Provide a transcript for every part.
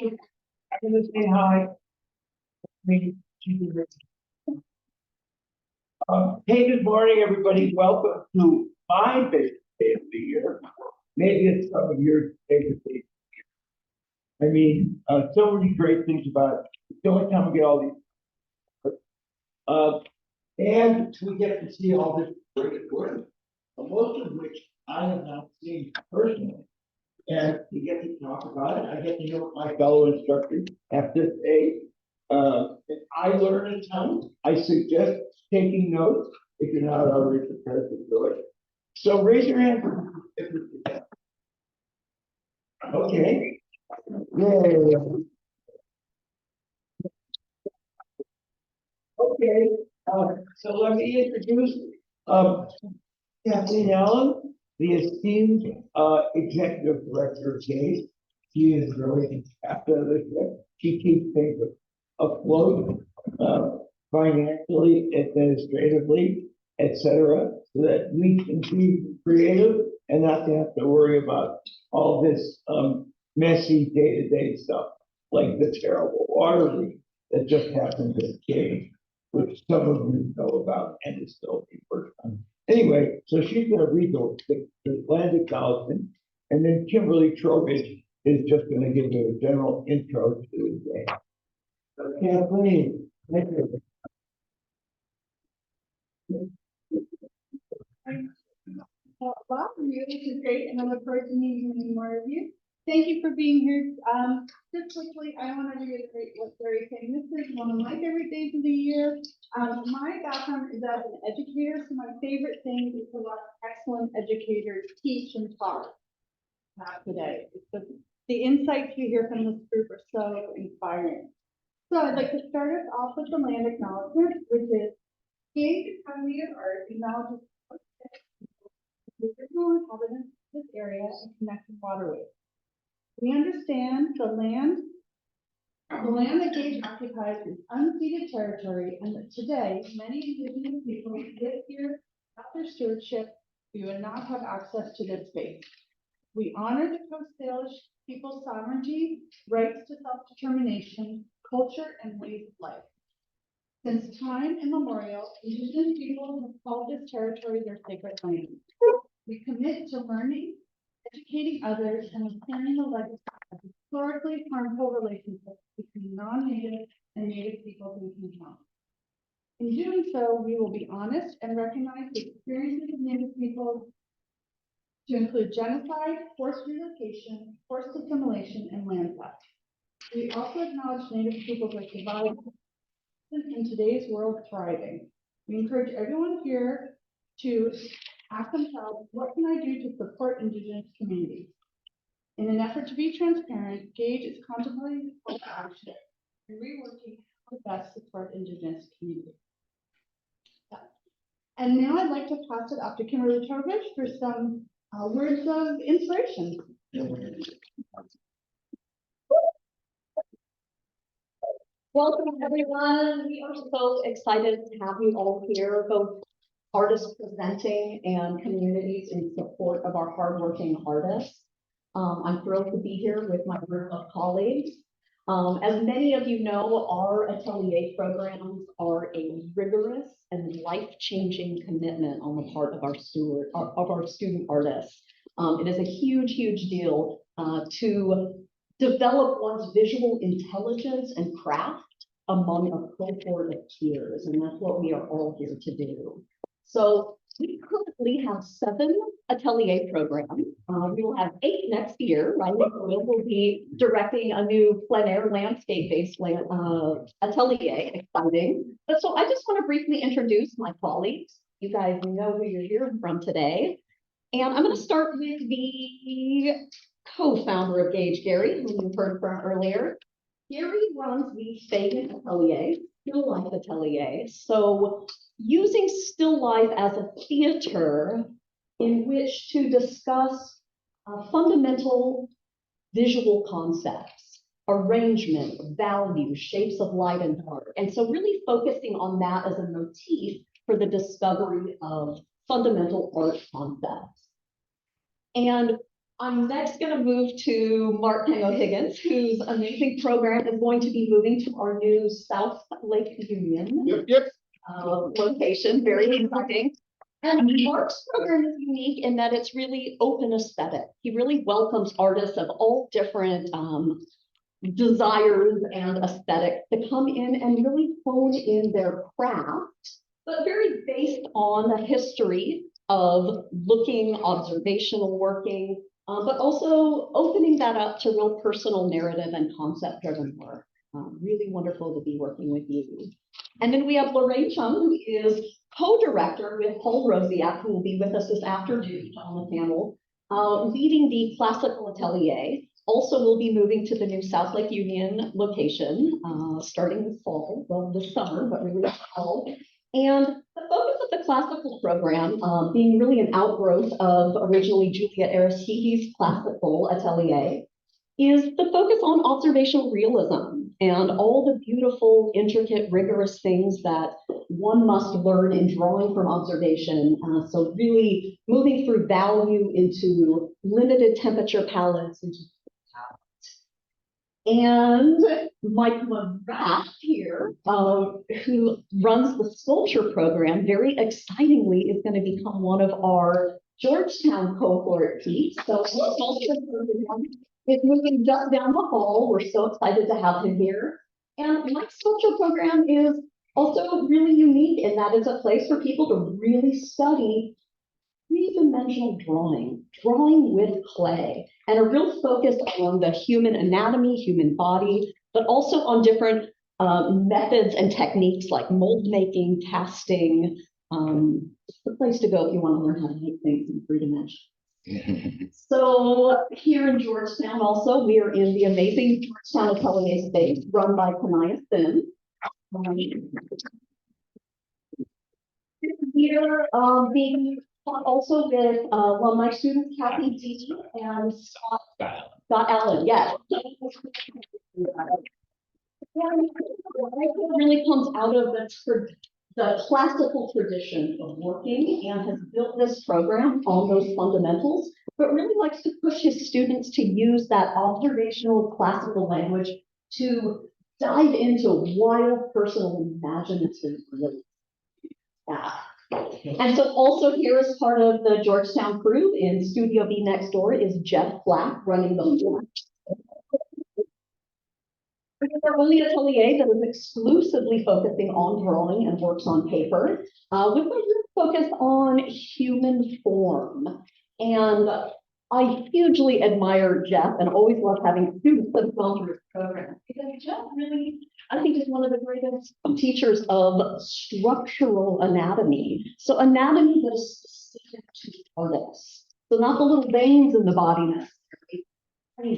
I'm gonna say hi. Me, hey, good morning, everybody. Welcome to my favorite day of the year. Maybe it's some of your favorite days. I mean, so many great things about it. It's the only time we get all these. And we get to see all this great work, most of which I have not seen personally. And we get to talk about it. I get to know my fellow instructors at this age. And I learn a ton. I suggest taking notes if you're not already prepared to do it. So raise your hand. Okay. Yay. Okay. So let me introduce Kathleen Allen, the esteemed executive director of GAZE. She is really after the ship. She keeps things afloat financially, administratively, etc., so that we can be creative and not to have to worry about all this messy day-to-day stuff, like the terrible water leak that just happened at GAZE, which some of you know about and is still being worked on. Anyway, so she's going to read the land acknowledgement, and then Kimberly Trowbridge is just going to give you a general intro to the day. So Kathleen, thank you. Well, this is great, and I look forward to meeting many more of you. Thank you for being here. Just quickly, I want to reiterate what Gary's saying. This is one of my favorite days of the year. My background is as an educator, so my favorite thing is to watch excellent educators teach and talk today. The insights we hear from this group are so inspiring. So I'd like to start us off with the land acknowledgement, which is GAZE Academy of Art acknowledges the original inhabitants of this area and connected waterways. We understand the land that GAZE occupies is unceded territory, and that today many indigenous people live here. Without their stewardship, we would not have access to this space. We honor the Coast Salish people's sovereignty, rights to self-determination, culture, and ways of life. Since time immemorial, indigenous people have called this territory their sacred land. We commit to learning, educating others, and repairing the legacy of historically harmful relationships between non-native and native peoples in King County. In doing so, we will be honest and recognize the experiences of native peoples to include genocide, forced relocation, forced assimilation, and land theft. We also acknowledge native peoples are surviving in today's world thriving. We encourage everyone here to ask themselves, what can I do to support indigenous communities? In an effort to be transparent, GAZE is contemplating call to action and reworking how to best support indigenous communities. And now I'd like to pass it off to Kimberly Trowbridge for some words of inspiration. Welcome, everyone. We are so excited to have you all here, both artists presenting and communities in support of our hardworking artists. I'm thrilled to be here with my group of colleagues. As many of you know, our Atelier programs are a rigorous and life-changing commitment on the part of our student artists. It is a huge, huge deal to develop one's visual intelligence and craft among a cohort of peers, and that's what we are all here to do. So we currently have 7 Atelier programs. We will have 8 next year. Raziel will be directing a new plein air landscape-based atelier, exciting. But so I just want to briefly introduce my colleagues. You guys know who you're hearing from today. And I'm going to start with the co-founder of GAZE, Gary, who you heard from earlier. Gary runs the Faigin Atelier, Still Life Atelier. So using still life as a theater in which to discuss fundamental visual concepts, arrangement, value, shapes of light and dark. And so really focusing on that as a motif for the discovery of fundamental art concepts. And I'm next going to move to Mark Kang-O'Higgins, whose amazing program is going to be moving to our new South Lake Union location. Very exciting. And Mark's program is unique in that it's really open aesthetic. He really welcomes artists of all different desires and aesthetics to come in and really hone in their craft, but very based on the history of looking, observational working, but also opening that up to real personal narrative and concept-driven work. Really wonderful to be working with you. And then we have Lorraine Chung, who is co-director with Paul Rosiak, who will be with us this afternoon on the panel, leading the Classical Atelier. Also will be moving to the new South Lake Union location, starting this fall, well, this summer, but really fall. And the focus of the classical program, being really an outgrowth of originally Juliet Aristide's Classical Atelier, is the focus on observational realism and all the beautiful, intricate, rigorous things that one must learn in drawing from observation. So really moving through value into limited temperature palettes, into and Mike Magrath here, who runs the sculpture program, very excitingly is going to become one of our Georgetown cohort peeps. So the sculpture program is moving just down the hall. We're so excited to have him here. And Mike's sculpture program is also really unique in that it's a place for people to really study three-dimensional drawing with clay, and a real focus on the human anatomy, human body, but also on different methods and techniques like mold making, casting. It's the place to go if you want to learn how to make things in three dimensions. So here in Georgetown also, we are in the amazing Georgetown Atelier space run by Kanaya Sin. Here being also with one of my students, Kathy D. and Scott Allen. Yes. Really comes out of the classical tradition of working and has built this program on those fundamentals, but really likes to push his students to use that observational classical language to dive into wild, personal, imaginative realism. Yeah. And so also here as part of the Georgetown crew in Studio B next door is Jeff Flack running the floor. It's our only atelier that is exclusively focusing on drawing and works on paper, with a real focus on human form. And I hugely admire Jeff and always love having students that have gone through his program, because Jeff really, I think, is one of the greatest teachers of structural anatomy. So anatomy that is specific to artists. So not the little veins in the body necessarily,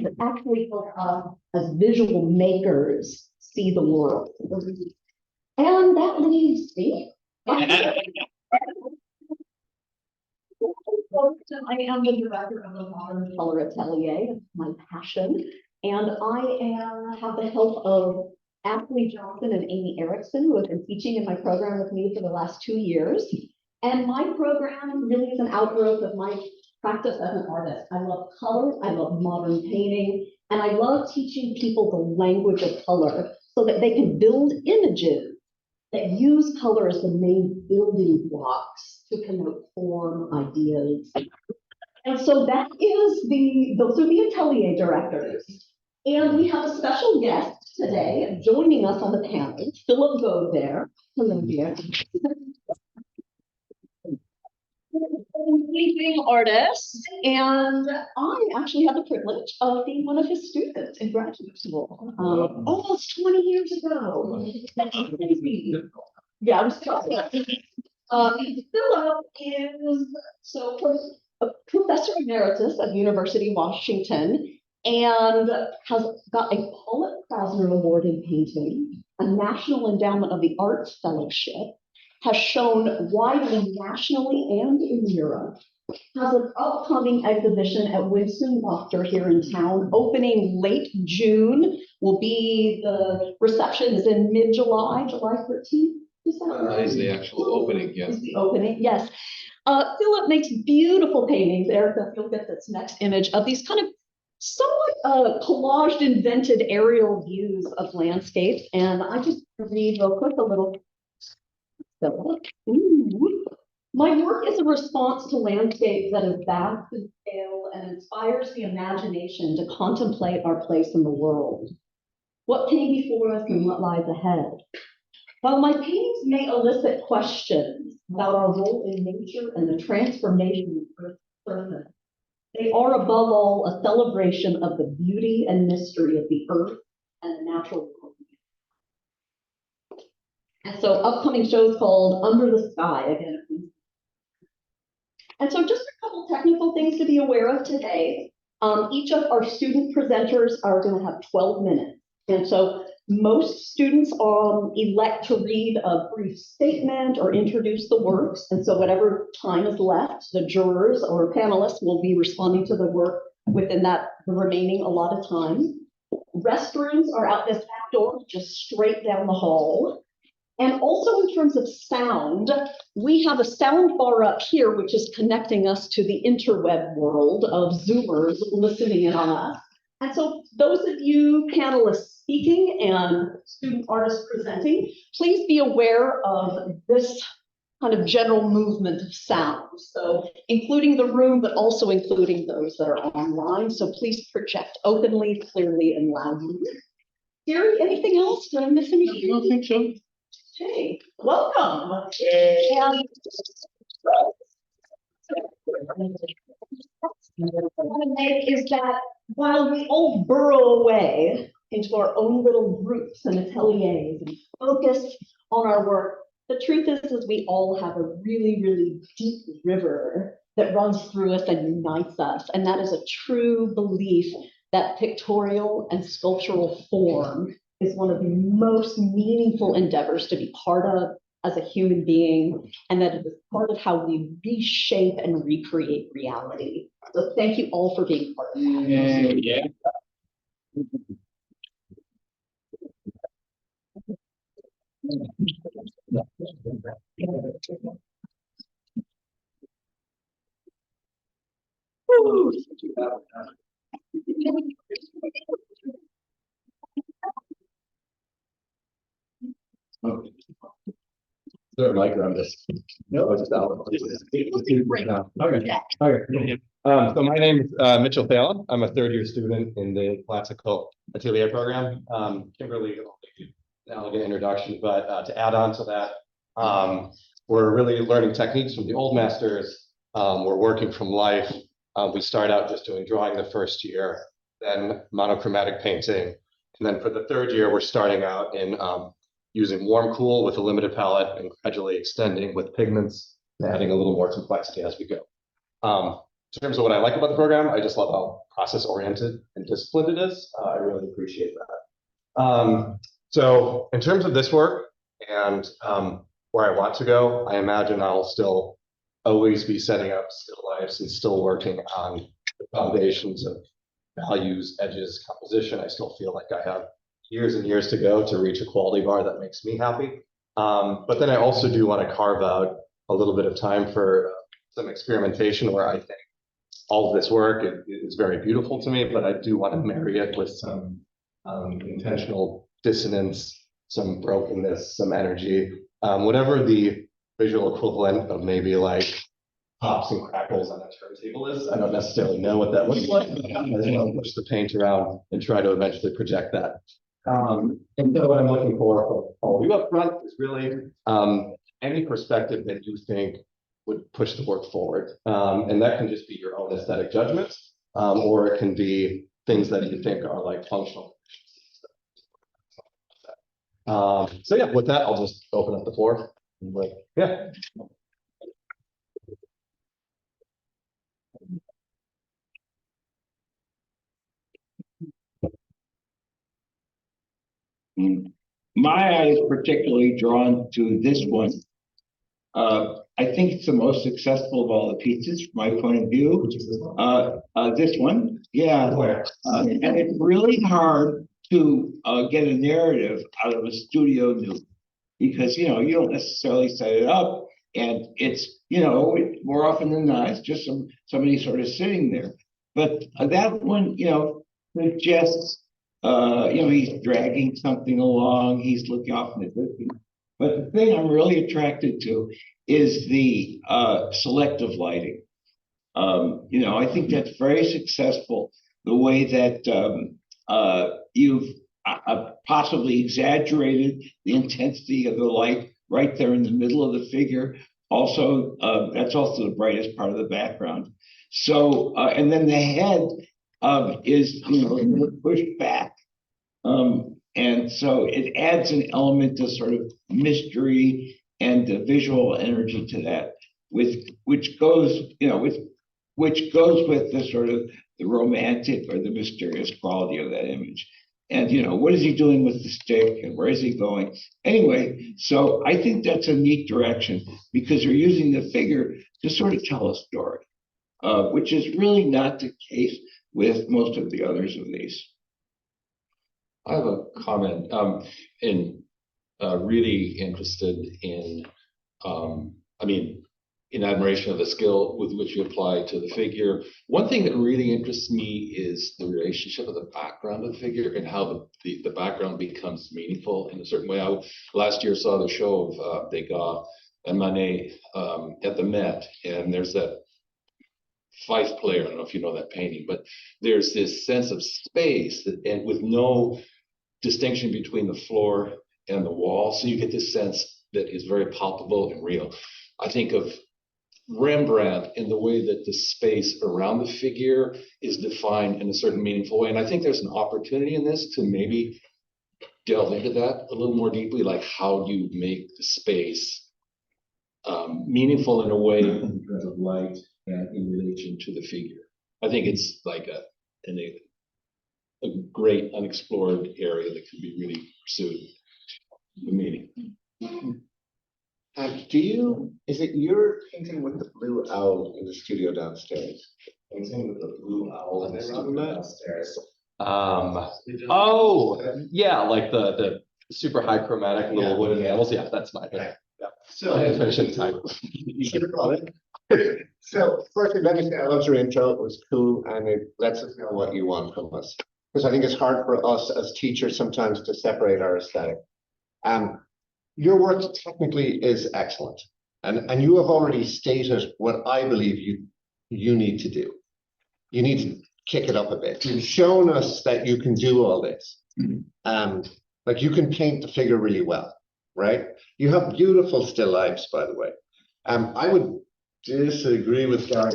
but actually help us as visual makers see the world. And that leaves me. I am the director of the Modern Color Atelier, it's my passion, and I have the help of Ashley Johnson and Amy Erickson, who have been teaching in my program with me for the last 2 years. And my program really is an outgrowth of my practice as an artist. I love color, I love modern painting, and I love teaching people the language of color so that they can build images that use color as the main building blocks to connote form, ideas. And so that is those are the atelier directors. And we have a special guest today joining us on the panel, Philip Govedare. Hello, dear. Amazing artist, and I actually had the privilege of being one of his students in graduate school almost 20 years ago. That's crazy. Yeah, I'm sorry. Philip is a professor emeritus at University of Washington and has got a Pulitzer Award in painting, a National Endowment of the Arts Fellowship, has shown widely nationally and in Europe, has an upcoming exhibition at Winston Wachter here in town, opening late June. Will be the reception is in mid-July, July 13th. Is that right? Is the actual opening, yes. Is the opening, yes. Philip makes beautiful paintings. Erica, if you'll get this next image of these kind of somewhat collaged, invented aerial views of landscapes. And I just read real quick a little. Ooh. My work is a response to landscapes that is vast in scale and inspires the imagination to contemplate our place in the world. What came before us and what lies ahead? While my paintings may elicit questions about our role in nature and the transformation of Earth's surface, they are above all a celebration of the beauty and mystery of the earth and the natural world. And so upcoming shows called Under the Sky, again. And so just a couple technical things to be aware of today. Each of our student presenters are going to have 12 minutes. And so most students elect to read a brief statement or introduce the works. And so whatever time is left, the jurors or panelists will be responding to the work within the remaining allotted time. Restrooms are out this back door, just straight down the hall. And also in terms of sound, we have a sound bar up here, which is connecting us to the interweb world of Zoomers listening in on us. And so those of you panelists speaking and student artists presenting, please be aware of this kind of general movement of sound. So including the room, but also including those that are online. So please project openly, clearly, and loudly. Gary, anything else? Did I miss anything? I don't think so. Hey, welcome. And is that while we all burrow away into our own little groups and ateliers and focus on our work, the truth is we all have a really, really deep river that runs through us and unites us. And that is a true belief that pictorial and sculptural form is one of the most meaningful endeavors to be part of as a human being, and that it is part of how we reshape and recreate reality. So thank you all for being part of that. Yeah. Okay. Is there a mic around this? No, it's just out. Okay. Okay. So my name is Mitchell Thelen. I'm a third-year student in the classical Atelier program. Kimberly, I'll give you an elegant introduction, but to add on to that, we're really learning techniques from the old masters. We're working from life. We start out just doing drawing the first year, then monochromatic painting. And then for the third year, we're starting out in using warm cool with a limited palette and gradually extending with pigments and adding a little more complexity as we go. In terms of what I like about the program, I just love how process oriented and disciplined it is. I really appreciate that. So in terms of this work and where I want to go, I imagine I'll still always be setting up still lifes and still working on the foundations of values, edges, composition. I still feel like I have years and years to go to reach a quality bar that makes me happy. But then I also do want to carve out a little bit of time for some experimentation where I think all of this work is very beautiful to me, but I do want to marry it with some intentional dissonance, some brokenness, some energy, whatever the visual equivalent of maybe like pops and crackles on a turntable is. I don't necessarily know what that looks like, but I'm going to push the paint around and try to eventually project that. And so what I'm looking for all of you up front is really any perspective that you think would push the work forward. And that can just be your own aesthetic judgments, or it can be things that you think are like functional. So yeah, with that, I'll just open up the floor. Yeah. My eye is particularly drawn to this one. I think it's the most successful of all the pieces from my point of view. This one, yeah. And it's really hard to get a narrative out of a studio nude because, you know, you don't necessarily set it up. And it's, more often than not, it's just somebody sort of sitting there. But that one, suggests, he's dragging something along, he's looking off in the distance. But the thing I'm really attracted to is the selective lighting. I think that's very successful. The way that you've possibly exaggerated the intensity of the light right there in the middle of the figure. Also, that's also the brightest part of the background. So, and then the head is, pushed back. And so it adds an element of sort of mystery and visual energy to that, which goes with the sort of the romantic or the mysterious quality of that image. And what is he doing with the stick and where is he going? Anyway, so I think that's a neat direction because you're using the figure to sort of tell a story, which is really not the case with most of the others of these. I have a comment. Really interested in, in admiration of the skill with which you apply to the figure. One thing that really interests me is the relationship of the background of the figure and how the background becomes meaningful in a certain way. I last year saw the show of Degas and Manet at the Met, and there's that fife player. I don't know if you know that painting, but there's this sense of space and with no distinction between the floor and the wall. So you get this sense that is very palpable and real. I think of Rembrandt in the way that the space around the figure is defined in a certain meaningful way. And I think there's an opportunity in this to maybe delve into that a little more deeply, like how do you make the space meaningful in a way in terms of light and in relation to the figure. I think it's like a great unexplored area that could be really pursued. The meaning. Is it your painting with the blue owl in the studio downstairs? Painting with the blue owl in the studio downstairs. Oh, yeah, like the super high chromatic little wooden animals. Yeah, that's mine. Yeah. So I didn't finish in time. So firstly, let me say I loved your intro. It was cool, and it lets us know what you want from us. Because I think it's hard for us as teachers sometimes to separate our aesthetic. Your work technically is excellent, and you have already stated what I believe you need to do. You need to kick it up a bit. You've shown us that you can do all this. Like you can paint the figure really well, right? You have beautiful still lifes, by the way. I would disagree with Gary.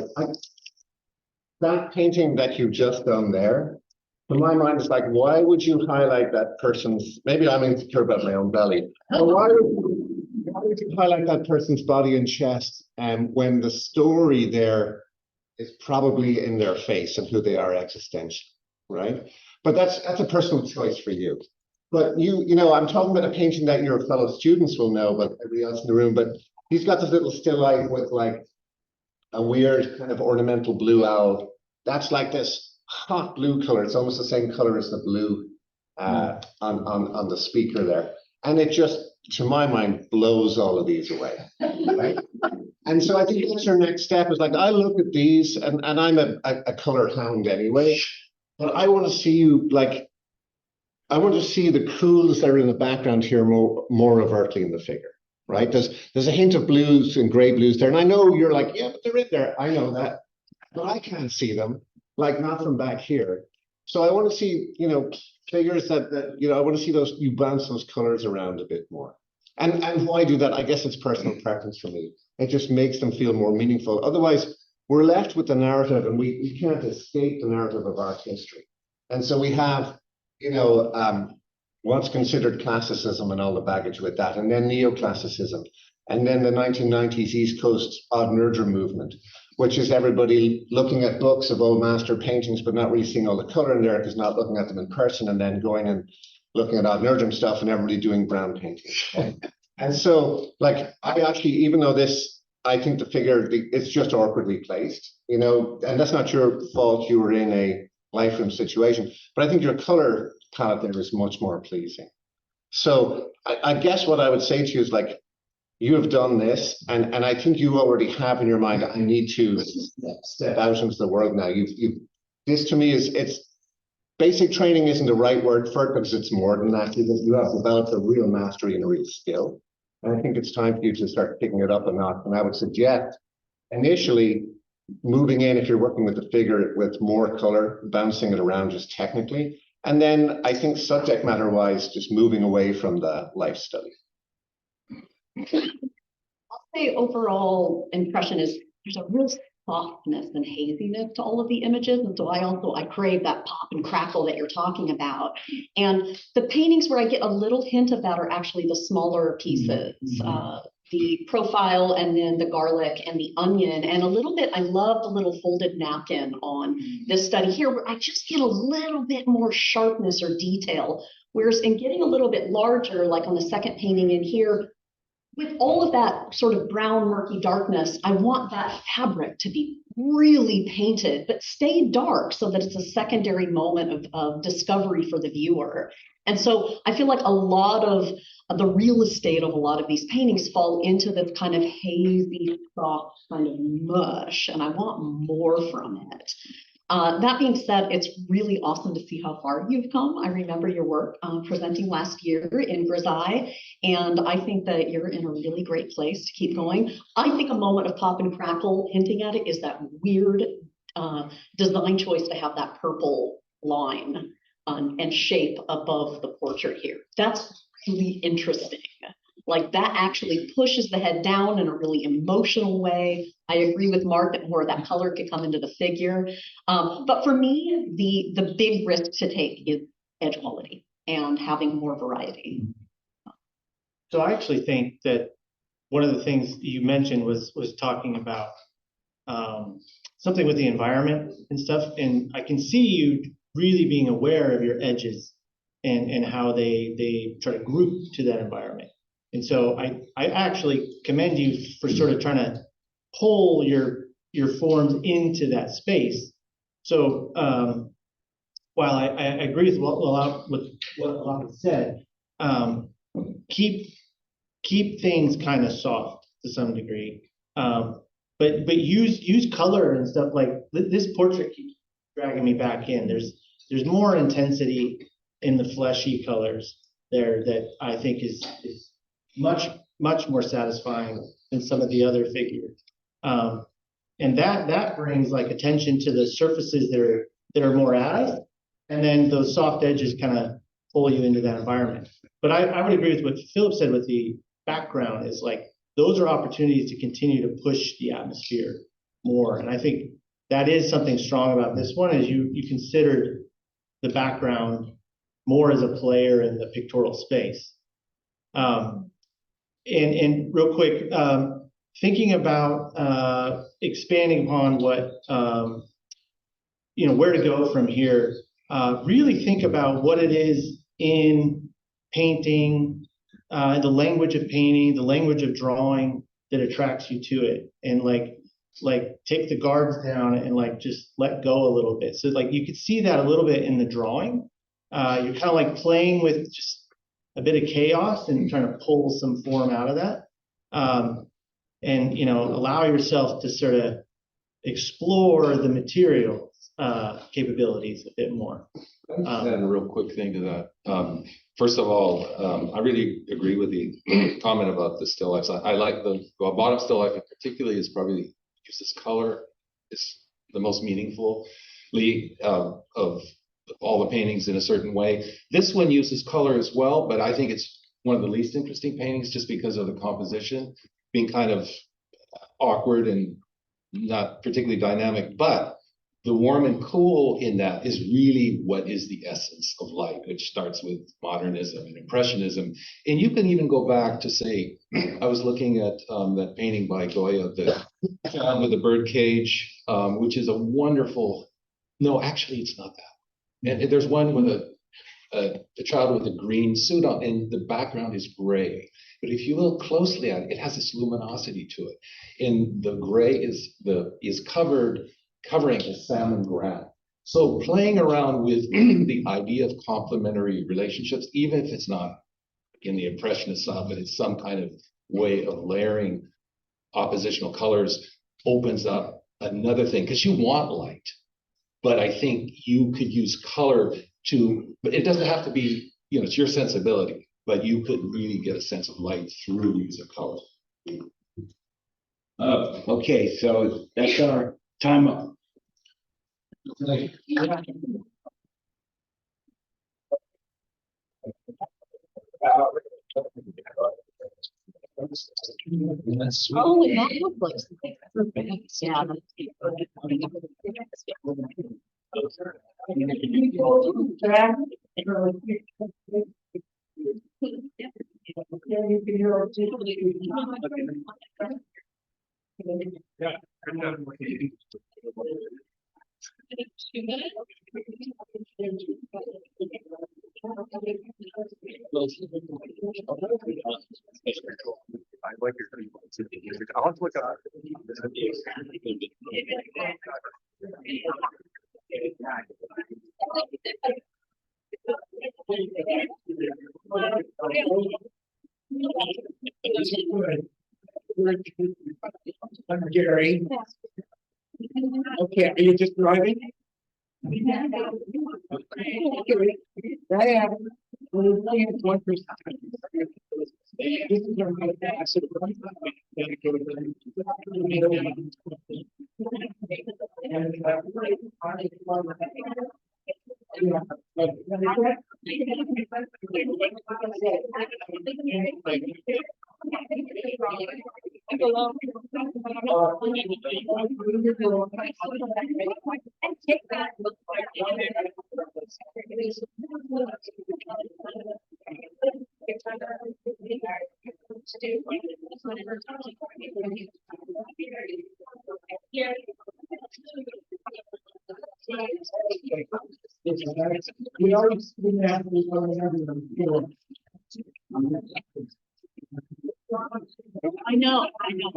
That painting that you've just done there, to my mind, it's like, why would you highlight that person's, maybe I'm insecure about my own belly, but why would you highlight that person's body and chest when the story there is probably in their face and who they are existentially, right? But that's a personal choice for you. But I'm talking about a painting that your fellow students will know, but everybody else in the room, but he's got this little still life with like a weird kind of ornamental blue owl. That's like this hot blue color. It's almost the same color as the blue on the speaker there. And it just, to my mind, blows all of these away. Right? And so I think that's your next step is like, I look at these and I'm a color hound anyway, but I want to see you like, I want to see the cools that are in the background here more overtly in the figure, right? There's a hint of blues and gray blues there. And I know you're like, yeah, but they're in there. I know that, but I can't see them. Like not from back here. So I want to see, figures that I want to see those, you bounce those colors around a bit more. And why do that? I guess it's personal preference for me. It just makes them feel more meaningful. Otherwise, we're left with the narrative and we can't escape the narrative of art history. And so we have, what's considered classicism and all the baggage with that, and then neoclassicism, and then the 1990s East Coast Odd Nerdrum movement, which is everybody looking at books of old master paintings, but not really seeing all the color in there because not looking at them in person, and then going and looking at Odd Nerdrum stuff and everybody doing brown painting. And so, like, I actually, even though I think the figure, it's just awkwardly placed, and that's not your fault, you were in a life-room situation, but I think your color palette there is much more pleasing. So I guess what I would say to you is like, you have done this, and I think you already have in your mind, I need to step out into the world now. This to me it's basic training isn't the right word for it because it's more than that. You have developed a real mastery and a real skill. And I think it's time for you to start picking it up a notch. And I would suggest initially moving in, if you're working with the figure, with more color, bouncing it around just technically. And then I think subject matter wise, just moving away from the life study. I'll say overall impression is there's a real softness and haziness to all of the images. And so I crave that pop and crackle that you're talking about. And the paintings where I get a little hint of that are actually the smaller pieces, the profile and then the garlic and the onion. And a little bit, I love the little folded napkin on this study here, where I just get a little bit more sharpness or detail. Whereas in getting a little bit larger, like on the second painting in here, with all of that sort of brown, murky darkness, I want that fabric to be really painted, but stay dark so that it's a secondary moment of discovery for the viewer. And so I feel like a lot of the real estate of a lot of these paintings fall into this kind of hazy, soft kind of mush, and I want more from it. That being said, it's really awesome to see how far you've come. I remember your work presenting last year in Versailles, and I think that you're in a really great place to keep going. I think a moment of pop and crackle hinting at it is that weird design choice to have that purple line and shape above the portrait here. That's really interesting. Like that actually pushes the head down in a really emotional way. I agree with Mark that more of that color could come into the figure. But for me, the big risk to take is edge quality and having more variety. So I actually think that one of the things you mentioned was talking about something with the environment and stuff. And I can see you really being aware of your edges and how they try to group to that environment. And so I actually commend you for sort of trying to pull your forms into that space. So while I agree with what Alana said, keep things kind of soft to some degree, but use color and stuff. Like this portrait keeps dragging me back in. There's more intensity in the fleshy colors there that I think is much more satisfying than some of the other figures. And that brings like attention to the surfaces that are more added, and then those soft edges kind of pull you into that environment. But I would agree with what Philip said with the background, is like those are opportunities to continue to push the atmosphere more. And I think that is something strong about this one, is you considered the background more as a player in the pictorial space. And real quick, thinking about expanding upon what, where to go from here, really think about what it is in painting, the language of painting, the language of drawing that attracts you to it. And like take the guards down and like just let go a little bit. So like you could see that a little bit in the drawing. You're kind of like playing with just a bit of chaos and trying to pull some form out of that. And allow yourself to sort of explore the material capabilities a bit more. Add a real quick thing to that. First of all, I really agree with the comment about the still lifes. I like the bottom still life in particularly is probably uses color is the most meaningfully of all the paintings in a certain way. This one uses color as well, but I think it's one of the least interesting paintings just because of the composition being kind of awkward and not particularly dynamic. But the warm and cool in that is really what is the essence of light, which starts with modernism and impressionism. And you can even go back to say, I was looking at that painting by Goya, the child with the bird cage, which is a wonderful, no, actually it's not that. And there's one with a child with a green suit on, and the background is gray. But if you look closely at it, it has this luminosity to it. And the gray is covering the salmon ground. So playing around with the idea of complementary relationships, even if it's not in the impressionist style, but it's some kind of way of layering oppositional colors opens up another thing, because you want light. But I think you could use color but it doesn't have to be, it's your sensibility, but you could really get a sense of light through use of color. Okay, so that's our time up. Oh, that looks like something. Yeah. I'll look up. I'm Gary. Okay, are you just driving? I am. 1%. This is our acid. We always have I know. I mean,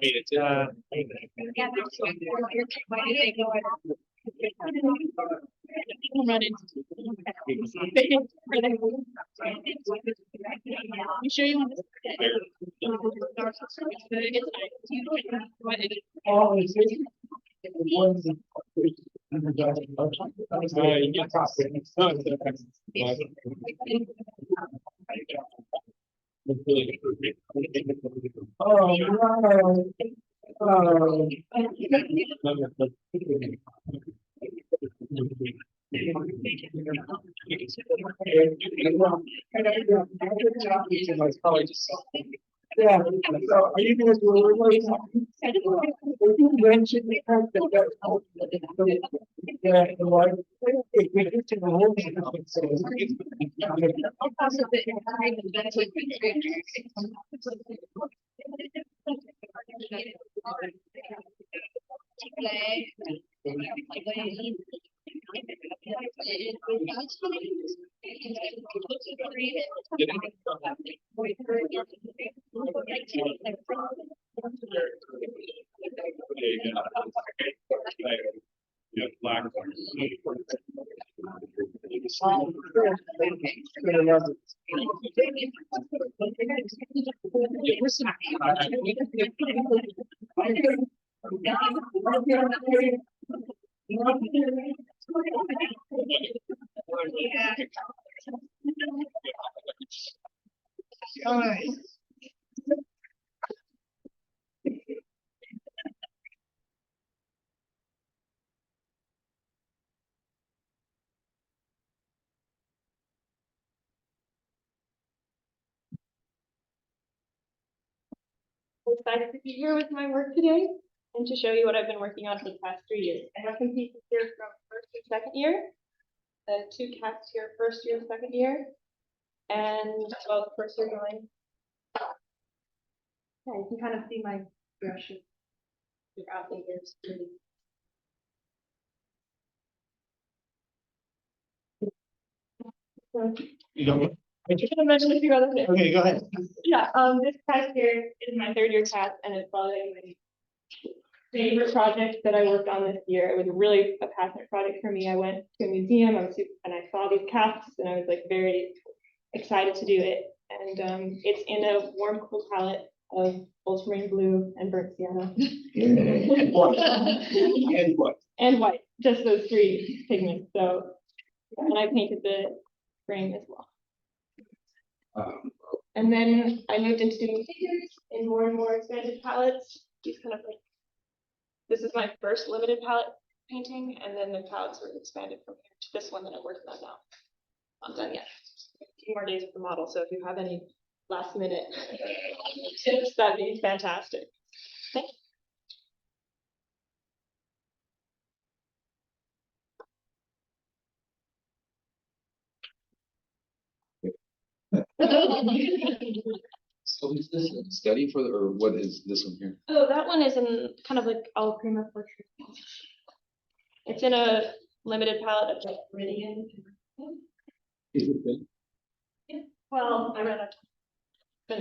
it's You sure you want to? Yeah, so are you guys really when should we have the what? If we get to the whole Excited to be here with my work today. and to show you what I've been working on for the past 3 years. I have some pieces here from first and second year, the 2 casts here, first year, second year, and well, the first year going. Yeah, you can kind of see my brushes throughout the years. So, You don't, I should have mentioned a few other things. okay, go ahead. Yeah, this past year is my 3rd year cast, and it's probably my favorite project that I worked on this year. It was really a passionate project for me. I went to a museum, and I saw these casts, and I was like very excited to do it. And it's in a warm, cool palette of ultramarine blue and burnt sienna. And what? And what? And white, just those 3 pigments. So, and I painted the frame as well. And then I moved into doing figures in more and more expanded palettes. These kind of like, this is my first limited palette painting, and then the palettes were expanded from here to this one that I'm working on now. Not done yet. A few more days with the model, so if you have any last minute tips, that'd be fantastic. Thank you. So is this a study for, or what is this one here? Oh, that one is in kind of like all prima portrait. It's in a limited palette of like Meridian. Is it big? Well, I ran out.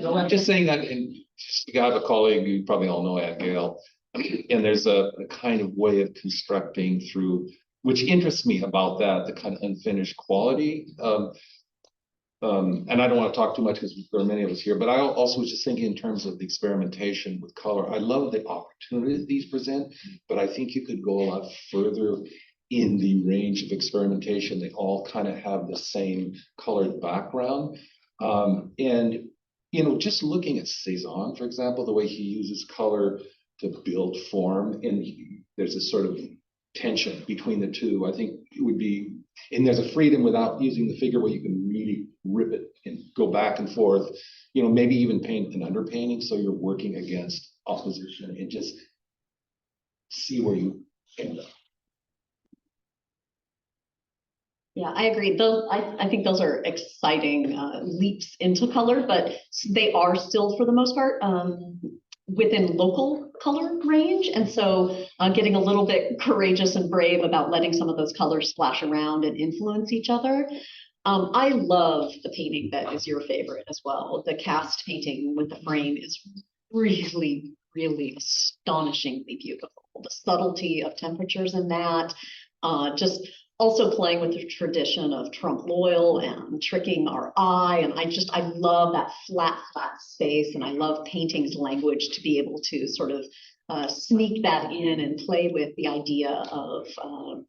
No, I'm just saying that, and I have a colleague, you probably all know Ed Gale, and there's a kind of way of constructing through, which interests me about that, the kind of unfinished quality. And I don't want to talk too much because there are many of us here, but I also was just thinking in terms of the experimentation with color. I love the opportunities these present, but I think you could go a lot further in the range of experimentation. They all kind of have the same colored background. And, you know, just looking at Cezanne, for example, the way he uses color to build form, and there's a sort of tension between the two. I think it would be, and there's a freedom without using the figure where you can really rip it and go back and forth, you know, maybe even paint an underpainting. So you're working against opposition and just see where you end up. Yeah, I agree. I think those are exciting leaps into color, but they are still, for the most part, within local color range. And so getting a little bit courageous and brave about letting some of those colors splash around and influence each other. I love the painting that is your favorite as well. The cast painting with the frame is really, really astonishingly beautiful. The subtlety of temperatures in that, just also playing with the tradition of trump oil and tricking our eye. And I love that flat space. And I love painting's language to be able to sort of sneak that in and play with the idea of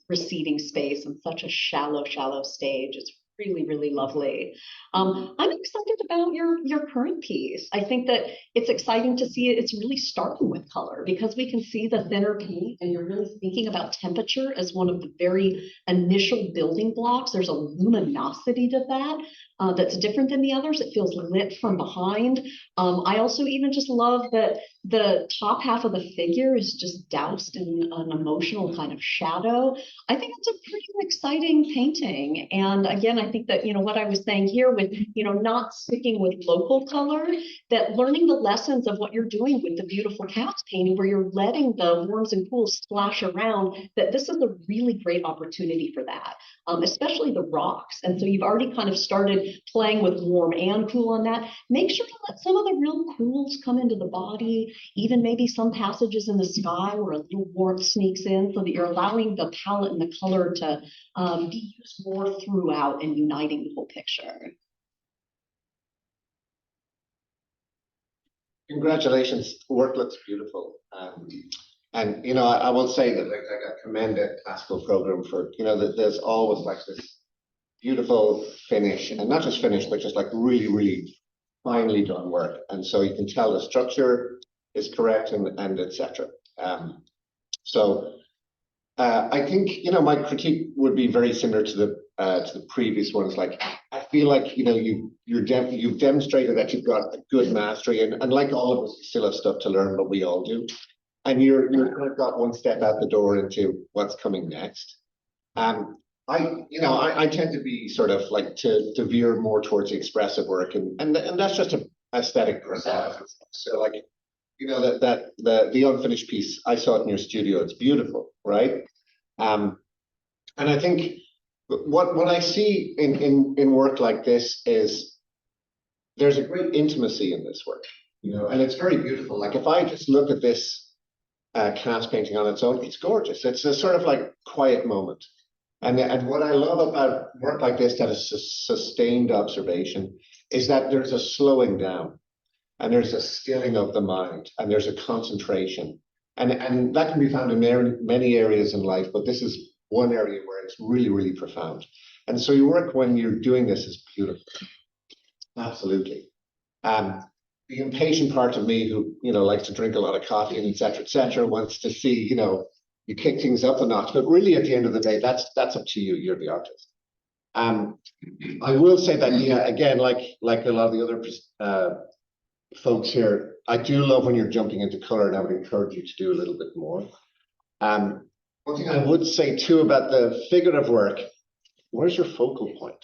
receding space on such a shallow stage. It's really, really lovely. I'm excited about your current piece. I think that it's exciting to see it. It's really starting with color because we can see the thinner paint and you're really thinking about temperature as one of the very initial building blocks. There's a luminosity to that that's different than the others. It feels lit from behind. I also even just love that the top half of the figure is just doused in an emotional kind of shadow. I think it's a pretty exciting painting. And again, I think that, you know, what I was saying here with, you know, not sticking with local color, that learning the lessons of what you're doing with the beautiful cast painting, where you're letting the warms and cools splash around, that this is a really great opportunity for that, especially the rocks. And so you've already kind of started playing with warm and cool on that. Make sure to let some of the real cools come into the body, even maybe some passages in the sky where a little warmth sneaks in, so that you're allowing the palette and the color to be used more throughout and uniting the whole picture. Congratulations, work looks beautiful. And you know, I will say that like I commend the classical program for, you know, that there's always like this beautiful finish, and not just finish, but just like really, really finely done work. And so you can tell the structure is correct and etc. I think, you know, my critique would be very similar to the previous ones. Like, I feel like, you know, you've demonstrated that you've got a good mastery, and like all of us, you still have stuff to learn, but we all do. and you're kind of got one step out the door into what's coming next. I tend to be sort of like to veer more towards the expressive work, and that's just an aesthetic process. So like, the unfinished piece, I saw it in your studio. It's beautiful, right? And I think what I see in work like this is there's a great intimacy in this work, and it's very beautiful. Like if I just look at this cast painting on its own, it's gorgeous. It's a sort of like quiet moment. And what I love about work like this that is a sustained observation is that there's a slowing down, and there's a stilling of the mind, and there's a concentration. And that can be found in many areas in life, but this is one area where it's really, really profound. And so your work when you're doing this is beautiful. Absolutely. The impatient part of me who, likes to drink a lot of coffee and et cetera, wants to see, you kick things up a notch, but really at the end of the day, that's up to you. You're the artist. I will say that, yeah, again, like a lot of the other folks here, I do love when you're jumping into color, and I would encourage you to do a little bit more. One thing I would say too about the figurative work, where's your focal point,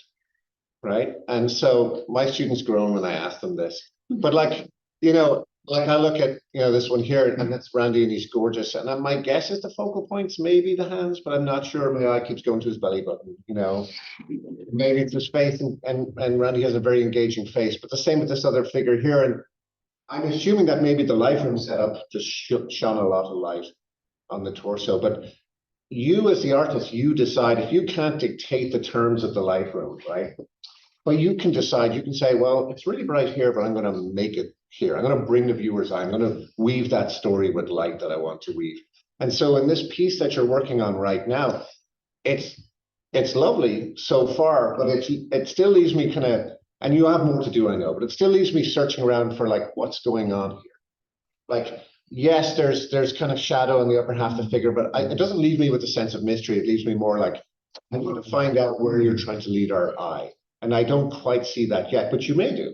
right? And so my students groan when I ask them this, but like I look at, this one here, and that's Randy, and he's gorgeous. And my guess is the focal point's maybe the hands, but I'm not sure. My eye keeps going to his belly button, maybe it's his face, and Randy has a very engaging face, but the same with this other figure here. And I'm assuming that maybe the light room setup just shone a lot of light on the torso, but you as the artist, you decide. If you can't dictate the terms of the light room, right? Well, you can decide, you can say, well, it's really bright here, but I'm going to make it here. I'm going to bring the viewer's eye. I'm going to weave that story with light that I want to weave. And so in this piece that you're working on right now, it's lovely so far, but it still leaves me kind of, and you have more to do, I know, but it still leaves me searching around for like, what's going on here? Like, yes, there's kind of shadow in the upper half of the figure, but it doesn't leave me with a sense of mystery. It leaves me more like, I want to find out where you're trying to lead our eye. And I don't quite see that yet, but you may do.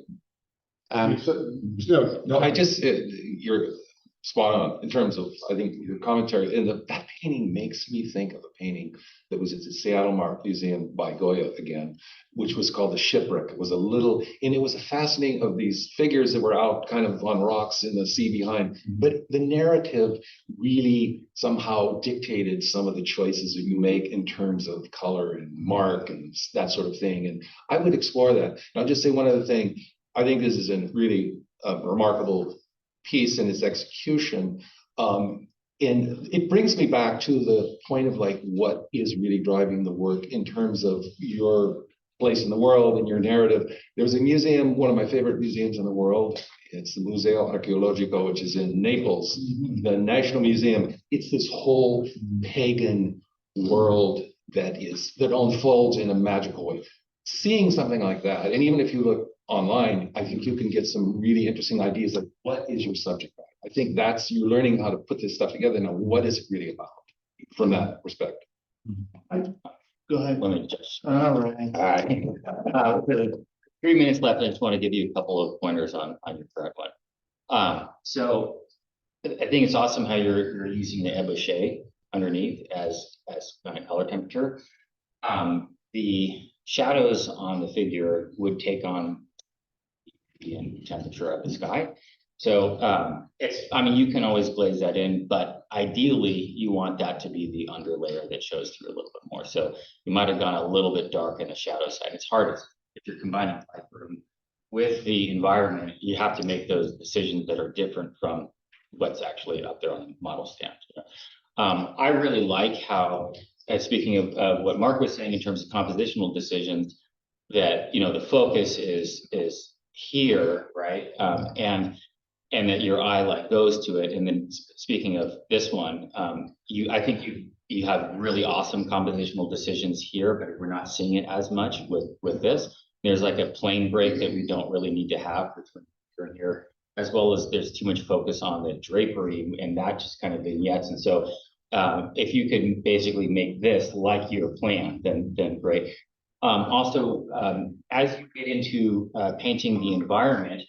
You're spot on in terms of, I think, your commentary. And that painting makes me think of a painting that was at the Seattle Art Museum by Goya again, which was called The Shipwreck. It was it was a fascinating of these figures that were out kind of on rocks in the sea behind. But the narrative really somehow dictated some of the choices that you make in terms of color and mark and that sort of thing. And I would explore that. And I'll just say one other thing. I think this is a really remarkable piece in its execution. And it brings me back to the point of like, what is really driving the work in terms of your place in the world and your narrative. There's a museum, one of my favorite museums in the world. It's the Museo Archeologico, which is in Naples, the National Museum. It's this whole pagan world that unfolds in a magical way. Seeing something like that, and even if you look online, I think you can get some really interesting ideas of what is your subject matter. I think you're learning how to put this stuff together. Now, what is it really about from that perspective? Go ahead. Let me just. All right. With 3 minutes left, I just want to give you a couple of pointers on your correct one. So I think it's awesome how you're using the ébauché underneath as kind of color temperature. The shadows on the figure would take on the temperature of the sky. So you can always glaze that in, but ideally you want that to be the underlayer that shows through a little bit more. So you might have gone a little bit dark in the shadow side. It's hard if you're combining lightroom with the environment. You have to make those decisions that are different from what's actually up there on the model stamp. I really like how, speaking of what Mark was saying in terms of compositional decisions, that the focus is here, right? And that your eye like goes to it. And then speaking of this one, I think you have really awesome compositional decisions here, but we're not seeing it as much with this. There's like a plane break that we don't really need to have between here and here, as well as there's too much focus on the drapery and that just kind of vignettes. And so if you can basically make this like your plan, then great. Also, as you get into painting the environment,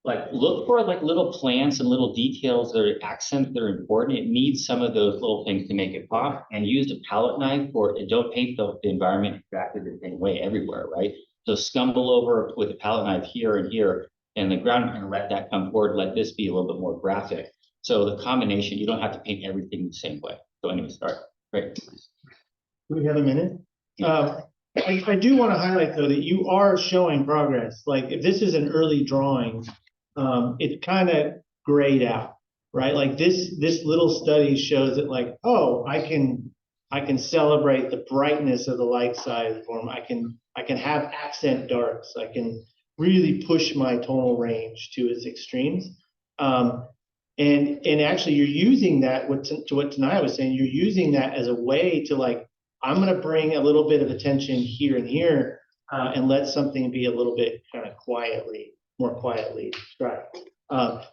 like look for like little plants and little details that are accents that are important. It needs some of those little things to make it pop, and use a palette knife or and don't paint the environment exactly the same way everywhere, right? So scumble over with a palette knife here and here in the ground and let that come forward. Let this be a little bit more graphic. So the combination, you don't have to paint everything the same way. So anyway, start. Great. Do we have a minute? I do want to highlight though that you are showing progress. Like if this is an early drawing, it's kind of grayed out, right? Like this little study shows that like, oh, I can celebrate the brightness of the light side of the form. I can have accent darks. I can really push my tonal range to its extremes. And actually you're using that, to what Tanaya was saying, you're using that as a way to like, I'm going to bring a little bit of attention here and here, and let something be a little bit kind of more quietly described.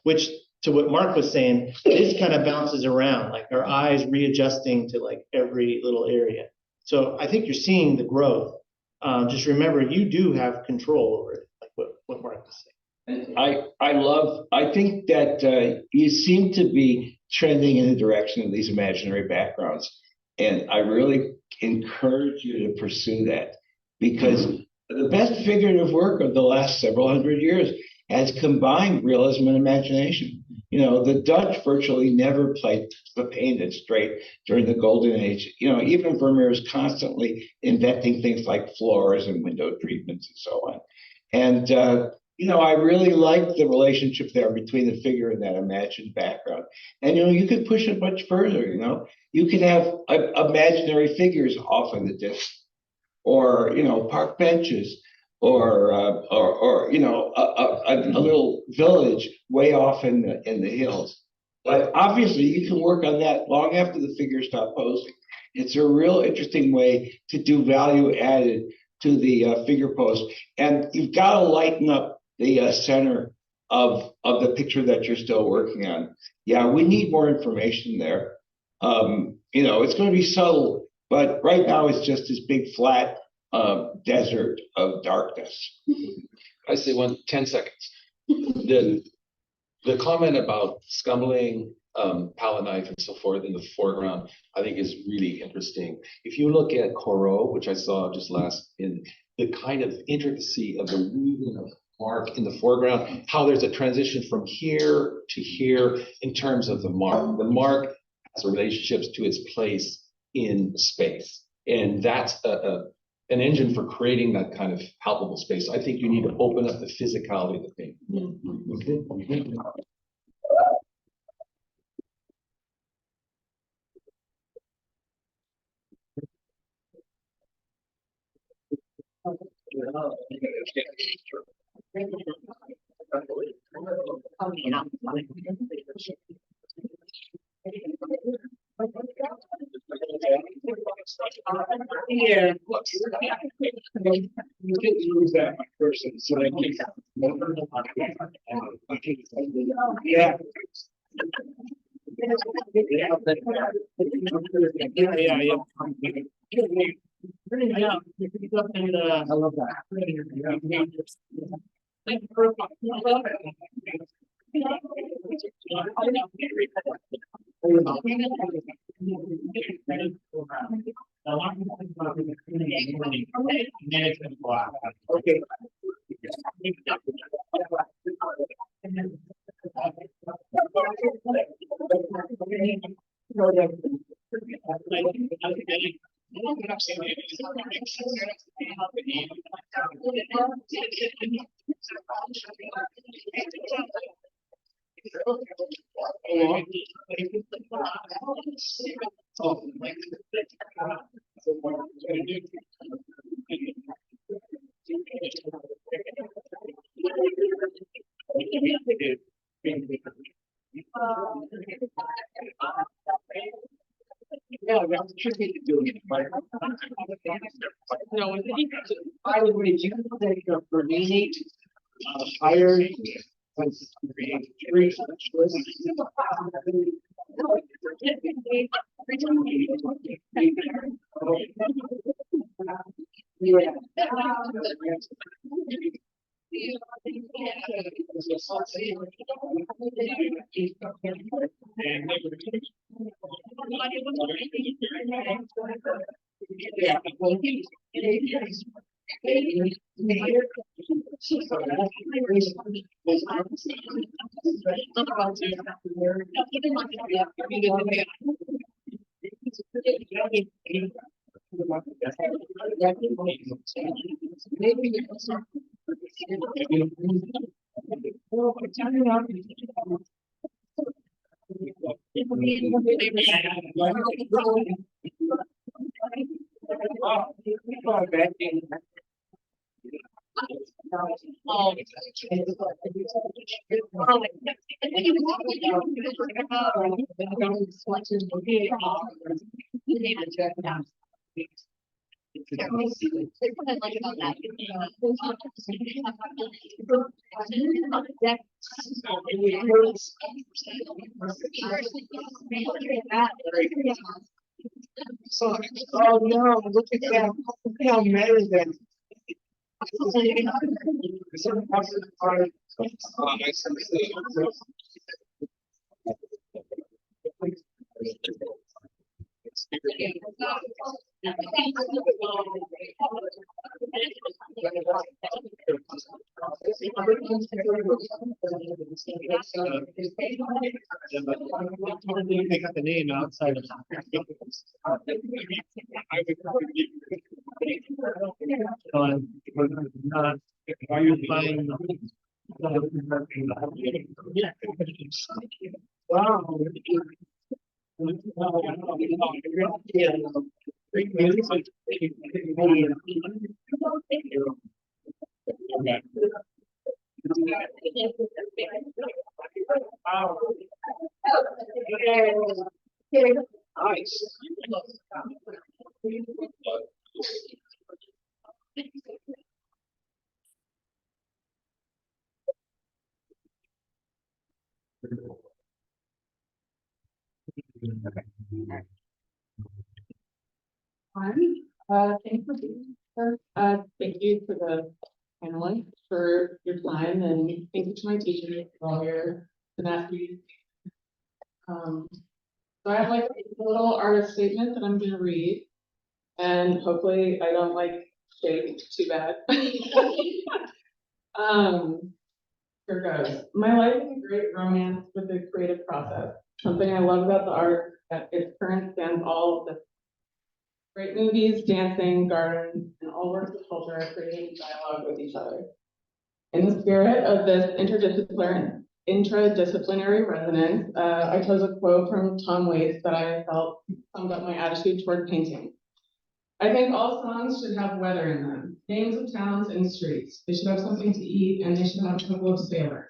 Which, to what Mark was saying, this kind of bounces around, like our eyes readjusting to like every little area. So I think you're seeing the growth. Just remember, you do have control over it, like what Mark was saying. I think that you seem to be trending in the direction of these imaginary backgrounds. And I really encourage you to pursue that, because the best figurative work of the last several hundred years has combined realism and imagination. You know, the Dutch virtually never painted straight during the Golden Age. You know, even Vermeer is constantly inventing things like floors and window treatments and so on. And you know, I really like the relationship there between the figure and that imagined background. And, you know, you could push it much further, you know. You could have imaginary figures off in the distance, or, you know, park benches, or you know, a little village way off in the hills. But obviously, you can work on that long after the figures stop posing. It's a real interesting way to do value added to the figure pose. And you've got to lighten up the center of the picture that you're still working on. Yeah, we need more information there. You know, it's going to be subtle, but right now it's just this big flat desert of darkness. I say 10 seconds. The comment about scumbling, palette knife and so forth in the foreground, I think is really interesting. If you look at Corot, which I saw just last, in the kind of intricacy of the weaving of mark in the foreground, how there's a transition from here to here in terms of the mark. The mark has relationships to its place in space. And that's an engine for creating that kind of palpable space. I think you need to open up the physicality of the thing. Yeah. You can use that person, so I can. Yeah. I love that. Okay. Yeah, that's tricky to do. No, I would reduce the remaining higher three specialists. So, oh no, look at that, look how many then. They got the name outside of. Are you buying? Wow. Nice. Thanks for being here. Thank you for the panelists for your time, and thank you to my teachers for all your tenacity. So I have like a little artist statement that I'm gonna read, and hopefully I don't like shake too bad. Here goes. My life is a great romance with a creative process. Something I love about the art that its current spans all of the great movies, dancing, gardens, and all works of culture are creating dialogue with each other. In the spirit of this interdisciplinary resonance, I chose a quote from Tom Waits that I felt summed up my attitude toward painting. I think all songs should have weather in them, names of towns and streets. They should have something to eat, and they should have a couple of sailors.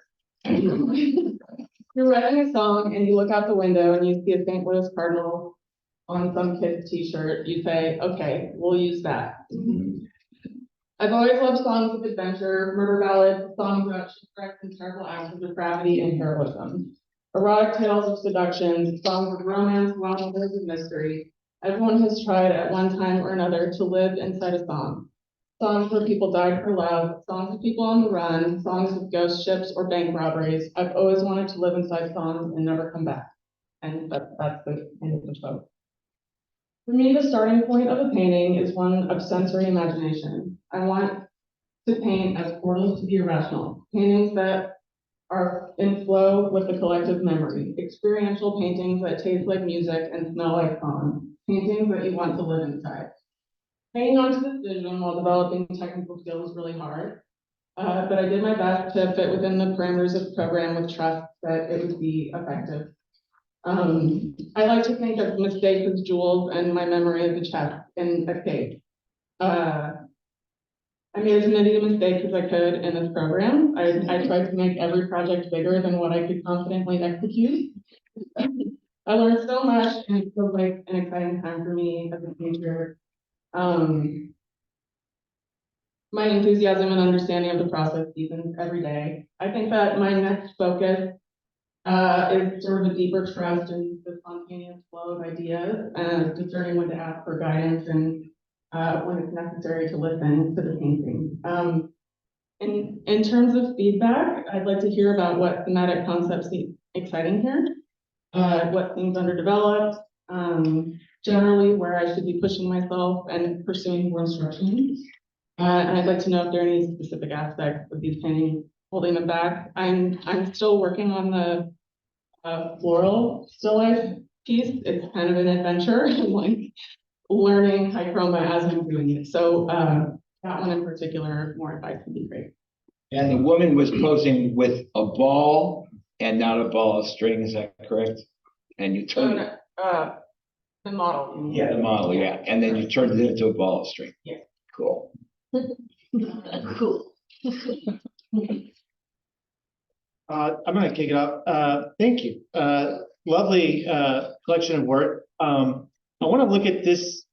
You're writing a song and you look out the window and you see a St. Louis Cardinal on some kid's t-shirt, you say, okay, we'll use that. I've always loved songs of adventure, murder ballads, songs about shipwrecks and terrible acts of depravity and heroism, erotic tales of seduction, songs of romance, wildness, and mystery. Everyone has tried at one time or another to live inside a song. Songs where people died for love, songs of people on the run, songs of ghost ships or bank robberies. I've always wanted to live inside songs and never come back. And that's the end of the quote. For me, the starting point of a painting is one of sensory imagination. I want to paint as portals to the irrational, paintings that are in flow with the collective memory, experiential paintings that taste like music and smell like song, paintings that you want to live inside. Hanging on to this vision while developing technical skills is really hard, but I did my best to fit within the parameters of the program with trust that it would be effective. I like to think of mistakes as jewels and my memory as a check in a cake. I made as many mistakes as I could in this program. I tried to make every project bigger than what I could confidently execute. I learned so much, and it feels like an exciting time for me as a teacher. My enthusiasm and understanding of the process deepens every day. I think that my next focus is sort of a deeper trust in the spontaneous flow of ideas and discerning when to ask for guidance and when it's necessary to listen to the painting. In terms of feedback, I'd like to hear about what thematic concepts seem exciting here, what things underdeveloped, generally where I should be pushing myself and pursuing more instruction. And I'd like to know if there are any specific aspects of these paintings holding them back. I'm still working on the floral still life piece. It's kind of an adventure, like learning hychroma as I'm doing it. So that one in particular, more advice would be great. And the woman was posing with a ball and not a ball of string, is that correct? And you turned it. The model. Yeah, the model, yeah, and then you turned it into a ball of string. Yeah. Cool. Cool. I'm gonna kick it off. Thank you. Lovely collection of work. I want to look at this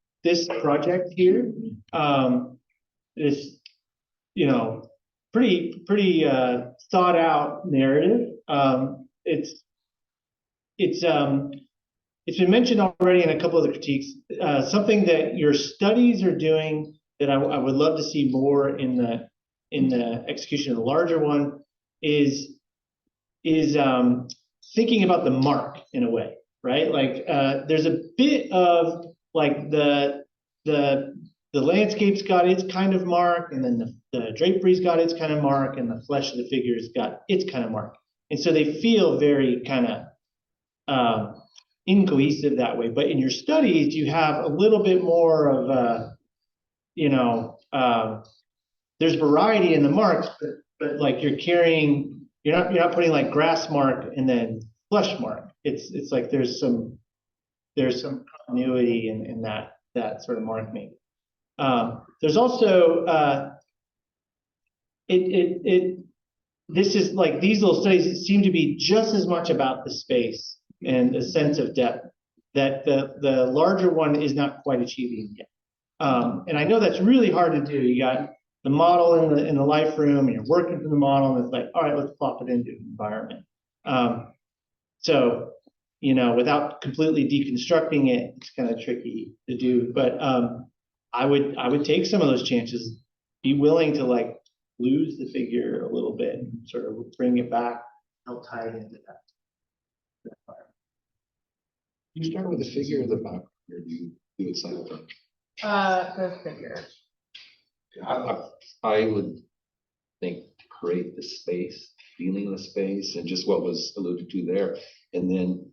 project here. This, you know, pretty thought out narrative. It's been mentioned already in a couple of the critiques. Something that your studies are doing that I would love to see more in the execution of the larger one is thinking about the mark in a way, right? Like there's a bit of like the landscape's got its kind of mark, and then the drapery's got its kind of mark, and the flesh of the figure's got its kind of mark. And so they feel very kind of incohesive that way. But in your studies, you have a little bit more of a, you know, there's variety in the marks, but like you're not putting like grass mark and then flesh mark. It's like there's some continuity in that sort of mark making. There's also this is like these little studies seem to be just as much about the space and the sense of depth that the larger one is not quite achieving yet. And I know that's really hard to do. You got the model in the life room, and you're working from the model, and it's like, all right, let's plop it into an environment. So, you know, without completely deconstructing it, it's kind of tricky to do. But I would take some of those chances, be willing to like lose the figure a little bit and sort of bring it back, help tie it into that. You start with the figure of the back, or do you do it simultaneously? The figure. I would think to create the space, feeling the space, and just what was alluded to there. And then,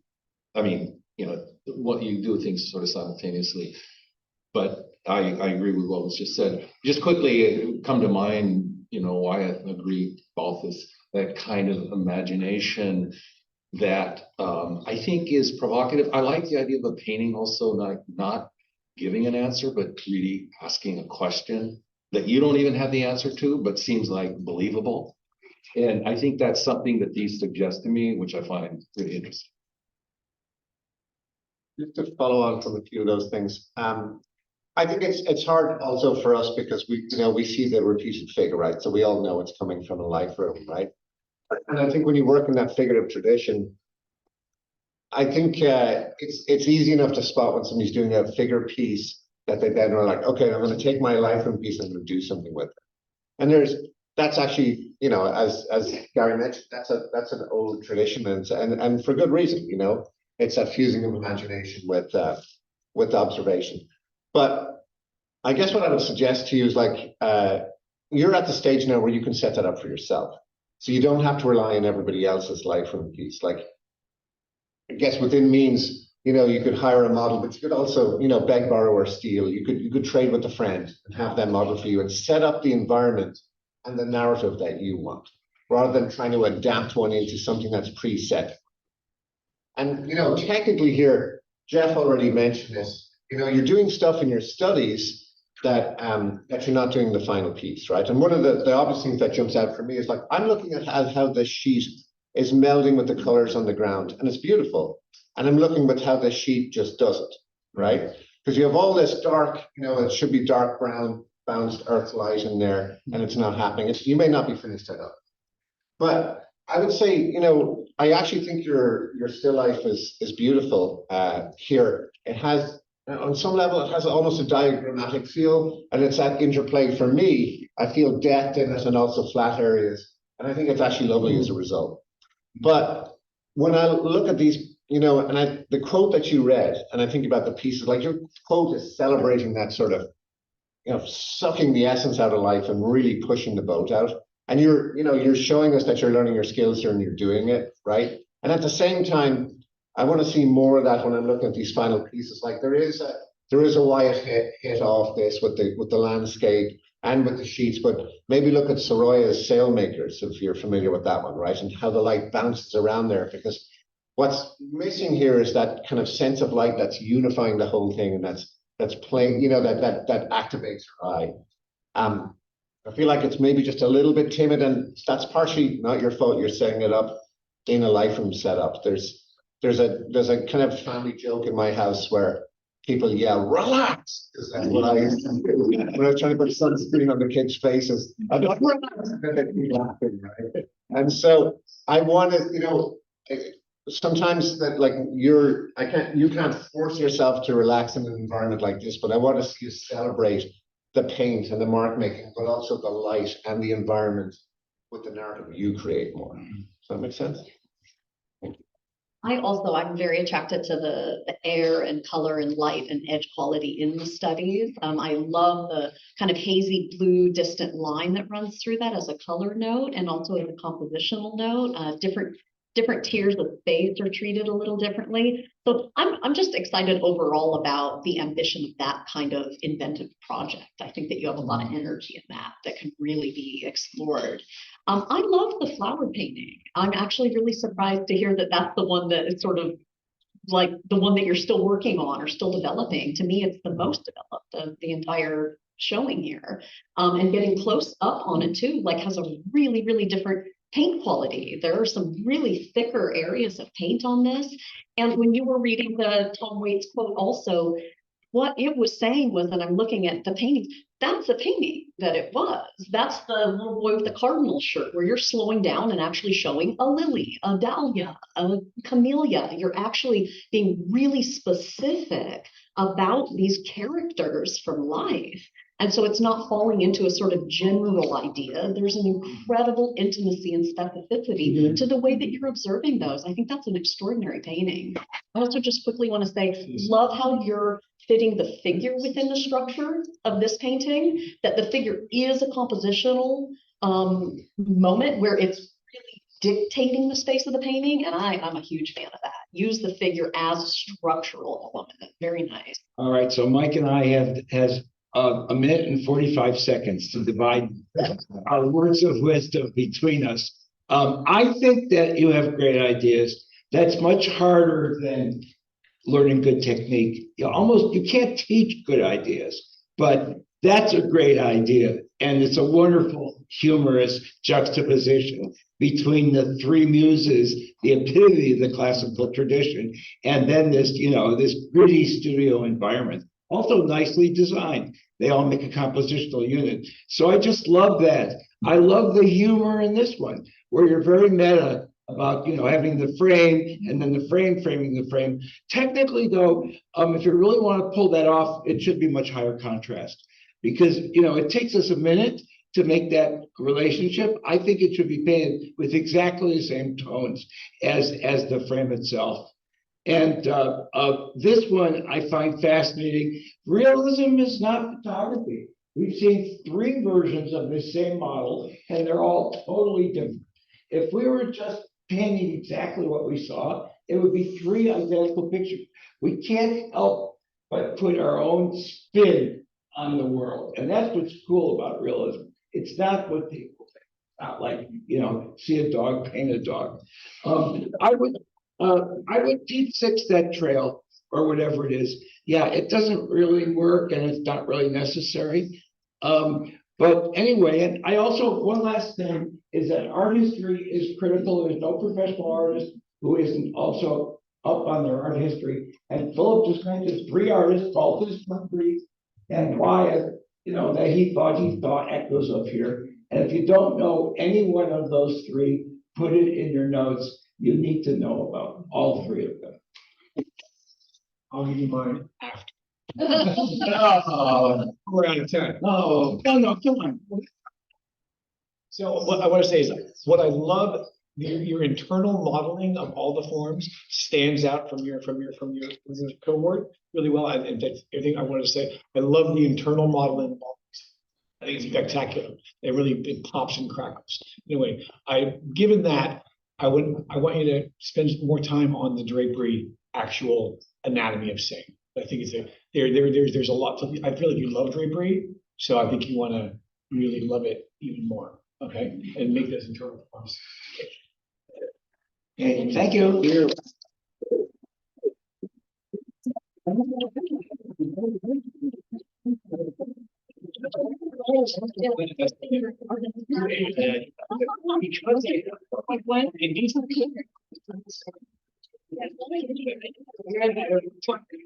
I mean, you know, what you do things sort of simultaneously. But I agree with what was just said. Just quickly, it come to mind, you know, why I agree about this, that kind of imagination that I think is provocative. I like the idea of a painting also like not giving an answer, but really asking a question that you don't even have the answer to, but seems like believable. And I think that's something that these suggest to me, which I find really interesting. Just to follow on from a few of those things, I think it's hard also for us because we see the repeated figure, right? So we all know it's coming from a life room, right? And I think when you work in that figurative tradition, I think it's easy enough to spot when somebody's doing a figure piece that they then are like, okay, I'm going to take my life room piece and I'm going to do something with it. And that's actually, you know, as Gary mentioned, that's an old tradition, and for good reason, you know, it's a fusing of imagination with observation. But I guess what I would suggest to you is like, you're at the stage now where you can set that up for yourself. So you don't have to rely on everybody else's life room piece. Like, I guess within means, you know, you could hire a model, but you could also, you know, beg, borrow, or steal. You could trade with a friend and have them model for you and set up the environment and the narrative that you want, rather than trying to adapt one into something that's preset. And, you know, technically here, Jeff already mentioned this, you know, you're doing stuff in your studies that you're not doing the final piece, right? And one of the obvious things that jumps out for me is like, I'm looking at how the sheet is melding with the colors on the ground, and it's beautiful. And I'm looking at how the sheet just does it, right? Because you have all this dark, you know, it should be dark brown, bounced earth light in there, and it's not happening. You may not be finished at all. But I would say, you know, I actually think your still life is beautiful here. It has on some level, it has almost a diagrammatic feel, and it's that interplay for me. I feel depth in it and also flat areas, and I think it's actually lovely as a result. But when I look at these, you know, and the quote that you read, and I think about the pieces, like your quote is celebrating that sort of, you know, sucking the essence out of life and really pushing the boat out. And you're showing us that you're learning your skills here and you're doing it, right? And at the same time, I want to see more of that when I'm looking at these final pieces. Like there is a Wyatt hit off this with the landscape and with the sheets, but maybe look at Soroya's Sailmakers, if you're familiar with that one, right? And how the light bounces around there, because what's missing here is that kind of sense of light that's unifying the whole thing, and that's playing, you know, that activates your eye. I feel like it's maybe just a little bit timid, and that's partially not your fault. You're setting it up in a life room setup. There's a kind of family joke in my house where people yell, "Relax!" Because that's what I used to do when I was trying to put sunscreen on the kids' faces. I'm like, "Relax!" And they'd be laughing, right? And so I wanted, you know, sometimes that like you can't force yourself to relax in an environment like this, but I want to see you celebrate the paint and the mark making, but also the light and the environment with the narrative you create more. Does that make sense? I'm very attracted to the air and color and light and edge quality in the studies. I love the kind of hazy blue distant line that runs through that as a color note, and also as a compositional note. Different tiers of space are treated a little differently. So I'm just excited overall about the ambition of that kind of inventive project. I think that you have a lot of energy in that can really be explored. I love the flower painting. I'm actually really surprised to hear that that's the one that is sort of like the one that you're still working on or still developing. To me, it's the most developed of the entire showing here. And getting close up on it too, like has a really, really different paint quality. There are some really thicker areas of paint on this. And when you were reading the Tom Waits quote also, what it was saying was, and I'm looking at the painting, that's the painting that it was. That's the little boy with the cardinal shirt where you're slowing down and actually showing a lily, a dahlia, a camellia. You're actually being really specific about these characters from life. And so it's not falling into a sort of general idea. There's an incredible intimacy and specificity to the way that you're observing those. I think that's an extraordinary painting. I also just quickly want to say, love how you're fitting the figure within the structure of this painting, that the figure is a compositional moment where it's really dictating the space of the painting. And I'm a huge fan of that. Use the figure as a structural element. Very nice. All right, so Mike and I has a minute and 45 seconds to divide our words of wisdom between us. I think that you have great ideas. That's much harder than learning good technique. You can't teach good ideas, but that's a great idea. And it's a wonderful, humorous juxtaposition between the three muses, the epitome of the classical tradition, and then this gritty studio environment. Also nicely designed. They all make a compositional unit. So I just love that. I love the humor in this one, where you're very meta about, having the frame and then the frame framing the frame. Technically, though, if you really want to pull that off, it should be much higher contrast, because, it takes us a minute to make that relationship. I think it should be painted with exactly the same tones as the frame itself. And this one I find fascinating. Realism is not photography. We've seen 3 versions of this same model, and they're all totally different. If we were just painting exactly what we saw, it would be 3 identical pictures. We can't help but put our own spin on the world. And that's what's cool about realism. It's not what people think. Not like, see a dog, paint a dog. I would deep six that trail or whatever it is. Yeah, it doesn't really work and it's not really necessary. But anyway, and I also, one last thing is that art history is critical. There's no professional artist who isn't also up on their art history. And Philip just mentioned 3 artists, called this country, and Wyatt, that he thought echoes of here. And if you don't know any one of those 3, put it in your notes. You need to know about all 3 of them. I'll give you mine after. Oh, we're out of time. Oh, no, come on. So what I want to say is, what I love, your internal modeling of all the forms stands out from your cohort really well. And that's everything I wanted to say. I love the internal modeling of all these. I think it's spectacular. It pops and crackles. Anyway, given that, I want you to spend more time on the drapery actual anatomy of saying. I think there's a lot to, I feel like you love drapery, so I think you want to really love it even more. Okay, and make this internal forms. Okay, thank you.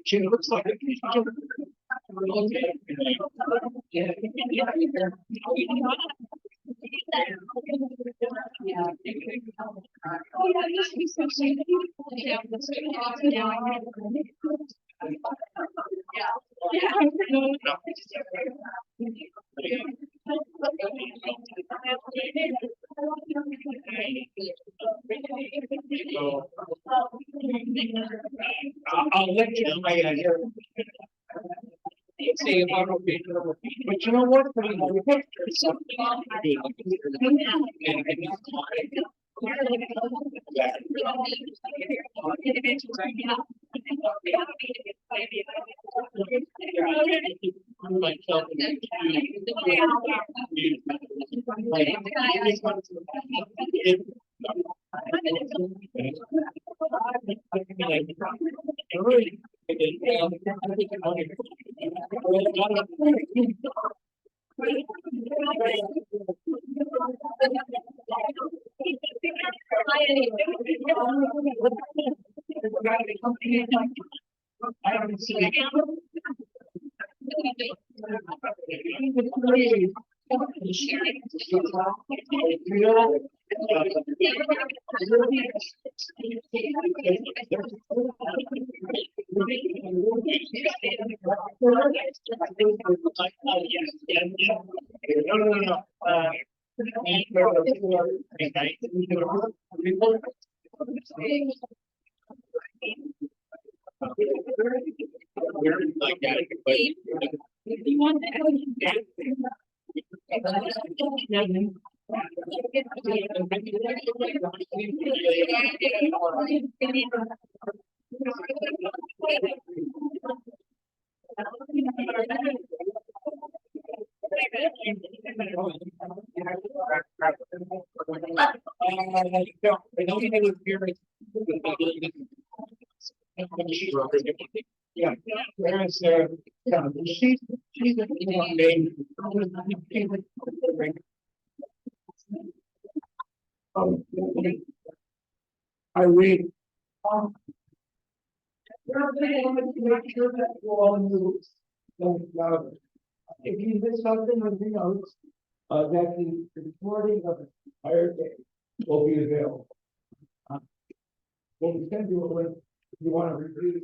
She looks like I'll let you know later. Say about okay, but you know what? Yeah, whereas she's the one named Irene. Make sure that you all knew that, if you miss something on your notes, that the recording of the entire day will be available. Well, we can do a link if you want to review.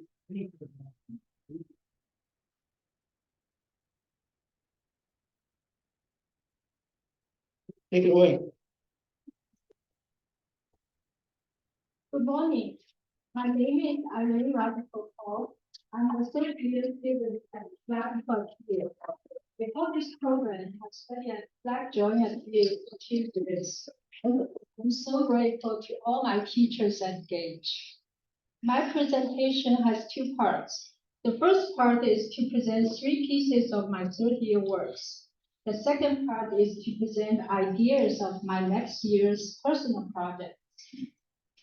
Take it away. Good morning. My name is Irene Rajagopal. I'm a third year student at Flack Atelier. Before this program, I studied at Flack Atelier for 2 years. I'm so grateful to all my teachers engaged. My presentation has 2 parts. The first part is to present 3 pieces of my third year works. The second part is to present ideas of my next year's personal project.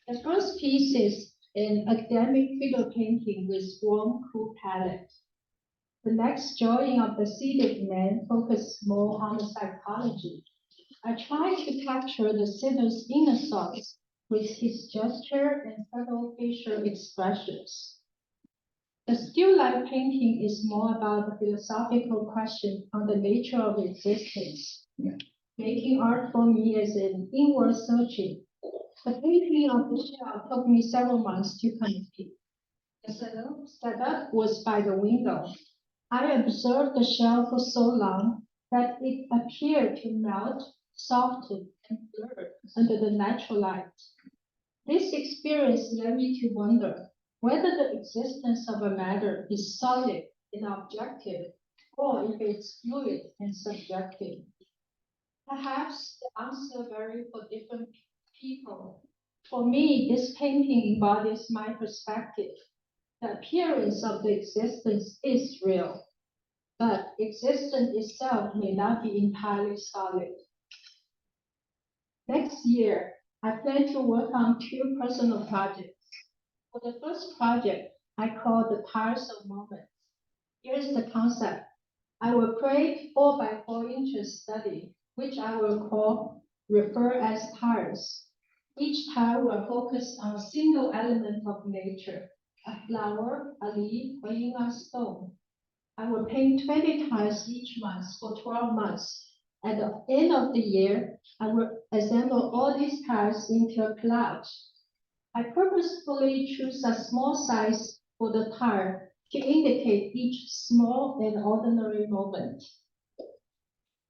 The first piece is an academic figure painting with warm, cool palette. The next drawing of the seated man focuses more on the psychology. I try to capture the sinner's inner thoughts with his gesture and subtle facial expressions. The still life painting is more about the philosophical question on the nature of existence. Making art for me is an inward searching. The painting of the shell took me several months to complete. The setup was by the window. I observed the shell for so long that it appeared to melt, soften, and blur under the natural light. This experience led me to wonder whether the existence of a matter is solid and objective, or if it's fluid and subjective. Perhaps the answer varies for different people. For me, this painting embodies my perspective. The appearance of the existence is real, but existence itself may not be entirely solid. Next year, I plan to work on 2 personal projects. For the first project, I call the Tires of Moments. Here's the concept. I will create 4 by 4 inches study, which I will refer as tires. Each tile will focus on a single element of nature, a flower, a leaf, or even a stone. I will paint 20 tiles each month for 12 months. At the end of the year, I will assemble all these tiles into a collage. I purposefully choose a small size for the tile to indicate each small and ordinary moment.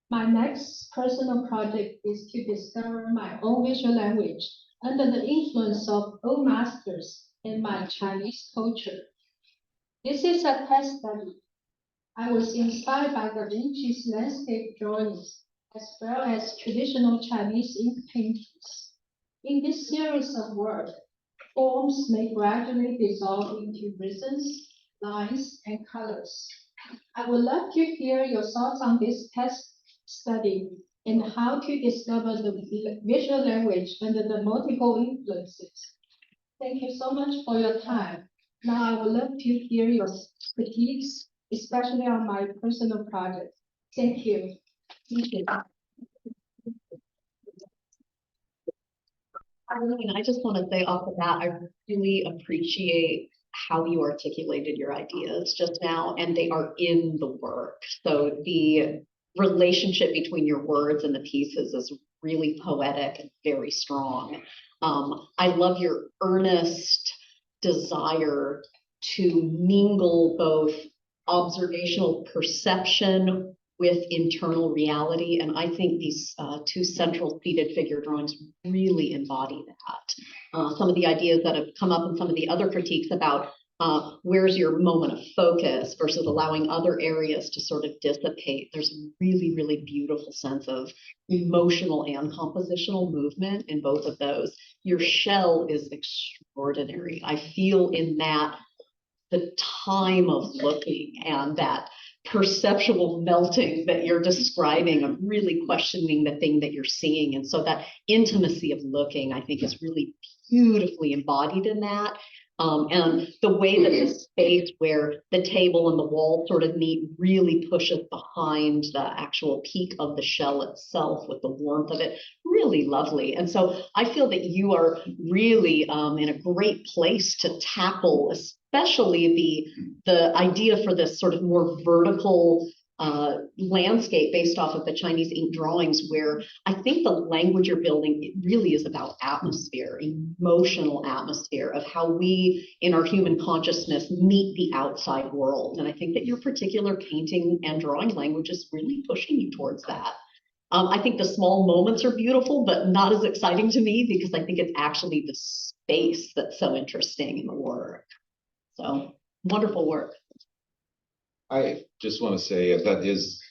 My next personal project is to discover my own visual language under the influence of old masters and my Chinese culture. This is a test study. I was inspired by Da Vinci's landscape drawings, as well as traditional Chinese ink paintings. In this series of work, forms may gradually dissolve into rhythms, lines, and colors. I would love to hear your thoughts on this test study and how to discover the visual language under the multiple influences. Thank you so much for your time. Now I would love to hear your critiques, especially on my personal project. Thank you. Thank you. Irene, I just want to say off the bat, I really appreciate how you articulated your ideas just now, and they are in the work. So the relationship between your words and the pieces is really poetic and very strong. I love your earnest desire to mingle both observational perception with internal reality. And I think these 2 central seated figure drawings really embody that. Some of the ideas that have come up in some of the other critiques about where's your moment of focus versus allowing other areas to sort of dissipate. There's a really, really beautiful sense of emotional and compositional movement in both of those. Your shell is extraordinary. I feel in that the time of looking and that perceptual melting that you're describing of really questioning the thing that you're seeing. And so that intimacy of looking, I think, is really beautifully embodied in that. And the way that the space where the table and the wall sort of meet really pushes behind the actual peak of the shell itself with the warmth of it, really lovely. And so I feel that you are really in a great place to tackle, especially the idea for this sort of more vertical landscape based off of the Chinese ink drawings, where I think the language you're building, it really is about atmosphere, emotional atmosphere of how we in our human consciousness meet the outside world. And I think that your particular painting and drawing language is really pushing you towards that. I think the small moments are beautiful, but not as exciting to me because I think it's actually the space that's so interesting in the work. So wonderful work. I just want to say that is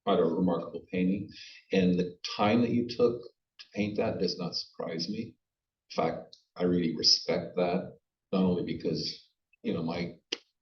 quite a remarkable painting, and the time that you took to paint that does not surprise me. In fact, I really respect that, not only because, you know, my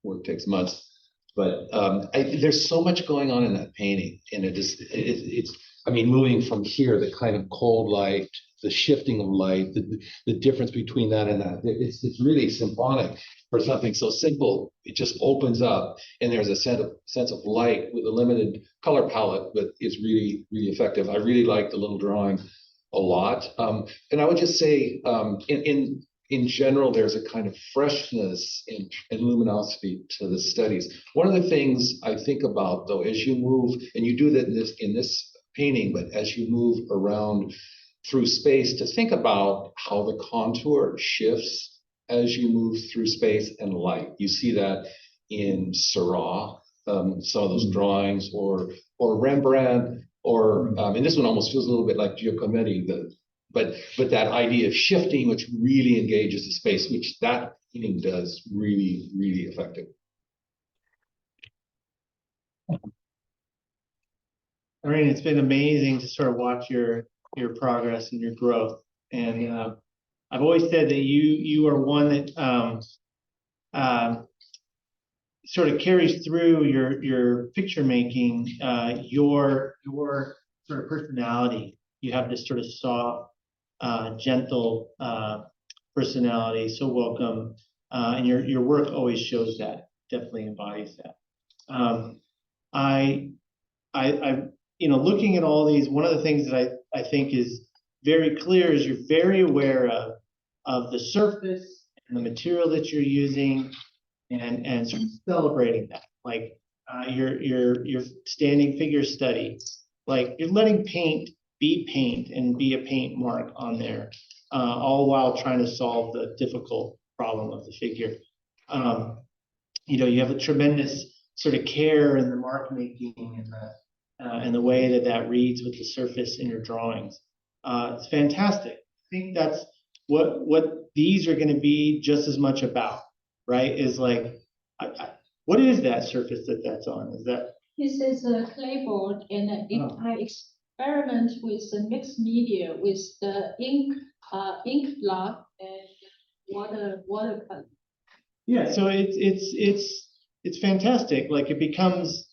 work takes months, but there's so much going on in that painting, and it's I mean, moving from here, the kind of cold light, the shifting of light, the difference between that and that, it's really symphonic. For something so simple, it just opens up, and there's a sense of light with a limited color palette, but it's really, really effective. I really like the little drawing a lot. And I would just say, in general, there's a kind of freshness and luminosity to the studies. One of the things I think about, though, as you move, and you do that in this painting, but as you move around through space, to think about how the contour shifts as you move through space and light. You see that in Syrah, some of those drawings, or Rembrandt, or and this one almost feels a little bit like Giacometti, but that idea of shifting, which really engages the space, which that painting does really, really effective. Irene, it's been amazing to sort of watch your progress and your growth. And I've always said that you are one that sort of carries through your picture making, your sort of personality. You have this sort of soft, gentle personality, so welcome, and your work always shows that. Definitely embodies that. I looking at all these, one of the things that I think is very clear is you're very aware of the surface and the material that you're using, and sort of celebrating that. Like your standing figure study, like you're letting paint be paint and be a paint mark on there, all while trying to solve the difficult problem of the figure. You have a tremendous sort of care in the mark making and the way that reads with the surface in your drawings. It's fantastic. I think that's what these are going to be just as much about, right? Is like, what is that surface that's on? Is that? This is a clapboard, and I experiment with the mixed media with the ink block and watercolor. Yeah, so it's fantastic. Like it becomes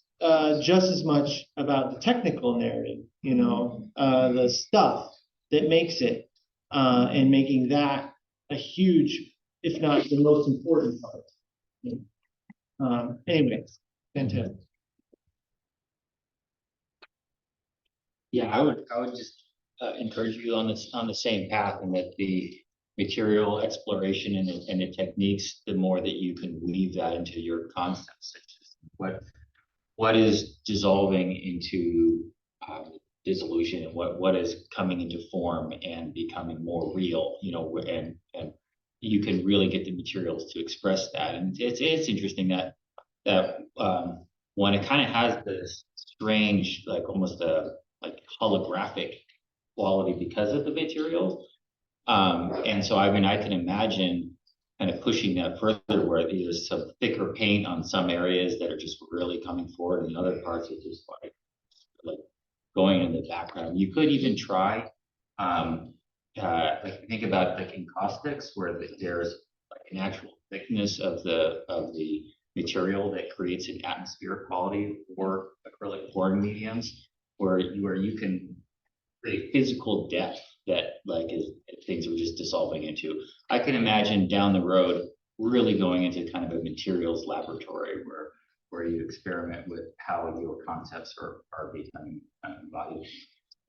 just as much about the technical narrative, the stuff that makes it, and making that a huge, if not the most important part. Anyways, fantastic. Yeah, I would just encourage you on the same path, and that the material exploration and the techniques, the more that you can weave that into your concepts, what is dissolving into dissolution, and what is coming into form and becoming more real, and you can really get the materials to express that. And it's interesting that when it kind of has this strange, like almost like holographic quality because of the materials. And so, I mean, I can imagine kind of pushing that further, where there's some thicker paint on some areas that are just really coming forward, and other parts are just like going in the background. You could even try, like think about like encaustics, where there's like an actual thickness of the material that creates an atmospheric quality, or acrylic pouring mediums, where you can create physical depth that things are just dissolving into. I can imagine down the road really going into kind of a materials laboratory where you experiment with how your concepts are becoming embodied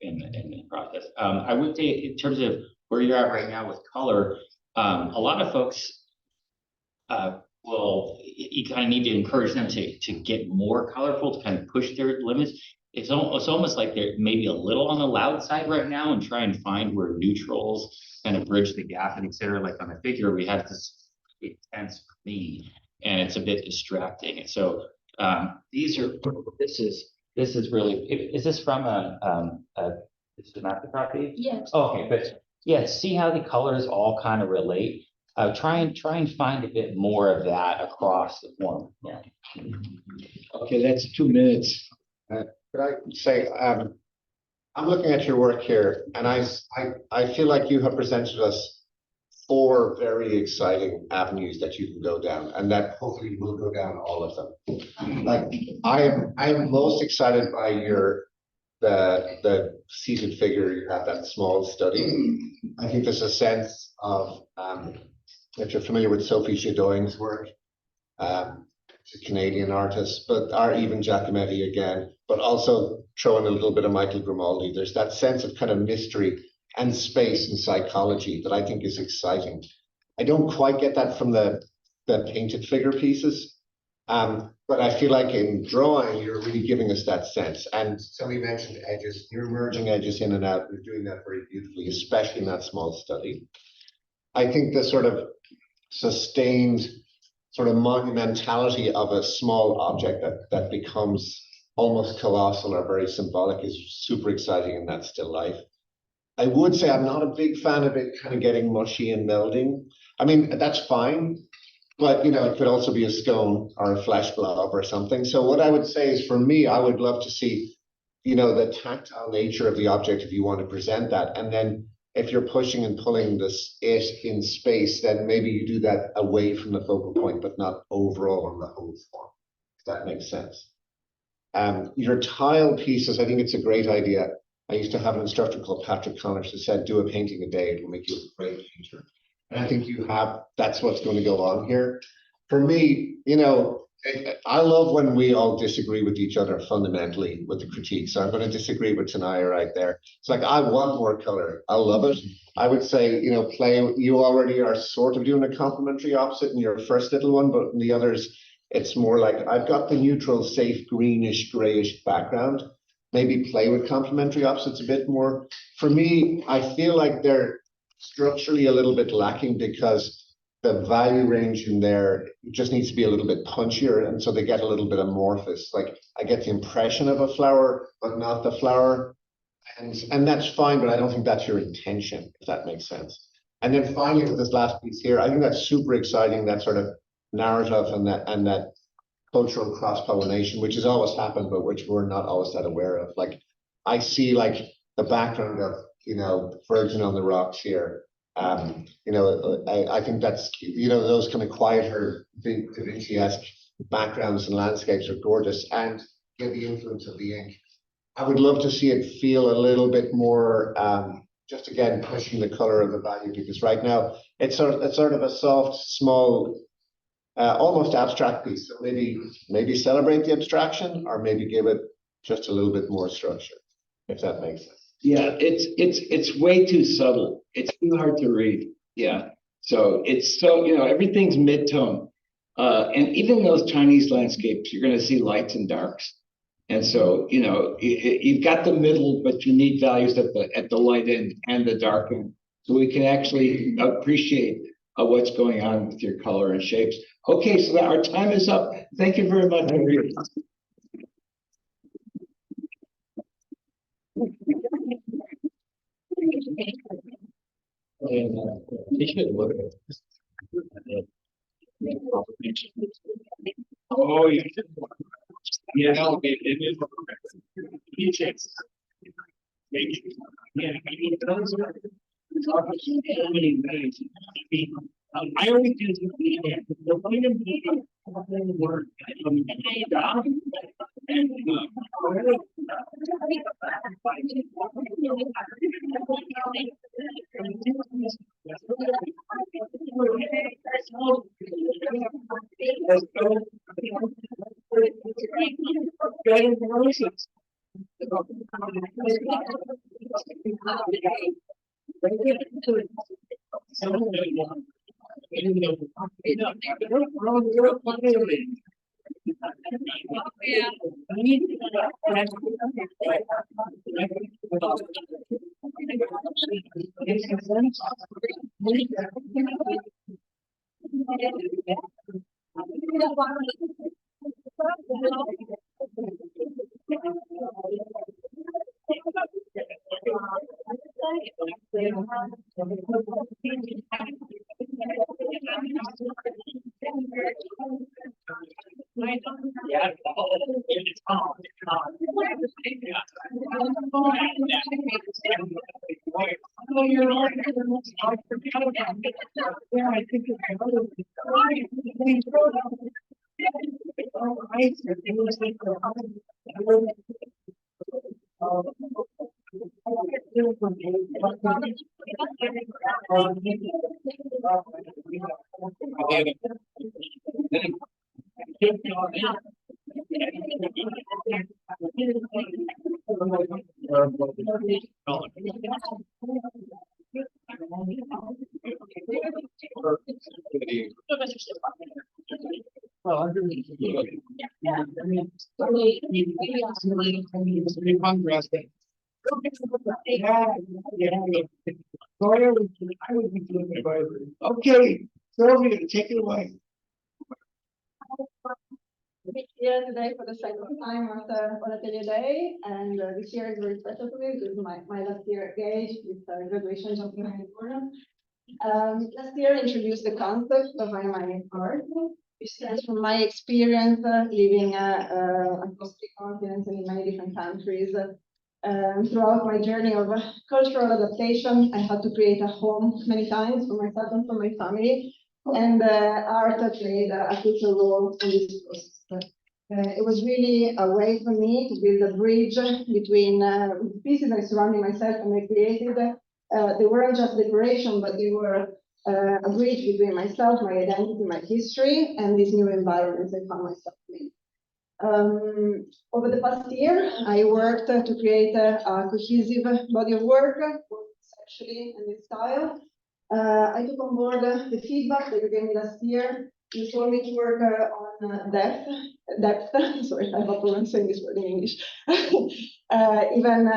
in the process. I would say, in terms of where you're at right now with color, a lot of folks you kind of need to encourage them to get more colorful, to kind of push their limits. It's almost like they're maybe a little on the loud side right now, and try and find where neutrals kind of bridge the gap, and et cetera. Like on the figure, we have this intense green, and it's a bit distracting. And so this is really, is this from is it a master copy? Yes. Okay, but yeah, see how the colors all kind of relate. Try and find a bit more of that across the form. Yeah. Okay, that's 2 minutes. Could I say, I'm looking at your work here, and I feel like you have presented us 4 very exciting avenues that you can go down, and that hopefully will go down all of them. Like I am most excited by the seated figure. You have that small study. I think there's a sense of if you're familiar with Sophie Chadoing's work, she's a Canadian artist, or even Giacometti again, but also throwing a little bit of Michael Grimaldi. There's that sense of kind of mystery and space and psychology that I think is exciting. I don't quite get that from the painted figure pieces, but I feel like in drawing, you're really giving us that sense. And somebody mentioned edges. You're merging edges in and out. You're doing that very beautifully, especially in that small study. I think the sort of sustained sort of monumentality of a small object that becomes almost colossal or very symbolic is super exciting in that still life. I would say I'm not a big fan of it kind of getting mushy and melding. I mean, that's fine, but you know, it could also be a stone or a flesh blob or something. So what I would say is, for me, I would love to see, you know, the tactile nature of the object if you want to present that. And then if you're pushing and pulling this it in space, then maybe you do that away from the focal point, but not overall on the whole form, if that makes sense. Your tile pieces, I think it's a great idea. I used to have an instructor called Patrick Connors who said, do a painting a day, it will make you a great painter. And I think that's what's going to go on here. For me, you know, I love when we all disagree with each other fundamentally with the critique. So I'm going to disagree with Tanaya right there. It's like, I want more color. I love it. I would say, you know, you already are sort of doing a complementary opposite in your first little one, but in the others, it's more like, I've got the neutral, safe, greenish, grayish background. Maybe play with complementary opposites a bit more. For me, I feel like they're structurally a little bit lacking because the value range in there just needs to be a little bit punchier, and so they get a little bit amorphous. Like, I get the impression of a flower, but not the flower, and that's fine, but I don't think that's your intention, if that makes sense. And then finally, with this last piece here, I think that's super exciting, that sort of narrative and that cultural cross-pollination, which has always happened, but which we're not always that aware of. Like, I see like the background of, you know, Virgin on the Rocks here. You know, I think that's, you know, those kind of quieter Da Vinci-esque backgrounds and landscapes are gorgeous, and get the influence of the ink. I would love to see it feel a little bit more, just again, pushing the color of the value, because right now it's sort of a soft, small, almost abstract piece. So maybe celebrate the abstraction, or maybe give it just a little bit more structure, if that makes sense. Yeah, it's way too subtle. It's too hard to read. Yeah. So it's so, you know, everything's mid-tone. And even those Chinese landscapes, you're going to see lights and darks. And so, you know, you've got the middle, but you need values at the light end and the dark end. So we can actually appreciate what's going on with your color and shapes. Okay, so our time is up. Thank you very much. Oh, yeah. Yeah, it is. Yeah, I always do the word. Okay, Sylvia, take it away. here today for the second time at on Atelier Day, and this year is very special to me. This is my last year at Gage with graduation of my program. Last year I introduced the concept of my art, which stems from my experience living across three continents and in many different countries. Throughout my journey of cultural adaptation, I had to create a home many times for myself and for my family. And art played a crucial role in this process. It was really a way for me to build a bridge between the pieces I surrounded myself and I created. They weren't just decoration, but they were a bridge between myself, my identity, my history, and these new environments I found myself in. Over the past year, I worked to create a cohesive body of work, both conceptually and in style. I took on board the feedback that you gave me last year. You told me to work on depth, sorry, I have a problem saying this word in English, even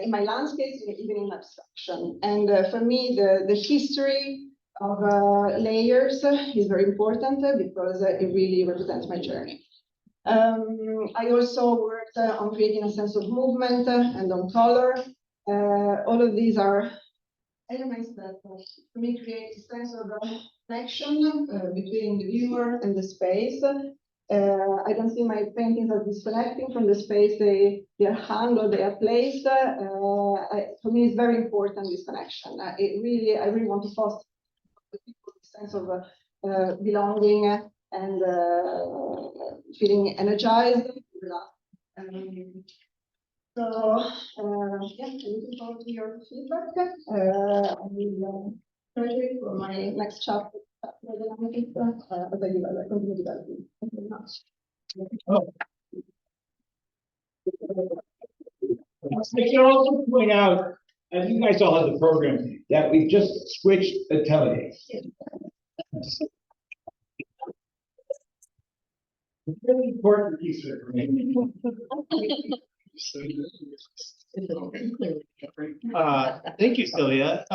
in my landscapes, even in abstraction. And for me, the history of layers is very important because it really represents my journey. I also worked on creating a sense of movement and on color. All of these are elements that for me create a sense of connection between the viewer and the space. I don't see my paintings as disconnecting from the space they are hung or they are placed. For me, it's very important, this connection. I really want to foster a sense of belonging and feeling energized. So, yeah, I'm looking forward to your feedback. I will graduate for my next chapter. As I continue developing. Thank you very much. I can also point out, as you guys all have the program, that we just switched ateliers. It's a really important piece of information. Thank you, Silvia.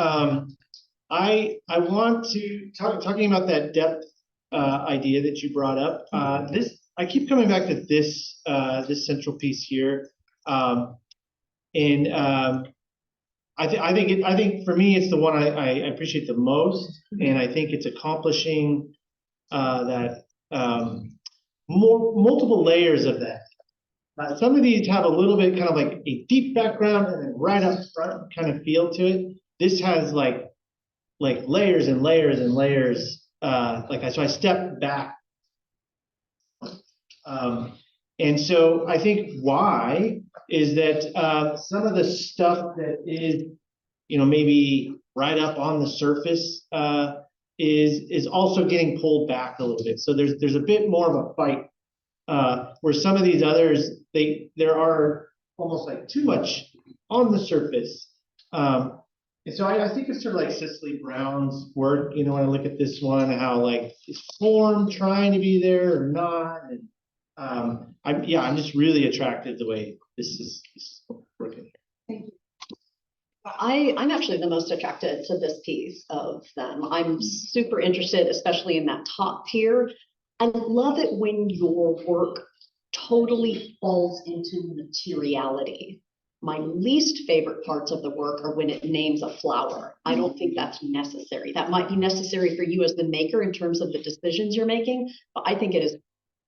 I want to talking about that depth idea that you brought up. I keep coming back to this central piece here, I think for me it's the one I appreciate the most, and I think it's accomplishing that multiple layers of that. Some of these have a little bit kind of like a deep background and then right up front kind of feel to it. This has like layers and layers and layers. So I stepped back. And so I think why is that some of the stuff that is, maybe right up on the surface is also getting pulled back a little bit. So there's a bit more of a fight. Where some of these others, there are almost like too much on the surface. And so I think it's sort of like Cicely Brown's work, when I look at this one, how like is form trying to be there or not? And I'm just really attracted the way this is working. Thank you. I'm actually the most attracted to this piece of them. I'm super interested, especially in that top tier. I love it when your work totally falls into materiality. My least favorite parts of the work are when it names a flower. I don't think that's necessary. That might be necessary for you as the maker in terms of the decisions you're making, but I think it is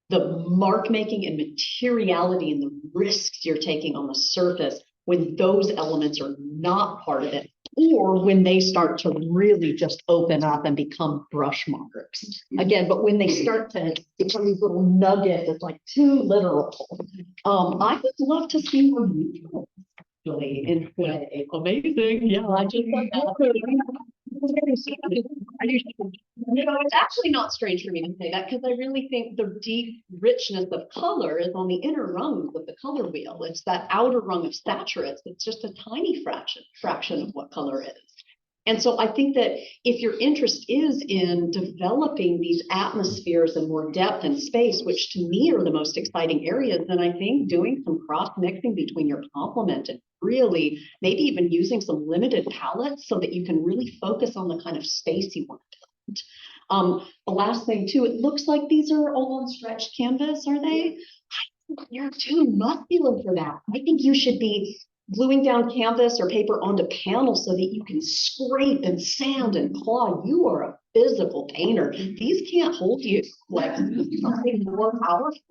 the mark making and materiality and the risks you're taking on the surface when those elements are not part of it, or when they start to really just open up and become brush marks. Again, but when they start to become these little nuggets, it's like too literal. I would love to see more murals actually in play. Amazing. Yeah, I just thought that. It's actually not strange for me to say that because I really think the deep richness of color is on the inner rungs of the color wheel. It's that outer rung of saturates. It's just a tiny fraction of what color is. And so I think that if your interest is in developing these atmospheres and more depth and space, which to me are the most exciting areas, then I think doing some cross mixing between your complement and really maybe even using some limited palettes so that you can really focus on the kind of space you want to build. The last thing too, it looks like these are all on stretched canvas, are they? You're too muscular for that. I think you should be gluing down canvas or paper onto panels so that you can scrape and sand and claw. You are a physical painter. These can't hold you like something more powerful.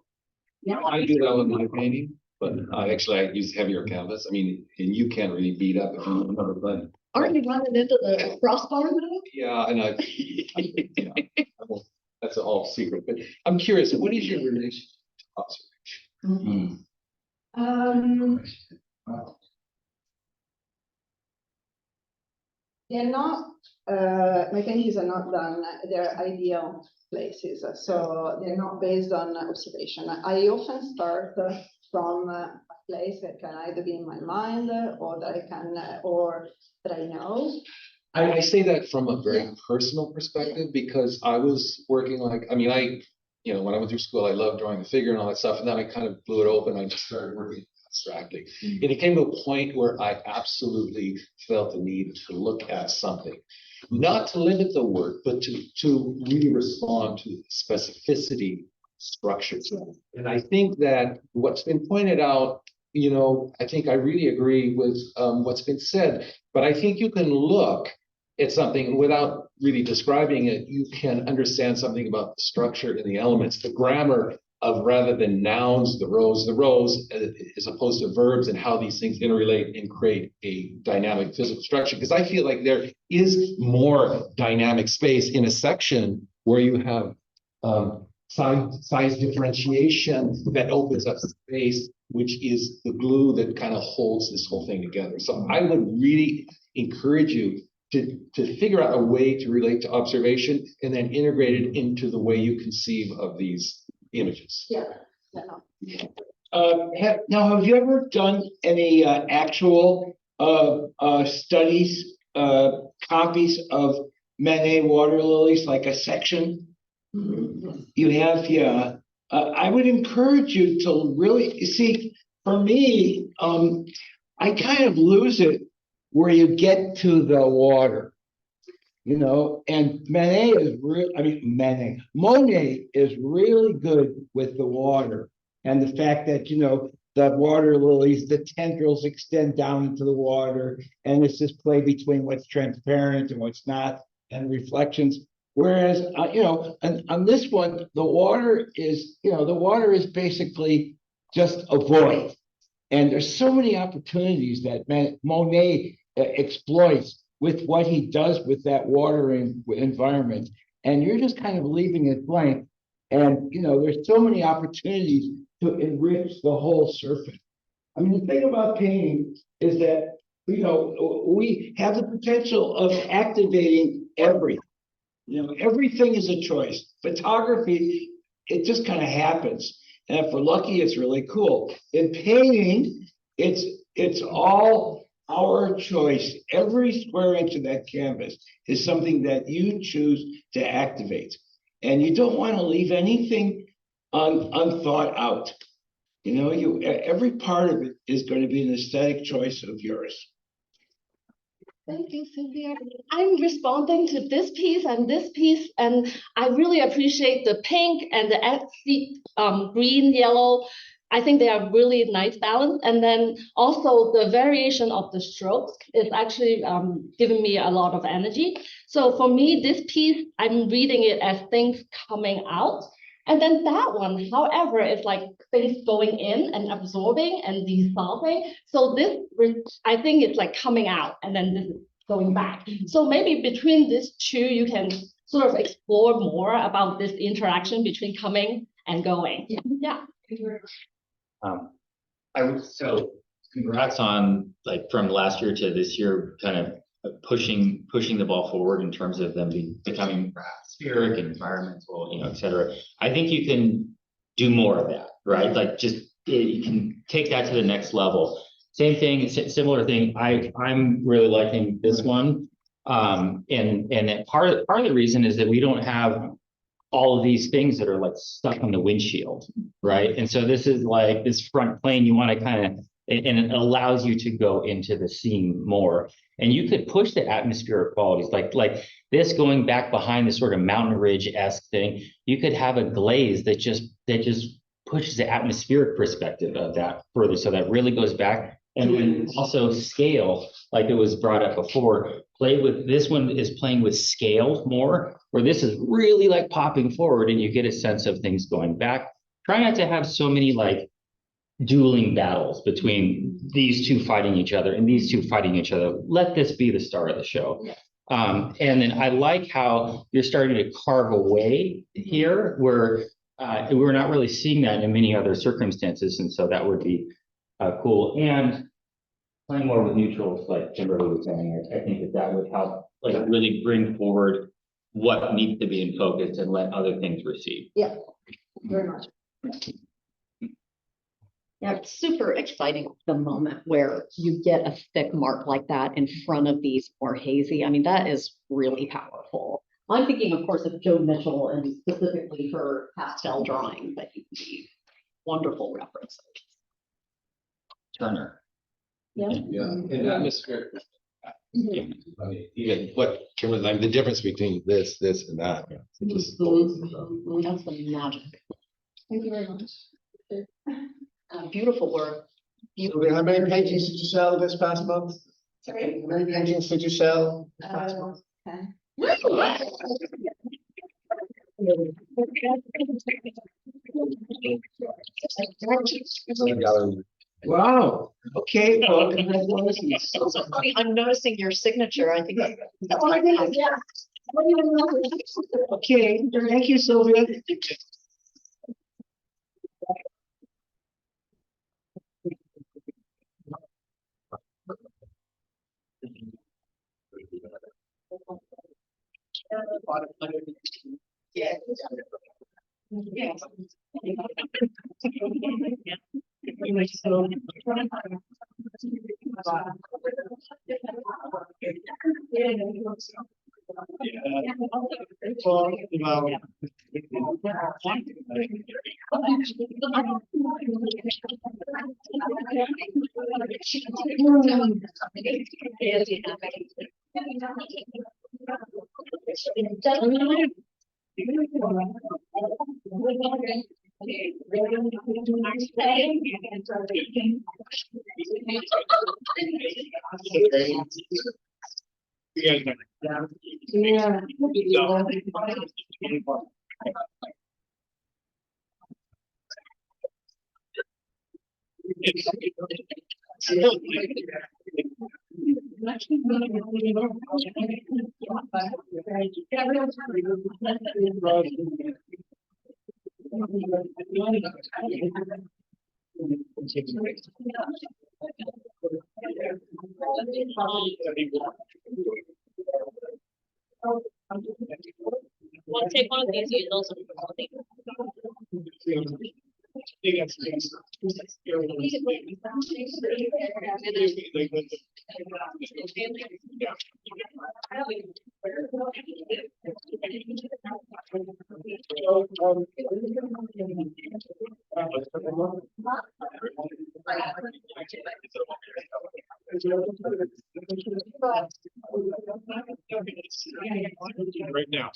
Yeah. I do that with my painting, but I use heavier canvas. I mean, and you can't really beat up if you remember, but Aren't you running into the crossbar though? yeah, and yeah, well, that's a whole secret. But I'm curious, what is your relation to observation? They're not, my paintings are not done, they're ideal places, so they're not based on observation. I often start from a place that can either be in my mind or that I can, or that I know. I say that from a very personal perspective because I was working when I went through school, I loved drawing the figure and all that stuff, and then I kind of blew it open. I just started working abstractly. And it came to a point where I absolutely felt the need to look at something, not to limit the work, but to really respond to specificity, structure. And I think that what's been pointed out, I think I really agree with what's been said, but I think you can look at something without really describing it. You can understand something about the structure and the elements, the grammar of rather than nouns, the rows as opposed to verbs, and how these things interrelate and create a dynamic physical structure. Because I feel like there is more dynamic space in a section where you have size differentiation that opens up space, which is the glue that kind of holds this whole thing together. So I would really encourage you to figure out a way to relate to observation and then integrate it into the way you conceive of these images. Yeah. Now, have you ever done any actual studies, copies of Manet water lilies, like a section? You have, yeah. I would encourage you to really see. For me, I kind of lose it where you get to the water, and Monet is really good with the water, and the fact that, the water lilies, the tendrils extend down into the water, and it's this play between what's transparent and what's not, and reflections. Whereas, on this one, the water is basically just a void. And there's so many opportunities that Monet exploits with what he does with that water environment. And you're just kind of leaving it blank. And, there's so many opportunities to enrich the whole surface. I mean, the thing about painting is that, we have the potential of activating everything. Everything is a choice. Photography, it just kind of happens. And if we're lucky, it's really cool. In painting, it's all our choice. Every square inch of that canvas is something that you choose to activate. And you don't want to leave anything unthought out. Every part of it is going to be an aesthetic choice of yours. Thank you, Sylvia. I'm responding to this piece, and I really appreciate the pink and the green, yellow. I think they are really nice balance. And then also the variation of the strokes is actually giving me a lot of energy. So for me, this piece, I'm reading it as things coming out. And then that one, however, is like things going in and absorbing and dissolving. So this, I think it's like coming out and then this is going back. So maybe between these two, you can sort of explore more about this interaction between coming and going. Yeah. So congrats on, like, from last year to this year, kind of pushing the ball forward in terms of them becoming atmospheric, environmental, et cetera. I think you can do more of that, right? Like, you can take that to the next level. Same thing, similar thing. I'm really liking this one. And part of the reason is that we don't have all of these things that are like stuck on the windshield, right? And so this is like this front plane, you want to kind of and it allows you to go into the scene more. And you could push the atmospheric qualities, like this going back behind this sort of mountain ridge-esque thing. You could have a glaze that just pushes the atmospheric perspective of that further, so that really goes back. And then also scale, like it was brought up before, this one is playing with scale more, where this is really like popping forward and you get a sense of things going back. Try not to have so many like dueling battles between these two fighting each other and these two fighting each other. Let this be the star of the show. And then I like how you're starting to carve away here, where we're not really seeing that in many other circumstances. And so that would be cool. And playing more with neutrals, like Kimberly was saying, I think that would help, like really bring forward what needs to be in focus and let other things receive. Yeah, very much. Yeah, it's super exciting, the moment where you get a thick mark like that in front of these more hazy. I mean, that is really powerful. I'm thinking, of course, of Joe Mitchell and specifically her pastel drawing, but you can be wonderful references. Turner. Yeah. Yeah, and atmosphere. I mean, even what Kimberly, like the difference between this and that. It just That's the magic. Thank you very much. Beautiful work. Sylvia, how many paintings did you sell this past month? Sorry. How many paintings did you sell? Wow, okay, well, congratulations. I'm noticing your signature. I think. Okay, thank you, Sylvia. We'll take one of these, use those. Right now.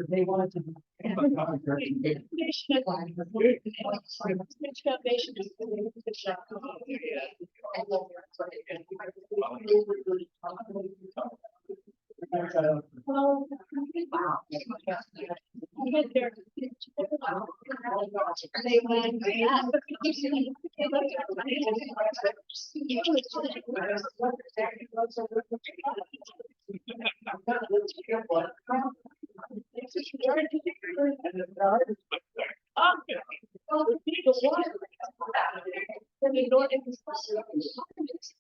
They wanted to.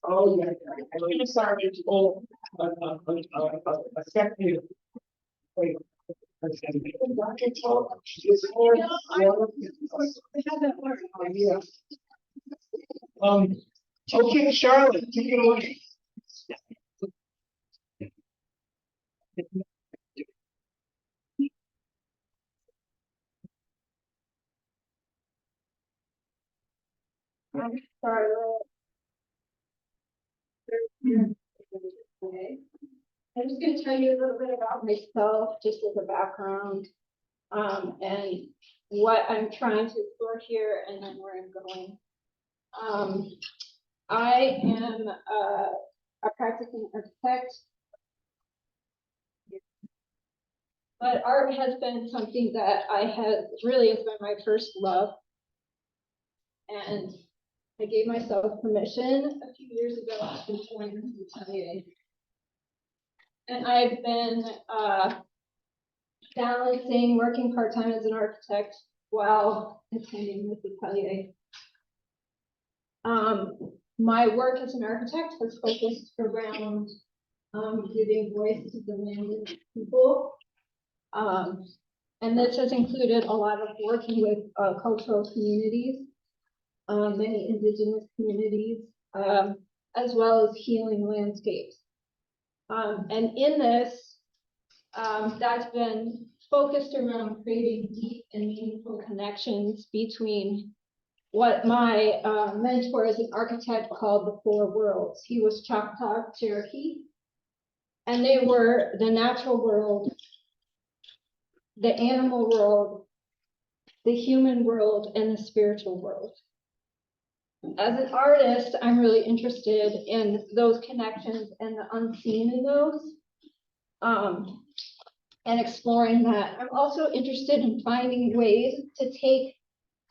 Oh, yeah. I'm sorry, it's all effective. Wait. Okay, Charlotte, take it away. I'm Charlotte. I'm just gonna tell you a little bit about myself, just as a background, and what I'm trying to explore here, and then where I'm going. I am a practicing architect, but art has been something that really has been my first love, and I gave myself permission a few years ago to join this atelier. And I've been balancing working part-time as an architect while attending this atelier. My work as an architect has focused around giving voice to the Indigenous people. And this has included a lot of working with cultural communities, many Indigenous communities, as well as healing landscapes. And in this, that's been focused around creating deep and meaningful connections between what my mentor as an architect called the four worlds. He was Choctaw Cherokee, and they were the natural world, the animal world, the human world, and the spiritual world. As an artist, I'm really interested in those connections and the unseen in those, and exploring that. I'm also interested in finding ways to take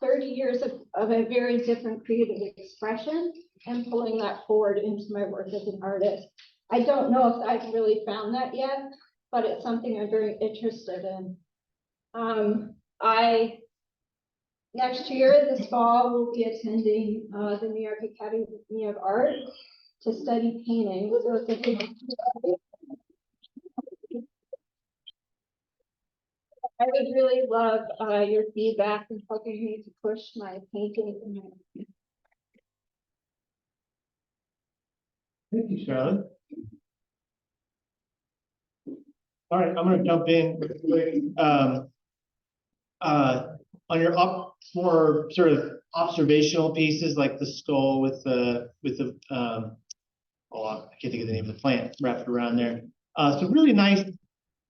30 years of a very different creative expression and pulling that forward into my work as an artist. I don't know if I've really found that yet, but it's something I'm very interested in. Next year, this fall, will be attending the New York Academy of Art to study painting. So I would really love your feedback and helping me to push my painting. Thank you, Charlotte. All right, I'm gonna jump in real quick. On your more sort of observational pieces, like the skull with the I can't think of the name of the plant wrapped around there. So really nice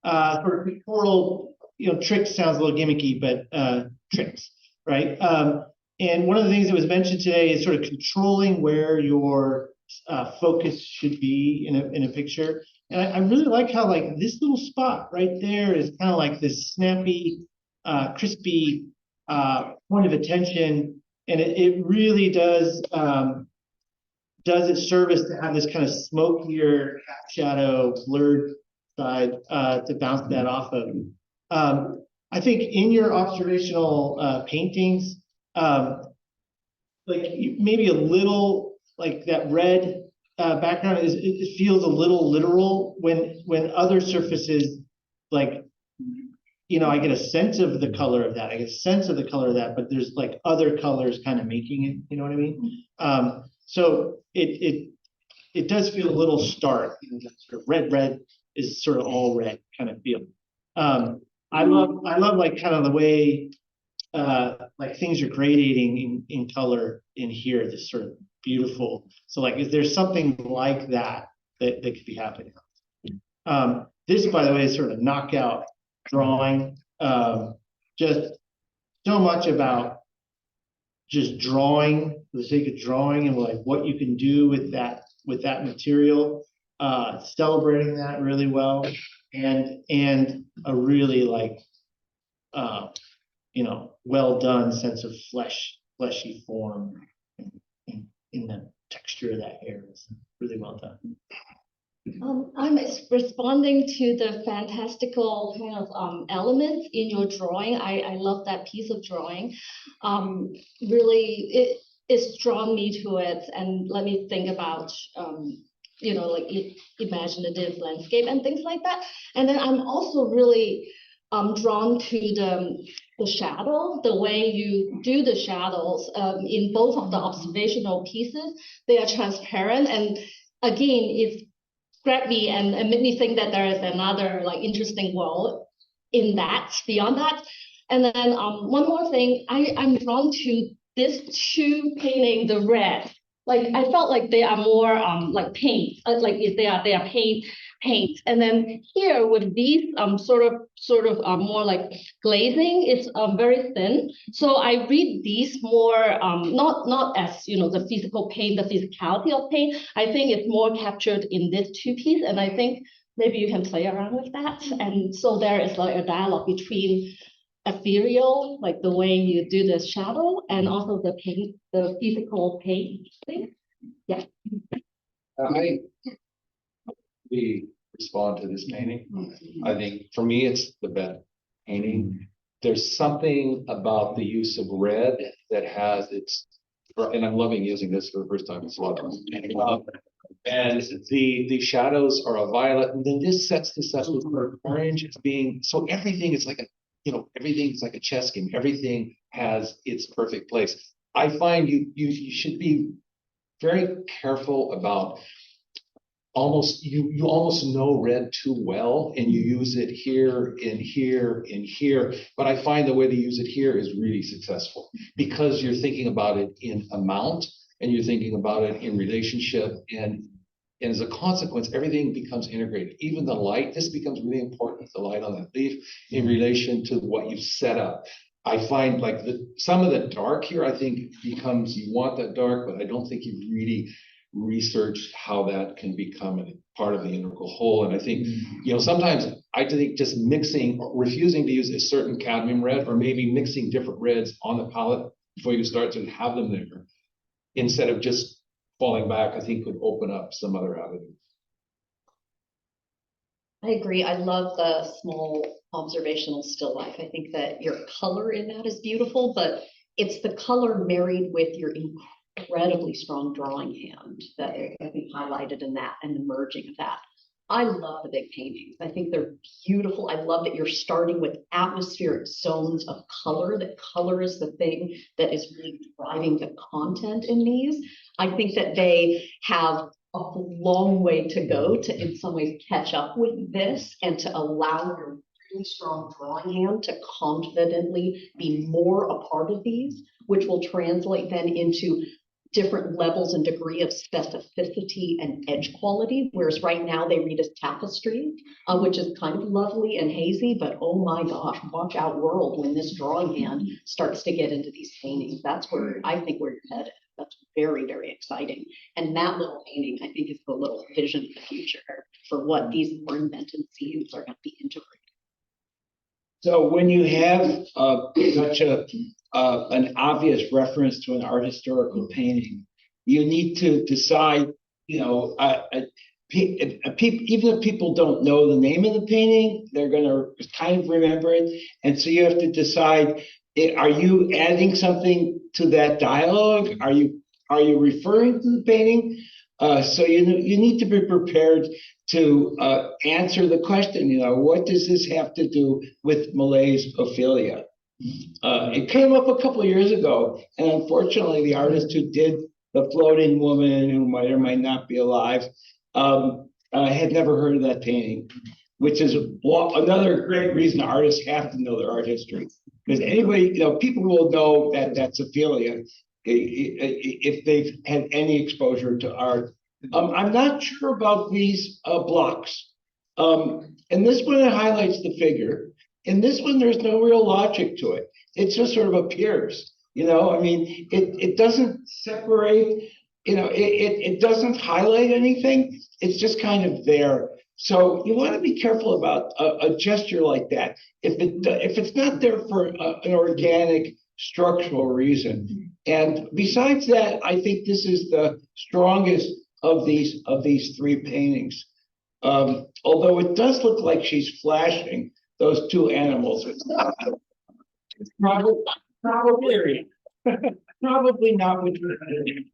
sort of pictorial, tricks sounds a little gimmicky, but tricks, right? And one of the things that was mentioned today is sort of controlling where your focus should be in a picture. And I really like how like this little spot right there is kind of like this snappy, crispy point of attention, and it really does its service to have this kind of smokier half shadow blurred side to bounce that off of. I think in your observational paintings, like maybe a little like that red background it feels a little literal when other surfaces like I get a sense of the color of that. I get a sense of the color of that, but there's like other colors kind of making it, you know what I mean? So it does feel a little stark, sort of red, is sort of all red kind of feel. I love like kind of the way like things are gradating in color in here, this sort of beautiful. So like, is there something like that that could be happening? This, by the way, is sort of knockout drawing. Just so much about just drawing for the sake of drawing and like what you can do with that material, celebrating that really well, and a really like you know, well done sense of fleshy form in the texture of that hair is really well done. I'm responding to the fantastical kind of elements in your drawing. I love that piece of drawing. Really, it's drawn me to it and let me think about, you know, like imaginative landscape and things like that. And then I'm also really drawn to the shadow, the way you do the shadows in both of the observational pieces. They are transparent, and again, it's grabbed me and made me think that there is another like interesting world in that, beyond that. And then one more thing, I'm drawn to this two painting, the red. Like I felt like they are more like paint, like they are paint. And then here with these sort of more like glazing, it's very thin. So I read these more not as, you know, the physical paint, the physicality of paint. I think it's more captured in this two piece, and I think maybe you can play around with that. And so there is like a dialogue between ethereal, like the way you do the shadow, and also the paint, the physical paint thing. Yeah. We respond to this painting. I think for me, it's the best painting. There's something about the use of red that has its, and I'm loving using this for the first time. It's a lot of fun. And the shadows are a violet, and then this sets this up with orange as being, so everything is like a, you know, everything's like a chess game. Everything has its perfect place. I find you should be very careful about you almost know red too well, and you use it here and here and here. But I find the way they use it here is really successful because you're thinking about it in amount and you're thinking about it in relationship, and as a consequence, everything becomes integrated. Even the light, this becomes really important, the light on that leaf in relation to what you've set up. I find like some of the dark here, I think becomes, you want that dark, but I don't think you've really researched how that can become a part of the integral whole. And I think, you know, sometimes I think just mixing, refusing to use a certain cadmium red, or maybe mixing different reds on the palette before you start to have them there, instead of just falling back, I think could open up some other avenues. I agree. I love the small observational still life. I think that your color in that is beautiful, but it's the color married with your incredibly strong drawing hand that I think highlighted in that and the merging of that. I love the big paintings. I think they're beautiful. I love that you're starting with atmospheric zones of color, that color is the thing that is really driving the content in these. I think that they have a long way to go to in some ways catch up with this and to allow your really strong drawing hand to confidently be more a part of these, which will translate then into different levels and degree of specificity and edge quality, whereas right now they read as tapestry, which is kind of lovely and hazy, but oh my gosh, watch out world when this drawing hand starts to get into these paintings. That's where I think we're headed. That's very, very exciting. And that little painting, I think, is the little vision of the future for what these more invented scenes are going to be integrated. So when you have such an obvious reference to an art historical painting, you need to decide, you know, even if people don't know the name of the painting, they're going to kind of remember it. And so you have to decide, are you adding something to that dialogue? Are you referring to the painting? So you need to be prepared to answer the question, you know, what does this have to do with Millet's Ophelia? It came up a couple of years ago, and unfortunately the artist who did the floating woman, who might or might not be alive, I had never heard of that painting, which is another great reason artists have to know their art history. Because anybody, people will know that that's Ophelia if they've had any exposure to art. I'm not sure about these blocks. And this one, it highlights the figure. In this one, there's no real logic to it. It just sort of appears, I mean, it doesn't separate, it doesn't highlight anything. It's just kind of there. So you want to be careful about a gesture like that. If it's not there for an organic structural reason. And besides that, I think this is the strongest of these three paintings. Although it does look like she's flashing those two animals. It's probably not what you're thinking.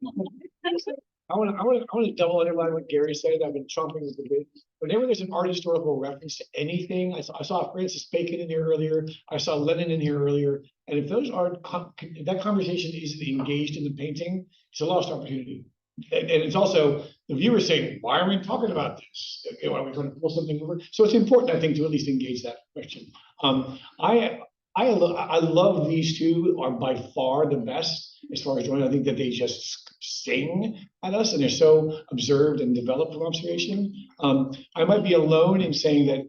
I want to double underline what Gary said. I've been chomping at the bit. Whenever there's an art historical reference to anything, I saw Francis Bacon in here earlier. I saw Lenin in here earlier. And if those aren't, if that conversation isn't engaged in the painting, it's a lost opportunity. And it's also the viewer saying, why are we talking about this? Okay, why are we going to pull something over? So it's important, I think, to at least engage that question. I love these two are by far the best as far as drawing. I think that they just sing at us and they're so observed and developed from observation. I might be alone in saying that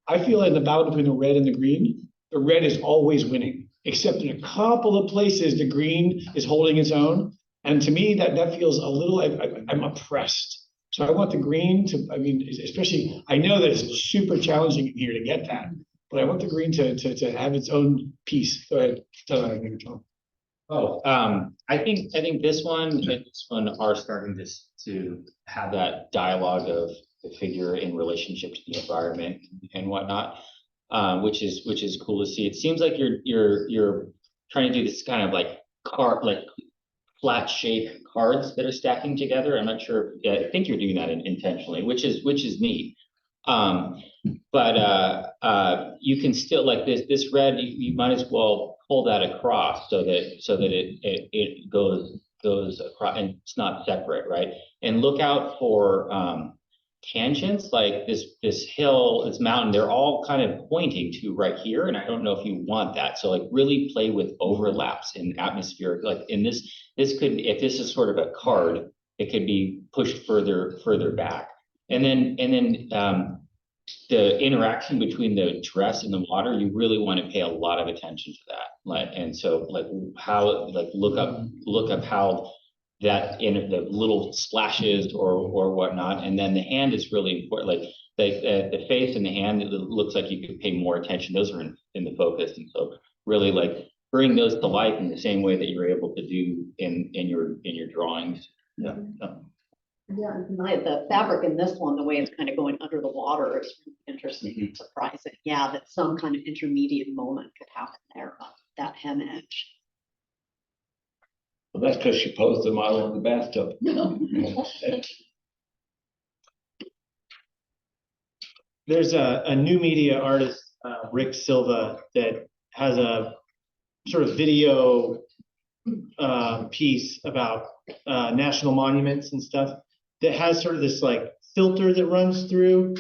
I feel in the battle between the red and the green, the red is always winning, except in a couple of places, the green is holding its own. And to me, that feels a little, I'm oppressed. So I want the green to, especially, I know that it's super challenging here to get that, but I want the green to have its own piece. Go ahead. John. Oh, I think this one and this one are starting to have that dialogue of the figure in relationship to the environment and whatnot, which is cool to see. It seems like you're trying to do this kind of like flat shape cards that are stacking together. I'm not sure. I think you're doing that intentionally, which is neat. But you can still like this red. You might as well pull that across so that it goes across and it's not separate, right? And look out for tangents like this hill, this mountain. They're all kind of pointing to right here, and I don't know if you want that. So like really play with overlaps in atmospheric. Like in this could, if this is sort of a card, it could be pushed further back, and then the interaction between the dress and the water, you really want to pay a lot of attention to that. And so how look up how that in the little splashes or whatnot. And then the hand is really important. Like the face and the hand, it looks like you could pay more attention. Those are in the focus. And so really like bring those to life in the same way that you're able to do in your drawings. Yeah. Yeah, the fabric in this one, the way it's kind of going under the water is really interesting and surprising. Yeah, that some kind of intermediate moment could happen there, that hem edge. Well, that's because she posed the model in the bathtub. There's a new media artist, Rick Silva, that has a sort of video piece about national monuments and stuff that has sort of this like filter that runs through,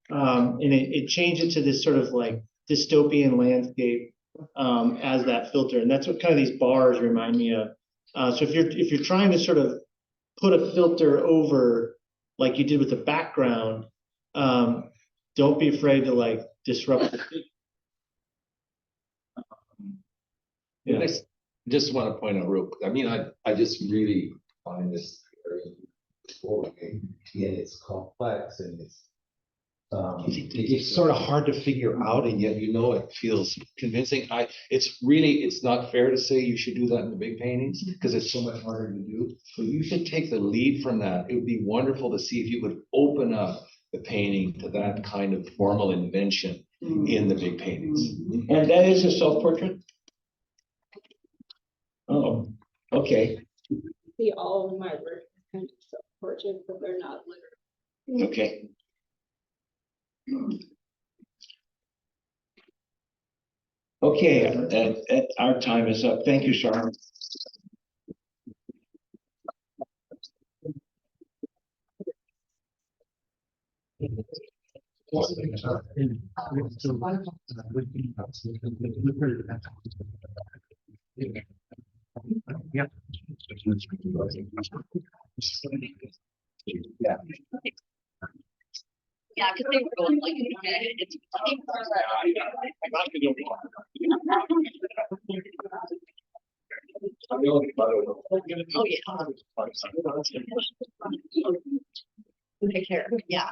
and it changes to this sort of like dystopian landscape as that filter, and that's what kind of these bars remind me of. So if you're trying to sort of put a filter over like you did with the background, don't be afraid to like disrupt the Yeah. I just want to point out real quick. I mean, I just really find this very and it's complex and it's sort of hard to figure out, and yet it feels convincing. It's not fair to say you should do that in the big paintings because it's so much harder to do. But you should take the lead from that. It would be wonderful to see if you could open up the painting to that kind of formal invention in the big paintings. And that is a self-portrait? Oh, okay. See, all of my work is kind of self-portrait, but they're not literal. Okay. Okay, our time is up. Thank you, Sharon. Yeah, because they were like, it's. Oh, yeah. Take care, yeah.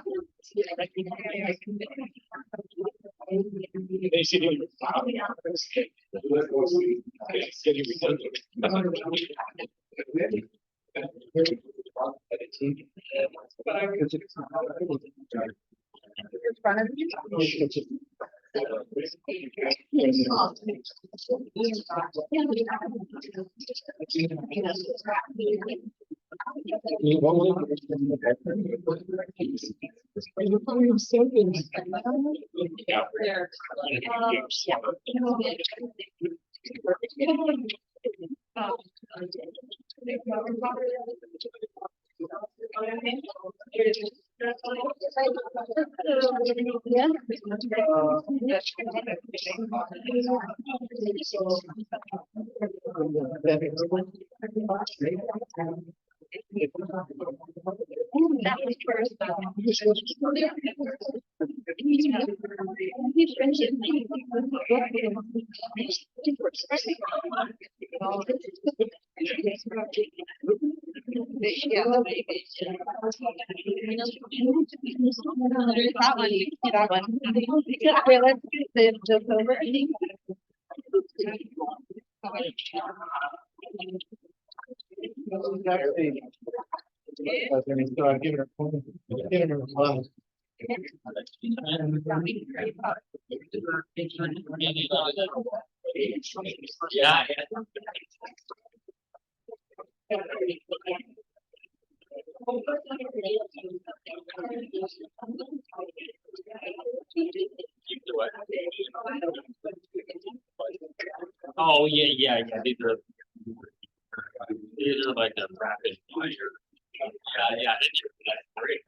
That one, you see that one. Okay, let's do this just over. Yeah. Oh, yeah. These are like the rapid fire. Yeah. That's great.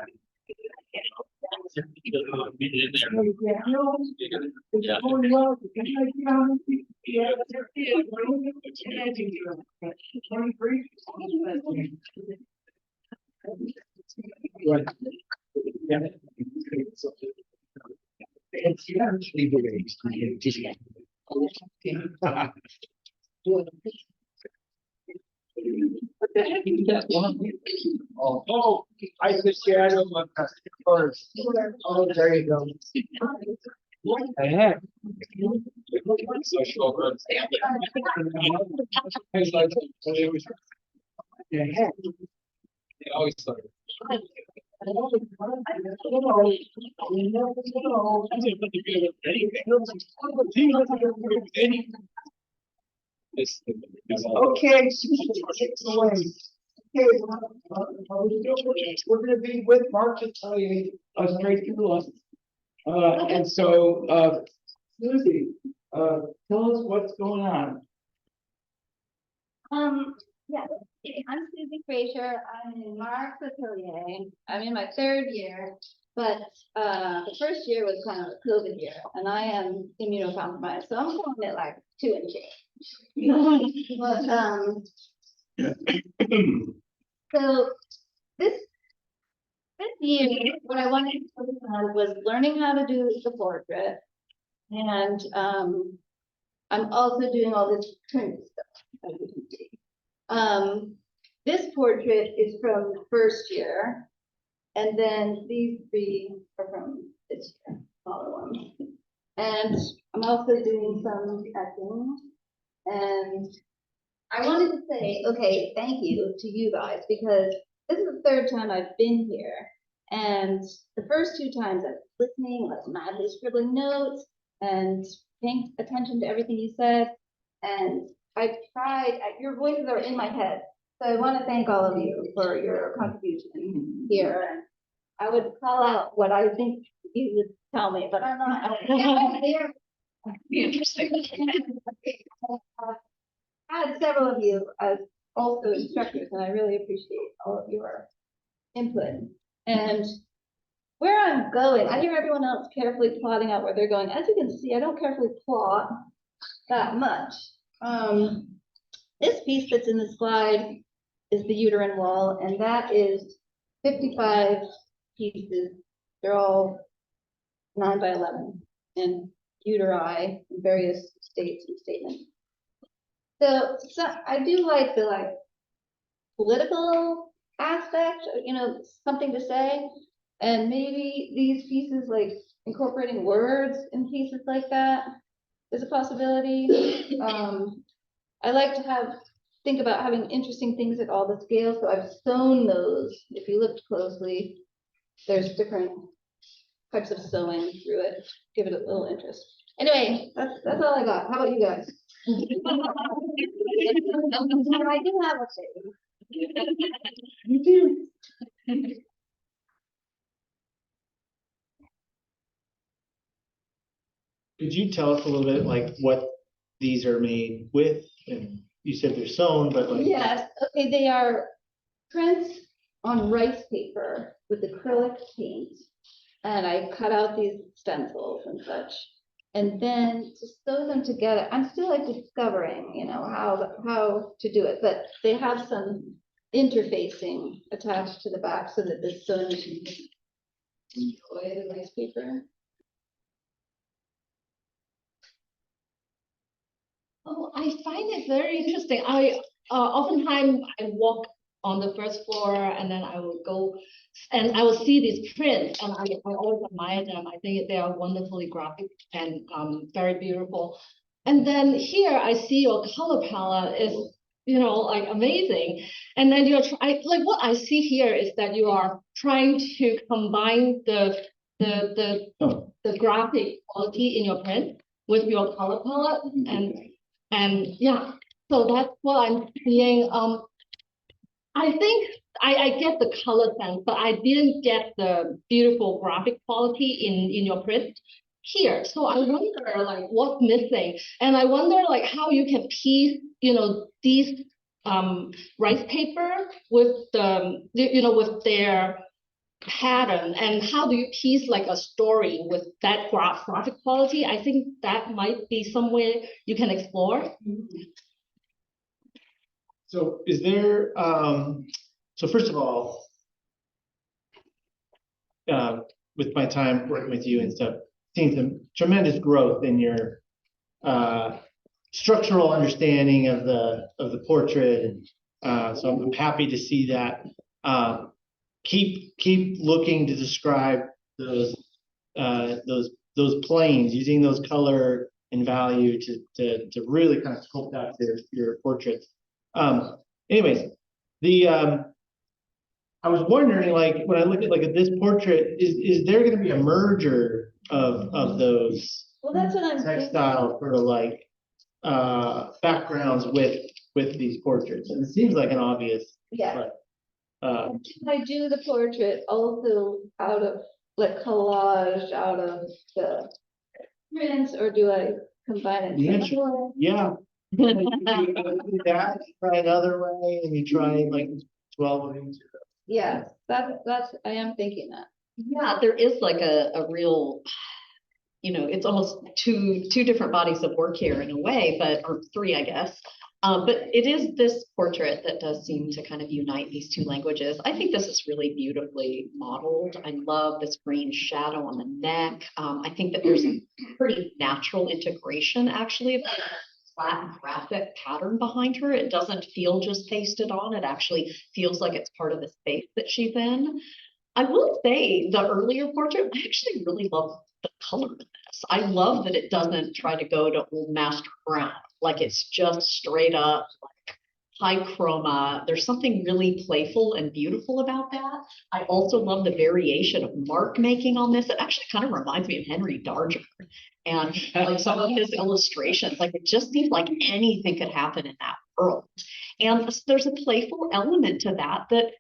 Oh, I just shadow of first. Oh, there you go. What the heck? The heck? They always start. Okay. Okay, we're gonna be with Mark Atelier, straight through us. And so, Susie, tell us what's going on. Yeah, I'm Susie Frazier. I'm in Mark's Atelier. I'm in my third year, but the first year was kind of a COVID year, and I am immunocompromised, so I'm calling it like 2 and change. But so this year, what I wanted to focus on was learning how to do the portrait, and I'm also doing all this print stuff, as you can see. This portrait is from first year, and then these 3 are from this year, smaller ones. And I'm also doing some etching, and I wanted to say, okay, thank you to you guys, because this is the 3rd time I've been here, and the first 2 times I was listening, like madly scribbling notes, and paying attention to everything you said, and I tried, your voices are in my head, so I want to thank all of you for your contribution here. I would call out what I think you would tell me, but I'm not. Be interesting. I had several of you as also instructors, and I really appreciate all of your input. And where I'm going, I hear everyone else carefully plotting out where they're going. As you can see, I don't carefully plot that much. This piece that's in the slide is the uterine wall, and that is 55 pieces. They're all 9 by 11 and uteri in various states and statements. So I do like the political aspect, you know, something to say, and maybe these pieces like incorporating words in pieces like that is a possibility. I like to think about having interesting things at all the scales, so I've sewn those. If you looked closely, there's different types of sewing through it, give it a little interest. Anyway, that's all I got. How about you guys? I do have a thing. You do. Could you tell us a little bit like what these are made with? And you said they're sewn, but like. Yes, okay, they are prints on rice paper with acrylic paint. And I cut out these stencils and such. And then to sew them together, I'm still like discovering, you know, how to do it, but they have some interfacing attached to the back so that the sewing machine can enjoy the rice paper. Oh, I find it very interesting. I oftentimes I walk on the first floor and then I will go and I will see these prints and I always admire them. I think they are wonderfully graphic and very beautiful. And then here I see your color palette is, you know, like amazing. And then you're like what I see here is that you are trying to combine the graphic quality in your print with your color palette and yeah, so that's what I'm seeing. I think I get the color sense, but I didn't get the beautiful graphic quality in your print here. So I wonder like what's missing, and I wonder like how you can piece, you know, these rice paper with the, you know, with their pattern, and how do you piece like a story with that graphic quality? I think that might be somewhere you can explore. So is there, so first of all, with my time working with you and stuff, seeing some tremendous growth in your structural understanding of the portrait, and so I'm happy to see that. Keep looking to describe those planes, using those color and value to really kind of sculpt out your portraits. Anyways, I was wondering, like, when I look at this portrait, is there going to be a merger of those? Well, that's what I'm textile sort of like backgrounds with these portraits, and it seems like an obvious. Yeah. But, can I do the portrait also out of like collage out of the prints, or do I combine it? the answer, yeah. You do that, try another way, and you try like 12 of these. Yeah, that's I am thinking that. Yeah, there is like a real, you know, it's almost two different bodies of work here in a way, or three, I guess. But it is this portrait that does seem to kind of unite these two languages. I think this is really beautifully modeled. I love this green shadow on the neck. I think that there's a pretty natural integration, actually, of the flat graphic pattern behind her. It doesn't feel just pasted on. It actually feels like it's part of the space that she's in. I will say the earlier portrait, I actually really love the color of this. I love that it doesn't try to go to old master brown. Like it's just straight up like high chroma. There's something really playful and beautiful about that. I also love the variation of mark making on this. It actually kind of reminds me of Henry Darger and like some of his illustrations. Like it just seems like anything could happen in that world. And there's a playful element to that that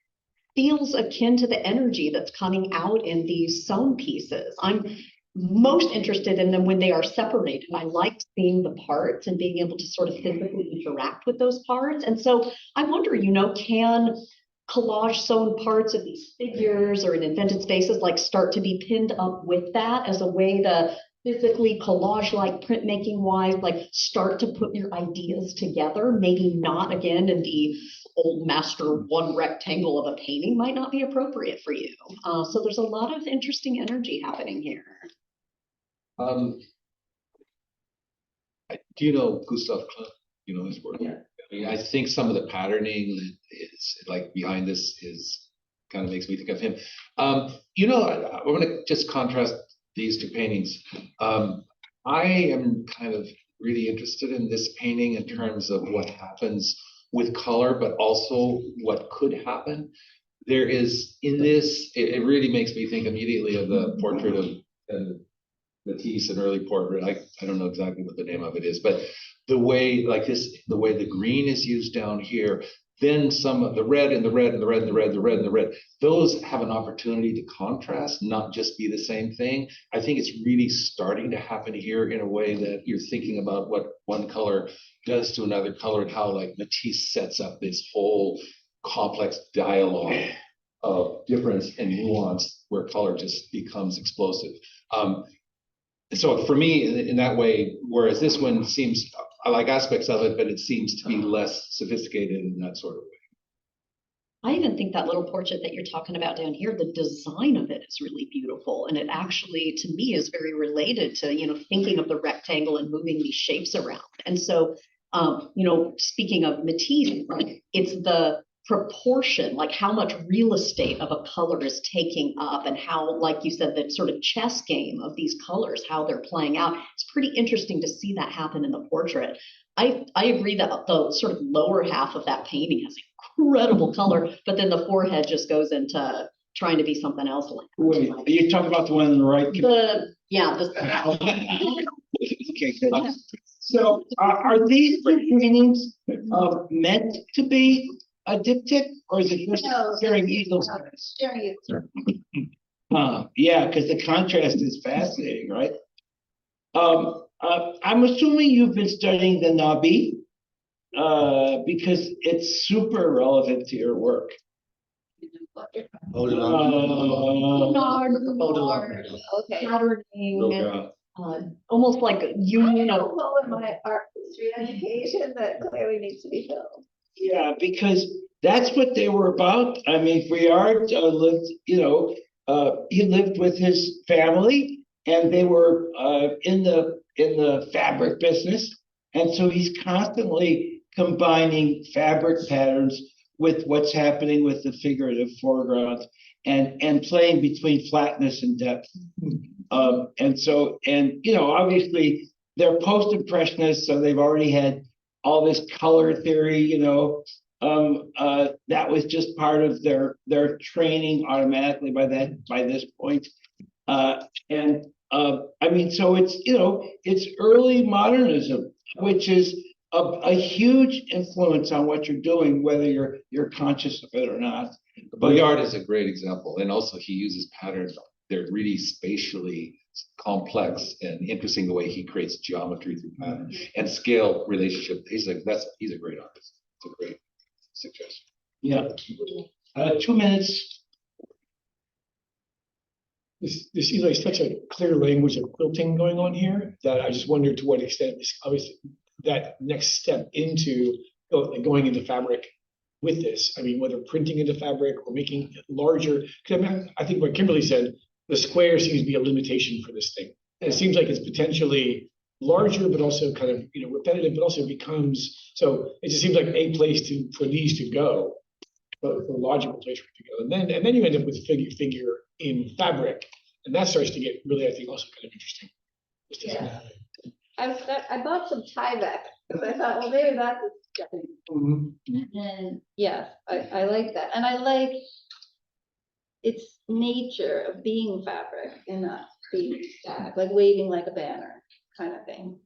feels akin to the energy that's coming out in these sewn pieces. I'm most interested in them when they are separated. I like seeing the parts and being able to sort of physically interact with those parts. And so I wonder, you know, can collage sewn parts of these figures or in invented spaces, like start to be pinned up with that as a way to physically collage-like printmaking wise, like start to put your ideas together, maybe not again in the old master one rectangle of a painting might not be appropriate for you. So there's a lot of interesting energy happening here. Do you know Gustav Klimt? You know his work? Yeah. I mean, I think some of the patterning that is like behind this is kind of makes me think of him. You know, I want to just contrast these two paintings. I am kind of really interested in this painting in terms of what happens with color, but also what could happen. There is in this, it really makes me think immediately of the portrait of Matisse, an early portrait. I don't know exactly what the name of it is, but the way like this, the way the green is used down here, then some of the red and the red and the red and the red, the red and the red, those have an opportunity to contrast, not just be the same thing. I think it's really starting to happen here in a way that you're thinking about what one color does to another color and how like Matisse sets up this whole complex dialogue of difference and nuance where color just becomes explosive. So for me, in that way, whereas this one seems, I like aspects of it, but it seems to be less sophisticated in that sort of way. I even think that little portrait that you're talking about down here, the design of it is really beautiful. And it actually, to me, is very related to, you know, thinking of the rectangle and moving these shapes around. And so, you know, speaking of Matisse, like, it's the proportion, like how much real estate of a color is taking up and how, like you said, that sort of chess game of these colors, how they're playing out. It's pretty interesting to see that happen in the portrait. I agree that the sort of lower half of that painting has incredible color, but then the forehead just goes into trying to be something else. Wait, are you talking about the one on the right? Okay, good. So are these paintings meant to be a diptych, or is it just staring eagles? Sharing it. Yeah, because the contrast is fascinating, right? I'm assuming you've been studying the Nabi because it's super relevant to your work. Hold it on. Okay. Patterning, almost like a union I of. don't know in my art history education that clearly needs to be filled. Yeah, because that's what they were about. I mean, Friard lived, you know, he lived with his family, and they were in the fabric business, and so he's constantly combining fabric patterns with what's happening with the figurative foreground, and playing between flatness and depth. And so, and you know, obviously they're post-impressionists, so they've already had all this color theory, you know, that was just part of their training automatically by this point. I mean, so it's, you know, it's early modernism, which is a huge influence on what you're doing, whether you're conscious of it or not. Bayard is a great example, and also he uses patterns. They're really spatially complex and interesting the way he creates geometry through pattern and scale relationship. He's a great artist. It's a great suggestion. Yeah. 2 minutes. There seems like such a clear language of quilting going on here that I just wondered to what extent this obviously that next step into going into fabric with this. I mean, whether printing into fabric or making it larger. Because I mean, I think what Kimberly said, the square seems to be a limitation for this thing. And it seems like it's potentially larger, but also kind of, you know, repetitive, but also becomes, so it just seems like a place for these to go, but a logical place for it to go. And then you end up with a figure in fabric, and that starts to get really, I think, also kind of interesting. Yeah. I bought some Tyvek because I thought, well, maybe that's and yeah, I like that, and I like its nature of being fabric and not being static, like waving like a banner kind of thing.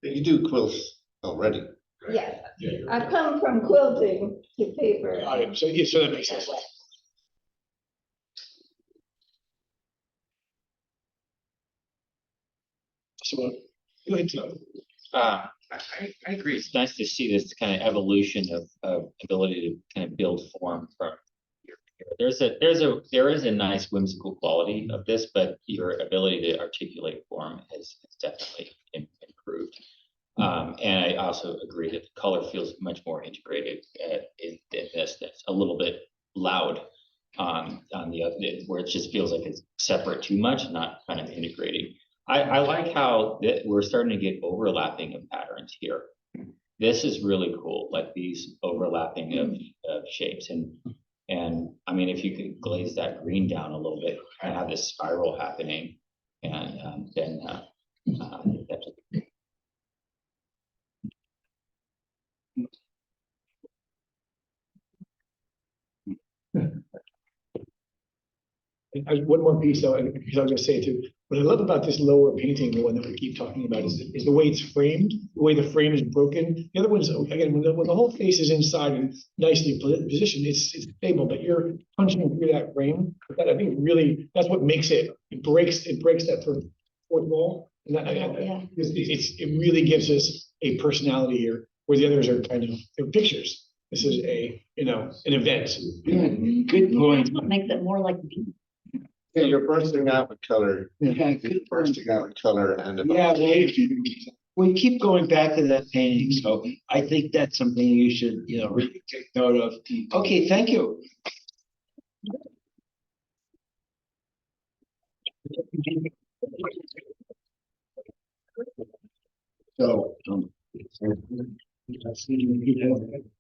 You do quilts already. Right? Yes, I've come from quilting to paper. So yeah, so that makes sense. So go ahead, Tom. I agree. It's nice to see this kind of evolution of ability to kind of build form from here. There is a nice whimsical quality of this, but your ability to articulate form has definitely improved. And I also agree that the color feels much more integrated in this. That's a little bit loud on the other, where it just feels like it's separate too much, not kind of integrating. I like how we're starting to get overlapping of patterns here. This is really cool, like these overlapping of shapes. And I mean, if you could glaze that green down a little bit and have this spiral happening, and then that's One more piece though, because I was gonna say too, what I love about this lower painting, the one that we keep talking about, is the way it's framed, the way the frame is broken. The other one's, again, when the whole face is inside and nicely positioned, it's stable, but you're punching through that frame. But that, I think, really, that's what makes it breaks that fourth wall. And that, it really gives us a personality here, where the others are kind of, they're pictures. This is an event. Good point. What makes it more like Yeah, you're bursting out with color. Yeah, good Bursting out with color and. Yeah, we keep going back to that painting, so I think that's something you should, really take note of. Okay, thank you. So,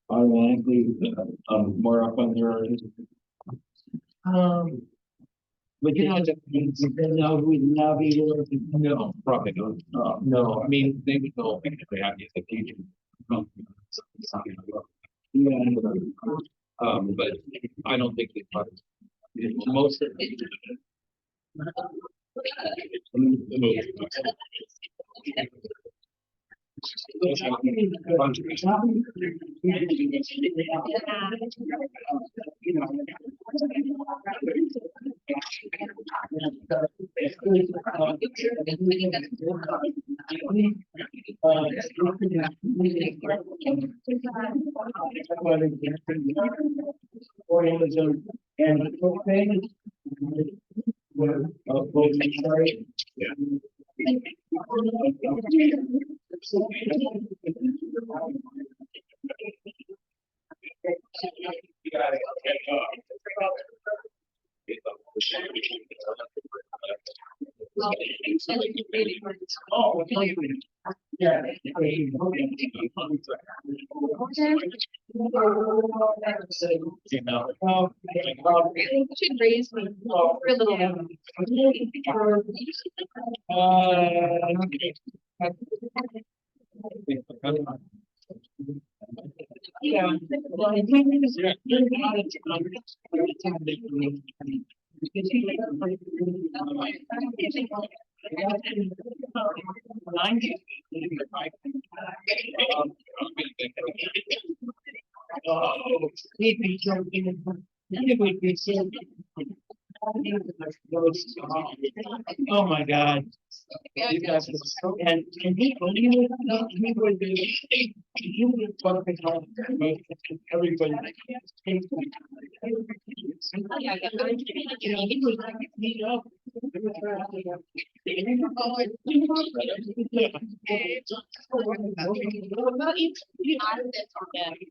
automatically, more up on your. But no, we now be. No, probably not. No, I mean, they would go if they have the teacher. But I don't think they probably. Most of should raise me for a little. Oh my God. And he would focus on everybody.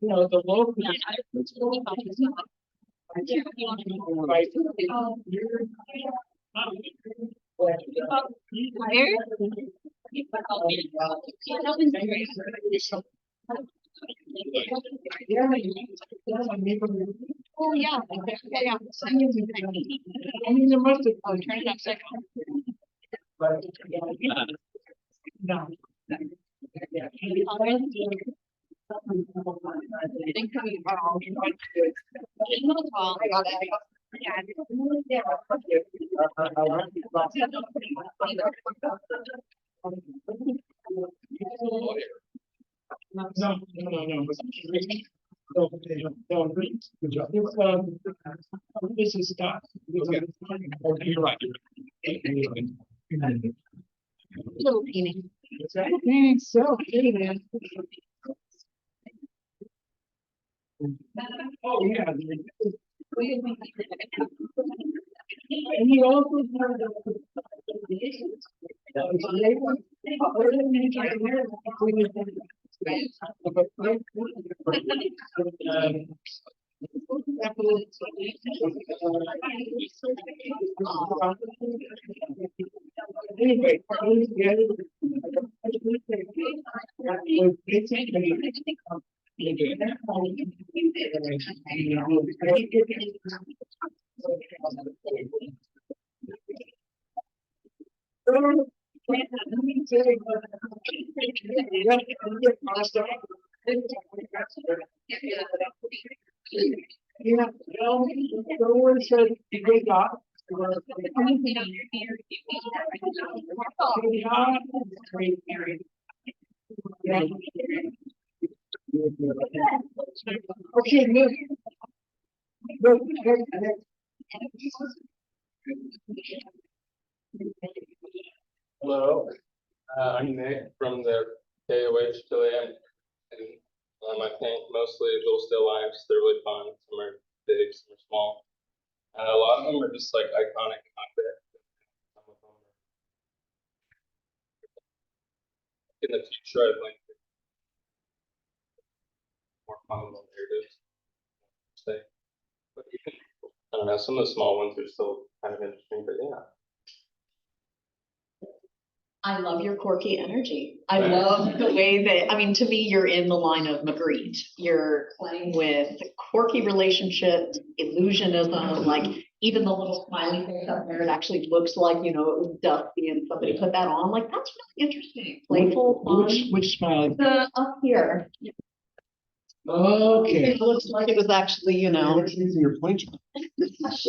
The local. Oh, yeah. Yeah. I mean, there must have been. turn it upside But, no. No. Good job. This is stuff. You're right. little painting. So, man. Oh, yeah. And he also anyway, yeah, no one said great job. Okay, good. Hello, I'm Nick from the KOH Atelier. And I paint mostly little still lifes. They're really fun. Some are big, some are small. And a lot of them are just like iconic content. Some of them are in the future, I'd like to more fun little narratives. Say, but you can, I don't know, some of the small ones are still kind of interesting, but yeah. I love your quirky energy. I Thanks. love the way that, I mean, to me, you're in the line of Magrath. You're playing with quirky relationships, illusionism, like even the little smiley face up there, it actually looks like, you know, it was dusty and somebody put that on. Like, that's really interesting. Playful, fun. Which smiley? The up here. Okay. It looks like it was actually, you know. What's using your pointer? So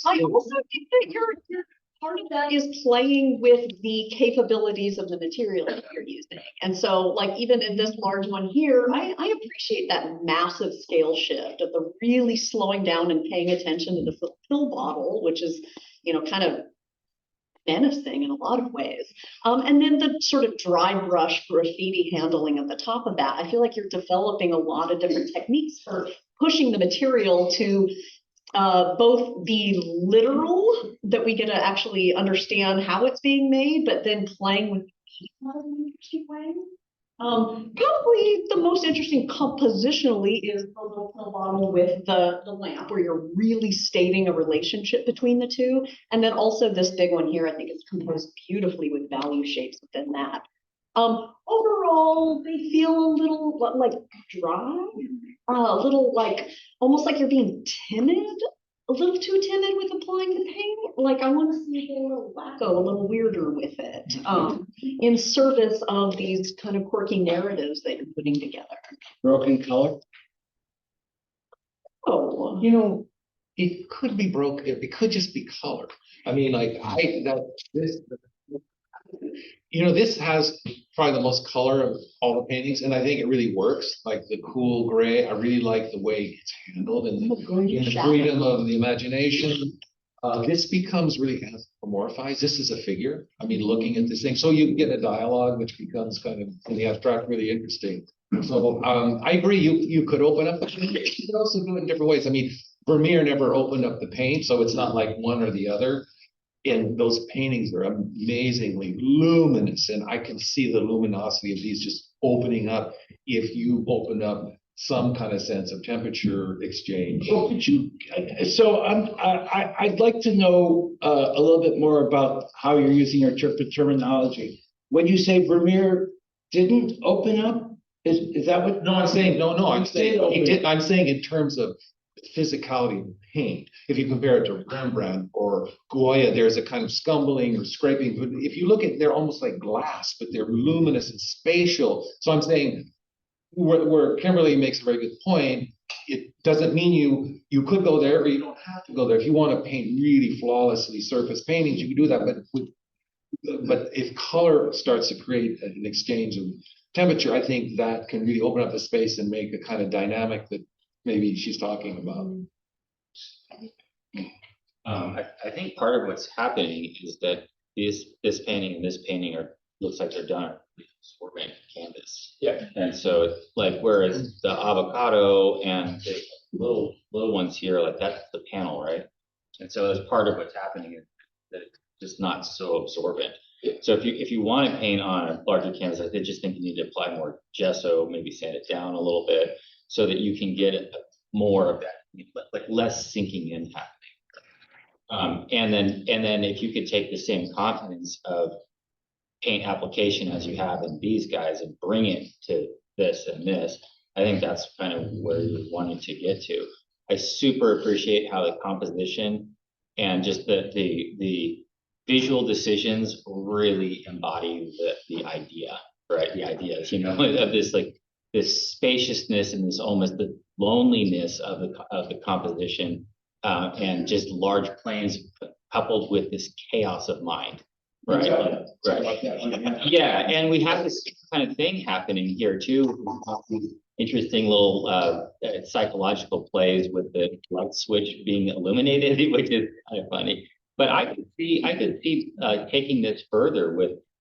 I also think that you're part of that is playing with the capabilities of the material that you're using. And so like even in this large one here, I appreciate that massive scale shift of the really slowing down and paying attention to the pill bottle, which is, you know, kind of menacing in a lot of ways. And then the sort of dry brush graffiti handling at the top of that. I feel like you're developing a lot of different techniques for pushing the material to both be literal, that we get to actually understand how it's being made, but then playing with in an interesting way. Probably the most interesting compositionally is the little pill bottle with the lamp, where you're really stating a relationship between the two. And then also this big one here, I think it's composed beautifully with value shapes within that. Overall, they feel a little like dry, a little like, almost like you're being timid, a little too timid with applying the paint. Like I want to see you get a little wacko, a little weirder with it, in service of these kind of quirky narratives that you're putting together. Broken color? Oh, You know, it could be broken, it could just be color. I mean, like this has probably the most color of all the paintings, and I think it really works. Like the cool gray, I really like the way it's handled and the freedom of the imagination. This becomes really anthropomorphized. This is a figure. I mean, looking at this thing, so you get a dialogue which becomes kind of in the abstract really interesting. So I agree. You could open up the paint. You could also do it in different ways. I mean, Vermeer never opened up the paint, so it's not like one or the other. And those paintings are amazingly luminous, and I can see the luminosity of these just opening up if you open up some kind of sense of temperature exchange. Well, could you, so I'd like to know a little bit more about how you're using your terminology. When you say Vermeer didn't open up, is that what? No, I'm saying, I'm saying, He did I'm saying in terms of physicality of paint. If you compare it to Rembrandt or Goya, there's a kind of scumbling or scraping. But if you look at, they're almost like glass, but they're luminous and spatial. So I'm saying, where Kimberly makes a very good point, it doesn't mean you could go there or you don't have to go there. If you want to paint really flawlessly surface paintings, you can do that. But if color starts to create an exchange of temperature, I think that can really open up the space and make a kind of dynamic that maybe she's talking about. I think part of what's happening is that this painting and this painting looks like they're done on absorbent canvas. Yeah. And so it's like, whereas the avocado and the little ones here, like that's the panel, right? And so that's part of what's happening is that it's just not so absorbent. So if you want to paint on a larger canvas, I just think you need to apply more gesso, maybe sand it down a little bit so that you can get more of that, like less sinking in happening. And then if you could take the same confidence of paint application as you have in these guys and bring it to this and this, I think that's kind of where you're wanting to get to. I super appreciate how the composition and just the visual decisions really embody the idea, right? The ideas, you know, of this like this spaciousness and this almost the loneliness of the composition, and just large planes coupled with this chaos of mind, right? Right. Yeah, and we have this kind of thing happening here too. Interesting little psychological plays with the light switch being illuminated, which is kind of funny. But I could see taking this further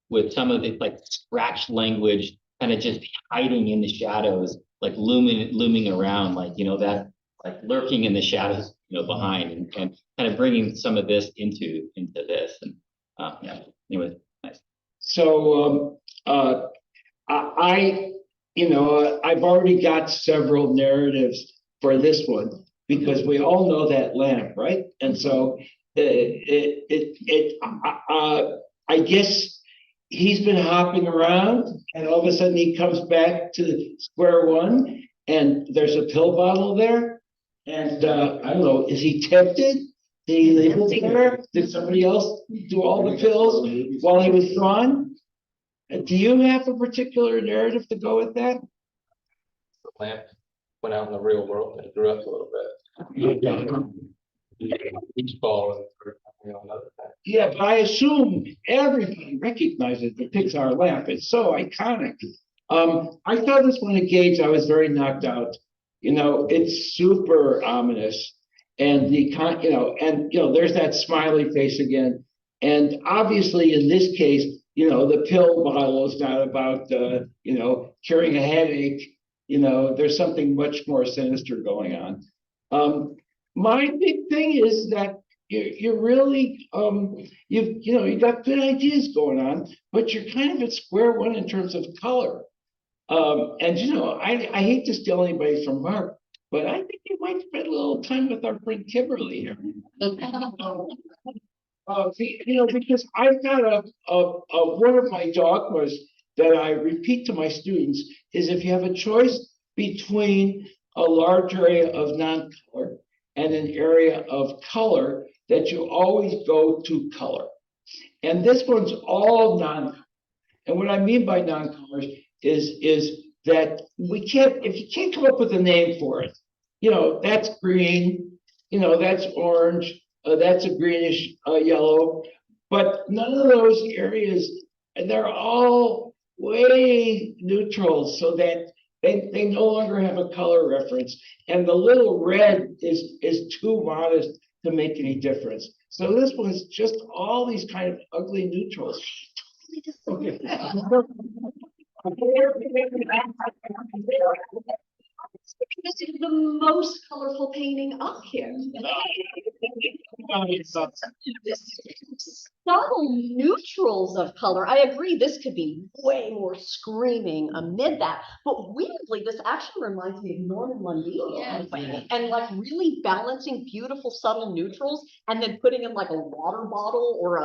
with some of the like scratch language, kind of just hiding in the shadows, like looming around, like, you know, that like lurking in the shadows, you know, behind, and kind of bringing some of this into this. And yeah, anyway, nice. So I've already got several narratives for this one because we all know that lamp, right? And so I guess he's been hopping around and all of a sudden he comes back to square one and there's a pill bottle there. And I don't know, is he tempted? Did he leave it there? Did somebody else do all the pills while he was gone? Do you have a particular narrative to go with that? The lamp went out in the real world and grew up a little bit. Each ball and another thing. Yeah, but I assume everybody recognizes the Pixar lamp. It's so iconic. I saw this one at Gage. I was very knocked out. You know, it's super ominous, and there's that smiley face again. And obviously, in this case, you know, the pill bottle is not about curing a headache. You know, there's something much more sinister going on. My big thing is that you're really you've got good ideas going on, but you're kind of at square one in terms of color. And you know, I hate to steal anybody from Mark, but I think you might spend a little time with our friend Kimberly here. Because I've got one of my dogmas that I repeat to my students is if you have a choice between a large area of non-color and an area of color, that you always go to color. And this one's all non-color. And what I mean by non-colors is that if you can't come up with a name for it, you know, that's green, you know, that's orange, that's a greenish yellow, but none of those areas, they're all way neutrals so that they no longer have a color reference. And the little red is too modest to make any difference. So this one's just all these kind of ugly neutrals. Okay. This is the most colorful painting up here. Subtle neutrals of color. I agree, this could be way more screaming amid that. But weirdly, this actually reminds me of Norman Lundin. And like really balancing beautiful subtle neutrals and then putting in like a water bottle or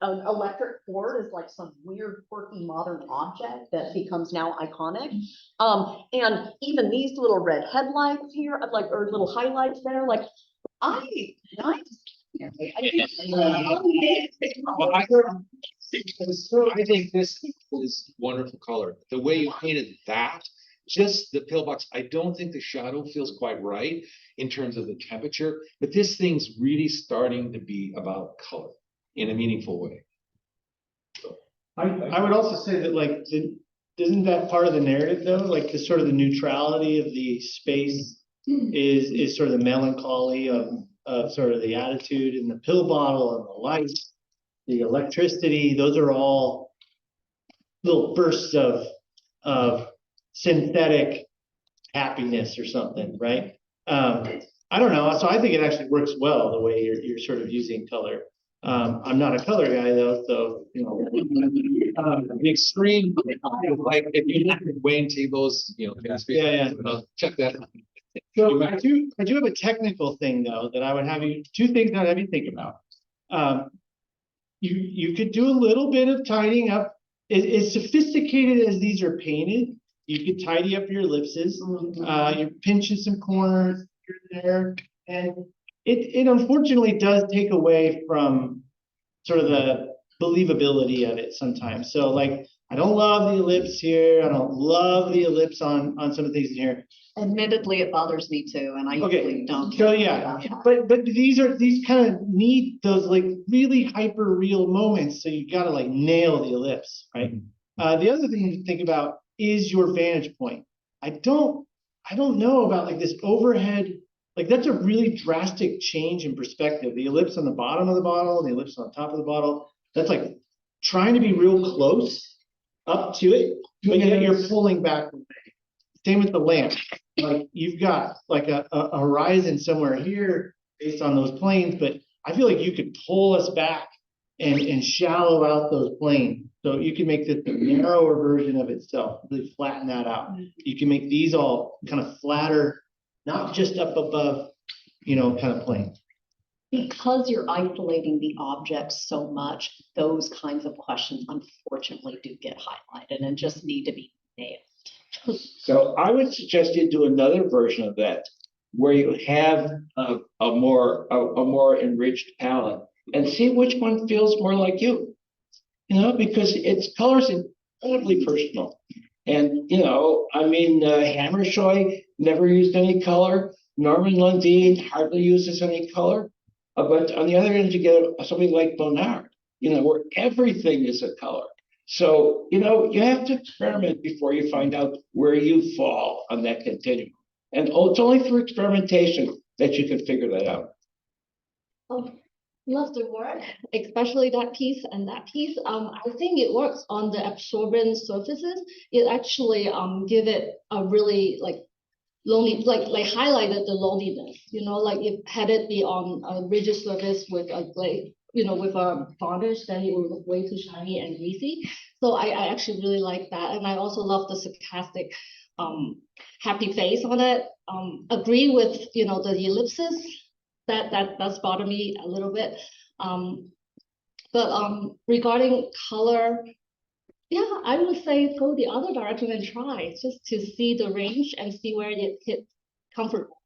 an electric cord is like some weird, quirky modern object that becomes now iconic. And even these little red headlights here, or little highlights there, like I think this is wonderful color. The way you painted that, just the pillbox, I don't think the shadow feels quite right in terms of the temperature, but this thing's really starting to be about color in a meaningful way. I would also say that like isn't that part of the narrative though? Like the sort of the neutrality of the space is sort of the melancholy of sort of the attitude in the pill bottle and the lights, the electricity, those are all little bursts of synthetic happiness or something, right? I don't know. So I think it actually works well the way you're sort of using color. I'm not a color guy though, so you know. The extreme, like if you look at Wayne tables, you know. Yeah. Check that out. So I do have a technical thing though that I would have you, two things I'd have you think about. You could do a little bit of tidying up. As sophisticated as these are painted, you could tidy up your ellipses. You're pinching some corners here and there, and it unfortunately does take away from sort of the believability of it sometimes. So like, I don't love the ellipse here. I don't love the ellipse on some of these in here. Admittedly, it bothers me too, and I usually don't. So yeah, but these kind of need those like really hyper real moments. So you got to like nail the ellipse, right? The other thing to think about is your vantage point. I don't know about like this overhead. Like that's a really drastic change in perspective. The ellipse on the bottom of the bottle and the ellipse on top of the bottle. That's like trying to be real close up to it, but yet you're pulling back away. Same with the lamp. Like you've got like a horizon somewhere here based on those planes, but I feel like you could pull us back and shallow out those planes. So you can make this a narrower version of itself, really flatten that out. You can make these all kind of flatter, not just up above, you know, kind of planes. Because you're isolating the objects so much, those kinds of questions unfortunately do get highlighted and just need to be nailed. So I would suggest you do another version of that, where you have a more enriched palette and see which one feels more like you. You know, because it's color's incredibly personal. And you know, I mean, Hammershoy never used any color. Norman Lundin hardly uses any color. But on the other end, you get somebody like Bonnard, you know, where everything is a color. So, you know, you have to experiment before you find out where you fall on that continuum. And it's only through experimentation that you can figure that out. Oh, love the work, especially that piece and that piece. I think it works on the absorbent surfaces. It actually give it a really like lonely, like highlighted the loneliness, you know, like if had it be on a rigid surface with a glaze, you know, with a varnish, then it would look way too shiny and greasy. So I actually really like that. And I also love the sarcastic, happy face on it. Agree with, you know, the ellipses that does bother me a little bit. But regarding color, yeah, I would say go the other direction and try just to see the range and see where it hits comfortable.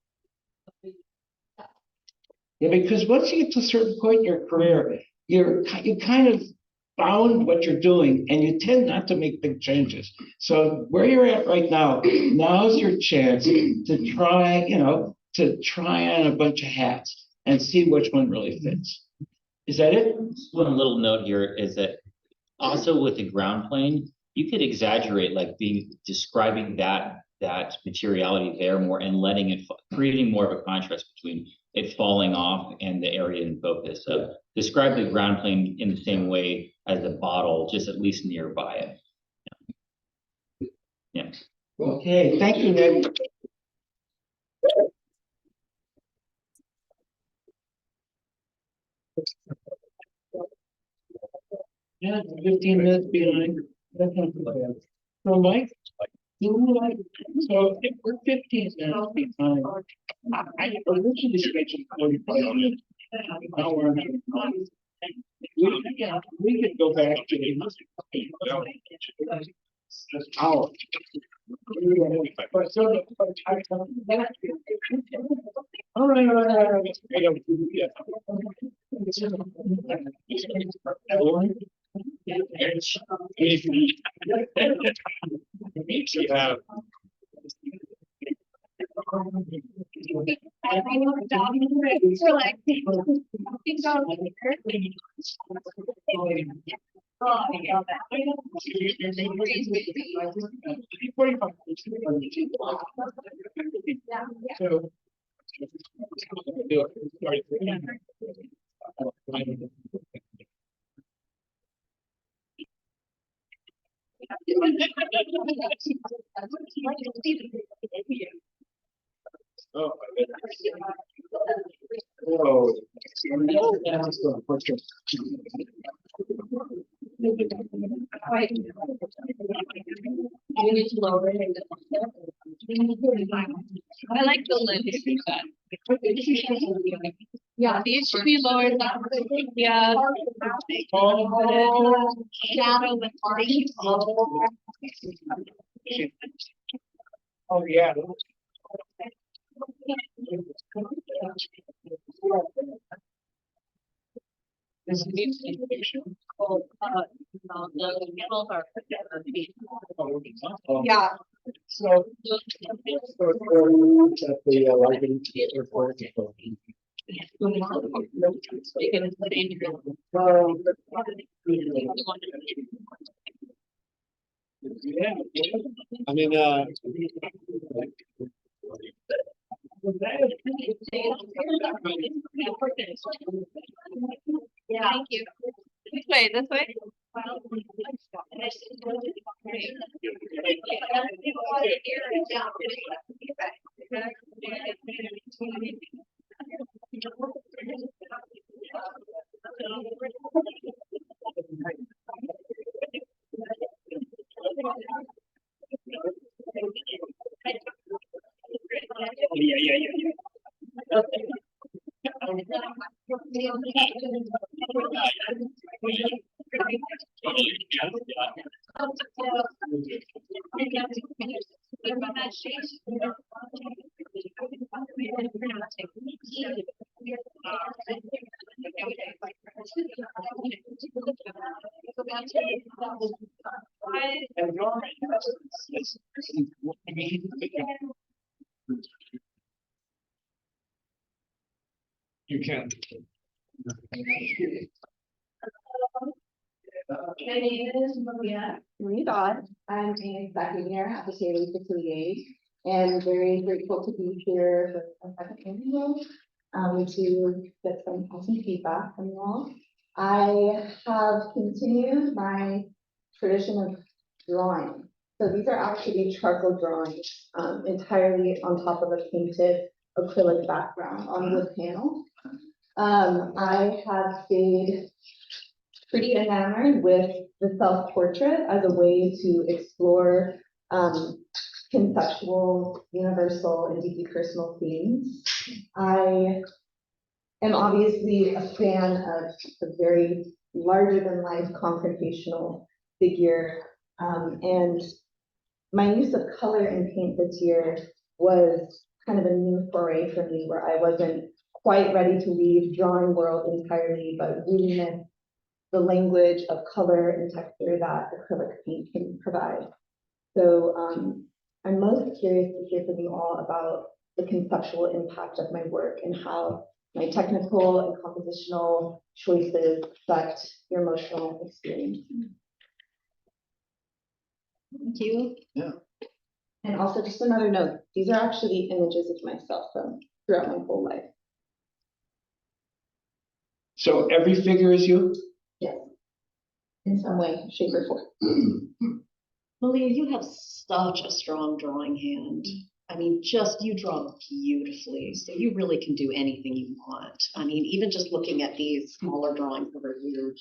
Yeah, because once you get to a certain point in your career, you kind of found what you're doing, and you tend not to make big changes. So where you're at right now, now's your chance to try, you know, to try on a bunch of hats and see which one really fits. Is that it? One little note here is that also with the ground plane, you could exaggerate, like describing that materiality there more and letting it, creating more of a contrast between it falling off and the area in focus. So describe the ground plane in the same way as the bottle, just at least nearby it. Yeah. Okay, thank you, Nick. Yeah, 15 minutes behind. That's not too bad. So Mike, so if we're 15 minutes behind, I originally scheduled 45 minutes. Now we're on we could go back to the hour. All right. So Oh, Whoa. I like the lid. Yeah, these should be lower than, yeah. Shadow with light. Oh, yeah. This needs to be picture. Yeah. So. At the lighting airport. Yeah. I mean, Yeah, thank you. Which way, this way? You can. My name is Melia Dodge. I'm a second year at the Atelier, and very grateful to be here for a second interview, to get some awesome feedback from you all. I have continued my tradition of drawing. So these are actually charcoal drawings, entirely on top of a painted acrylic background on wood panel. I have stayed pretty enamored with the self-portrait as a way to explore conceptual, universal, and deeply personal themes. I am obviously a fan of the very larger than life confrontational figure, and my use of color and paint this year was kind of a new foray for me, where I wasn't quite ready to leave drawing world entirely, but really meant the language of color and texture that acrylic paint can provide. So I'm most curious to hear from you all about the conceptual impact of my work and how my technical and compositional choices affect your emotional experience. Thank you. Yeah. And also just another note, these are actually images of myself from throughout my whole life. So every figure is you? Yes. In some way, shape, or form. Malia, you have such a strong drawing hand. I mean, you draw beautifully, so you really can do anything you want. I mean, even just looking at these smaller drawings over here,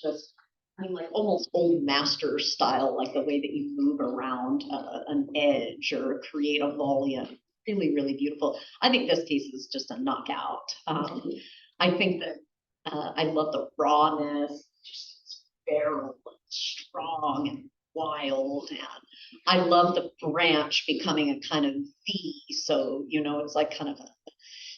like almost old master style, like the way that you move around an edge or create a volume. Really, really beautiful. I think this piece is just a knockout. I think that I love the rawness, just barrel and strong and wild, and I love the branch becoming a kind of V, so it's like kind of a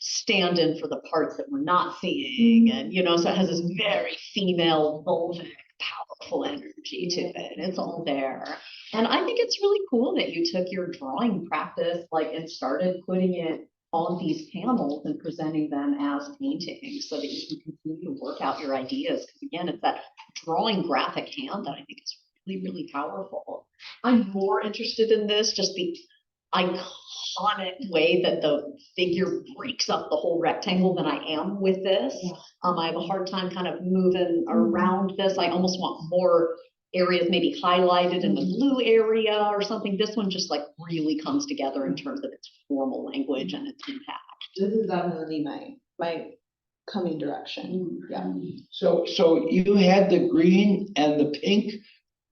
stand-in for the parts that we're not seeing, and so it has this very female, vulvic, powerful energy to it. It's all there, and I think it's really cool that you took your drawing practice and started putting it on these panels and presenting them as paintings so that you can continue to work out your ideas. Because again, it's that drawing graphic hand that I think is really, really powerful. I'm more interested in this, just the iconic way that the figure breaks up the whole rectangle than I am with this. Yeah. I have a hard time kind of moving around this. I almost want more areas maybe highlighted in the blue area or something. This one just like really comes together in terms of its formal language and its impact. This is definitely my coming direction. Yeah. So you had the green and the pink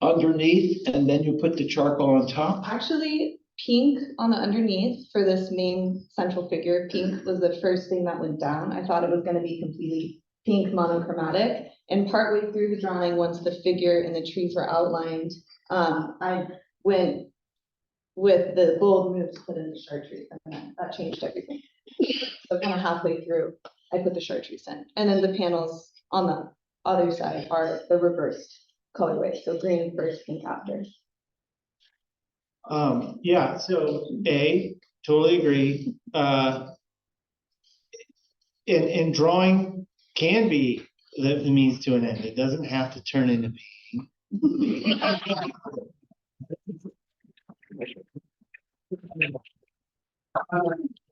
underneath, and then you put the charcoal on top? Actually, pink on the underneath for this main central figure, pink was the first thing that went down. I thought it was gonna be completely pink monochromatic. And partway through the drawing, once the figure and the trees were outlined, I went with the bold move to put in the chartreuse, and that changed everything. So kind of halfway through, I put the chartreuse in. And then the panels on the other side are the reversed colorway, so green first, pink after. Yeah, so totally agree. In drawing can be the means to an end. It doesn't have to turn into being.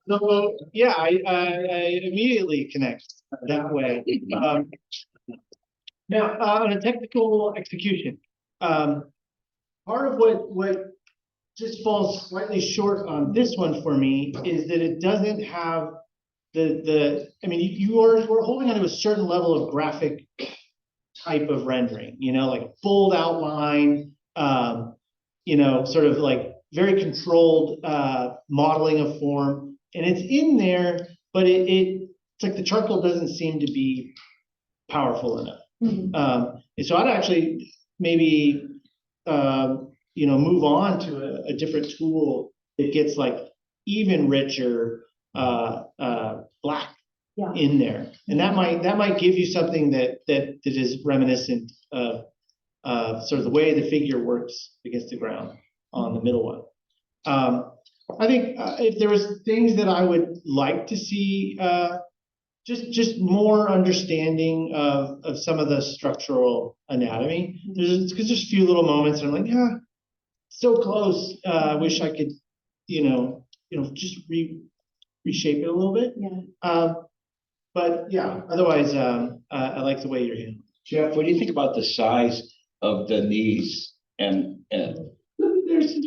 So yeah, I immediately connect that way. Now, on a technical execution, part of what just falls slightly short on this one for me is that it doesn't have I mean, we're holding on to a certain level of graphic type of rendering, like a bold outline, sort of like very controlled modeling of form, and it's in there, but it's like the charcoal doesn't seem to be powerful enough. And so I'd actually maybe move on to a different tool that gets like even richer black in there, and that might give you something that is reminiscent of sort of the way the figure works against the ground on the middle one. I think if there was things that I would like to see, just more understanding of some of the structural anatomy. There's just a few little moments and I'm like, yeah, so close. I wish I could, just reshape it a little bit. Yeah. But yeah, otherwise, I like the way you're handling. Jeff, what do you think about the size of the knees and there's a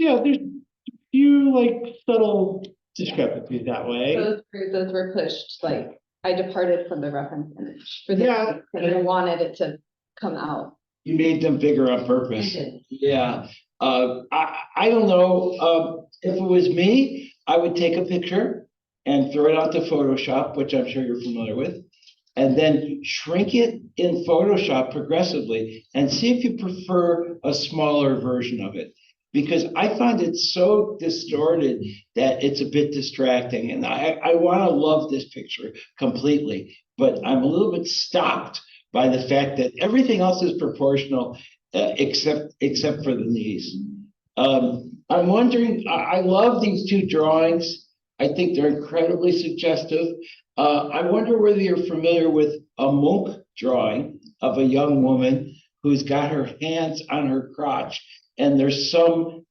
few like subtle discrepancies that way. Those were pushed, like I departed from the reference image for this, and I wanted it to come out. You made them bigger on purpose? I did. Yeah. I don't know. If it was me, I would take a picture and throw it out to Photoshop, which I'm sure you're familiar with, and then shrink it in Photoshop progressively and see if you prefer a smaller version of it. Because I find it so distorted that it's a bit distracting. And I want to love this picture completely, but I'm a little bit stopped by the fact that everything else is proportional except for the knees. I'm wondering, I love these two drawings. I think they're incredibly suggestive. I wonder whether you're familiar with a Munch drawing of a young woman who's got her hands on her crotch, and there's some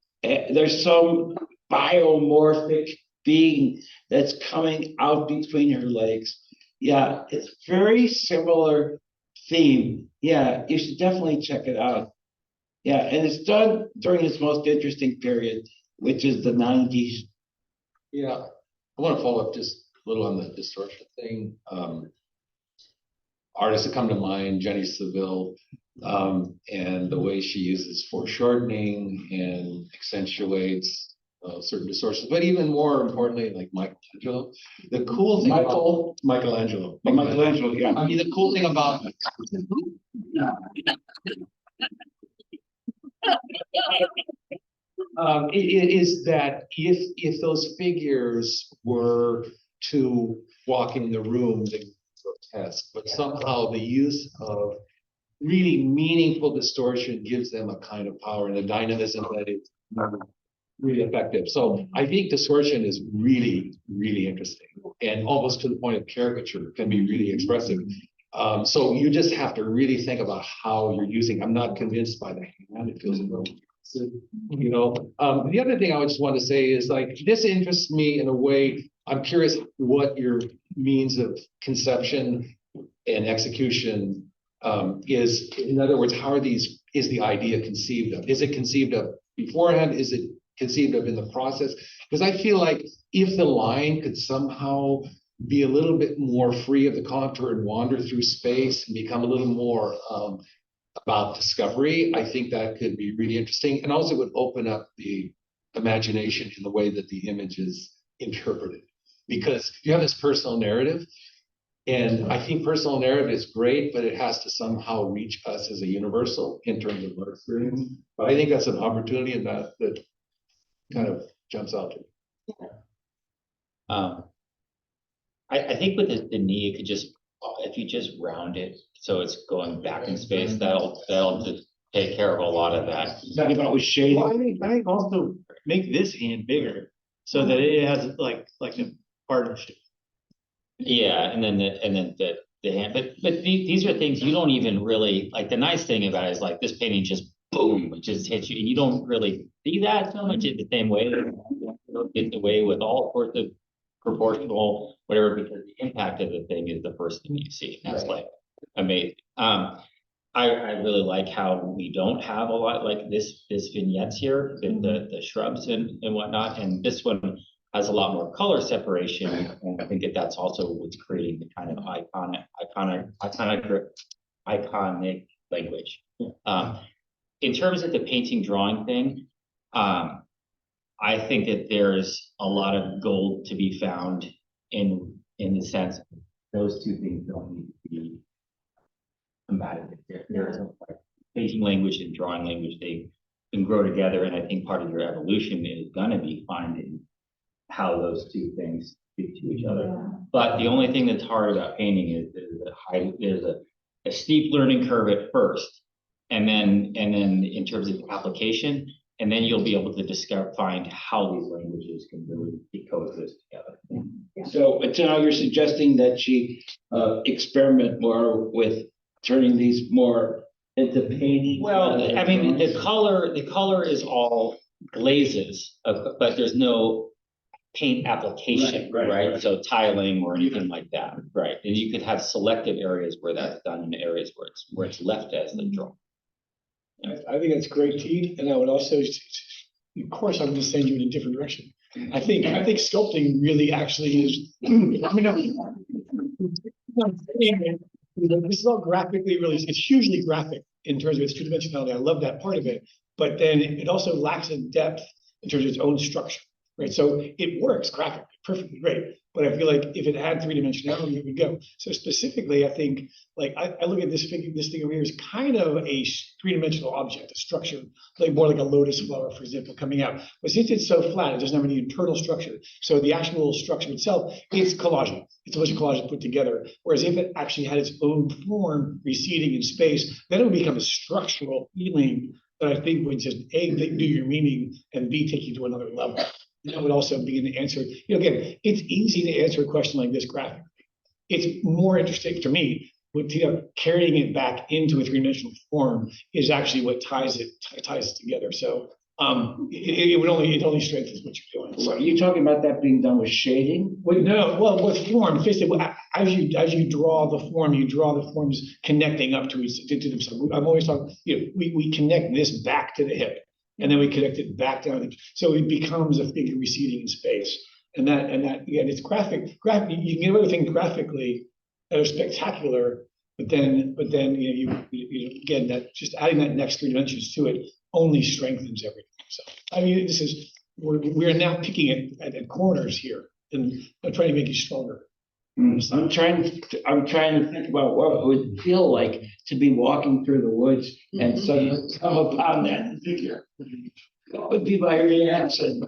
biomorphic being that's coming out between her legs. Yeah, it's very similar theme. Yeah, you should definitely check it out. Yeah, and it's done during its most interesting period, which is the 90s. Yeah, I want to follow up just a little on the distortion thing. Artists that come to mind, Jenny Saville, and the way she uses foreshortening and accentuates certain distortions, but even more importantly, like Michelangelo. The cool thing Michelangelo, yeah. I mean, the cool thing about is that if those figures were to walk in the room, they would be grotesque, but somehow the use of really meaningful distortion gives them a kind of power and a dynamism that is really effective. So I think distortion is really, really interesting and almost to the point of caricature, can be really expressive. So you just have to really think about how you're using. I'm not convinced by the hand. It feels a little You know, the other thing I would just want to say is like, this interests me in a way, I'm curious what your means of conception and execution is. In other words, how are these, is the idea conceived of? Is it conceived of beforehand? Is it conceived of in the process? Because I feel like if the line could somehow be a little bit more free of the contour and wander through space and become a little more about discovery, I think that could be really interesting. And also would open up the imagination in the way that the image is interpreted. Because you have this personal narrative, and I think personal narrative is great, but it has to somehow reach us as a universal in terms of our experience. But I think that's an opportunity, and that kind of jumps out to me. I think with the knee, it could just, if you just round it, so it's going back in space, that'll just take care of a lot of that. Talking about with shading. Well, I think also make this hand bigger so that it has like a partnership. Yeah, and then the hand, but these are things you don't even really, like, the nice thing about it is like this painting just boom, it just hits you, and you don't really see that so much in the same way. Get away with all sorts of proportional whatever, because the impact of the thing is the first thing you see. That's like amazing. I really like how we don't have a lot like this vignettes here, the shrubs and whatnot, and this one has a lot more color separation, and I think that's also what's creating the kind of iconic language. In terms of the painting drawing thing, I think that there's a lot of gold to be found in the sense those two things don't need to be combative. There's a painting language and drawing language, they can grow together, and I think part of your evolution is going to be finding how those two things speak to each other. Yeah. But the only thing that's hard about painting is there's a steep learning curve at first, and then in terms of application, and then you'll be able to find how these languages can really coexist together. Yeah. So now you're suggesting that she experiment more with turning these more into painting. Well, I mean, the color is all glazes, but there's no paint application, right? So tiling or anything like that, right? And you could have selective areas where that's done, and areas where it's left as the drawing. I think that's great, T. And I would also, of course, I'm just sending you in a different direction. I think sculpting really actually is. I mean, this is all graphically really. It's hugely graphic in terms of its two-dimensionality. I love that part of it, but then it also lacks in depth in terms of its own structure, right? So it works graphically perfectly great, but I feel like if it had three-dimensionality, it would go. So specifically, I think, like, I look at this thing over here as kind of a three-dimensional object, a structure, like more like a lotus flower, for example, coming out. But since it's so flat, it doesn't have any internal structure. So the actual structure itself, it's collaging. It's a bunch of collages put together. Whereas if it actually had its own form receding in space, then it would become a structural feeling that I think would just A, do your meaning, and B, take you to another level. That would also be an answer. You know, again, it's easy to answer a question like this graphically. It's more interesting to me, with carrying it back into a three-dimensional form is actually what ties it together. So it only strengthens what you're doing. So are you talking about that being done with shading? Well, no, well, with form, basically, as you draw the form, you draw the forms connecting up to themselves. I'm always talking, we connect this back to the hip, and then we connect it back down. So it becomes a figure receding in space. And that again, it's graphic. You can get away with things graphically that are spectacular, but then you again, that just adding that next 3 dimensions to it only strengthens everything. So I mean, we're now picking it at corners here, and I'm trying to make it stronger. I'm trying to think about what it would feel like to be walking through the woods and suddenly come upon that figure. What would be my reaction?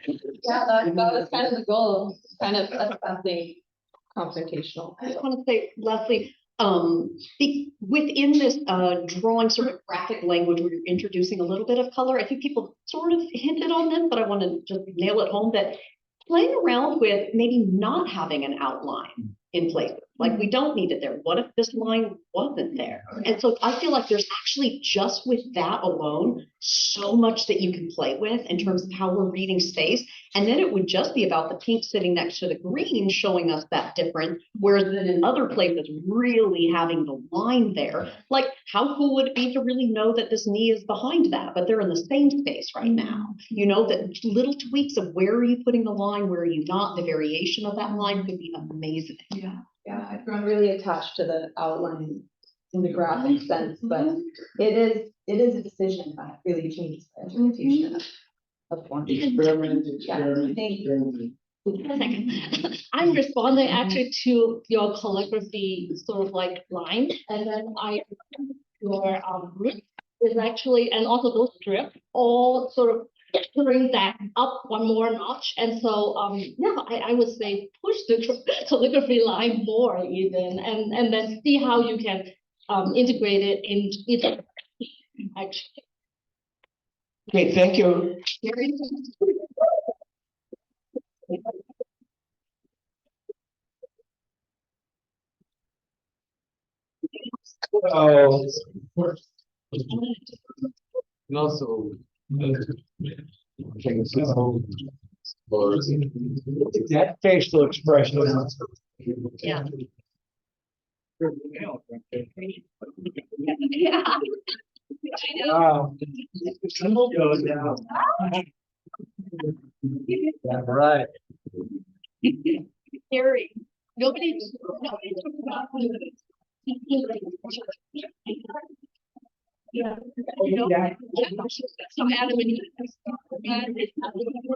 Yeah, that was kind of the goal, kind of something confrontational. I just want to say, Leslie, within this drawing sort of graphic language where you're introducing a little bit of color, I think people sort of hinted on this, but I want to just nail it home that playing around with maybe not having an outline in places. Like, we don't need it there. What if this line wasn't there? And so I feel like there's actually, just with that alone, so much that you can play with in terms of how we're reading space. And then it would just be about the pink sitting next to the green showing us that difference. Whereas then in other places, really having the line there, like how cool would it be to really know that this knee is behind that, but they're in the same space right now? You know, that little tweaks of where are you putting the line, where are you not, the variation of that line could be amazing. Yeah, I've grown really attached to the outline in the graphic sense, but it is a decision that really changes the interpretation of one. Experiment, I'm responding actually to your calligraphy sort of like line, and then your root is actually, and also those strips all sort of bring that up one more notch. And so yeah, I would say push the calligraphy line more even, and then see how you can integrate it in either actually. Okay, thank you. Oh, and also. That facial expression. Yeah. Wow. Right. Scary. Nobody talks about yeah. Some Adam and Eve.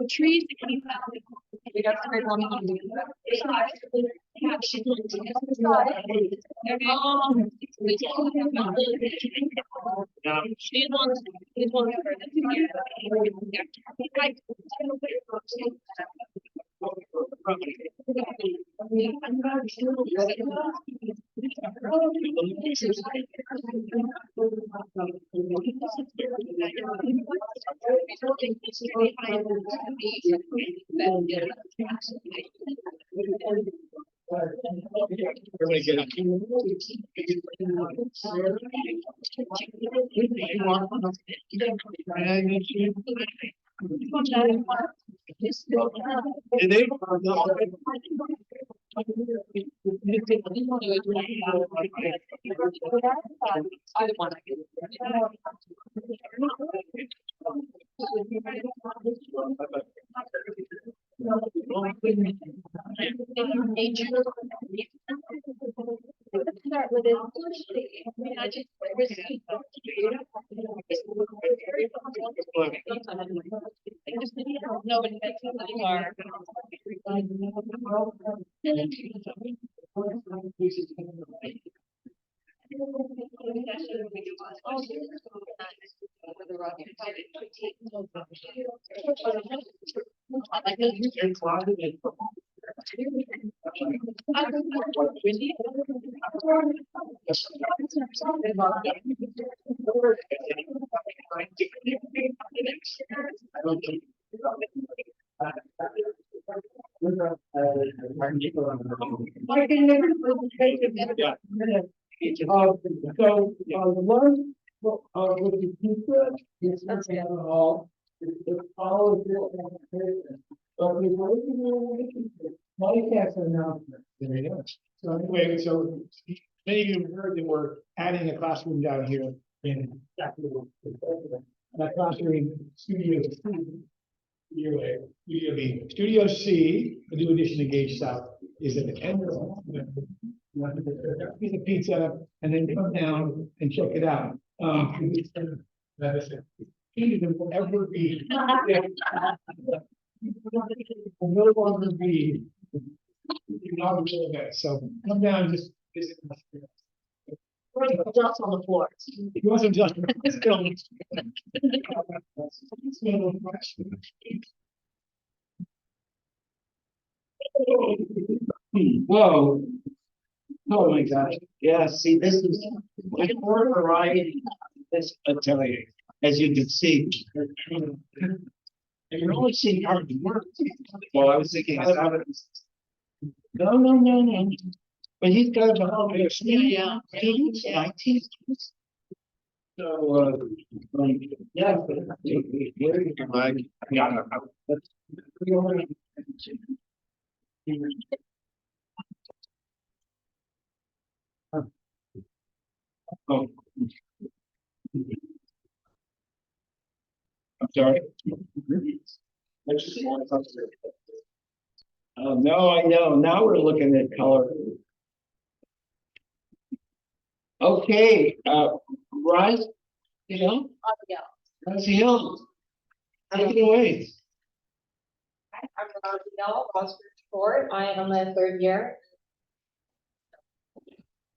Trees. Everybody get up. Did they? With the pizza, it's not at all. It follows but we're working podcast announcement. There you go. So anyway, so many of you heard that we're adding a classroom down here in that classroom, Studio B. Studio C, the new addition to Gage South, is at the end of the piece of pizza, and then come down and check it out. Medicine. It will ever be. Will no longer be. So come down and just visit. Just on the floor. It wasn't just. Whoa. Oh my gosh. Yeah, see, this is much more variety in this atelier, as you can see. And you're only seeing hard work. Well, I was thinking, no. But he's got a whole. Yeah. 19. So, yeah. Oh. I'm sorry. Oh, no, I know. Now we're looking at color. Okay, Rise, Raziel, take it away. I'm Raziel Grisaffi. I am a third year.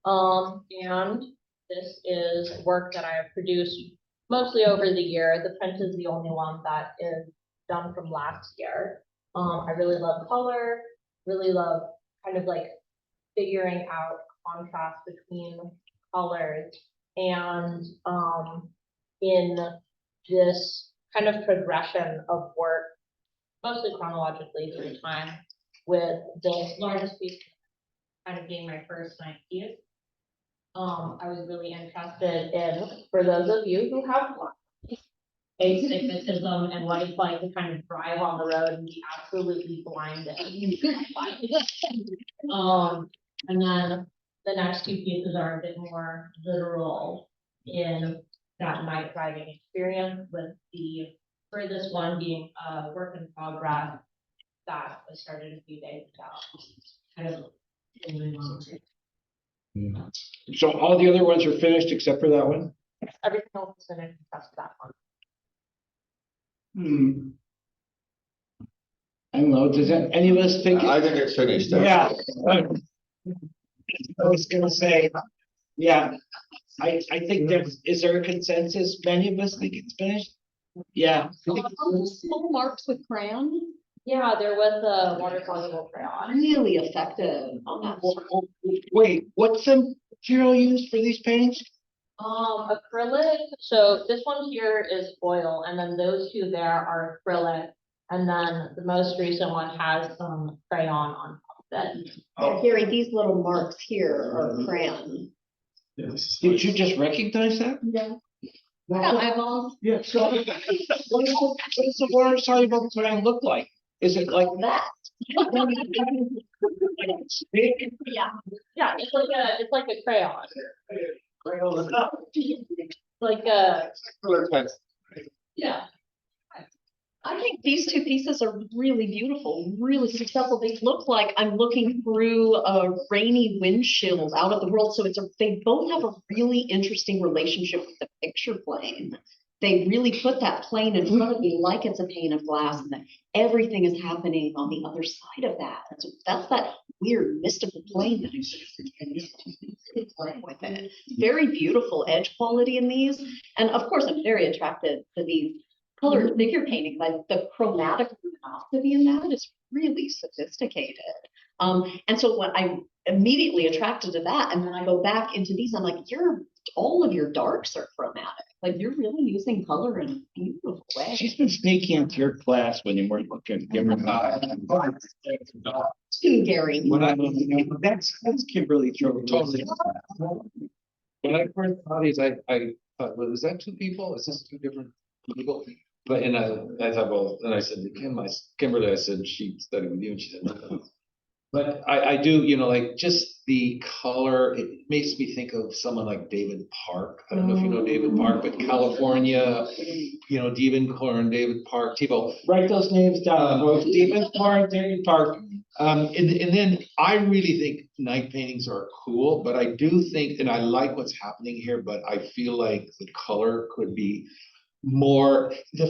And this is work that I have produced mostly over the year. The print is the only one that is done from last year. I really love color, really love kind of like figuring out contrast between colors, and in this kind of progression of work, mostly chronologically through time, with the largest piece kind of being my first 90s. I was really interested in, for those of you who have astigmatism and what it's like to kind of drive on the road and be absolutely blinded. And then the next two pieces are a bit more literal in that night driving experience, with the furthest one being a work in progress that was started a few days ago. Kind of continuing on. So all the other ones are finished except for that one? Everything else is finished except for that one. I don't know, does that, any of us think? I think it's finished. Yeah. I was gonna say, yeah, I think there's, is there a consensus? Many of us think it's finished? Yeah. Small marks with crayon. Yeah, there was a water soluble crayon. Really effective on that. Wait, what's the material used for these paintings? Acrylic. So this one here is oil, and then those two there are acrylic, and then the most recent one has some crayon on top of it. Oh, Gary, these little marks here are crayon. Did you just recognize that? Yeah. Yeah, eyeballs. Yeah. So what does the water soluble crayon look like? Is it like that? Yeah, yeah, it's like a crayon. Like a yeah. I think these two pieces are really beautiful, really successful. They look like I'm looking through a rainy windshield out at the world. So they both have a really interesting relationship with the picture plane. They really put that plane in front of me like it's a pane of glass, and that everything is happening on the other side of that. So that's that weird mystical plane that I'm playing with it. Very beautiful edge quality in these. And of course, I'm very attracted to these colored figure paintings. Like the chromatic luminosity in that is really sophisticated. And so when I'm immediately attracted to that, and then I go back into these, I'm like, all of your darks are chromatic. Like you're really using color in a beautiful way. She's been sneaking into your class when you weren't looking. Too Gary. That's Kimberly drove totally. When I first saw these, I thought, well, is that two people? Is this two different people? But and I thought, well, then I said to Kimberly, I said she studied with you, and she said no. But I do, like just the color, it makes me think of someone like David Park. I don't know if you know David Park, but California, Devin Corn, David Park, Tebow. Write those names down, both Devin Corn, David Park. And then I really think night paintings are cool, but I do think, and I like what's happening here, but I feel like the color could be more. The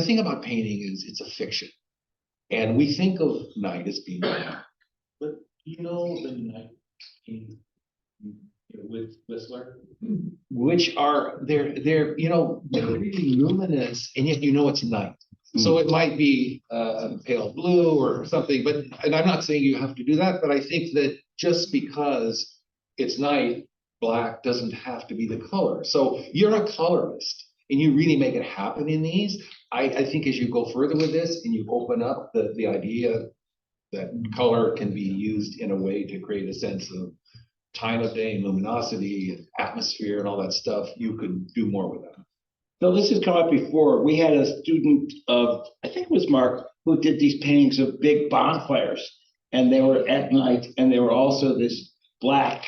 thing about painting is it's a fiction. And we think of night as being night. But the night painting with Whistler, which are they're really luminous, and yet it's night. So it might be a pale blue or something, and I'm not saying you have to do that, but I think that just because it's night, black doesn't have to be the color. So you're a colorist, and you really make it happen in these. I think as you go further with this and you open up the idea that color can be used in a way to create a sense time of day and luminosity and atmosphere and all that stuff, you could do more with that. So this has come up before. We had a student of, I think it was Mark, who did these paintings of big bonfires. And they were at night, and they were also this black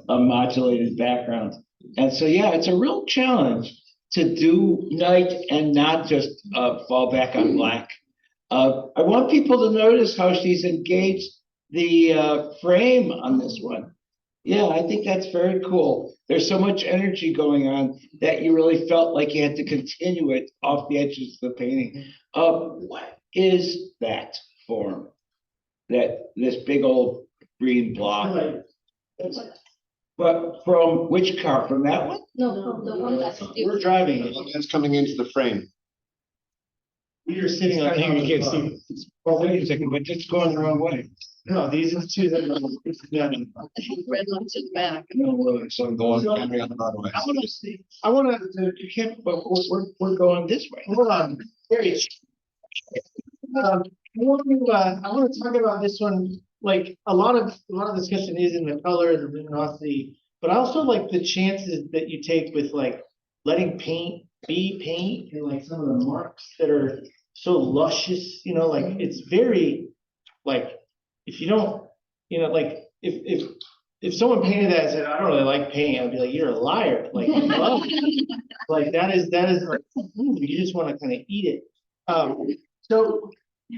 modulated background. And so, yeah, it's a real challenge to do night and not just fall back on black. I want people to notice how she's engaged the frame on this one. Yeah, I think that's very cool. There's so much energy going on that you really felt like you had to continue it off the edges of the painting. What is that form? That this big old green block? But from which car? From that one? No, the one that's. We're driving it. That's coming into the frame. We are sitting on. You can't see. Well, wait a second, but it's going the wrong way. No, these are two that. Red lights in the back. So I'm going. So, I want to see. I want to. You can't. But we're going this way. Hold on. Very. I want to talk about this one. Like a lot of discussion is in the color and the luminosity, but I also like the chances that you take with like letting paint be paint and like some of the marks that are so luscious. You know, like it's very like if you don't, you know, like if someone painted that and said I don't really like paint, I'd be like you're a liar. Like I love it. Like that is like you just want to kind of eat it. So.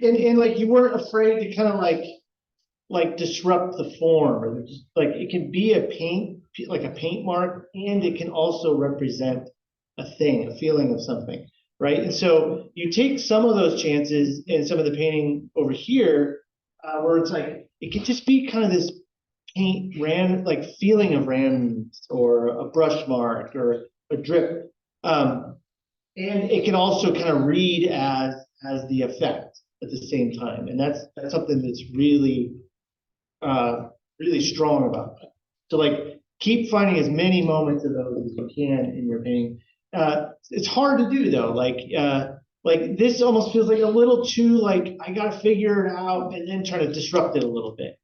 And like you weren't afraid to kind of like disrupt the form, or just, like it can be a paint, like a paint mark, and it can also represent a thing, a feeling of something, right? And so you take some of those chances in some of the painting over here, where it's like it could just be kind of this paint like feeling of randomness or a brush mark or a drip, and it can also kind of read as the effect at the same time, and that's something that's really really strong about that. So like keep finding as many moments of those as you can in your painting. It's hard to do though, like this almost feels like a little too like I gotta figure it out and then try to disrupt it a little bit.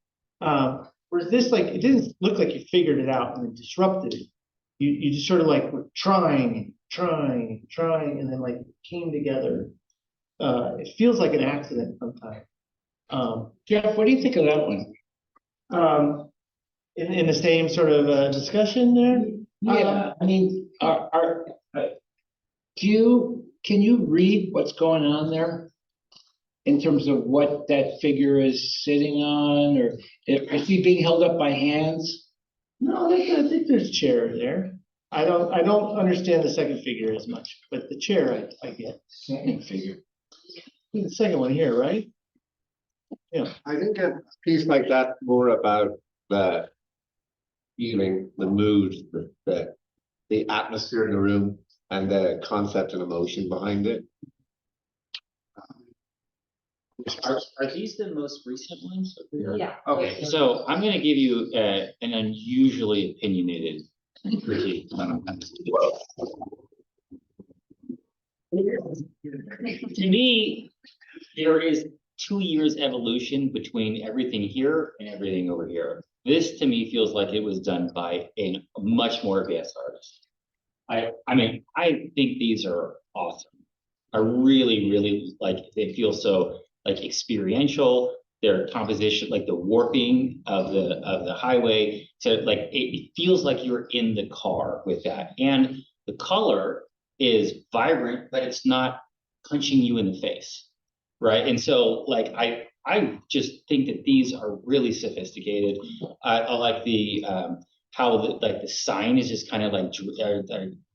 Whereas this, like, it didn't look like you figured it out and then disrupted it. You just sort of like were trying, and then like came together. It feels like an accident sometimes. Jeff, what do you think of that one? In the same sort of discussion there? Yeah, I mean, can you read what's going on there? In terms of what that figure is sitting on, or is he being held up by hands? No, I think there's chair there. I don't understand the second figure as much, but the chair I get. Second figure. The second one here, right? Yeah. I think a piece like that more about the feeling, the mood, the atmosphere in the room, and the concept and emotion behind it. Are these the most recent ones? Yeah. Okay, so I'm gonna give you an unusually opinionated critique. To me, there is 2 years evolution between everything here and everything over here. This to me feels like it was done by a much more advanced artist. I mean, I think these are awesome. I really like, they feel so like experiential, their composition, like the warping of the highway. So like, it feels like you're in the car with that. And the color is vibrant, but it's not punching you in the face, right? And so like, I just think that these are really sophisticated. I like the, how the sign is just kind of like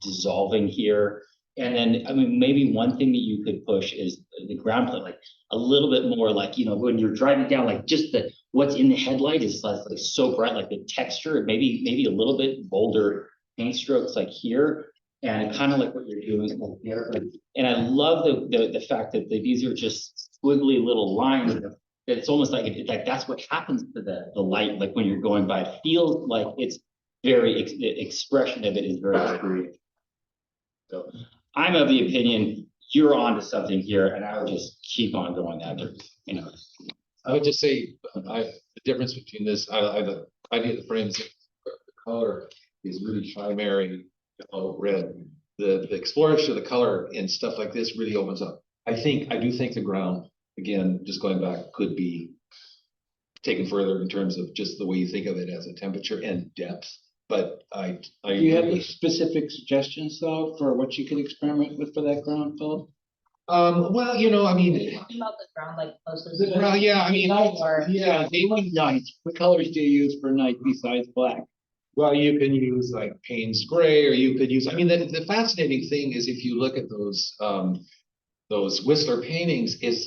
dissolving here. And then, I mean, maybe one thing that you could push is the ground plane, like a little bit more like, you know, when you're driving down, like just what's in the headlight is like so bright, like the texture, maybe a little bit bolder paint strokes like here, and kind of like what you're doing like here. And I love the fact that these are just squiggly little lines. That it's almost like that's what happens to the light, like when you're going by. It feels like it's very, the expression of it is very creative. So I'm of the opinion you're onto something here, and I would just keep on going that way, you know. I would just say the difference between this, I need the frames color is really primary, red. The exploration of the color and stuff like this really opens up. I do think the ground, again, just going back, could be taken further in terms of just the way you think of it as a temperature and depth. But I Do you have agree any with- specific suggestions though for what you could experiment with for that ground, Philip? Well, you know, I mean, Talking about the ground like closest. the ground, yeah, I mean, Or- Yeah, they want night. What colors do you use for night besides black? well, you can use like Payne's gray, or you could use, I mean, the fascinating thing is if you look at those Whistler paintings is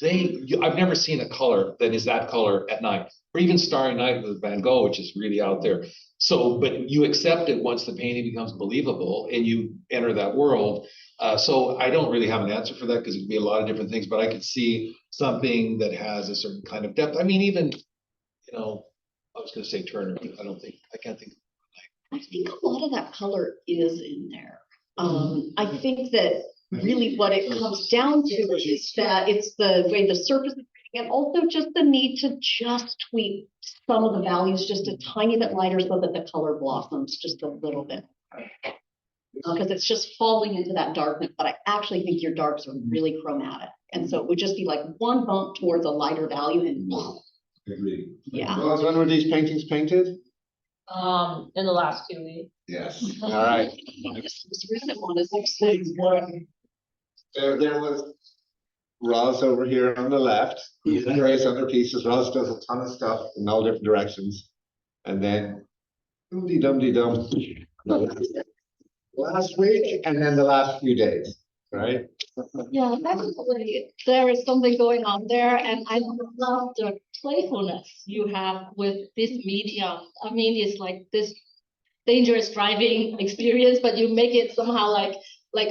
I've never seen a color that is that color at night, or even Starry Night with Van Gogh, which is really out there. So, but you accept it once the painting becomes believable and you enter that world. So I don't really have an answer for that because it could be a lot of different things, but I could see something that has a certain kind of depth. I mean, even, you know, I was gonna say Turner, but I can't think. I think a lot of that color is in there. I think that really what it comes down to is that it's the way the surface is, and also just the need to just tweak some of the values just a tiny bit lighter so that the color blossoms just a little bit. Because it's just falling into that darkness, but I actually think your darks are really chromatic. And so it would just be like one bump towards a lighter value and Agreed. yeah. Rose, when were these paintings painted? In the last 2 weeks. Yes. All right. This recent one is like There was Roz over here on the left, who's various other pieces. Roz does a ton of stuff in all different directions. And then dum last week, and then the last few days, right? Yeah, definitely. There is something going on there, and I love the playfulness you have with this medium. I mean, it's like this dangerous driving experience, but you make it somehow like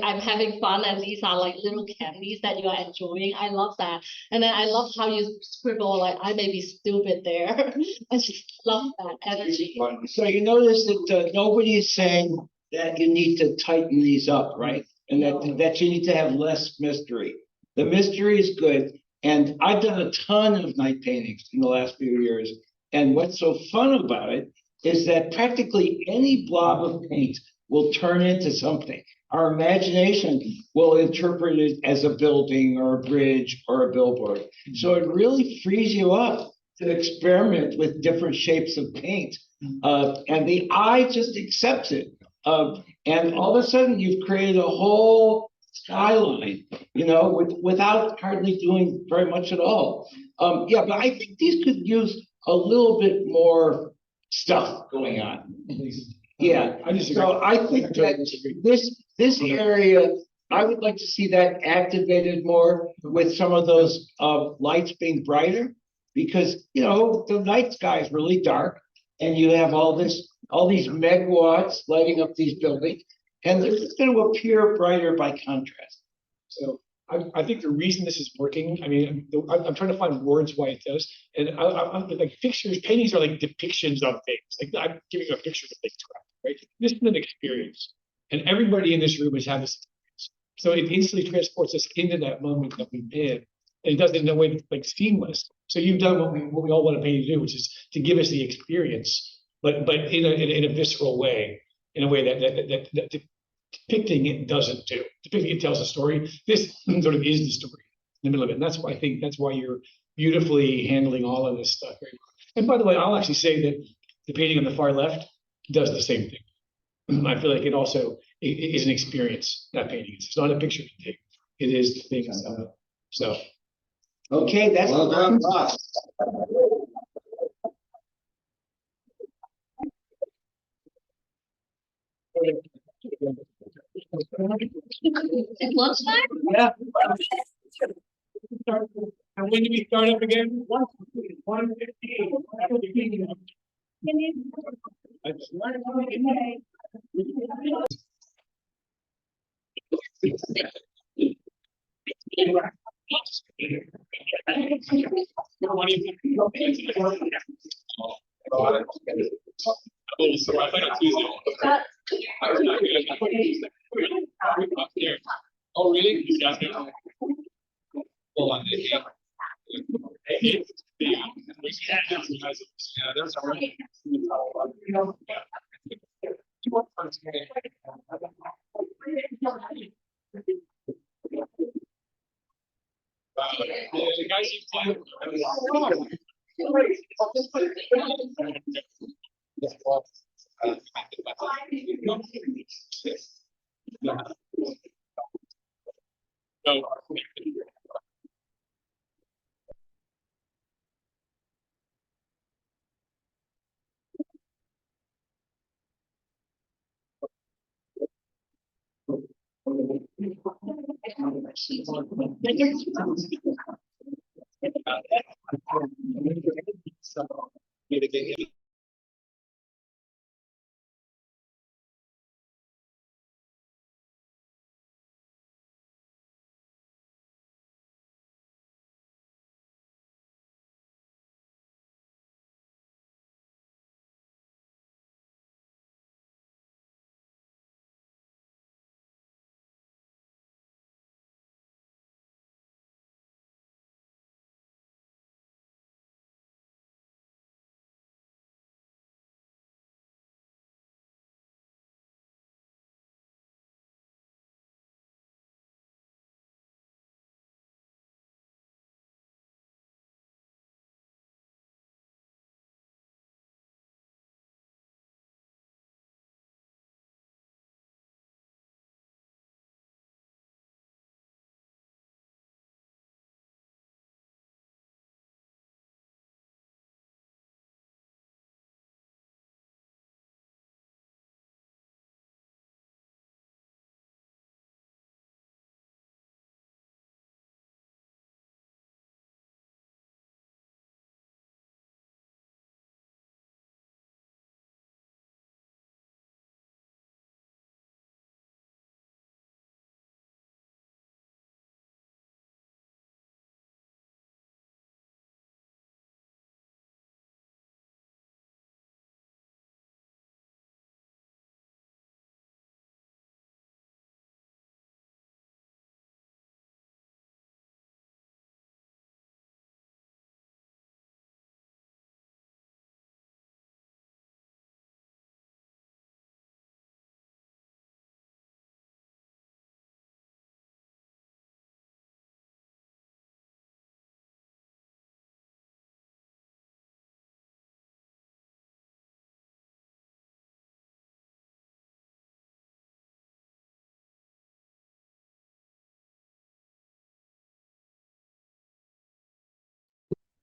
I'm having fun, and these are like little candies that you are enjoying. I love that. And then I love how you scribble like I may be stupid there. I just love that energy. So you notice that nobody is saying that you need to tighten these up, right? And that you need to have less mystery. The mystery is good. And I've done a ton of night paintings in the last few years. And what's so fun about it is that practically any blob of paint will turn into something. Our imagination will interpret it as a building or a bridge or a billboard. So it really frees you up to experiment with different shapes of paint. And the eye just accepts it. And all of a sudden you've created a whole skyline, you know, without hardly doing very much at all. Yeah, but I think these could use a little bit more stuff going on. Yeah, so I think that this area, I would like to see that activated more with some of those lights being brighter, because you know the night sky is really dark, and you have all these megawatts lighting up these buildings, and they're just going to appear brighter by contrast. So I think the reason this is working, I mean, I'm trying to find words why it does. And I'm like pictures, paintings are like depictions of things. Like I'm giving you a picture of things, right? This is an experience. And everybody in this room has had this experience. So it instantly transports us into that moment that we've been. And it does it in a way that's like seamless. So you've done what we all want to paint to do, which is to give us the experience, but in a visceral way, in a way that depicting it doesn't do. Depicting it tells a story. This sort of is the story in the middle of it. And that's why I think that's why you're beautifully handling all of this stuff very well. And by the way, I'll actually say that the painting on the far left does the same thing. I feel like it also is an experience, that painting. It's not a picture to take. It is the thing itself. So okay, that's well done, Ross. It's lunchtime? yeah. And when do we start up again? 1:15. Oh, really? Yeah, there's a The guys you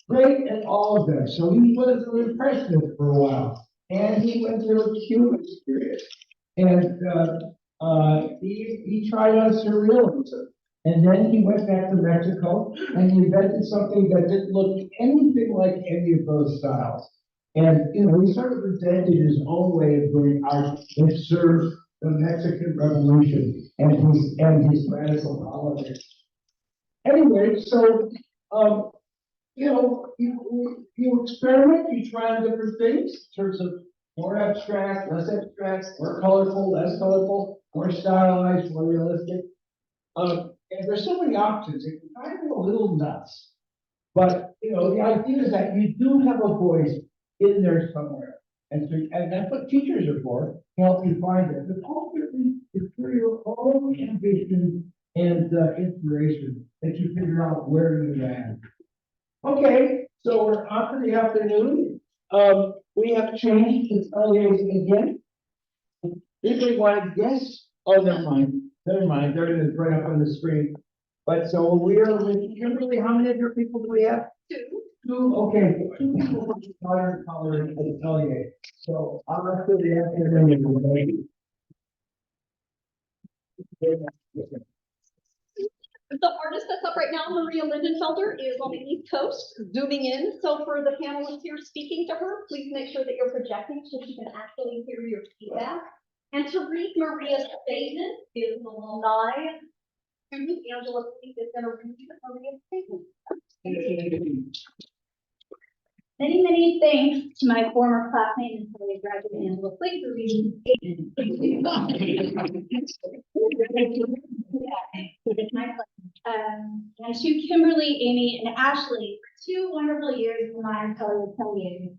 great at all of them. So he was an impressionist for a while, and he went through a Cubist period, and he tried on surrealism, and then he went back to Mexico and he invented something that didn't look anything like any of those styles. And you know, he sort of presented his own way of doing art that served the Mexican Revolution and his radical politics. Anyway, so you know, you experiment, you try on different things in terms of more abstract, less abstract, more colorful, less colorful, more stylized, more realistic. And there's so many options, it can kind of go a little nuts. But you know, the idea is that you do have a voice in there somewhere. And so, and that's what teachers are for, to help you find it. But ultimately, it's for your own ambition and inspiration that you figure out where you land. Okay, so we're on for the afternoon. We have changed the Ateliers again. Anybody want to guess? Oh, never mind. Never mind. They're going to bring up on the screen. But so we are with Kimberly. How many of your people do we have? Two. Okay. 2 people from the modern color Atelier. So I'm not sure the afternoon. The artist that's up right now, Maria Lindenfeldar, is on the East Coast, zooming in. So for the panelists here speaking to her, please make sure that you're projecting so she can actually hear your feedback. And to read Maria's statement is an alumni. And Angela, please, is going to read Maria's statement. Many, many thanks to my former classmate and fellow graduate Angela Flake for reading the statement. It's my pleasure. And to Kimberly, Amy, and Ashley for 2 wonderful years in my Atelier.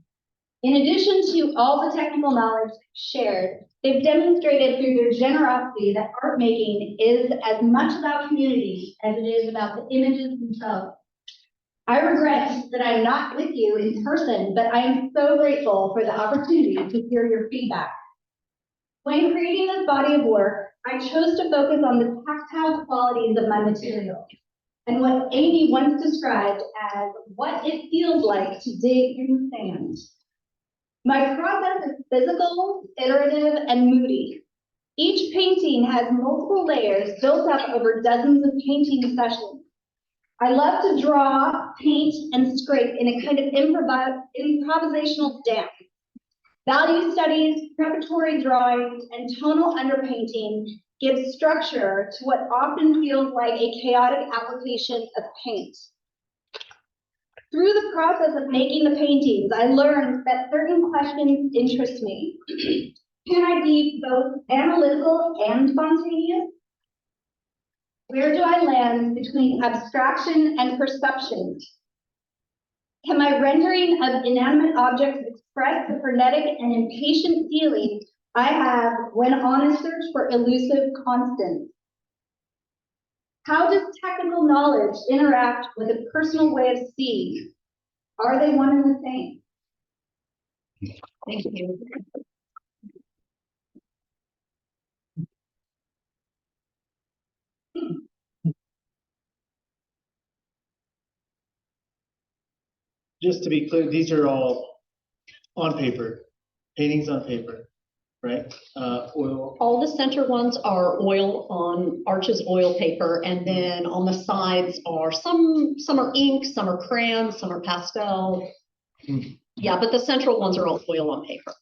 In addition to all the technical knowledge shared, they've demonstrated through their generosity that art making is as much about community as it is about the images themselves. I regret that I'm not with you in person, but I am so grateful for the opportunity to hear your feedback. When creating this body of work, I chose to focus on the tactile qualities of my material and what Amy once described as what it feels like to dig in the sand. My process is physical, iterative, and moody. Each painting has multiple layers built up over dozens of painting sessions. I love to draw, paint, and scrape in a kind of improvisational dance. Value studies, preparatory drawings, and tonal underpainting give structure to what often feels like a chaotic application of paint. Through the process of making the paintings, I learned that certain questions interest me. Can I be both analytical and spontaneous? Where do I land between abstraction and perception? Can my rendering of inanimate objects express the frenetic and impatient feeling I have when on a search for elusive constants? How does technical knowledge interact with a personal way of seeing? Are they one and the same? Thank you. Just to be clear, these are all on paper, paintings on paper, right? Oil. All the center ones are oil on Arches oil paper, and then on the sides are some are ink, some are crayons, some are pastel. Yeah, but the central ones are all oil on paper.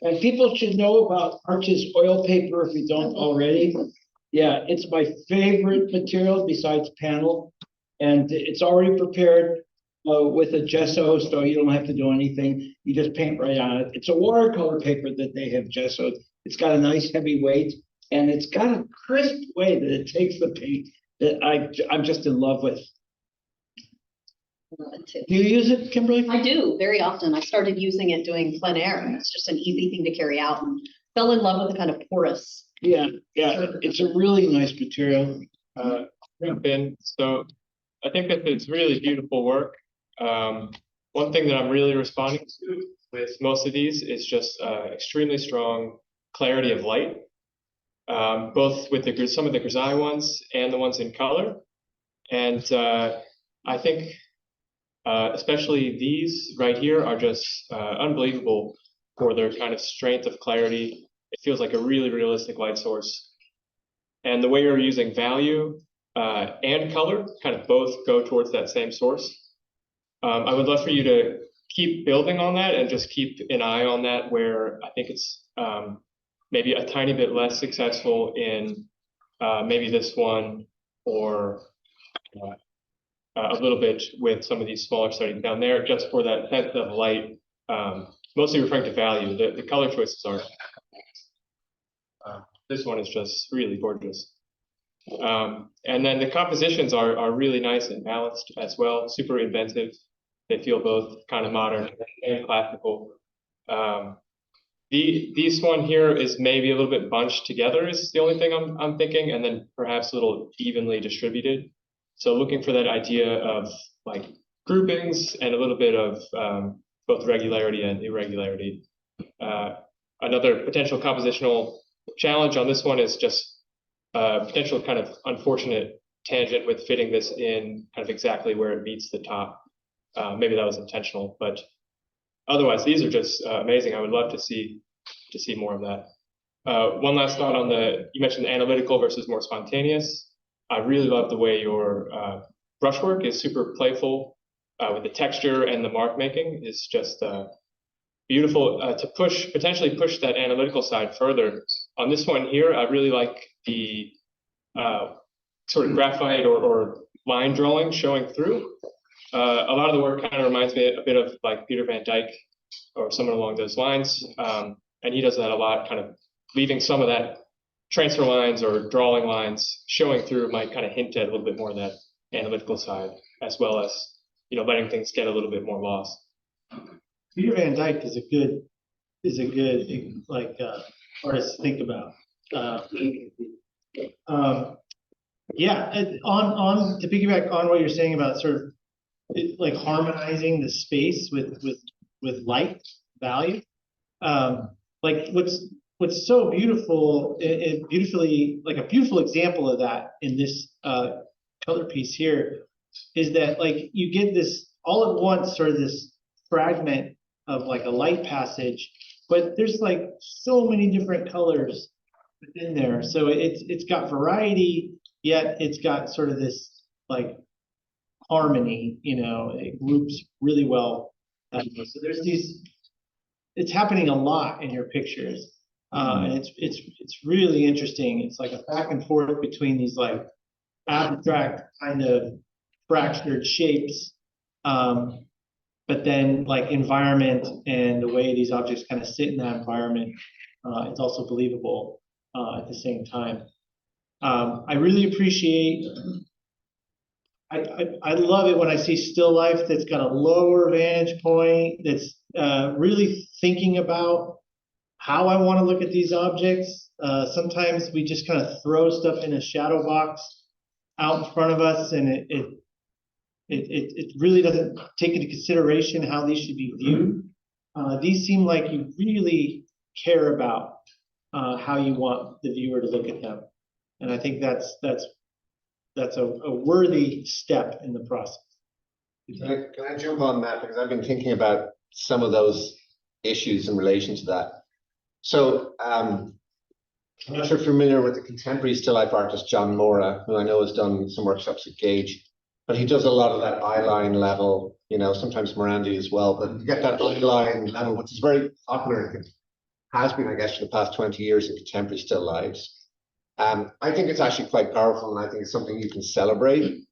And people should know about Arches oil paper if you don't already. Yeah, it's my favorite material besides panel. And it's already prepared with a gesso, so you don't have to do anything. You just paint right on it. It's a watercolor paper that they have gessoed. It's got a nice heavy weight, and it's got a crisp way that it takes the paint that I'm just in love with. Do you use it, Kimberly? I do, very often. I started using it doing plein air, and it's just an easy thing to carry out, and fell in love with the kind of porous. Yeah, it's a really nice material. Jump in. So I think that it's really beautiful work. One thing that I'm really responding to with most of these is just extremely strong clarity of light, both with some of the grisaille ones and the ones in color. And I think especially these right here are just unbelievable for their kind of strength of clarity. It feels like a really realistic light source. And the way you're using value and color kind of both go towards that same source. I would love for you to keep building on that and just keep an eye on that where I think it's maybe a tiny bit less successful in maybe this one or a little bit with some of these smaller studies down there, just for that sense of light, mostly referring to value. The color choices aren't. This one is just really gorgeous. And then the compositions are really nice and balanced as well, super inventive. They feel both kind of modern and classical. This one here is maybe a little bit bunched together is the only thing I'm thinking, and then perhaps a little evenly distributed. So looking for that idea of like groupings and a little bit of both regularity and irregularity. Another potential compositional challenge on this one is just potential kind of unfortunate tangent with fitting this in kind of exactly where it meets the top. Maybe that was intentional, but otherwise these are just amazing. I would love to see more of that. One last thought on you mentioned analytical versus more spontaneous. I really love the way your brushwork is super playful with the texture, and the mark making is just beautiful to potentially push that analytical side further. On this one here, I really like the sort of graphite or line drawing showing through. A lot of the work kind of reminds me a bit of like Peter Van Dyke or someone along those lines. And he does that a lot, kind of leaving some of that transfer lines or drawing lines showing through might kind of hint at a little bit more of that analytical side, as well as, letting things get a little bit more lost. Peter Van Dyke is a good artist to think about. Yeah, to piggyback on what you're saying about sort of like harmonizing the space with light value. Like what's so beautiful, beautifully, like a beautiful example of that in this color piece here is that like you get this all at once sort of this fragment of like a light passage, but there's like so many different colors within there. So it's got variety, yet it's got sort of this like harmony, you know, it groups really well. So there's these, it's happening a lot in your pictures. And it's really interesting. It's like a back and forth between these like abstract kind of fractured shapes, but then like environment and the way these objects kind of sit in that environment, it's also believable at the same time. I really appreciate, I love it when I see still life that's got a lower vantage point, that's really thinking about how I want to look at these objects. Sometimes we just kind of throw stuff in a shadow box out in front of us, and it really doesn't take into consideration how these should be viewed. These seem like you really care about how you want the viewer to look at them, and I think that's a worthy step in the process. Can I jump on that, because I've been thinking about some of those issues in relation to that. So I'm not sure if you're familiar with the contemporary still life artist John Mora, who I know has done some workshops at Gage, but he does a lot of that eyeline level, you know, sometimes Morandi as well, but you get that eyeline level, which is very popular, and has been, I guess, for the past 20 years in contemporary still lifes. I think it's actually quite powerful, and I think it's something you can celebrate.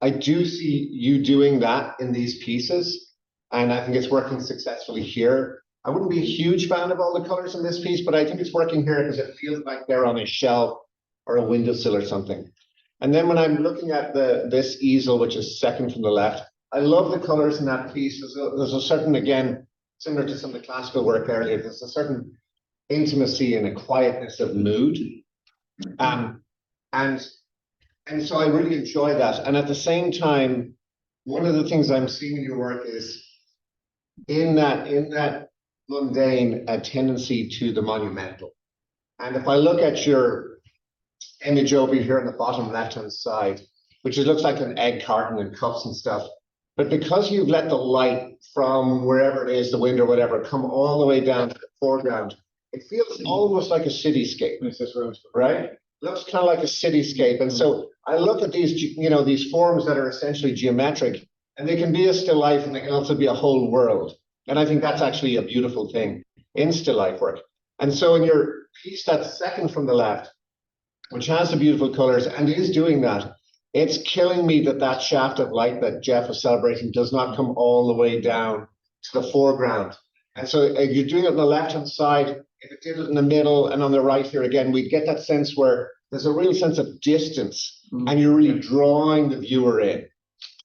I do see you doing that in these pieces, and I think it's working successfully here. I wouldn't be a huge fan of all the colors in this piece, but I think it's working here because it feels like they're on a shelf or a windowsill or something. And then when I'm looking at this easel, which is second from the left, I love the colors in that piece. There's a certain, again, similar to some of the classical work earlier, there's a certain intimacy and a quietness of mood. And so I really enjoy that. And at the same time, one of the things I'm seeing in your work is in that mundane, a tendency to the monumental. And if I look at your image over here on the bottom left-hand side, which it looks like an egg carton and cups and stuff, but because you've let the light from wherever it is, the window or whatever, come all the way down to the foreground, it feels almost like a cityscape, right? Looks kind of like a cityscape. And so I look at these, you know, these forms that are essentially geometric, and they can be a still life and they can also be a whole world. And I think that's actually a beautiful thing in still life work. And so in your piece that's second from the left, which has the beautiful colors and is doing that, it's killing me that that shaft of light that Jeff was celebrating does not come all the way down to the foreground. And so you're doing it on the left-hand side. If it did it in the middle and on the right here again, we'd get that sense where there's a real sense of distance and you're really drawing the viewer in.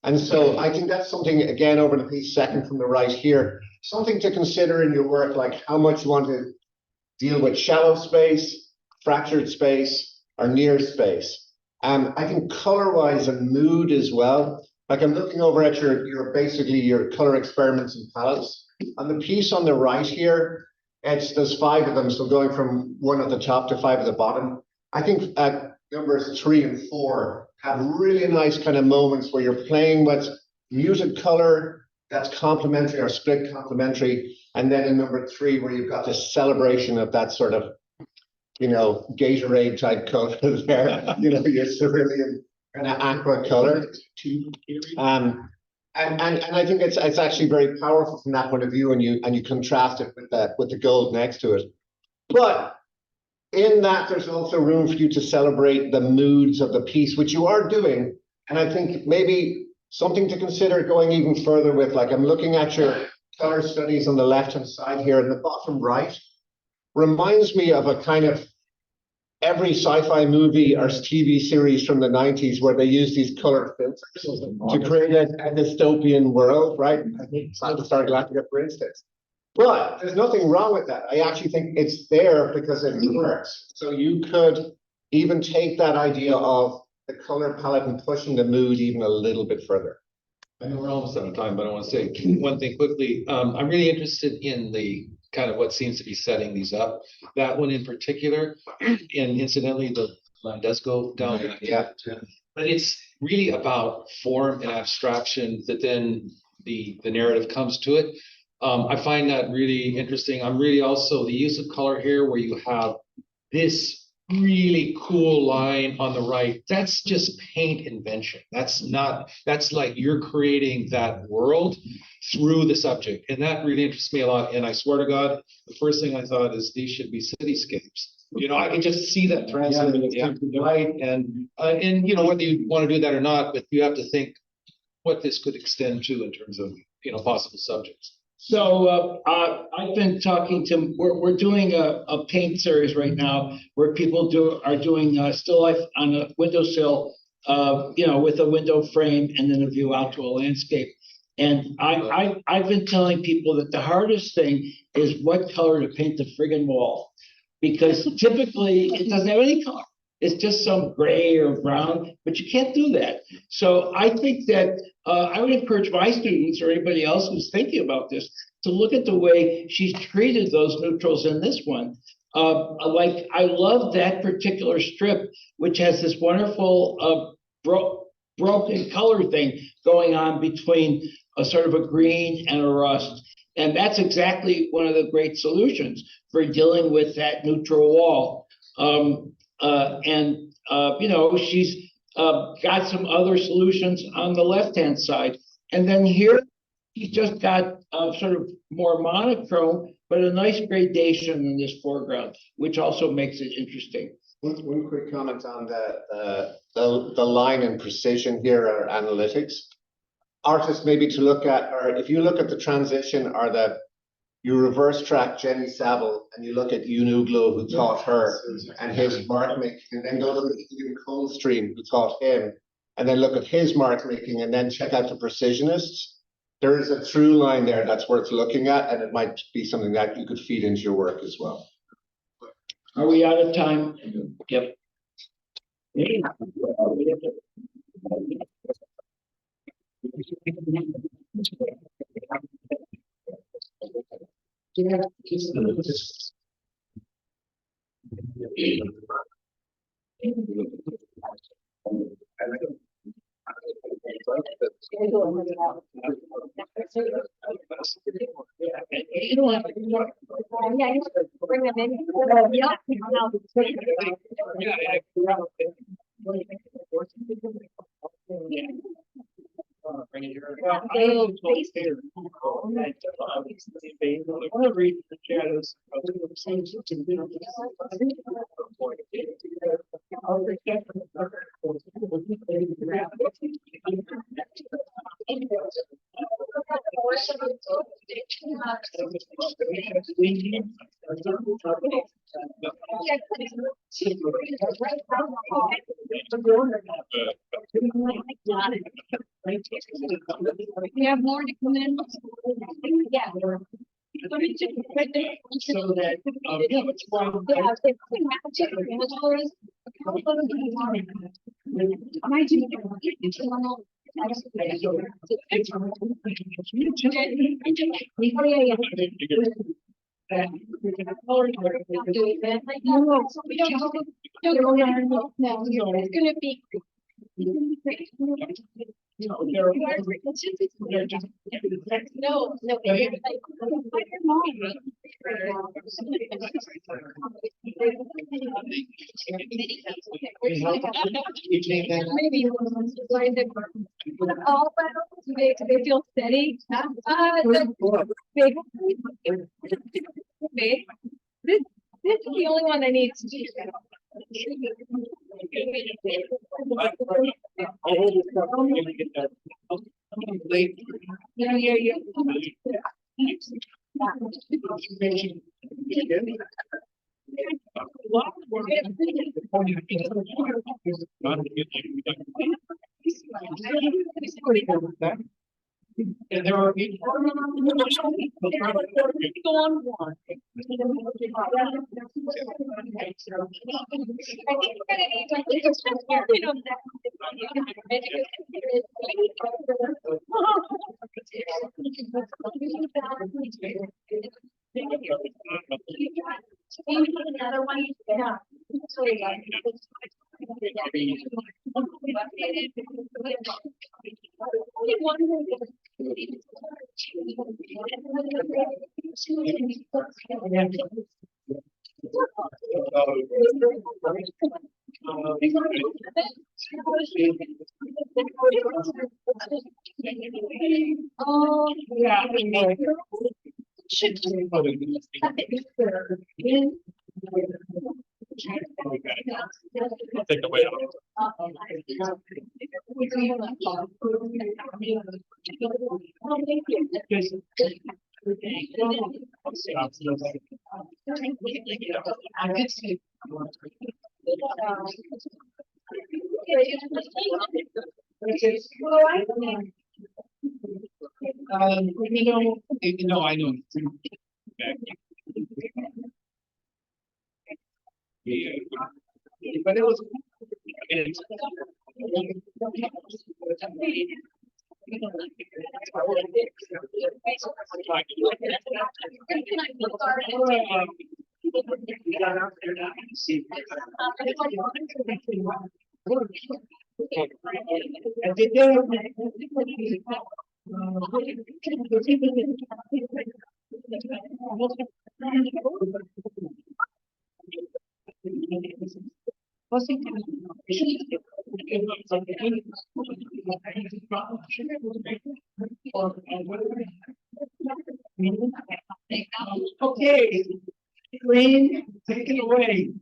And so I think that's something, again, over the piece second from the right here, something to consider in your work, like how much you want to deal with shallow space, fractured space, or near space. I think color-wise and mood as well. Like I'm looking over at your basically your color experiments and palettes. On the piece on the right here, there's 5 of them, so going from 1 at the top to 5 at the bottom. I think at numbers 3 and 4 have really nice kind of moments where you're playing with muted color that's complementary or split complementary, and then in number 3 where you've got this celebration of that sort of, you know, Gatorade type color there, you know, your cerulean kind of aqua color. And I think it's actually very powerful from that point of view, and you contrast it with the gold next to it. But in that, there's also room for you to celebrate the moods of the piece, which you are doing. And I think maybe something to consider going even further with, like I'm looking at your color studies on the left-hand side here, and the bottom right reminds me of a kind of every sci-fi movie or TV series from the 90s where they use these color filters to create a dystopian world, right? I think Battlestar Galactica, for instance. But there's nothing wrong with that. I actually think it's there because it works. So you could even take that idea of the color palette and pushing the mood even a little bit further. I know we're almost out of time, but I want to say one thing quickly. I'm really interested in the kind of what seems to be setting these up. That one in particular, and incidentally, the line does go down. Yeah. But it's really about form and abstraction that then the narrative comes to it. I find that really interesting. I'm really also the use of color here where you have this really cool line on the right. That's just paint invention. That's like you're creating that world through the subject. And that really interests me a lot. And I swear to God, the first thing I thought is these should be cityscapes. You know, I can just see that translating into the light and you know, whether you want to do that or not, but you have to think what this could extend to in terms of, you know, possible subjects. So I've been talking to, we're doing a paint series right now where people are doing still life on a windowsill, you know, with a window frame and then a view out to a landscape. And I've been telling people that the hardest thing is what color to paint the friggin' wall. Because typically it doesn't have any color. It's just some gray or brown, but you can't do that. So I think that I would encourage my students or anybody else who's thinking about this to look at the way she's treated those neutrals in this one. Like I love that particular strip, which has this wonderful broken color thing going on between a sort of a green and a rust. And that's exactly one of the great solutions for dealing with that neutral wall. You know, she's got some other solutions on the left-hand side. And then here, she's just got sort of more monochrome, but a nice gradation in this foreground, which also makes it interesting. One quick comment on the line and precision here or analytics. Artists maybe to look at, or if you look at the transition or you reverse track Jenny Saville and you look at Unuglo who taught her and his mark making, and then go look at Ian Coldstream who taught him, and then look at his mark making and then check out the precisionists. There is a through line there that's worth looking at, and it might be something that you could feed into your work as well. Are we out of time? Yep. Bring them in. We have more to come in. Yeah. So that, It's gonna be. No, they feel steady. This is the only one that needs to. And there are Another one. Yeah. Oh, yeah. Take the way out. I know. But it was. Okay, Irene, take it away.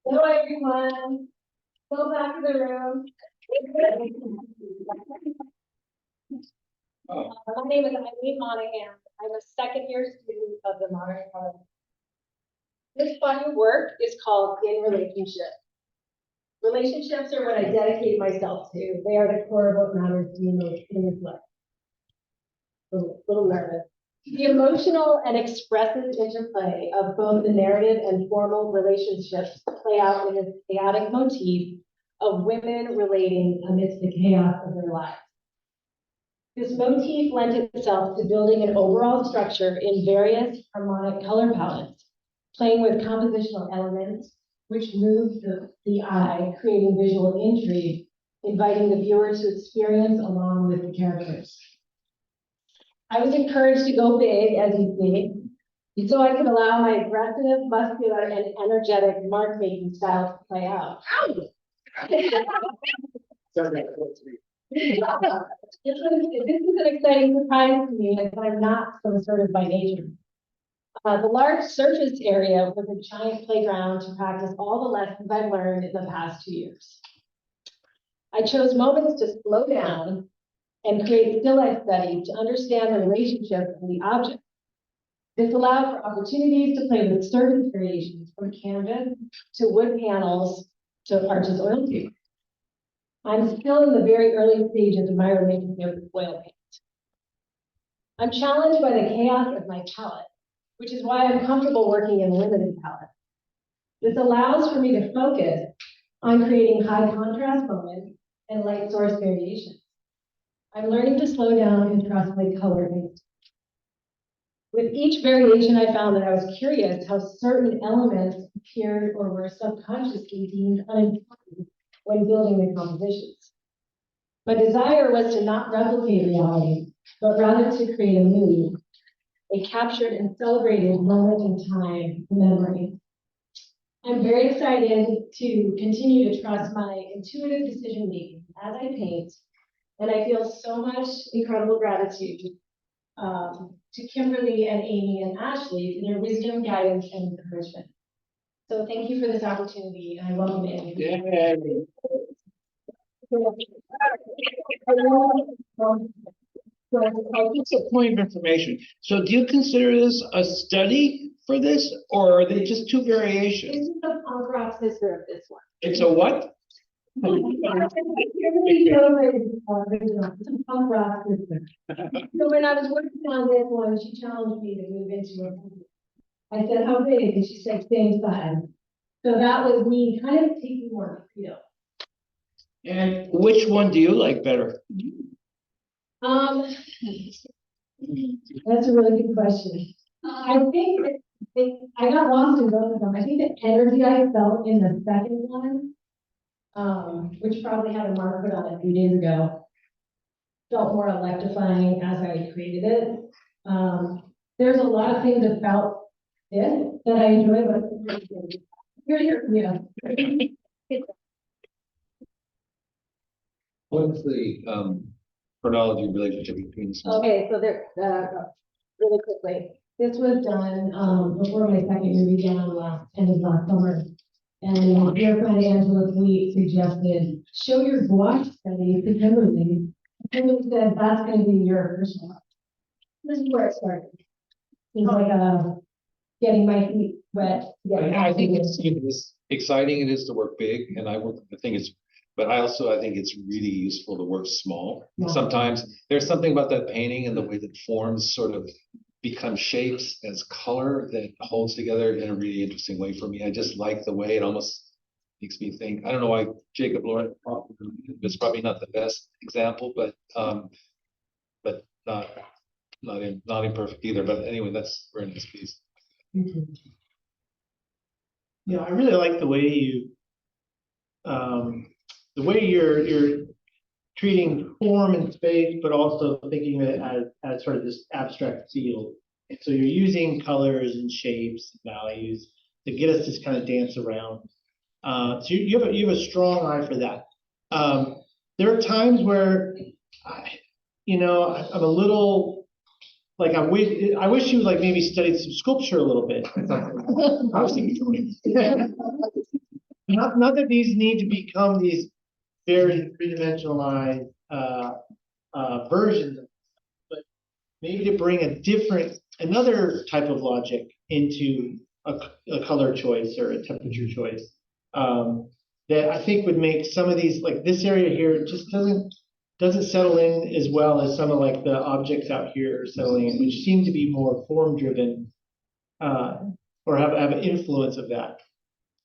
Hello, everyone. Go back to the room. My name is Aileen Monahan. I'm a second-year student of the Modern Color. This body of work is called In Relationship. Relationships are what I dedicate myself to. They are the core of what matters to me in this life. Little nervous. The emotional and expressive interplay of both the narrative and formal relationships play out in this chaotic motif of women relating amidst the chaos of their lives. This motif lent itself to building an overall structure in various harmonic color palettes, playing with compositional elements which move the eye, creating visual intrigue, inviting the viewer to experience along with the characters. I was encouraged to go big, as you see, so I could allow my aggressive, muscular, and energetic mark-making style to play out. This is an exciting surprise to me, as I'm not so assertive by nature. The large surface area was a giant playground to practice all the lessons I've learned in the past 2 years. I chose moments to slow down and create still life studies to understand the relationship of the object. This allowed for opportunities to play with surface variations from canvas to wood panels to arches oil paper. I'm still in the very early stages of my relationship with oil paint. I'm challenged by the chaos of my palette, which is why I'm comfortable working in limited palette. This allows for me to focus on creating high contrast moments and light source variations. I'm learning to slow down and trust my color instinct. With each variation, I found that I was curious how certain elements appeared or were subconsciously deemed unimportant when building the compositions. My desire was to not replicate reality, but rather to create a mood, a captured and celebrated moment in time memory. I'm very excited to continue to trust my intuitive decision making as I paint, and I feel so much incredible gratitude to Kimberly and Amy and Ashley for their wisdom, guidance, and encouragement. So thank you for this opportunity, and I welcome it. Just a point of information. So do you consider this a study for this, or are they just two variations? This is the punk rock sister of this one. It's a what? So when I was working on this one, she challenged me to move into a. I said, how big? And she said, same size. So that was me kind of taking more, you know. And which one do you like better? That's a really good question. I think I got lost in both of them. I think the energy I felt in the second one, which probably had a mark put on it a few days ago, felt more electrifying as I created it. There's a lot of things about it that I enjoy, but yeah. What's the chronology relationship between the? Okay, so there, really quickly, this was done, before my second year began end of last summer. And dear friend Angela Fleet suggested, show your gouache study to Kimberly. Kimberly said, that's gonna be your first one. This is where it started. It's like, getting my feet wet. I think it's exciting. It is to work big, and I think it's, but I think it's really useful to work small. Yeah. Sometimes there's something about that painting and the way that forms sort of become shapes as color that holds together in a really interesting way for me. I just like the way it almost makes me think. I don't know why Jacob Lawrence is probably not the best example, but not imperfect either. But anyway, that's very nice piece. Yeah, I really like the way you're treating form and space, but also thinking of it as sort of this abstract field. And so you're using colors and shapes and values to get us to kind of dance around. So you have a strong eye for that. There are times where I'm a little like I wish you like maybe studied some sculpture a little bit. I was thinking, not that these need to become these very three-dimensionalized versions, but maybe to bring another type of logic into a color choice or a temperature choice that I think would make some of these, like this area here, just doesn't settle in as well as some of like the objects out here are settling in, which seem to be more form driven or have an influence of that.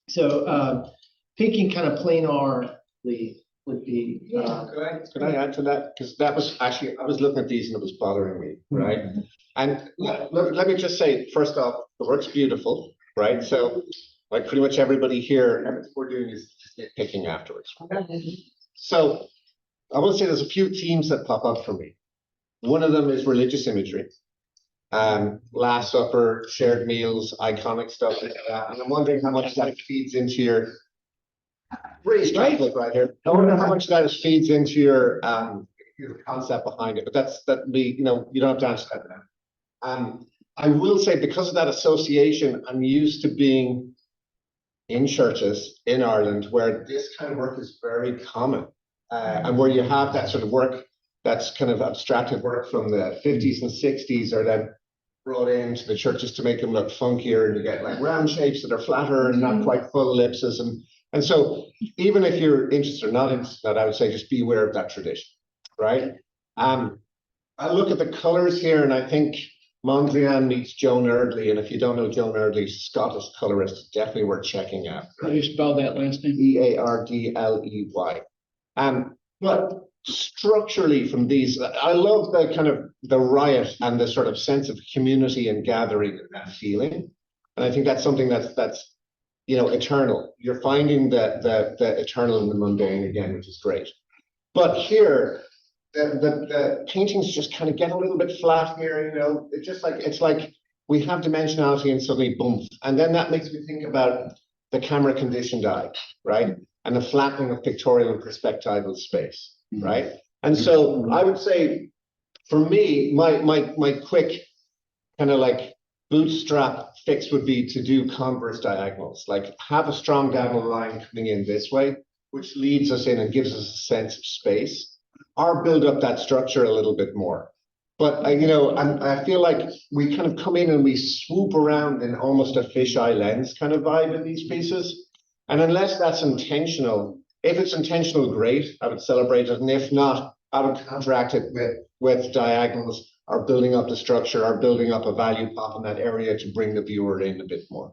So thinking kind of planarly would be. Could I add to that? Because that was actually, I was looking at these and it was bothering me, right? And let me just say, first off, the work's beautiful, right? So like pretty much everybody here, everything we're doing is just picking afterwards. So I will say there's a few themes that pop up for me. One of them is religious imagery. Last Supper, shared meals, iconic stuff like that. And I'm wondering how much that feeds into your raised chocolate right here. I wonder how much that feeds into your concept behind it. But you don't have to answer that now. I will say because of that association, I'm used to being in churches in Ireland where this kind of work is very common. And where you have that sort of work that's kind of abstracted work from the 50s and 60s are then brought into the churches to make them look funkier, and you get like round shapes that are flatter and not quite full ellipses. And so even if you're interested or not interested in that, I would say just be aware of that tradition, right? I look at the colors here and I think Mondrian meets Joan Erdley, and if you don't know Joan Erdley, Scottish colorist, definitely worth checking out. How do you spell that last name? Eardley. But structurally from these, I love the kind of the riot and the sort of sense of community and gathering and that feeling. And I think that's something that's eternal. You're finding the eternal in the mundane again, which is great. But here, the paintings just kind of get a little bit flat here, it's like we have dimensionality and suddenly boom. And then that makes me think about the camera conditioned eye, right? And the flattening of pictorial and perspectival space, right? And so I would say, for me, my quick kind of like bootstrap fix would be to do converse diagonals, like have a strong diagonal line coming in this way, which leads us in and gives us a sense of space, or build up that structure a little bit more. But I feel like we kind of come in and we swoop around in almost a fisheye lens kind of vibe in these pieces. And unless that's intentional, if it's intentional, great, I would celebrate it. And if not, I would counteract it with diagonals or building up the structure or building up a value pop in that area to bring the viewer in a bit more.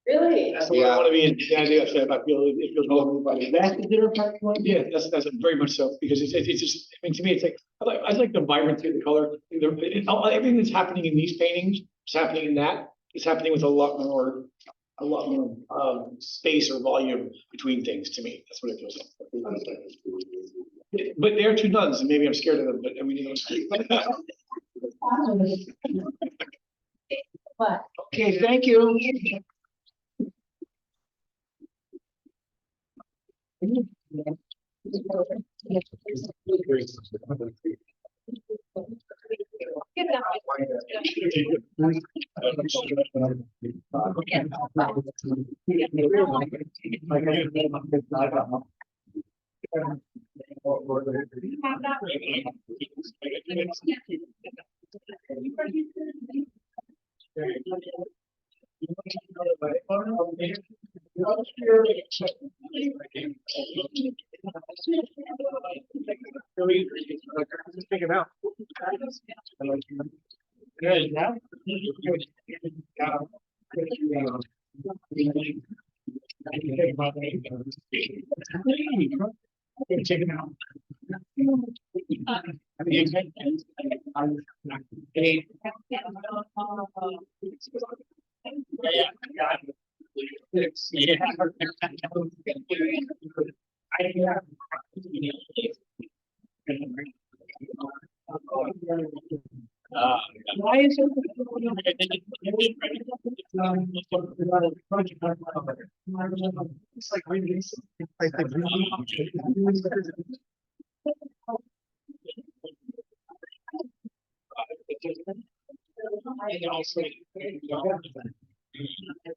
Really? That's the way I want to be in the idea. I feel it feels more everybody. That's the dinner party one? Yeah, that's very much so, because it's just, I mean, to me, it's like, I like the vibrancy of the color. Everything that's happening in these paintings, is happening in that, it's happening with a lot more space or volume between things to me. That's what it feels like. But they're two nuns, and maybe I'm scared of them, but I mean, you know. Okay, thank you. Take it out. Check it out. Why is it? It's like really.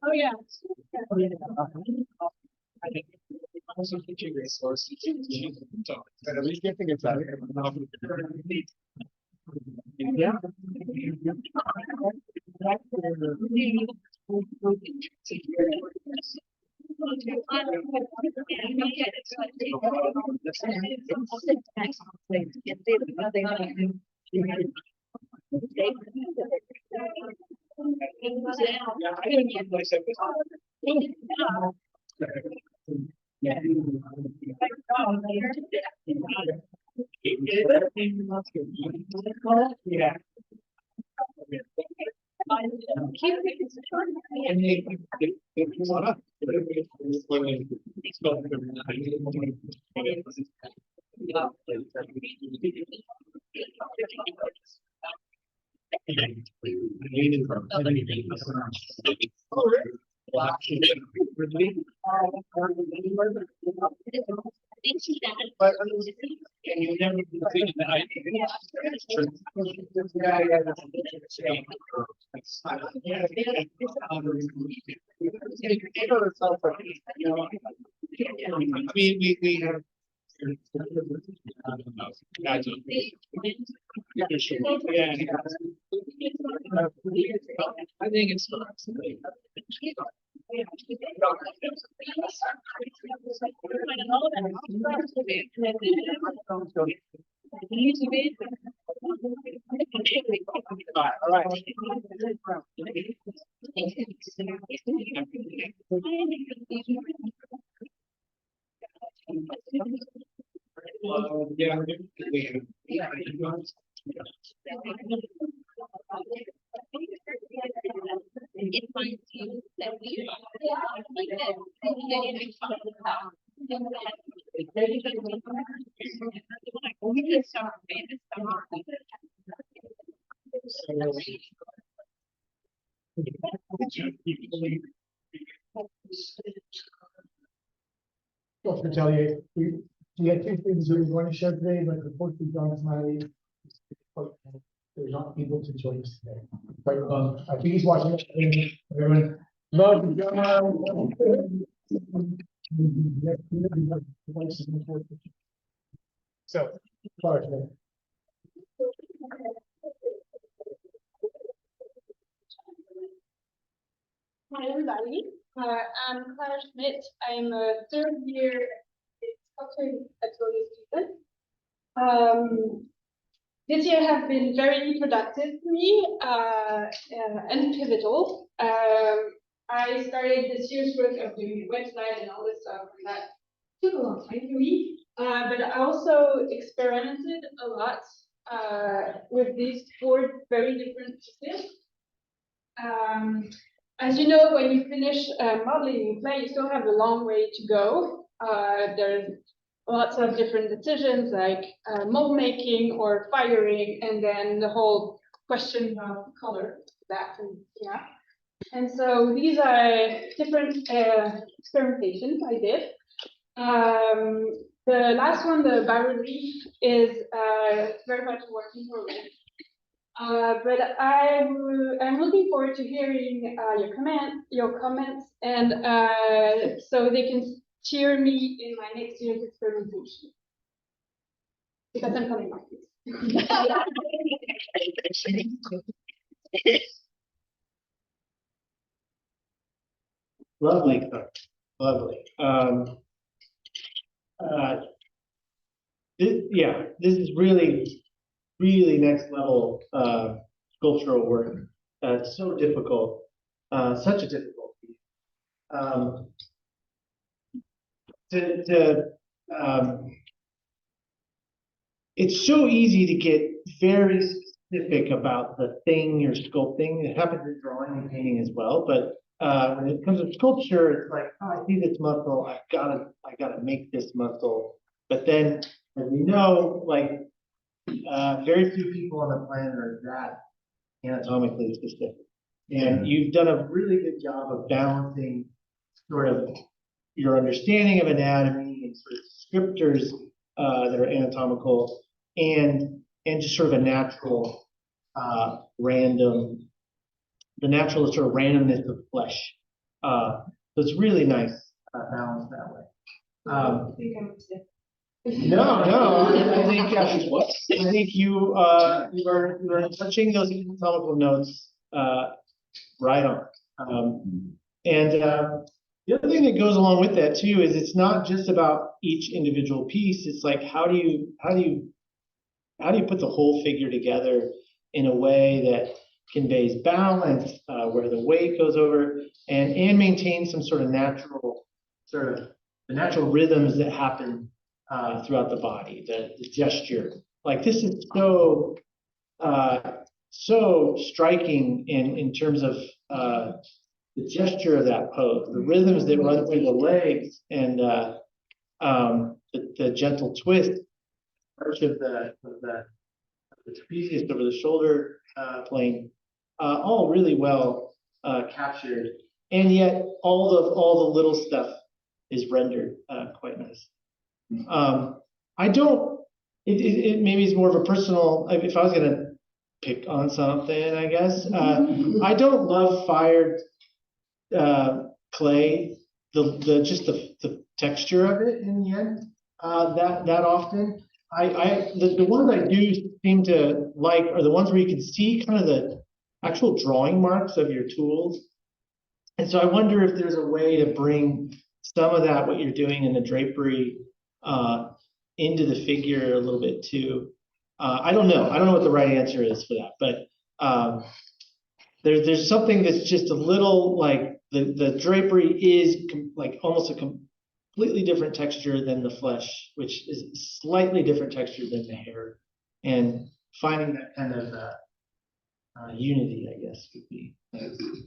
Oh, yeah. Also teaching resources. But at least I think it's out. Yeah. Yeah. We have. I think it's. All right. Yeah. Atelier, we had two things we were going to show today, but unfortunately, John Smiley was not able to join us today. But I think he's watching. Everyone, love John. So, Clara Schmitt. Hi, everybody. I'm Clara Schmitt. I'm a third year Atelier student. This year have been very productive for me and pivotal. I started this year's work of doing the website and all this stuff, and that took a long time for me. But I also experimented a lot with these 4 very different pieces. As you know, when you finish modeling in clay, you still have a long way to go. There's lots of different decisions like mold making or firing, and then the whole question of color, that, and yeah. And so these are different experimentations I did. The last one, the bas-relief, is very much a work in progress. But I'm looking forward to hearing your comments, and so they can steer me in my next year's experimentation. Because I'm coming back. Lovely, lovely. This is really next level sculptural work. It's so difficult, such a difficult piece. It's so easy to get very specific about the thing you're sculpting. It happens in drawing and painting as well, but when it comes to sculpture, it's like, oh, I see this muscle, I gotta make this muscle. But then, as we know, like very few people on the planet are that anatomically specific. And you've done a really good job of balancing sort of your understanding of anatomy and sort of descriptors that are anatomical and just sort of a natural the natural sort of randomness of flesh. So it's really nice balance that way. No, I think you are touching those anatomical notes right on. The other thing that goes along with that too is it's not just about each individual piece. It's like how do you put the whole figure together in a way that conveys balance, where the weight goes over, and maintain some sort of natural the natural rhythms that happen throughout the body, the gesture. Like this is so striking in terms of the gesture of that pose, the rhythms that run through the legs, and the gentle twist, arch of the trapezius over the shoulder plane, all really well captured, and yet all the little stuff is rendered quite nice. It maybe is more of a personal. If I was gonna pick on something, I guess I don't love fired clay, the texture of it in the end that often. The ones I do seem to like are the ones where you can see kind of the actual drawing marks of your tools. And so I wonder if there's a way to bring some of that, what you're doing in the drapery, into the figure a little bit too. I don't know what the right answer is for that, but there's something that's just a little like the drapery is like almost a completely different texture than the flesh, which is a slightly different texture than the hair, and finding that kind of unity, I guess, would be.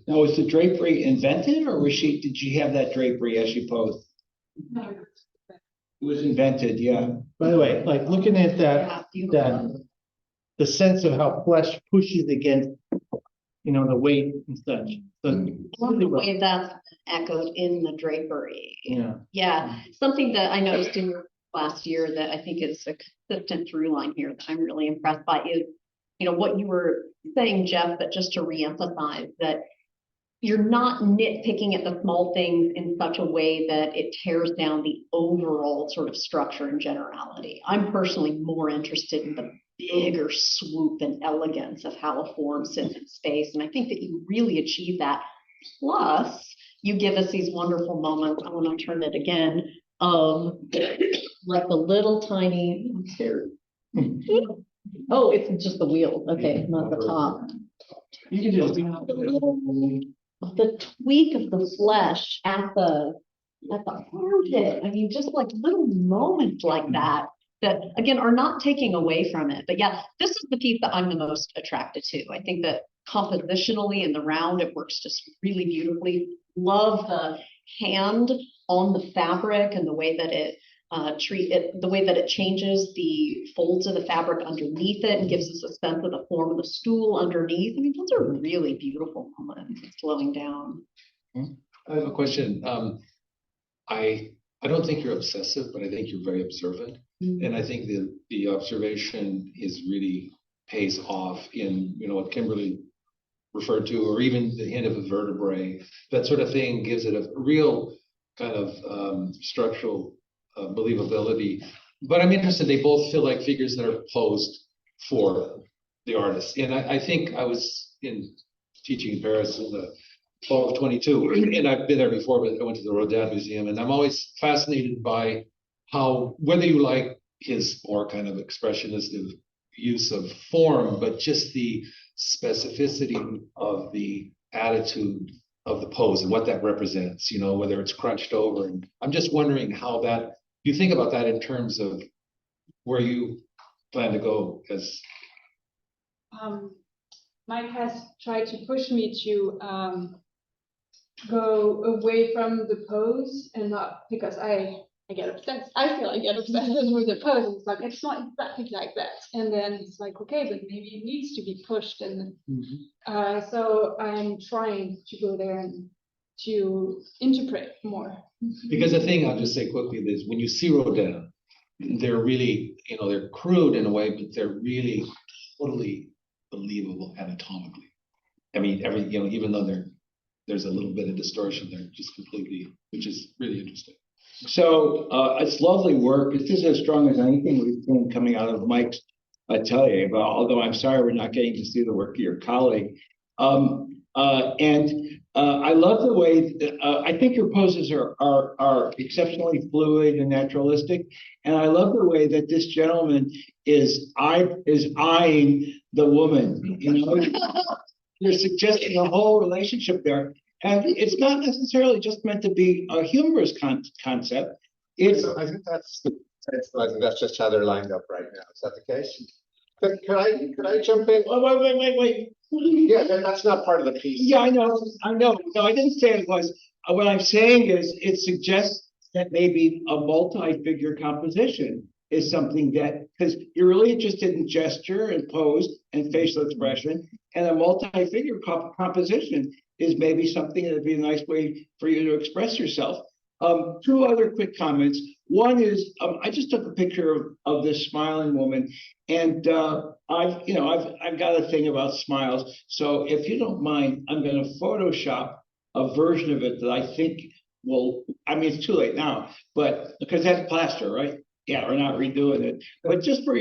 Now, was the drapery invented, or did you have that drapery as you posed? No. It was invented, yeah. By the way, like looking at that the sense of how flesh pushes against, the weight and such. So Love the way that's echoed in the drapery. Yeah. Something that I noticed in your last year that I think is a consistent through line here that I'm really impressed by is, what you were saying, Jeff, but just to reemphasize that you're not nitpicking at the small things in such a way that it tears down the overall sort of structure and generality. I'm personally more interested in the bigger swoop and elegance of how a form sits in space. And I think that you really achieve that. Plus, you give us these wonderful moments. I want to turn it again of like the little tiny. Oh, it's just the wheel. Okay, not the top. You can just the tweak of the flesh at the armpit. I mean, just like little moments like that, that again, are not taking away from it. But yeah, this is the piece that I'm the most attracted to. I think that compositionally in the round, it works just really beautifully. Love the hand on the fabric and the way that it the way that it changes the folds of the fabric underneath it and gives us a sense of the form of the stool underneath. I mean, those are really beautiful moments, slowing down. I have a question. I don't think you're obsessive, but I think you're very observant. And I think the observation is really pays off in, you know, what Kimberly referred to, or even the hint of a vertebrae. That sort of thing gives it a real kind of structural believability. But I'm interested, they both feel like figures that are posed for the artist. And I think I was teaching in Paris in the fall of 22, and I've been there before, but I went to the Rodin Museum, and I'm always fascinated by how, whether you like his more kind of expressionist use of form, but just the specificity of the attitude of the pose and what that represents, you know, whether it's crunched over. And I'm just wondering how that, you think about that in terms of where you plan to go as. Mike has tried to push me to go away from the pose, and not, because I get obsessed. I feel I get obsessed with the pose. It's like, it's not exactly like that. And then it's like, okay, but maybe it needs to be pushed. And so I'm trying to go there and to interpret more. Because the thing, I'll just say quickly, is when you see Rodin, they're really, you know, they're crude in a way, but they're really totally believable anatomically. I mean, you know, even though there's a little bit of distortion, they're just completely, which is really interesting. So it's lovely work. This is as strong as anything we've seen coming out of Mike's atelier, but although I'm sorry we're not getting to see the work of your colleague. I love the way, I think your poses are exceptionally fluid and naturalistic. And I love the way that this gentleman is eyeing the woman, you know. You're suggesting a whole relationship there. And it's not necessarily just meant to be a humorous concept. It's, I think that's just how they're lined up right now. Is that the case? Could I jump in? Oh, wait. Yeah, that's not part of the piece. Yeah, I know. No, I didn't say it was. What I'm saying is it suggests that maybe a multi-figure composition is something that, because you're really interested in gesture and pose and facial expression, and a multi-figure composition is maybe something that would be a nice way for you to express yourself. Two other quick comments. One is I just took a picture of this smiling woman, and I've got a thing about smiles. So if you don't mind, I'm going to Photoshop a version of it that I think will. I mean, it's too late now, but because that's plaster, right? Yeah, we're not redoing it. But just for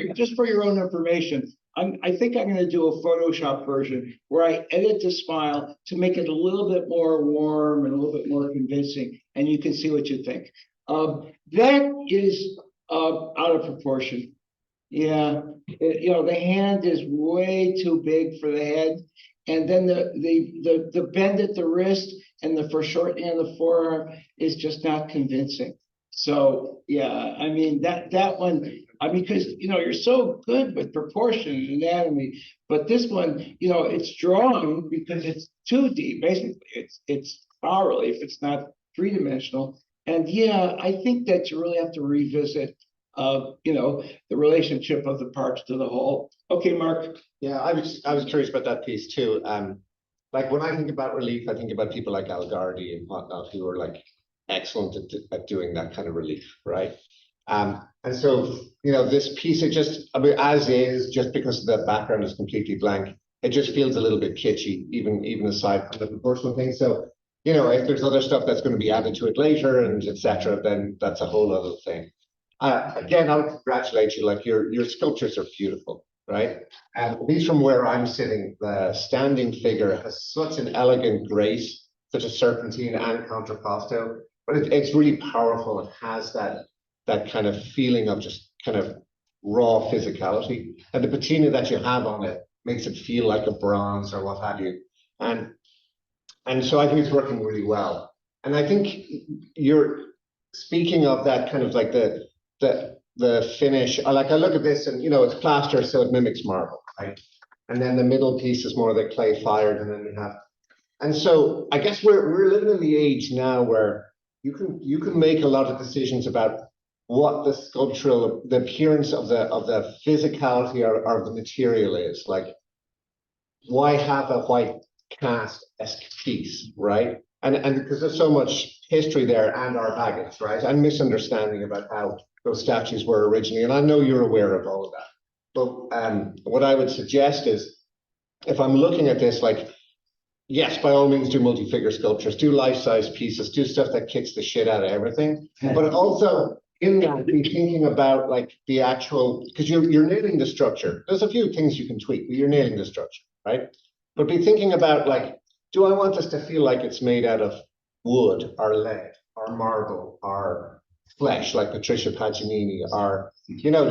your own information, I think I'm going to do a Photoshop version where I edit the smile to make it a little bit more warm and a little bit more convincing, and you can see what you think. That is out of proportion. Yeah, you know, the hand is way too big for the head, and then the bend at the wrist and the foreshortening of the forearm is just not convincing. So yeah, I mean that one. I mean, because you know you're so good with proportion and anatomy, but this one, you know, it's drawn because it's 2D. Basically, it's bas relief. It's not three-dimensional. And yeah, I think that you really have to revisit, you know, the relationship of the parts to the whole. Okay, Mark. Yeah, I was curious about that piece too. Like when I think about relief, I think about people like Algardi and whatnot who are like excellent at doing that kind of relief, right? And so, you know, this piece, it just, I mean, as is, just because the background is completely blank, it just feels a little bit kitschy, even aside from the proportional thing. So, you know, if there's other stuff that's going to be added to it later and etc., then that's a whole other thing. Again, I would congratulate you. Like your sculptures are beautiful, right? And at least from where I'm sitting, the standing figure has such an elegant grace, such a serpentine and contrapposto, but it's really powerful. It has that kind of feeling of just kind of raw physicality, and the patina that you have on it makes it feel like a bronze or what have you. And And so I think it's working really well. And I think you're speaking of that kind of like the finish. I look at this and, you know, it's plaster, so it mimics marble, right? And then the middle piece is more of the clay fired, and then we have. And so I guess we're living in the age now where you can make a lot of decisions about what the sculptural, the appearance of the physicality or the material is. Like, why have a white cast-esque piece, right? And because there's so much history there and our baggage, right? And misunderstanding about how those statues were originally. And I know you're aware of all of that. But what I would suggest is, if I'm looking at this, like, yes, by all means, do multi-figure sculptures, do life-size pieces, do stuff that kicks the shit out of everything. But also in that, be thinking about like the actual, because you're nailing the structure. There's a few things you can tweak, but you're nailing the structure, right? But be thinking about like, do I want this to feel like it's made out of wood or lead or marble or flesh, like Patricia Paganini, or, you know,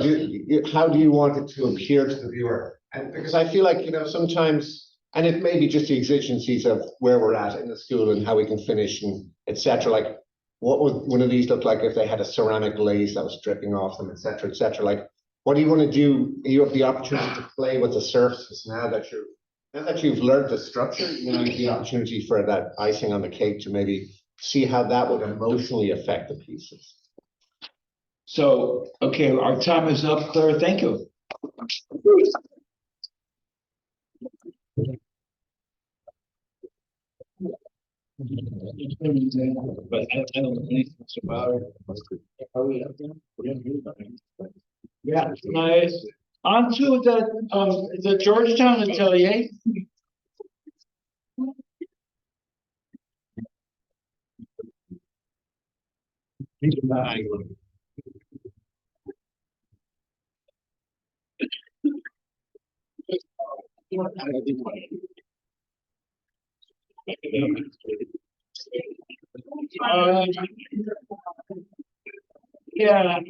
how do you want it to appear to the viewer? And because I feel like, you know, sometimes, and it may be just the exigencies of where we're at in the school and how we can finish and etc. Like, what would one of these look like if they had a ceramic glaze that was dripping off them, etc., etc. Like, what do you want to do? You have the opportunity to play with the surfaces now that you've learned the structure. You know, you have the opportunity for that icing on the cake to maybe see how that would emotionally affect the pieces. So, okay, our time is up, Claire. Thank you. But I don't know anything about it. Yeah, nice. On to the Georgetown Atelier. Yeah, and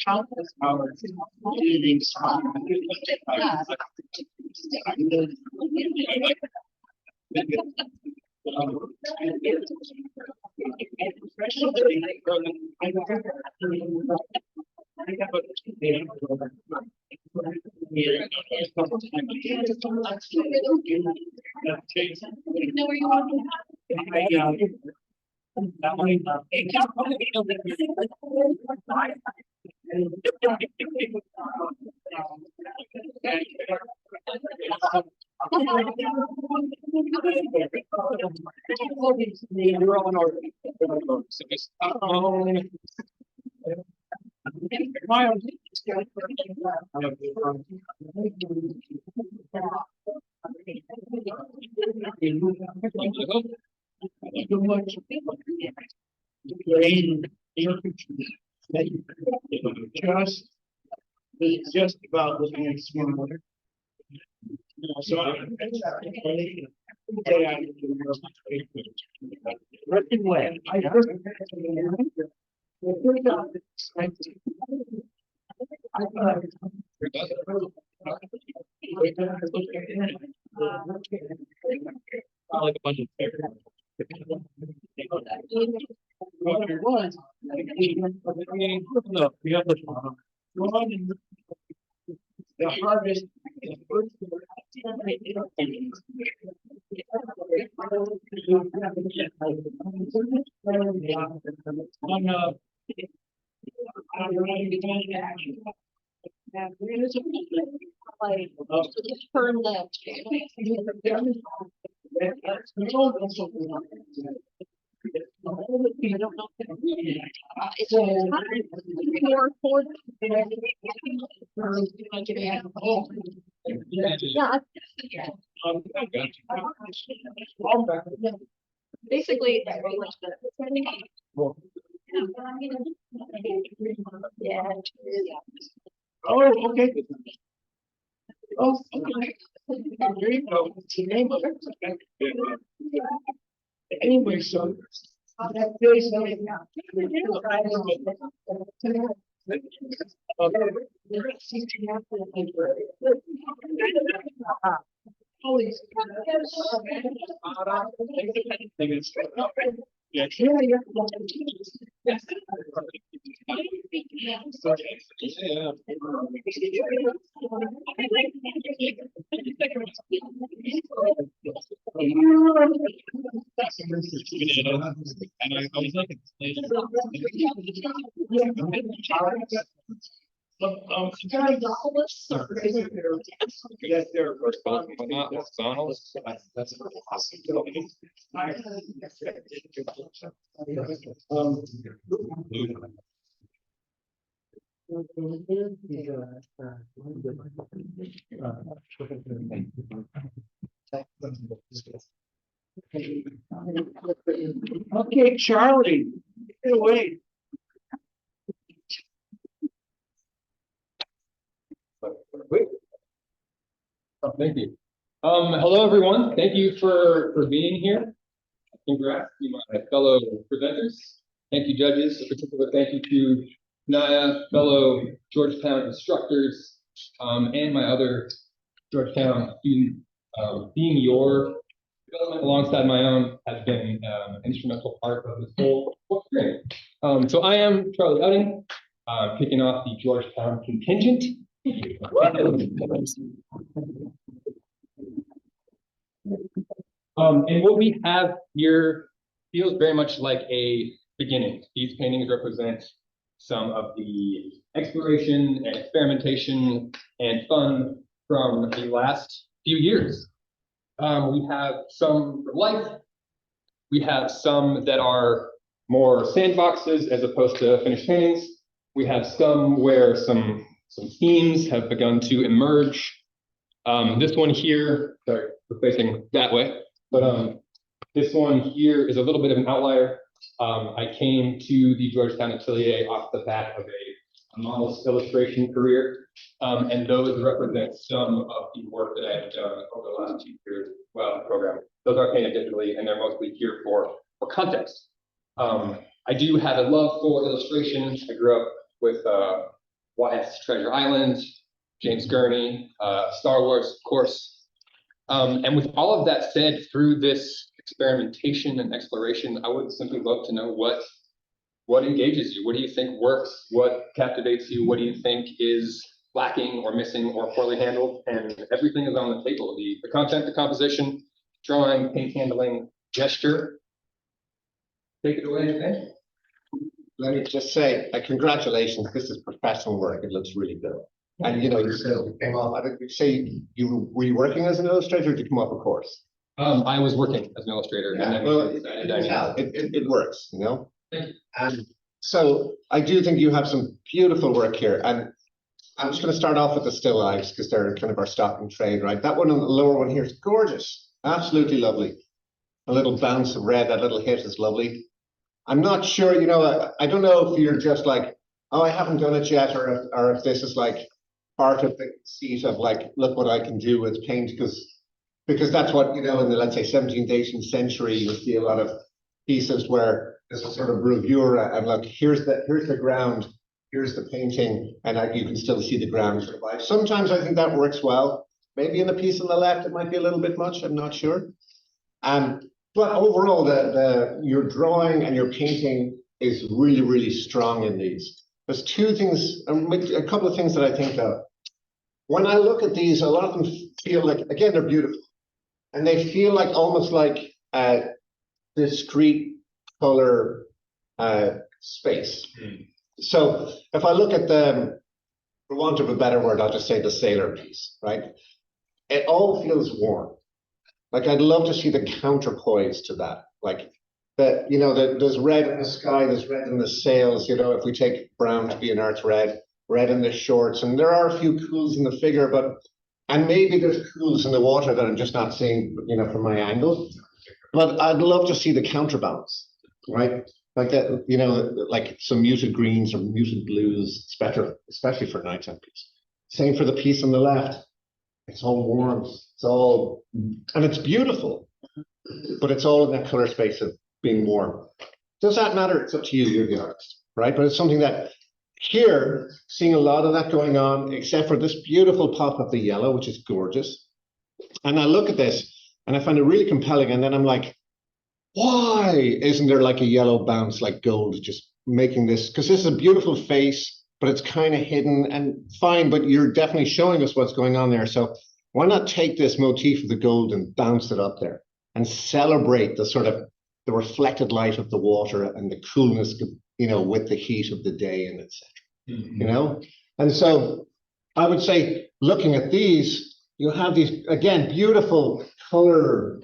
countless hours reading just about looking at small. So like a bunch of the harvest. I don't know. It's more for basically yeah. Oh, okay. Oh, okay. There you go. It's the name of it. Anyway, so Okay, Charlie, get away. Oh, thank you. Hello, everyone. Thank you for being here. Congrats to my fellow presenters. Thank you, judges. A particular thank you to Naya, fellow Georgetown instructors, and my other Georgetown student. Being your development alongside my own has been an instrumental part of this whole experience. So I am Charlie Utting, kicking off the Georgetown contingent. And what we have here feels very much like a beginning. These paintings represent some of the exploration and experimentation and fun from the last few years. We have some from life. We have some that are more sandboxes as opposed to finished paintings. We have some where some themes have begun to emerge. This one here, sorry, we're facing that way, but this one here is a little bit of an outlier. I came to the Georgetown Atelier off the back of a model illustration career, and those represent some of the work that I have done over the last 2 years while the program. Those are painted digitally, and they're mostly here for context. I do have a love for illustration. I grew up with Y.S. Treasure Island, James Gurney, Star Wars, of course. And with all of that said, through this experimentation and exploration, I would simply love to know what engages you. What do you think works? What captivates you? What do you think is lacking or missing or poorly handled? And everything is on the table. The content, the composition, drawing, paint handling, gesture. Take it away, Nathan. Let me just say, congratulations, this is professional work, it looks really good. And you know, you said it came off, I think you say were you working as an illustrator or did you come off a course? I was working as an illustrator. Yeah, and well, it works, you know? Thank you. And so I do think you have some beautiful work here. And I'm just going to start off with the still lifes because they're kind of our stock in trade, right? That one on the lower one here is gorgeous, absolutely lovely. A little bounce of red, that little hit is lovely. I'm not sure, you know, I don't know if you're just like, oh, I haven't done it yet, or if this is like part of the conceit of like, look what I can do with paint, because that's what, you know, in the, let's say, 17th, 18th century, you see a lot of pieces where there's a sort of bravura and look, here's the ground, here's the painting, and you can still see the ground survive. Sometimes I think that works well. Maybe in the piece on the left, it might be a little bit much, I'm not sure. But overall, your drawing and your painting is really, really strong in these. There's two things, a couple of things that I think of. When I look at these, a lot of them feel like, again, they're beautiful. And they feel like almost like discrete color space. So if I look at for want of a better word, I'll just say the sailor piece, right? It all feels warm. Like I'd love to see the counterpoise to that. Like that, you know, there's red in the sky, there's red in the sails, you know, if we take brown to be an earth red, red in the shorts, and there are a few cools in the figure, and maybe there's cools in the water that I'm just not seeing, you know, from my angle. But I'd love to see the counterbalance, right? Like that, you know, like some muted greens or muted blues, it's better, especially for a nighttime piece. Same for the piece on the left. It's all warm, and it's beautiful, but it's all in that color space of being warm. Does that matter? It's up to you, you're the artist, right? But it's something that here, seeing a lot of that going on, except for this beautiful pop of the yellow, which is gorgeous. And I look at this and I find it really compelling. And then I'm like, why isn't there like a yellow bounce like gold just making this? Because this is a beautiful face, but it's kind of hidden and fine, but you're definitely showing us what's going on there. So why not take this motif of the gold and bounce it up there and celebrate the sort of the reflected light of the water and the coolness, you know, with the heat of the day and etc. You know? And so I would say, looking at these, you have these, again, beautiful color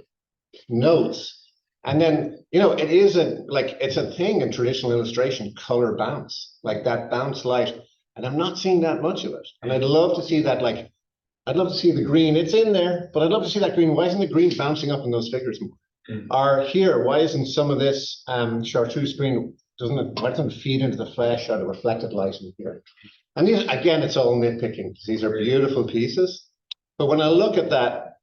notes. And then, you know, it is it's a thing in traditional illustration, color bounce, like that bounce light. And I'm not seeing that much of it. And I'd love to see that, like, I'd love to see the green. It's in there, but I'd love to see that green. Why isn't the green bouncing up in those figures more? Or here, why isn't some of this chartreuse green, why doesn't it feed into the flesh or the reflected light in here? And these, again, it's all nitpicking. These are beautiful pieces. But when I look at that,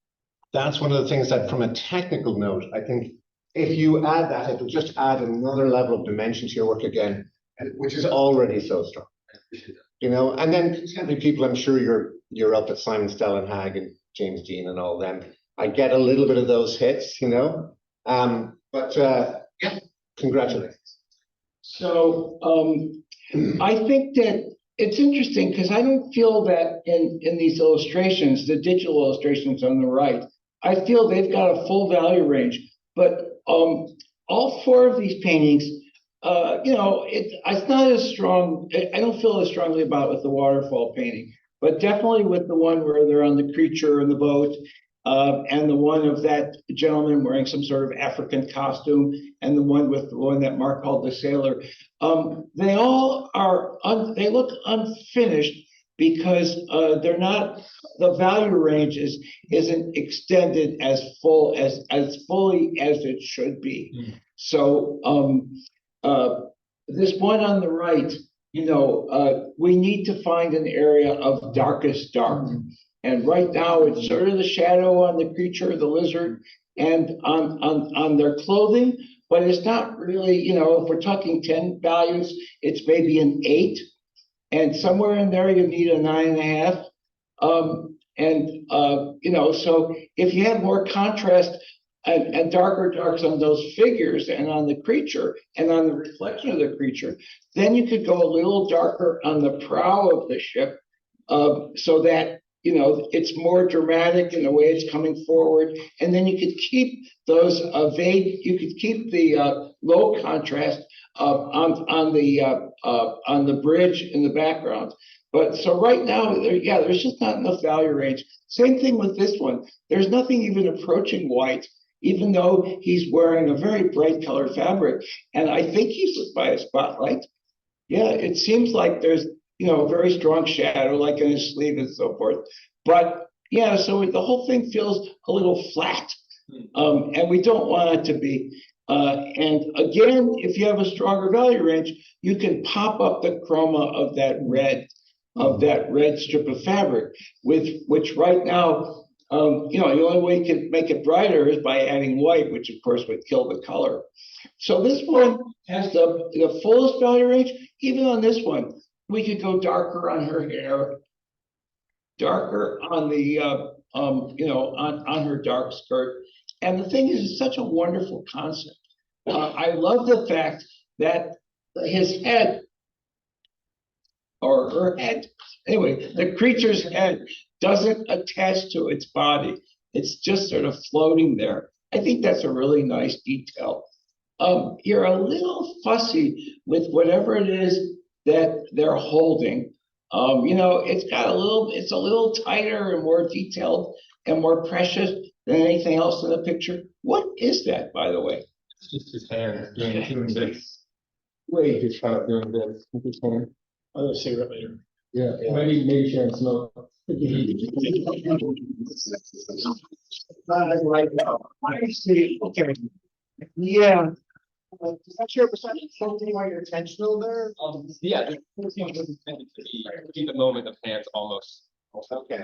that's one of the things that from a technical note, I think if you add that, it will just add another level of dimension to your work again, which is already so strong. You know, and then contemporary people, I'm sure you're up at Simon Stellenhag and James Dean and all them. I get a little bit of those hits, you know. Yeah, congratulations. So I think that it's interesting because I don't feel that in these illustrations, the digital illustrations on the right, I feel they've got a full value range. But all four of these paintings, you know, it's not as strong. I don't feel as strongly about it with the waterfall painting, but definitely with the one where they're on the creature in the boat, and the one of that gentleman wearing some sort of African costume, and the one that Mark called the sailor. They all are they look unfinished because they're not, the value range isn't extended as fully as it should be. So this one on the right, you know, we need to find an area of darkest dark. And right now it's sort of the shadow on the creature, the lizard, and on their clothing, but it's not really, you know, if we're talking 10 values, it's maybe an 8. And somewhere in there you need a 9.5. You know, so if you have more contrast and darker darks on those figures and on the creature and on the reflection of the creature, then you could go a little darker on the prow of the ship, so that, you know, it's more dramatic in the way it's coming forward. And then you could keep those you could keep the low contrast on the bridge in the background. But so right now, there's just not enough value range. Same thing with this one. There's nothing even approaching white, even though he's wearing a very bright colored fabric. And I think he's lit by a spotlight. Yeah, it seems like there's, you know, a very strong shadow, like in his sleeve and so forth. But yeah, so the whole thing feels a little flat, and we don't want it to be. And again, if you have a stronger value range, you can pop up the chroma of that red strip of fabric, which right now, you know, the only way you can make it brighter is by adding white, which of course would kill the color. So this one has the fullest value range. Even on this one, we could go darker on her hair, darker on the, you know, on her dark skirt. And the thing is, it's such a wonderful concept. I love the fact that his head, or her head, anyway, the creature's head doesn't attach to its body. It's just sort of floating there. I think that's a really nice detail. You're a little fussy with whatever it is that they're holding. You know, it's a little tighter and more detailed and more precious than anything else in the picture. What is that, by the way? It's just his hand doing this. Wait, just kind of doing this with his hand. I'll have a cigarette later. Yeah, maybe sharing smoke. Right now, I see. Okay. Yeah. Is that your perception? Something why you're intentional there? Yeah, the first one was intended to be the moment of hands almost. Okay.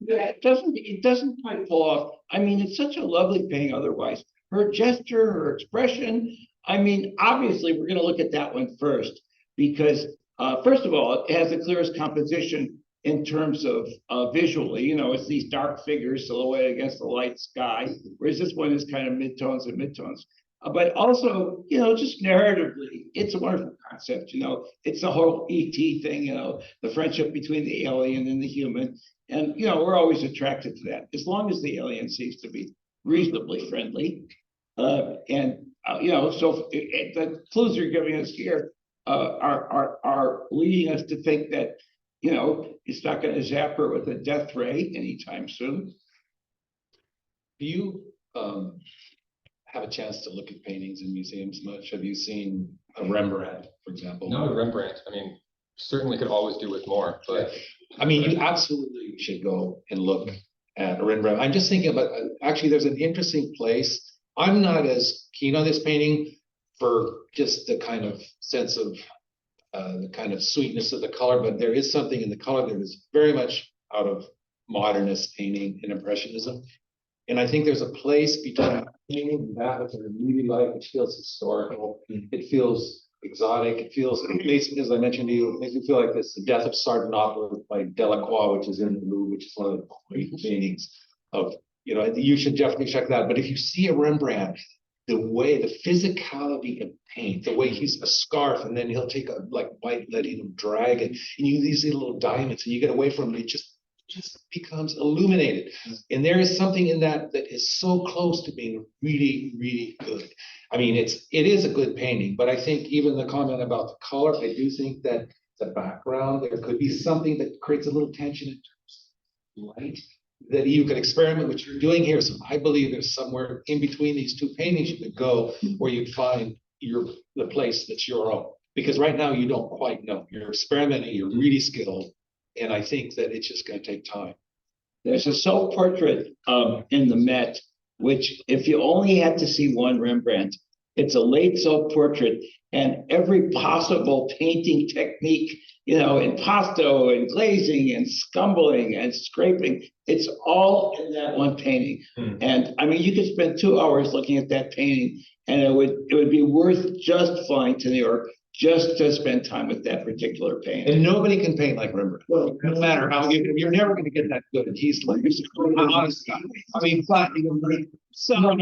Yeah, it doesn't quite pull off. I mean, it's such a lovely painting otherwise. Her gesture, her expression, I mean, obviously, we're gonna look at that one first, because, first of all, it has the clearest composition in terms of, visually, you know, it's these dark figures silhouetted against the light sky, whereas this one is kind of midtones and midtones. But also, you know, just narratively, it's a wonderful concept, you know, it's the whole ET thing, you know, the friendship between the alien and the human. And, you know, we're always attracted to that, as long as the alien seems to be reasonably friendly. You know, so the clues you're giving us here are leading us to think that, you know, it's not going to zap her with a death ray anytime soon. Do you have a chance to look at paintings in museums much? Have you seen a Rembrandt, for example? No, Rembrandt. I mean, certainly could always do with more, but I mean, you absolutely should go and look at a Rembrandt. I'm just thinking about, actually, there's an interesting place. I'm not as keen on this painting for just the kind of sense of the kind of sweetness of the color, but there is something in the color that is very much out of modernist painting and impressionism. And I think there's a place between painting and that which I really like, which feels historical. It feels exotic. It feels, as I mentioned to you, it makes me feel like this, The Death of Sardanapalus by Delacroix, which is in the Louvre, which is one of the great paintings of, you know, you should definitely check that out. But if you see a Rembrandt, the way, the physicality of paint, the way he's a scarf, and then he'll take a like white, letting him drag it, and you these little diamonds, and you get away from it, it just becomes illuminated. And there is something in that that is so close to being really, really good. I mean, it is a good painting, but I think even the comment about the color, I do think that the background, there could be something that creates a little tension in terms of light, that you could experiment what you're doing here. So I believe there's somewhere in between these two paintings you could go where you'd find the place that's your own. Because right now you don't quite know. You're experimenting, you're really skilled. And I think that it's just going to take time. There's a self-portrait in the Met, which if you only had to see one Rembrandt, it's a late self-portrait, and every possible painting technique, you know, impasto and glazing and scumbling and scraping, it's all in that one painting. And I mean, you could spend 2 hours looking at that painting, and it would be worth just flying to New York just to spend time with that particular painting. And nobody can paint like Rembrandt. Well, no matter how you're never going to get that good. He's like, honestly, I mean, but Sal,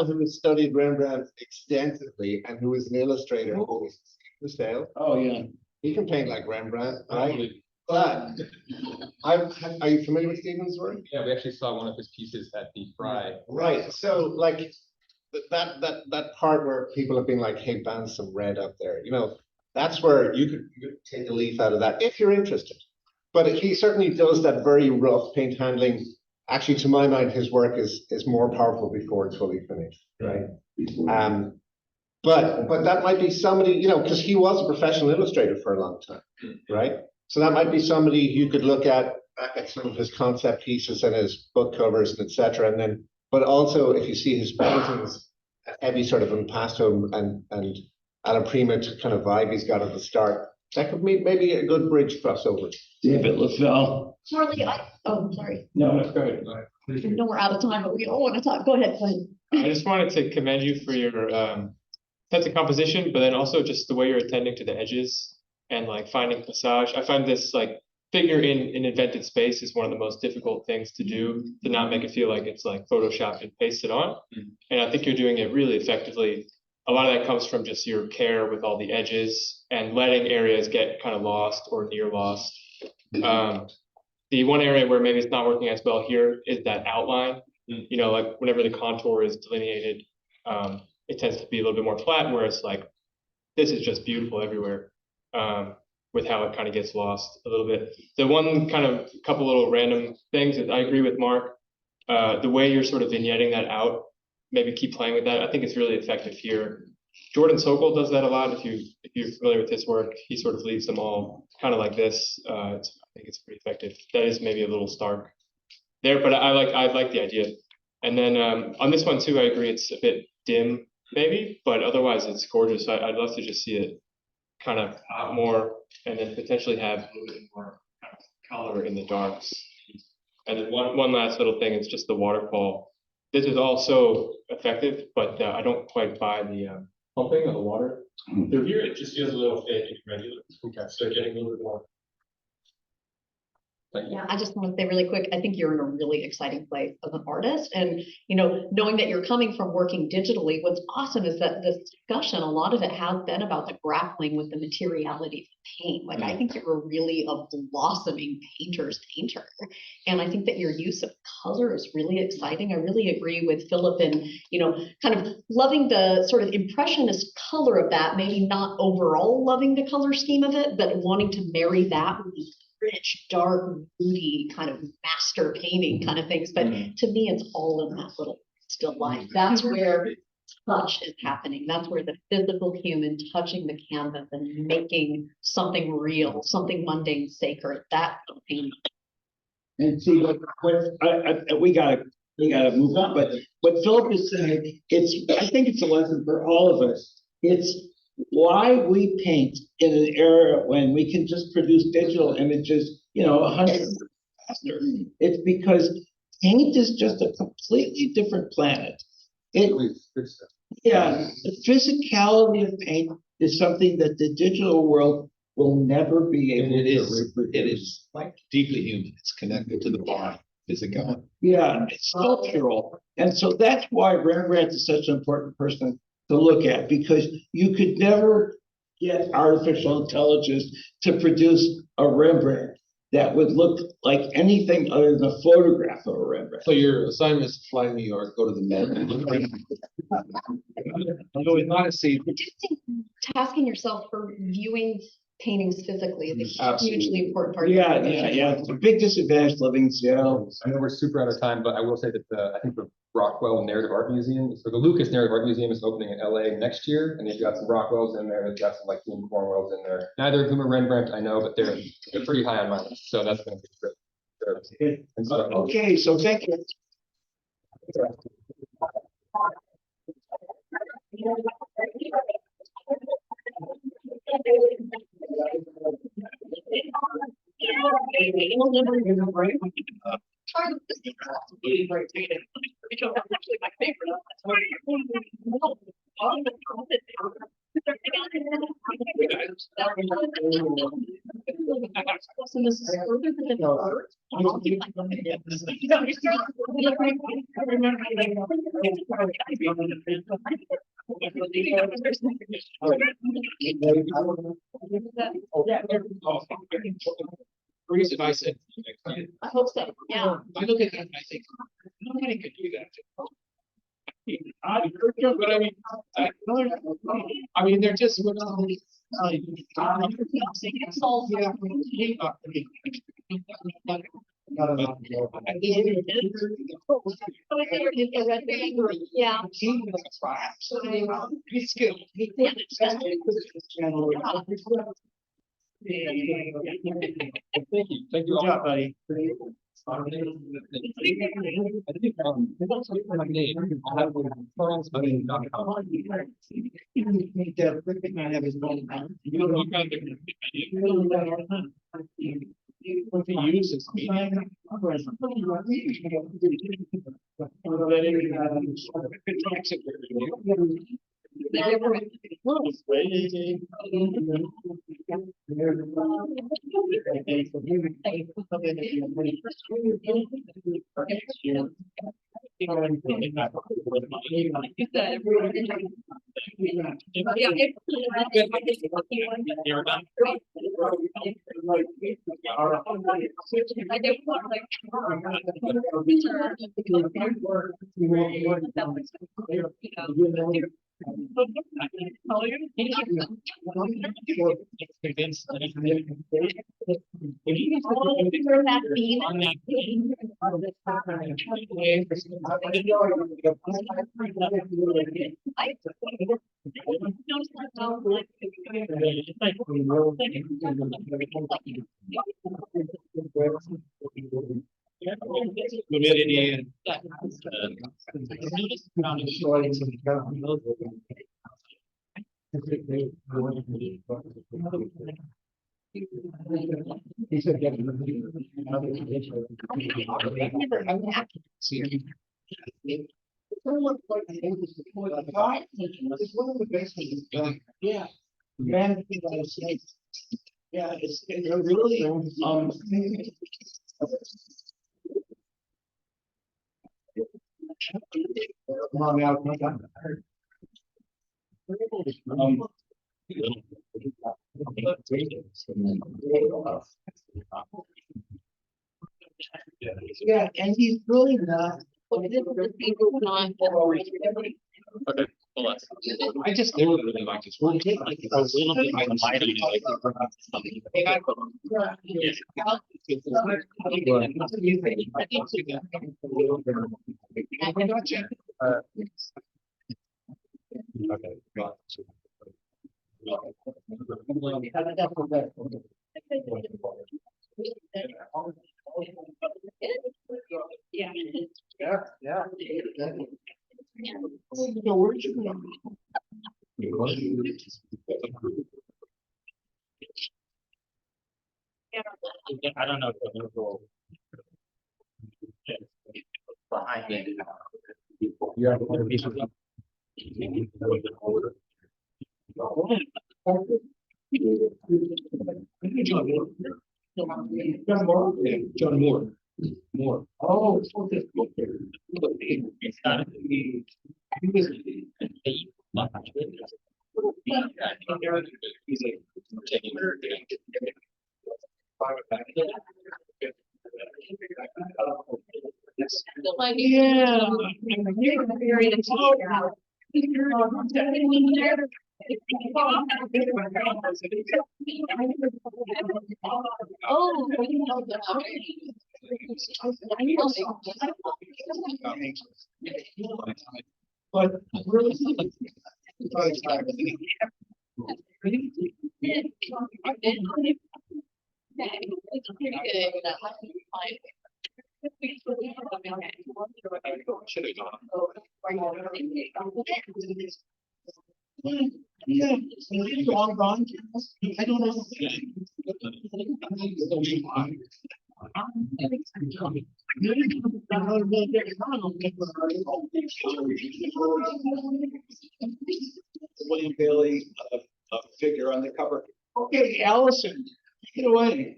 who has studied Rembrandt extensively and who is an illustrator, Sal. Oh yeah, he can paint like Rembrandt, right? But are you familiar with Stephen's work? yeah, we actually saw one of his pieces at the Fry. Right. So like that part where people have been like, hey, band some red up there, you know, that's where you could take a leaf out of that if you're interested. But he certainly does that very rough paint handling. Actually, to my mind, his work is more powerful before it's fully finished, right? But that might be somebody, you know, because he was a professional illustrator for a long time, right? So that might be somebody you could look at some of his concept pieces and his book covers and etc. And then, but also if you see his paintings, heavy sort of impasto and alla prima kind of vibe he's got at the start, that could be maybe a good bridge crossover. David LaFell. Charlie, sorry. No, go ahead. I know we're out of time, but we all want to talk. Go ahead. I just wanted to commend you for your sense of composition, but then also just the way you're attending to the edges and like finding passage. I find this like figure in invented space is one of the most difficult things to do, to not make it feel like it's like photoshopped and pasted on. And I think you're doing it really effectively. A lot of that comes from just your care with all the edges and letting areas get kind of lost or near lost. The one area where maybe it's not working as well here is that outline. You know, like whenever the contour is delineated, it tends to be a little bit more flat, where it's like, this is just beautiful everywhere, with how it kind of gets lost a little bit. The one kind of couple little random things is I agree with Mark, the way you're sort of vignetting that out, maybe keep playing with that. I think it's really effective here. Jordan Sokol does that a lot. If you're familiar with his work, he sort of leaves them all kind of like this. I think it's pretty effective. That is maybe a little stark there, but I like the idea. And then on this one too, I agree it's a bit dim maybe, but otherwise it's gorgeous. I'd love to just see it kind of out more and then potentially have a little bit more kind of color in the darks. And then one last little thing, it's just the waterfall. This is also effective, but I don't quite buy the pumping of the water. Through here, it just feels a little fake and regular. Okay. So getting a little bit more. Yeah, I just want to say really quick, I think you're in a really exciting place as an artist. And, you know, knowing that you're coming from working digitally, what's awesome is that this discussion, a lot of it has been about the grappling with the materiality of paint. Like, I think you're really a blossoming painter's painter. And I think that your use of color is really exciting. I really agree with Philip in, you know, kind of loving the sort of impressionist color of that, maybe not overall loving the color scheme of it, but wanting to marry that with these rich, dark, moody kind of master painting kind of things. But to me, it's all in that little still life. That's where touch is happening. That's where the physical human touching the canvas and making something real, something mundane sacred. That's the painting. And see, we gotta move on, but what Philip is saying, I think it's a lesson for all of us. It's why we paint in an era when we can just produce digital images, 100 years faster. It's because paint is just a completely different planet. The physicality of paint is something that the digital world will never be able to. It is like deeply human. It's connected to the body, physicality. Yeah, it's sculptural. And so that's why Rembrandt is such an important person to look at, because you could never get artificial intelligence to produce a Rembrandt that would look like anything other than a photograph of a Rembrandt. So your assignment is to fly to New York, go to the Met. Not a see. Tasking yourself for viewing paintings physically is a hugely important part. Yeah. It's a big disadvantage living in Seattle. I know we're super out of time, but I will say that I think the Rockwell Narrative Art Museum, so the Lucas Narrative Art Museum is opening in LA next year, and they've got some Rockwells in there, they've got some like Dean Cornwells in there. Neither of whom are Rembrandt, I know, but they're pretty high on my list, so that's going to be great. Okay, so thank you. Great advice. I hope so. Yeah. I look at that and I think nobody could do that. I mean, they're just. Yeah. Thank you all. Good job, buddy. I think my name, I'll have charles.com. He said, "Yeah." It's one of the best things. Yeah. Man, yeah, it's really, Come on now, come on. yeah, and he's really not. Okay, hold on. I just really like this one. Like, a little bit like Okay, got Yeah. Yeah. So where'd you go? I don't know if I'm gonna go behind it. Yeah. John Moore. John Moore. Yeah, John Moore. More. Oh, okay. It's not. He was. he's like taking her. Like, Yeah. oh, But really. Should have gone. Yeah, long gone. I don't know. William Bailey, figure on the cover. Okay, Allison, take it away.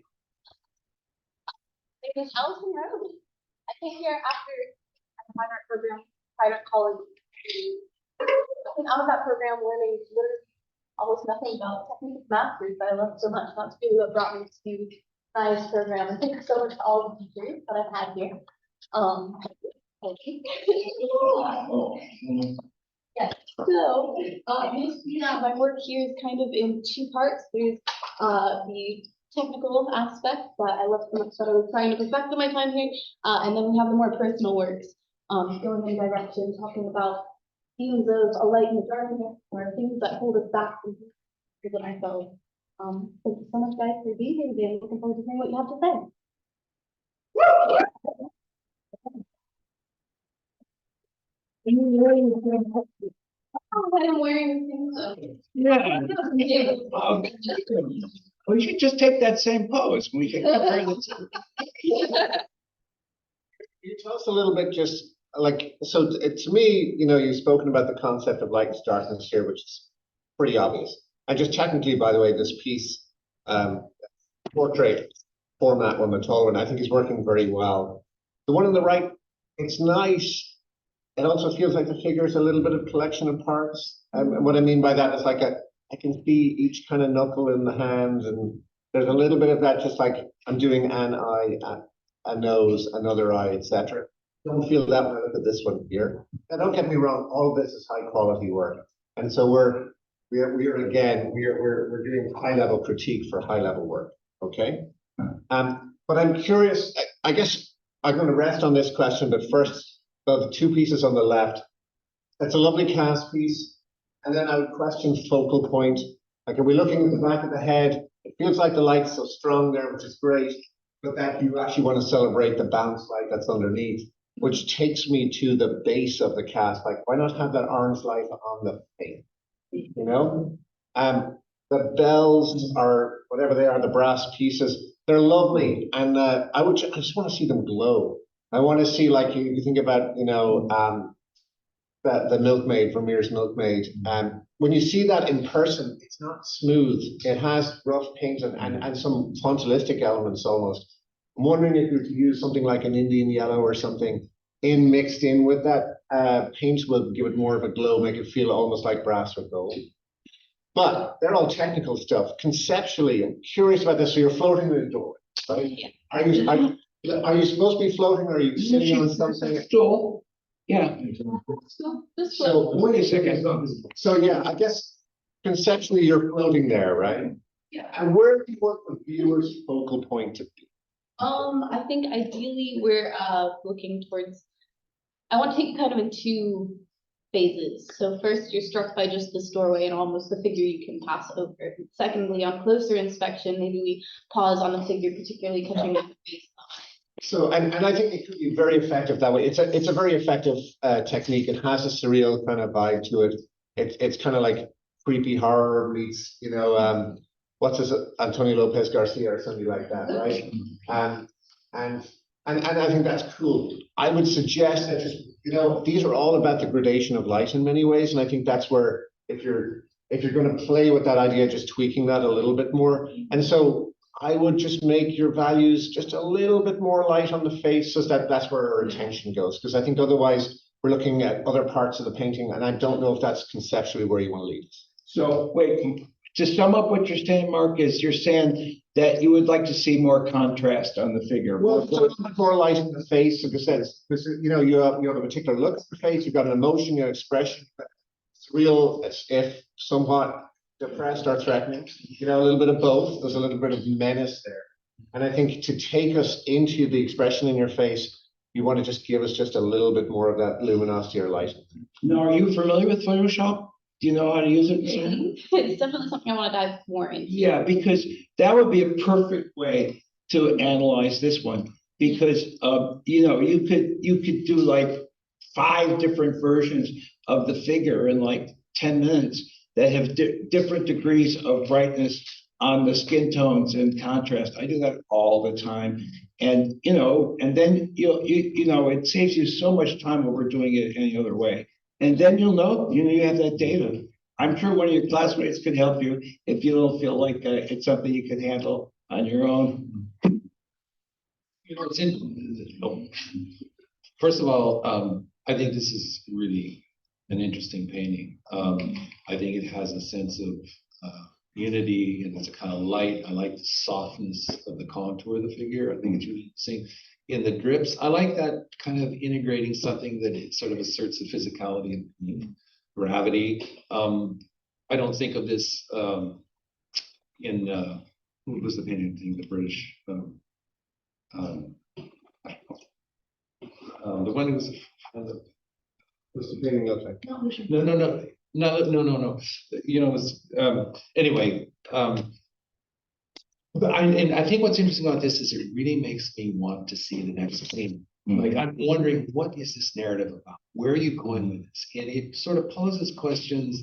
My name is Allison Rose. I came here after a fine art program, private college. I came out of that program learning literally almost nothing about technical masters, but I loved so much. That's really what brought me to science program. And thank you so much to all the teachers that I've had here. Thank you. Yes, so you see that my work here is kind of in two parts. There's the technical aspect that I love so much that I was trying to perfect in my time here, and then we have the more personal works, going in direction, talking about themes of a light in the darkness, or things that hold us back from than ourselves. Thank you so much, guys, for being here today. I'm looking forward to hearing what you have to say. I'm wearing things. Yeah. We should just take that same pose. We can compare the two. Can you tell us a little bit just like, so to me, you know, you've spoken about the concept of light and darkness here, which is pretty obvious. And just technically, by the way, this piece, portrait format one, the tall one, I think is working very well. The one on the right, it's nice. It also feels like the figure is a little bit of collection of parts. And what I mean by that is like I can see each kind of knuckle in the hand, and there's a little bit of that, just like I'm doing an eye, a nose, another eye, etc. Don't feel that when I look at this one here. Now, don't get me wrong, all of this is high quality work, and so we're doing high level critique for high level work. Okay, but I'm curious. I guess I'm going to rest on this question, but first, the two pieces on the left. It's a lovely cast piece, and then I would question focal point. Like, are we looking at the back of the head? It feels like the light's so strong there, which is great, but that you actually want to celebrate the bounce light that's underneath, which takes me to the base of the cast. Like, why not have that orange light on the face? You know? the bells or whatever they are, the brass pieces, they're lovely. And I just want to see them glow. I want to see, like, you think about, the milkmaid, Vermeer's milkmaid. When you see that in person, it's not smooth. It has rough paint and some pointillistic elements almost. I'm wondering if you could use something like an Indian yellow or something mixed in with that. Paint will give it more of a glow, make it feel almost like brass or gold. But they're all technical stuff. Conceptually, I'm curious about this. So you're floating in the door, right? Are you supposed to be floating, or are you sitting on something? Stool. Yeah. So wait a second. So yeah, I guess conceptually you're floating there, right? Yeah. And where do you want the viewer's focal point to be? I think ideally we're looking towards, I want to take kind of in two phases. So first you're struck by just this doorway and almost the figure you can pass over. Secondly, on closer inspection, maybe we pause on the figure, particularly catching the face. So, and I think it could be very effective that way. It's a very effective technique. It has a surreal kind of vibe to it. It's kind of like creepy horror meets, what's his, Antonio Lopez Garcia or something like that, right? And I think that's cool. I would suggest that just, these are all about the gradation of light in many ways, and I think that's where if you're going to play with that idea, just tweaking that a little bit more. And so I would just make your values just a little bit more light on the face, so that's where our attention goes. Because I think otherwise we're looking at other parts of the painting, and I don't know if that's conceptually where you want to lead us. So wait, to sum up what you're saying, Mark, is you're saying that you would like to see more contrast on the figure. Well, it's a little bit more light in the face, because you have a particular look at the face, you've got an emotion, you have expression. It's real, if somewhat depressed or threatening, a little bit of both. There's a little bit of menace there. And I think to take us into the expression in your face, you want to just give us just a little bit more of that luminosity or light. Now, are you familiar with Photoshop? Do you know how to use it? It's definitely something I want to dive more into. Yeah, because that would be a perfect way to analyze this one. Because you could do like 5 different versions of the figure in like 10 minutes that have different degrees of brightness on the skin tones and contrast. I do that all the time. And, and then it saves you so much time over doing it any other way. And then you'll know, you have that data. I'm sure one of your classmates could help you if you don't feel like it's something you can handle on your own. First of all, I think this is really an interesting painting. I think it has a sense of unity, and it's a kind of light. I like the softness of the contour of the figure. I think it's really interesting. In the drips, I like that kind of integrating something that sort of asserts the physicality and gravity. I don't think of this in what was the painting thing, the British the one who was What's the painting look like? No. It was anyway. But I think what's interesting about this is it really makes me want to see the next painting. Like, I'm wondering, what is this narrative about? Where are you going with this? And it sort of poses questions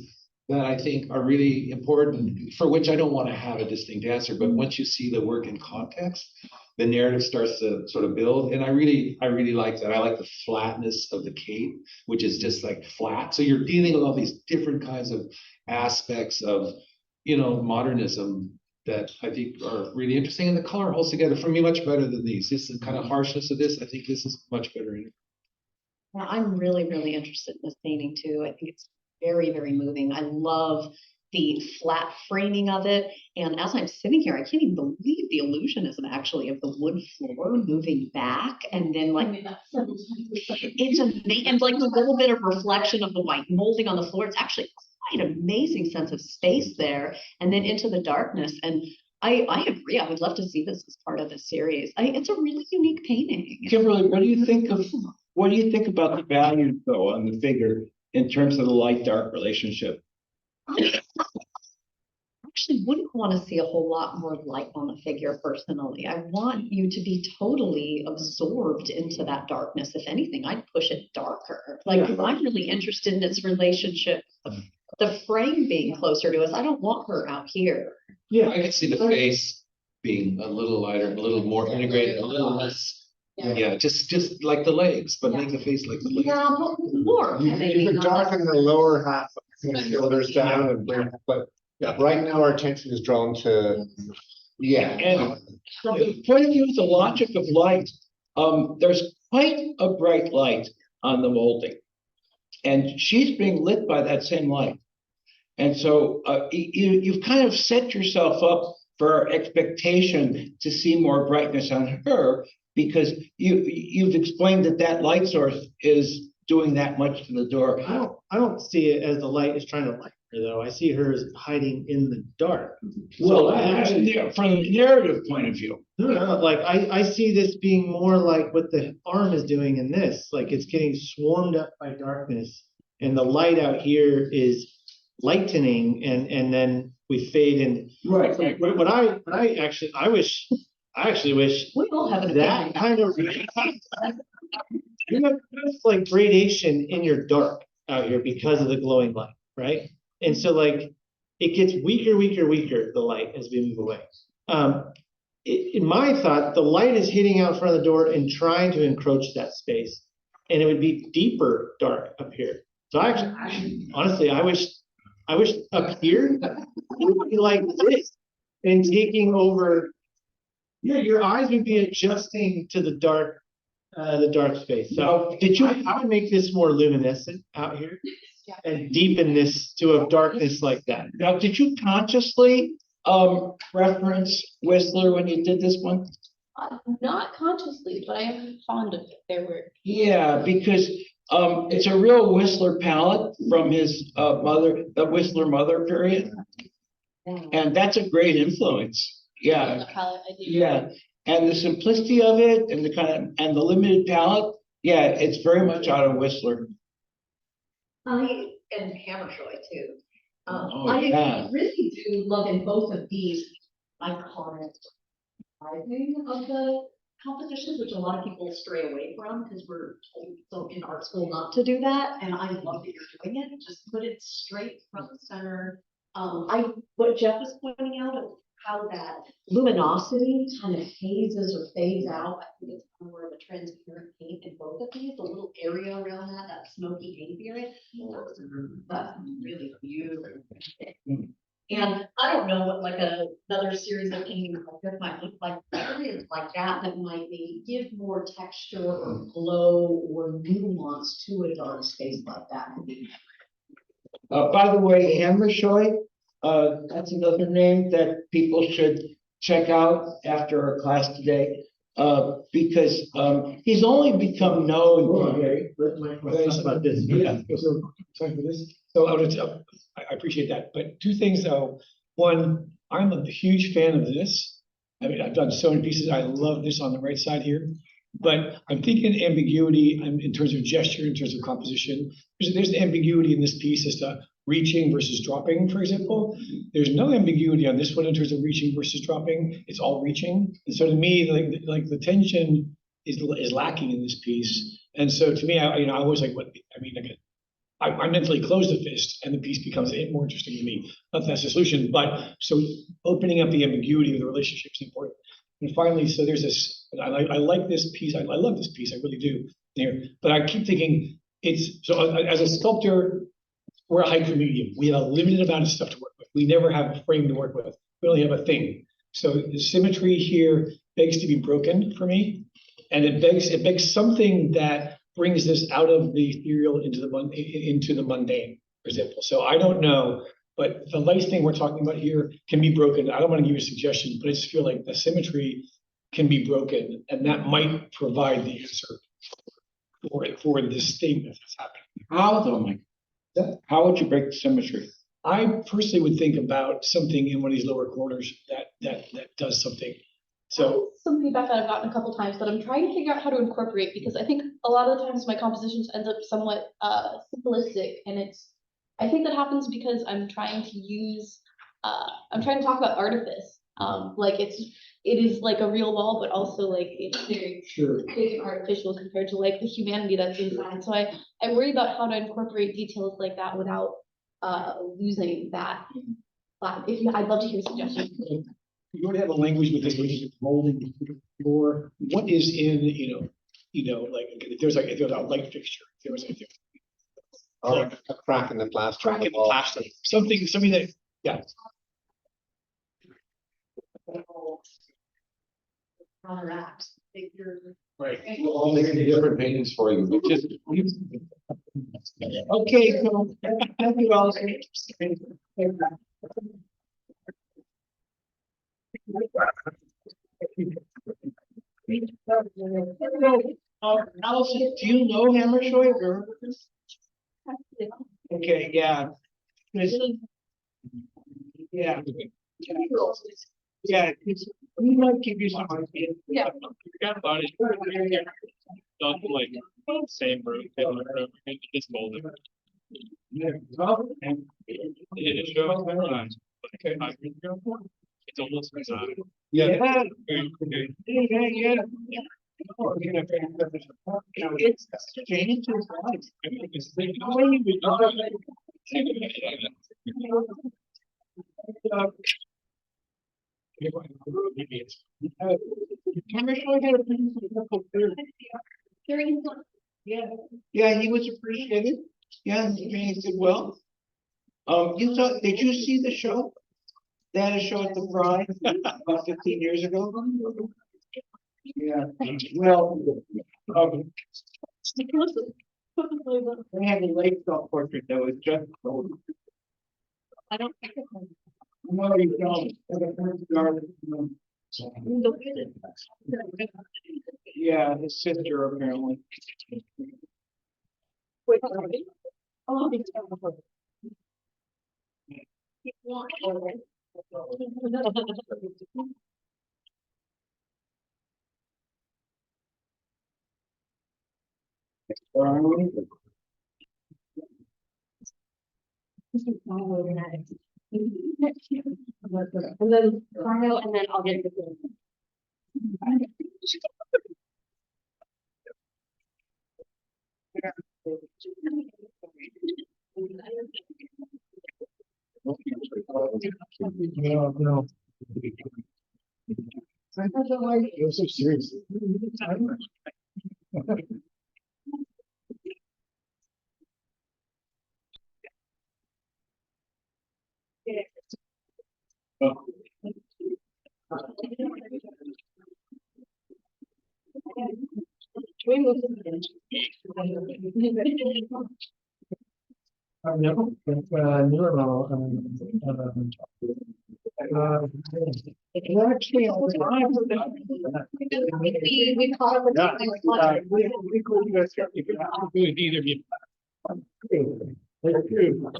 that I think are really important, for which I don't want to have a distinct answer. But once you see the work in context, the narrative starts to sort of build. And I really like that. I like the flatness of the cape, which is just like flat. So you're dealing with all these different kinds of aspects of, modernism that I think are really interesting. And the color holds together for me much better than these. This is the kind of harshness of this. I think this is much better. Well, I'm really, really interested in this painting too. I think it's very, very moving. I love the flat framing of it. And as I'm sitting here, I can't even believe the illusionism actually of the wood floor moving back. And then it's amazing. And like the little bit of reflection of the white molding on the floor. It's actually quite an amazing sense of space there. And then into the darkness. And I agree. I would love to see this as part of the series. It's a really unique painting. Kimberly, what do you think about the value though on the figure in terms of the light-dark relationship? I actually wouldn't want to see a whole lot more light on a figure personally. I want you to be totally absorbed into that darkness. If anything, I'd push it darker. I'm really interested in its relationship the frame being closer to us. I don't want her out here. Yeah, I can see the face being a little lighter, a little more integrated, a little less. Yeah, just like the legs, but make the face like the legs. Yeah, but more. You could darken the lower half of the shoulders down and bring, but right now our attention is drawn to, And from the point of view of the logic of light, there's quite a bright light on the molding. And she's being lit by that same light. And so you've kind of set yourself up for expectation to see more brightness on her, because you've explained that light source is doing that much to the door. I don't see it as the light is trying to light her though. I see her as hiding in the dark. Well, from the narrative point of view. No, like I see this being more like what the arm is doing in this, like it's getting swarmed up by darkness, and the light out here is lightening, and then we fade in. Right. So what I actually wish We all have an that opinion. kind of you have like gradation in your dark out here because of the glowing light, right? And so like it gets weaker, the light as we move away. In my thought, the light is hitting out front of the door and trying to encroach that space, and it would be deeper dark up here. So honestly, I wish up here it would be like this and taking over. Yeah, your eyes would be adjusting to the dark space. So I would make this more luminescent out here and deepen this to a darkness like that. Now, did you consciously reference Whistler when you did this one? Not consciously, but I am fond of their work. Yeah, because it's a real Whistler palette from his mother, the Whistler mother period. And that's a great influence. Yeah. The palette I do. Yeah. And the simplicity of it and the limited palette, yeah, it's very much out of Whistler. And Hammershoy too. Yeah. I really do love in both of these iconic driving of the compositions, which a lot of people stray away from because we're told so in art school not to do that. And I love that you're doing it. Just put it straight front and center. What Jeff was pointing out of how that luminosity kind of hazes or fades out. I think it's kind of more of a transparent paint in both of these. The little area around that smoky aviary. That's really beautiful. And I don't know what like another series of paintings like this might look like. Areas like that might maybe give more texture or glow or nuance to a dark space like that. By the way, Hammershoy, that's another name that people should check out after our class today, because he's only become known. About this. Yeah, so, sorry for this. So I appreciate that, but two things though. One, I'm a huge fan of this. I mean, I've done so many pieces. I love this on the right side here, but I'm thinking ambiguity in terms of gesture, in terms of composition. There's an ambiguity in this piece as to reaching versus dropping, for example. There's no ambiguity on this one in terms of reaching versus dropping. It's all reaching. And so to me, like the tension is lacking in this piece. And so to me, I always like I mentally close the fist and the piece becomes more interesting to me. Not that that's the solution, but so opening up the ambiguity of the relationship is important. And finally, so there's this, I like this piece. I love this piece, I really do here. But I keep thinking as a sculptor, we're a haiku medium. We have a limited amount of stuff to work with. We never have a frame to work with. We only have a thing. So the symmetry here begs to be broken for me. And it begs something that brings this out of the ethereal into the mundane, for example. So I don't know, but the light thing we're talking about here can be broken. I don't want to give you a suggestion, but I just feel like the symmetry can be broken, and that might provide the answer for this statement that's happening. How though, Mike? How would you break the symmetry? I personally would think about something in one of these lower corners that does something. So some feedback that I've gotten a couple times that I'm trying to figure out how to incorporate, because I think a lot of the times my compositions end up somewhat simplistic, and I think that happens because I'm trying to talk about artifice. Like it is like a real wall, but also like it's very big and artificial compared to like the humanity that's inside. So I worry about how to incorporate details like that without losing that. If you, I'd love to hear suggestions. You already have a language with this, which is molding your, what is in, like, if there's a light fixture, if there was Or a crack in the plaster. crack in the plaster, something that, yeah. Counteracts. Right. All making different paintings for you, but just. Okay, so thank you all. Allison, do you know Hammershoy? Or? Okay, yeah. Yeah. Yeah, we might give you some ideas. Yeah. Forgot about it. Not like same room, just molded. It shows like 5 years ago. It's almost Yeah. It's changed his Yeah, he was appreciated. Yeah, he did well. Did you see the show? They had a show at the Pride about 15 years ago. Yeah, well, they had a lake stop portrait that was just gold. I don't. No, you don't. Yeah, his sister apparently. And then Carlo, and then I'll get it. No. You're so serious. Actually, all the time. We caught up with Either of you. Thank you.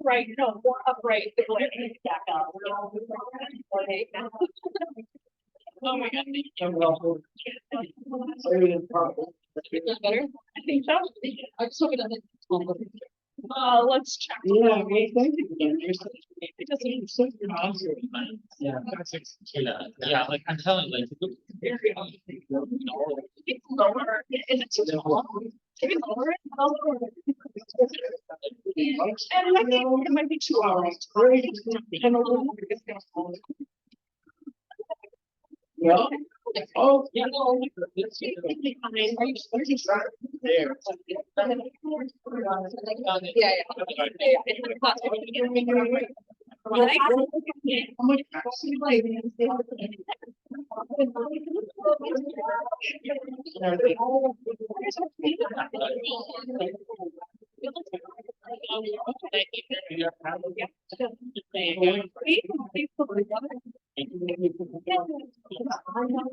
Right, no, more upright. Back up. Oh my God. Better? I think so. I just hope it doesn't. Let's check. Yeah, well, thank you. It doesn't so Yeah. Yeah, like I'm telling you, like. It's lower. Is it too small? Maybe lower it. And I think it might be 2 hours. And a little more discount. Yeah. Oh, Yeah. Are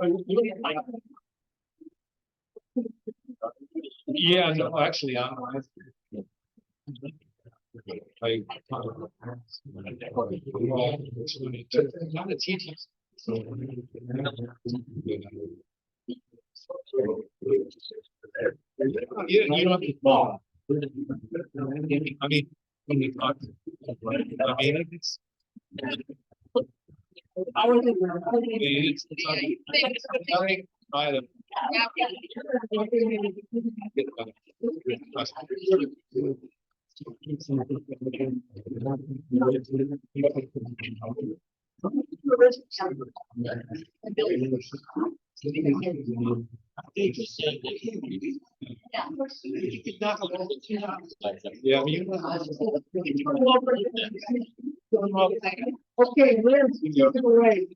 you there? Yeah, no, actually, I'm. Not a teaching. You don't have to fall. I mean, when we talk, I mean, Yeah. Okay, Liz, take it away.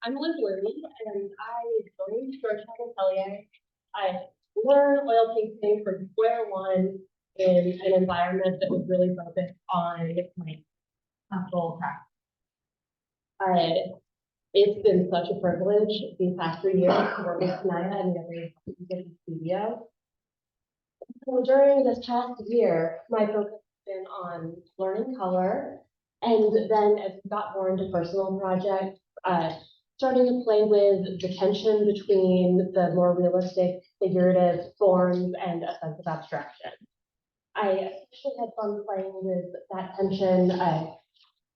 I'm Liz Lilly, and I joined Georgetown Atelier. I learned oil painting from square one in an environment that was really focused on my pastoral practice. It's been such a privilege these past 3 years to work with Kanaya and the other studio. So during this past year, my focus has been on learning color, and then as we got more into personal projects, starting to play with the tension between the more realistic, figurative forms and a sense of abstraction. I especially had fun playing with that tension,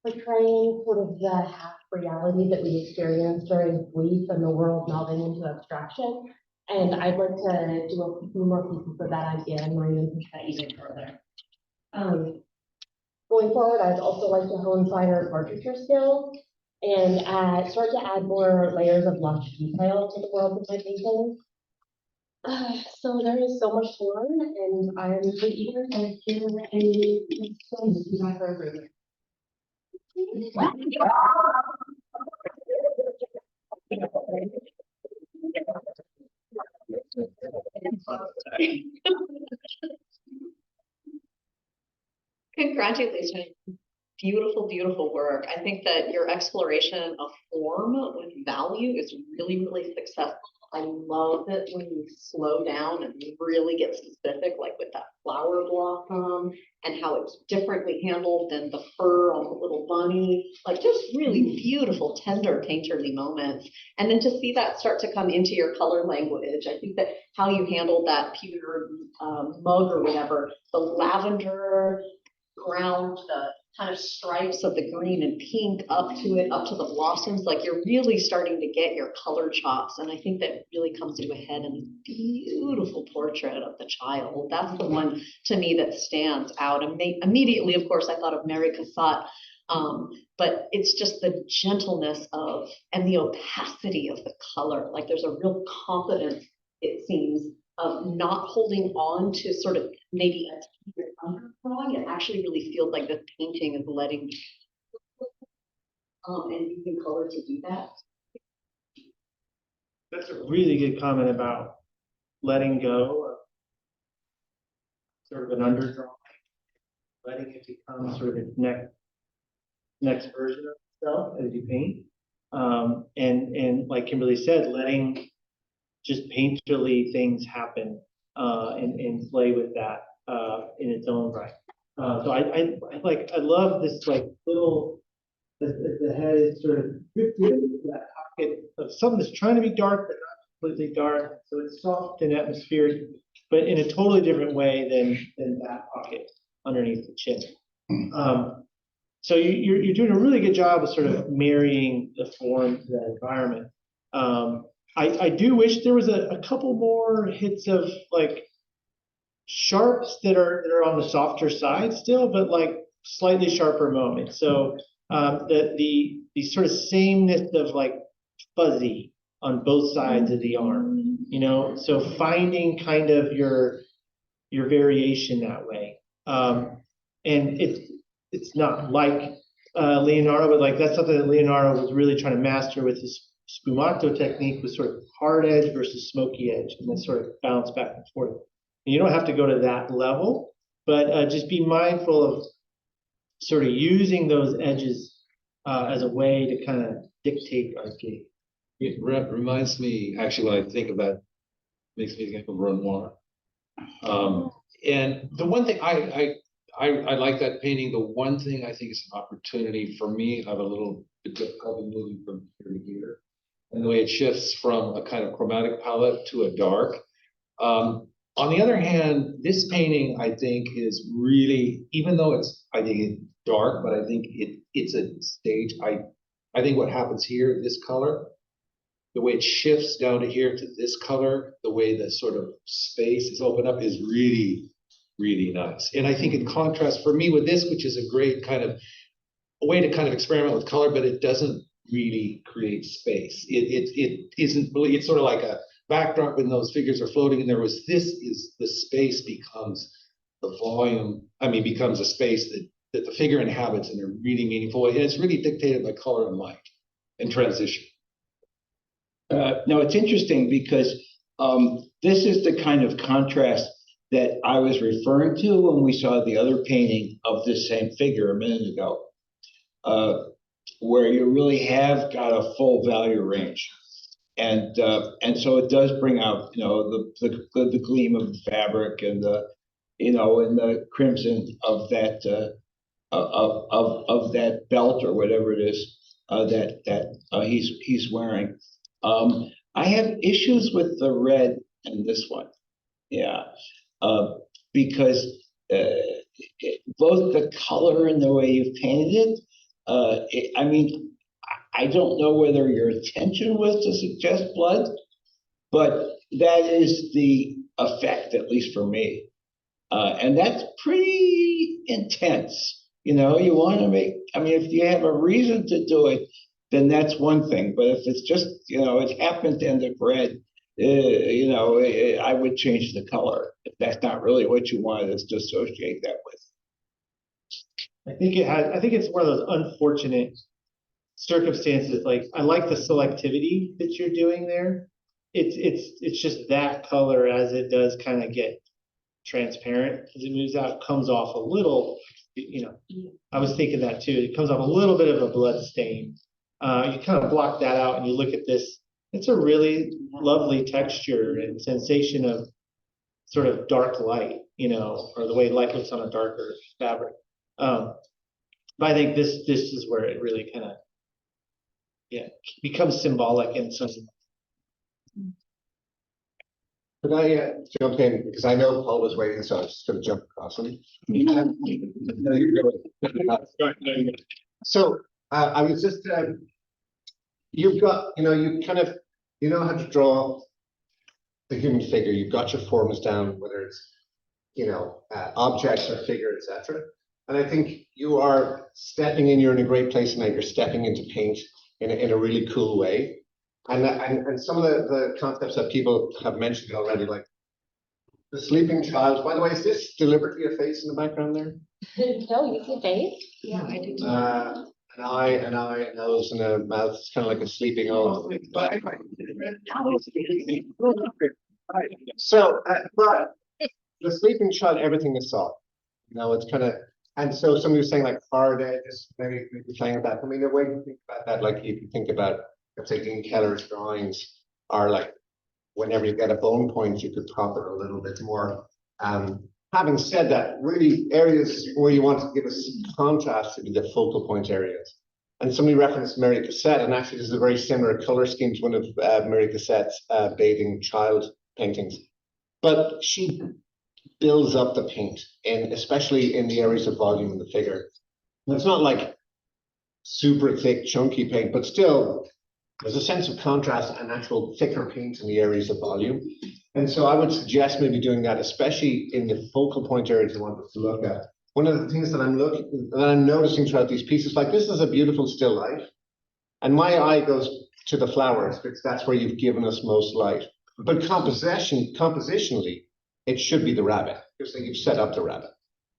portraying sort of the half reality that we experience during sleep and the world melding into abstraction. And I'd like to do a few more pieces of that idea and really push that even further. Going forward, I'd also like to hone finer portraiture skills and start to add more layers of lush detail to the world of my paintings. So there is so much to learn, and I'm really eager to hear any questions you might have. Congratulations. Beautiful, beautiful work. I think that your exploration of form with value is really, really successful. I love it when you slow down and you really get specific, like with that flower blossom and how it's differently handled than the fur on the little bunny. Like just really beautiful, tender, painterly moments. And then to see that start to come into your color language. I think that how you handled that pewter mug or whatever, the lavender ground, the kind of stripes of the green and pink up to it, up to the blossoms, like you're really starting to get your color chops. And I think that really comes to a head in a beautiful portrait of the child. That's the one to me that stands out. And immediately, of course, I thought of Mary Cassatt, but it's just the gentleness of, and the opacity of the color. Like there's a real confidence, it seems, of not holding on to sort of maybe a underdrawing. It actually really feels like the painting is letting and using color to do that. That's a really good comment about letting go of sort of an underdrawing, letting it become sort of its next version of itself as you paint. And like Kimberly said, letting just painterly things happen and play with that in its own right. So I love this like little, the head is sort of drifted into that pocket of something that's trying to be dark but not completely dark. So it's soft and atmospheric, but in a totally different way than that pocket underneath the chin. So you're doing a really good job of sort of marrying the form to that environment. I do wish there was a couple more hits of like sharps that are on the softer side still, but like slightly sharper moments. So the sort of sameness of like fuzzy on both sides of the arm, you know. So finding kind of your variation that way, and it's not like Leonardo, but like that's something that Leonardo was really trying to master with his sfumato technique, was sort of hard edge versus smoky edge, and then sort of bounce back and forth. And you don't have to go to that level, but just be mindful of sort of using those edges as a way to kind of dictate our gait. It reminds me, actually, when I think of that, makes me think of Renoir. And the one thing I I like that painting. The one thing I think is an opportunity for me, I have a little bit difficulty moving from here to here. And the way it shifts from a kind of chromatic palette to a dark. On the other hand, this painting, I think, is really, even though I think it's dark, but I think it's a stage. I think what happens here, this color, the way it shifts down to here to this color, the way the sort of space is opened up is really, really nice. And I think in contrast for me with this, which is a great kind of a way to kind of experiment with color, but it doesn't really create space. It isn't really, it's sort of like a backdrop when those figures are floating, and this is the space becomes the volume, becomes a space that the figure inhabits in a really meaningful way. And it's really dictated by color and light and transition. Now it's interesting because this is the kind of contrast that I was referring to when we saw the other painting of this same figure a minute ago, where you really have got a full value range. And so it does bring out, the gleam of the fabric and the crimson of that of that belt or whatever it is that he's wearing. I have issues with the red in this one, because both the color and the way you've painted it. I don't know whether your intention was to suggest blood, but that is the effect, at least for me. And that's pretty intense. You want to make, if you have a reason to do it, then that's one thing. But if it's just, it happened to end up red, I would change the color if that's not really what you wanted us to associate that with. I think it's one of those unfortunate circumstances. Like, I like the selectivity that you're doing there. It's just that color, as it does kind of get transparent as it moves out, comes off a little, I was thinking that too. It comes off a little bit of a blood stain. You kind of block that out and you look at this. It's a really lovely texture and sensation of sort of dark light, or the way light looks on a darker fabric. But I think this is where it really kind of becomes symbolic in some. Could I jump in, because I know Paul was waiting, so I was just going to jump across him. No, you're good. So I was just, you've got, you kind of, how to draw the human figure. You've got your forms down, whether it's, objects or figure, etc. And I think you are stepping in. You're in a great place tonight. You're stepping into paint in a really cool way. And some of the concepts that people have mentioned already, like the sleeping child. By the way, is this deliberately a face in the background there? No, you see a face? Yeah, I do. An eye, a nose, and a mouth. It's kind of like a sleeping old. But anyway. So, but the sleeping child, everything is soft. It's kind of, and so somebody was saying like hard edges, maybe playing with that. The way you think about that, like if you think about, let's say, Dean Keller's drawings are like, whenever you get a bone point, you could pop it a little bit more. Having said that, really areas where you want to give us contrast to be the focal point areas. And somebody referenced Melia Cassette, and actually this is a very similar color scheme to one of Melia Cassette's bathing child paintings. But she builds up the paint, especially in the areas of volume in the figure. And it's not like super thick, chunky paint, but still there's a sense of contrast and actual thicker paint in the areas of volume. And so I would suggest maybe doing that, especially in the focal point areas you want us to look at. One of the things that I'm noticing throughout these pieces, like this is a beautiful still life. And my eye goes to the flowers because that's where you've given us most light. But compositionally, it should be the rabbit because you've set up the rabbit,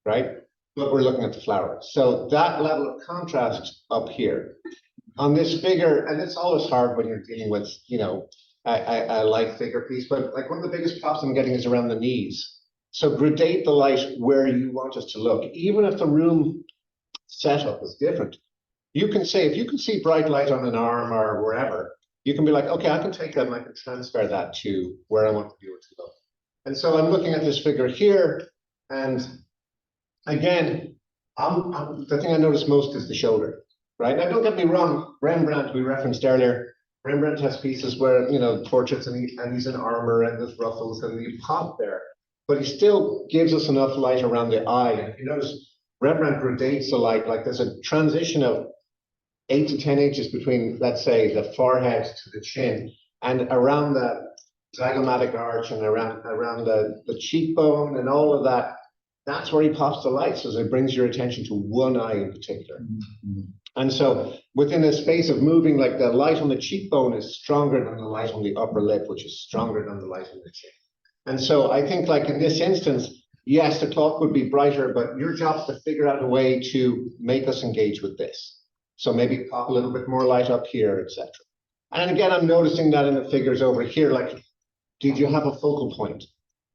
right? But we're looking at the flowers. So that level of contrast up here on this figure, and it's always hard when you're dealing with, a light figure piece, but like one of the biggest props I'm getting is around the knees. So gradate the light where you want us to look, even if the room setup is different. You can say, if you can see bright light on an arm or wherever, you can be like, okay, I can take that and I can transfer that to where I want the viewer to look. And so I'm looking at this figure here, and again, the thing I notice most is the shoulder, right? Now, don't get me wrong, Rembrandt, we referenced earlier, Rembrandt has pieces where, you know, portraits and he's in armor and there's ruffles and you pop there, but he still gives us enough light around the eye. And you notice Rembrandt gradates the light, like there's a transition of 8 to 10 inches between, let's say, the forehead to the chin and around the zygomatic arch and around the cheekbone and all of that. That's where he pops the light, so it brings your attention to one eye in particular. And so within a space of moving, like the light on the cheekbone is stronger than the light on the upper lip, which is stronger than the light on the chin. And so I think like in this instance, yes, the clock would be brighter, but your job is to figure out a way to make us engage with this. So maybe pop a little bit more light up here, etc. And again, I'm noticing that in the figures over here, like, did you have a focal point?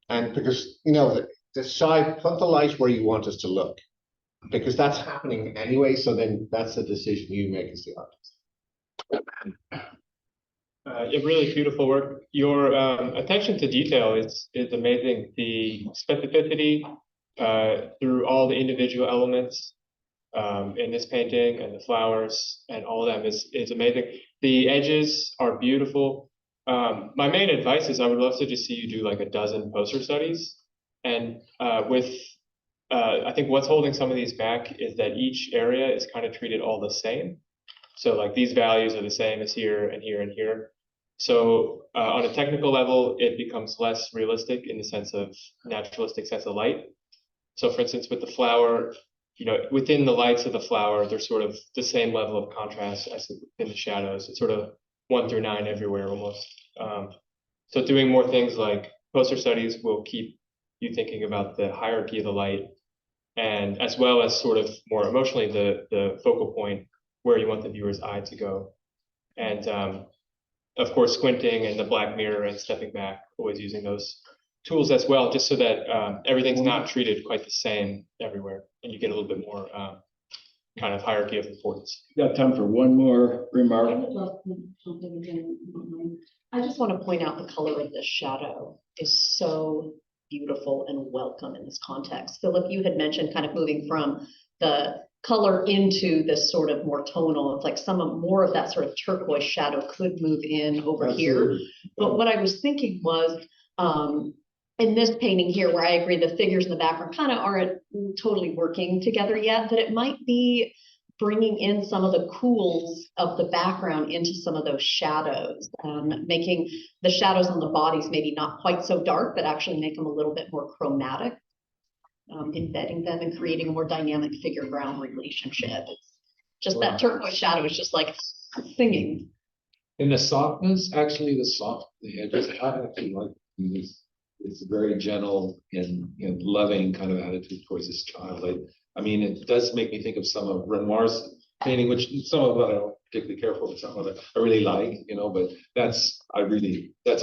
And because, you know, decide, put the light where you want us to look, because that's happening anyway. So then that's the decision you make as the artist. Yeah, really beautiful work. Your attention to detail is amazing. The specificity through all the individual elements in this painting and the flowers and all of them is amazing. The edges are beautiful. My main advice is I would love to just see you do like a dozen poster studies. And I think what's holding some of these back is that each area is kind of treated all the same. So like these values are the same as here and here and here. So on a technical level, it becomes less realistic in the sense of naturalistic sense of light. So for instance, with the flower, you know, within the lights of the flower, they're sort of the same level of contrast as in the shadows. It's sort of 1 through 9 everywhere almost. So doing more things like poster studies will keep you thinking about the hierarchy of the light, and as well as sort of more emotionally the focal point where you want the viewer's eye to go. And of course, squinting and the black mirror and stepping back, always using those tools as well, just so that everything's not treated quite the same everywhere, and you get a little bit more kind of hierarchy of importance. You got time for one more remark? I would love something again. I just want to point out the color of this shadow is so beautiful and welcome in this context. Philip, you had mentioned kind of moving from the color into this sort of more tonal. It's like more of that sort of turquoise shadow could move in over here. But what I was thinking was, in this painting here, where I agree the figures in the background kind of aren't totally working together yet, that it might be bringing in some of the cools of the background into some of those shadows, making the shadows on the bodies maybe not quite so dark, but actually make them a little bit more chromatic, embedding them and creating a more dynamic figure-ground relationship. It's just that turquoise shadow is just like singing. And the softness, actually, the edges, I actually like this. It's a very gentle and loving kind of attitude towards this child. I mean, it does make me think of some of Renoir's painting, which some of it I don't particularly care for, but some of it I really like, but that's a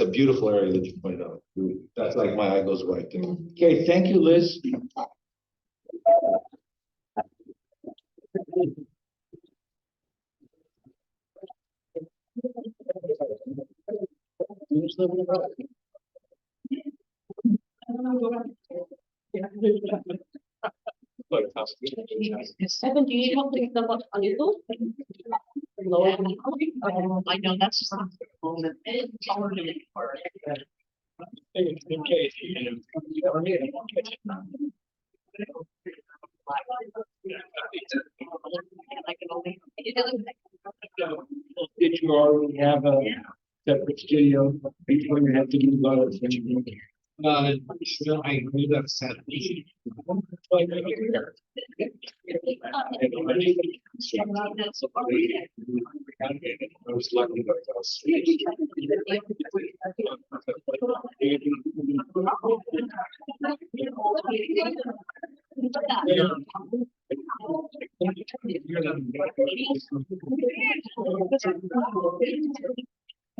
beautiful area that you pointed out. That's like my eye goes right there. Okay, thank you, Liz. Evan, do you need help picking up on YouTube? I know that's just a moment. It's hard to make part. Did you already have a separate studio before you had to move out? I agree that's sad. I was lucky that I was.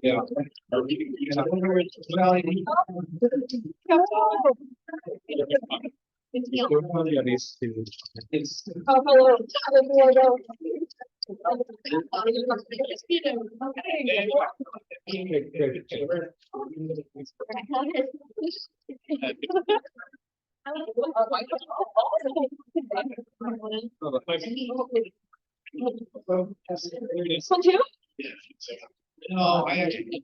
Yeah. This one too? No, I actually.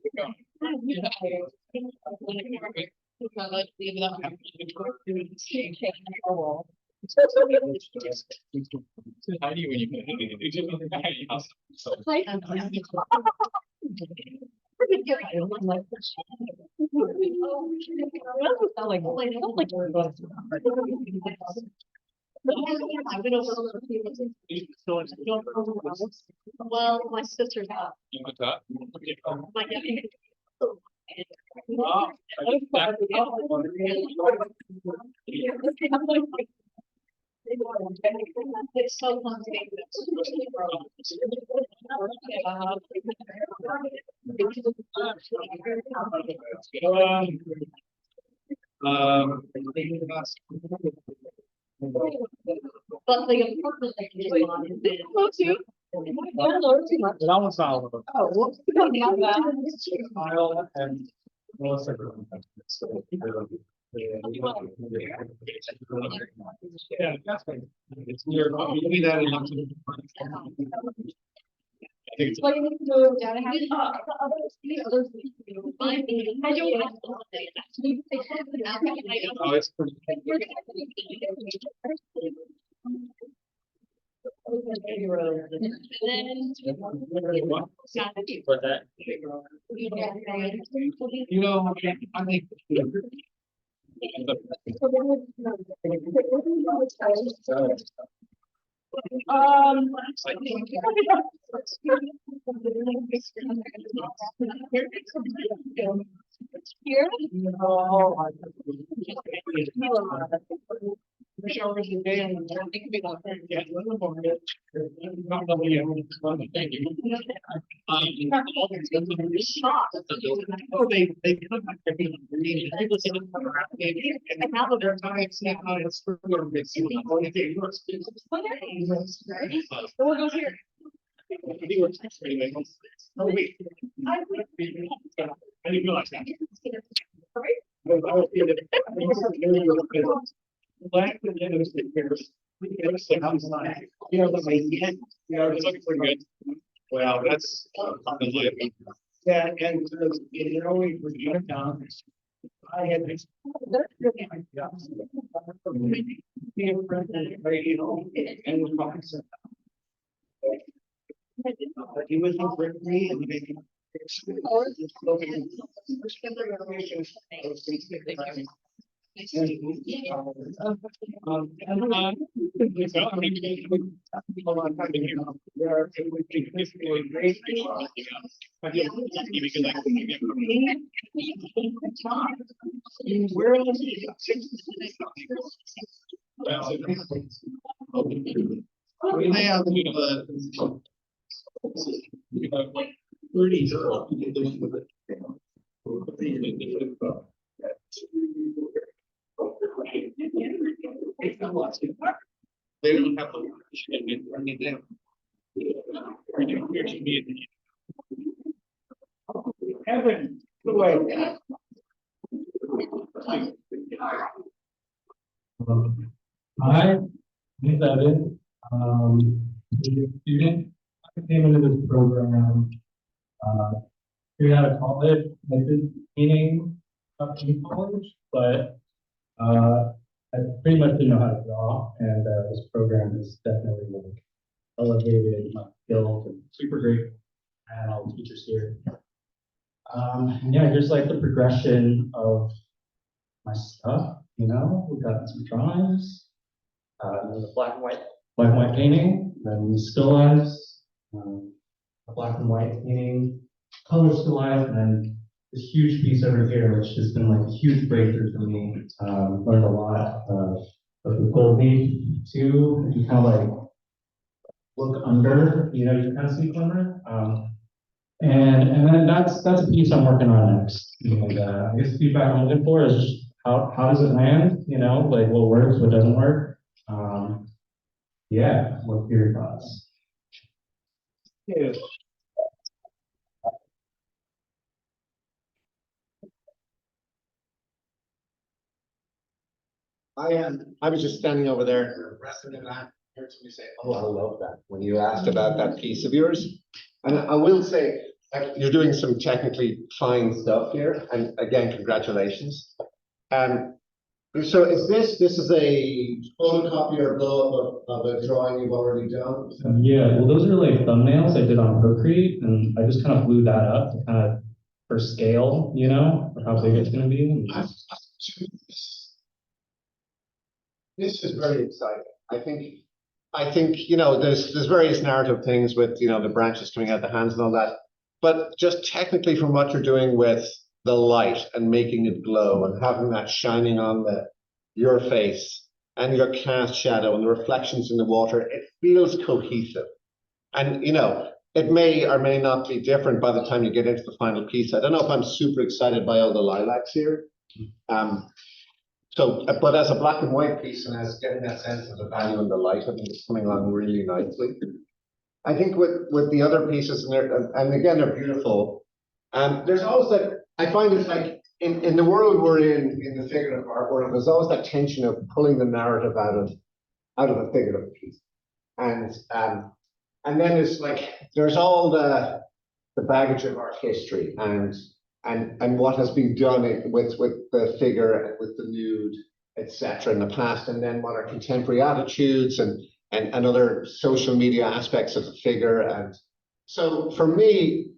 Tiny when Well, my sister's up. you put that. My nephew. It's so fun to make but the apartment that you just bought is big. That one's not one of them. Oh, what's Kyle and Melissa. Yeah, that's fine. It's near, you'll be that in London. I think it's. Like, so, down and have. Oh, it's pretty. You know, I think. Here? They come back to being green. I was in the and now that they're tired, now it's for the big suit. We'll go here. Anyway, oh wait. I didn't realize that. Black and then it was the years. You know, it's looking pretty good. Well, that's. Yeah, and you know, we were going down. I had this. He was over me and making. They don't have to. Evan, go away. Hi, I'm Evan. Student. I came into this program straight out of college. I did painting up in college, but I pretty much didn't know how to draw, and this program has definitely like elevated my skills and super great. And all the teachers here. Yeah, just like the progression of my stuff, you know, we got some drawings, the black and white painting, then still lifes, a black and white painting, color still life, and then this huge piece over here, which has been like a huge breakthrough for me. Learned a lot of the gold leaf too. You kind of like look under, you know, you kind of see glimmer. And then that's a piece I'm working on next. And I guess the feedback I'm looking for is just how does it land? You know, like what works, what doesn't work. Yeah, what's your thoughts? Yeah. I was just standing over there, resting in that, heard somebody say, oh, I love that, when you asked about that piece of yours. And I will say, like, you're doing some technically fine stuff here, and again, congratulations. So this is a photocopy or blow up of a drawing you've already done? Yeah, well, those are like thumbnails I did on Procreate, and I just kind of blew that up to kind of for scale, you know, for how big it's going to be. This is very exciting. I think, you know, there's various narrative things with, you know, the branches coming out the hands and all that, but just technically from what you're doing with the light and making it glow and having that shining on your face and your cast shadow and the reflections in the water, it feels cohesive. And, you know, it may or may not be different by the time you get into the final piece. I don't know if I'm super excited by all the lilacs here. But as a black and white piece and as getting that sense of the value and the light, I think it's coming along really nicely. I think with the other pieces, and again, they're beautiful. There's always that, I find it's like in the world we're in the figurative art world, there's always that tension of pulling the narrative out of a figurative piece. And then it's like, there's all the baggage of art history and what has been done with the figure and with the nude, etc. in the past, and then what are contemporary attitudes and other social media aspects of the figure. And so for me,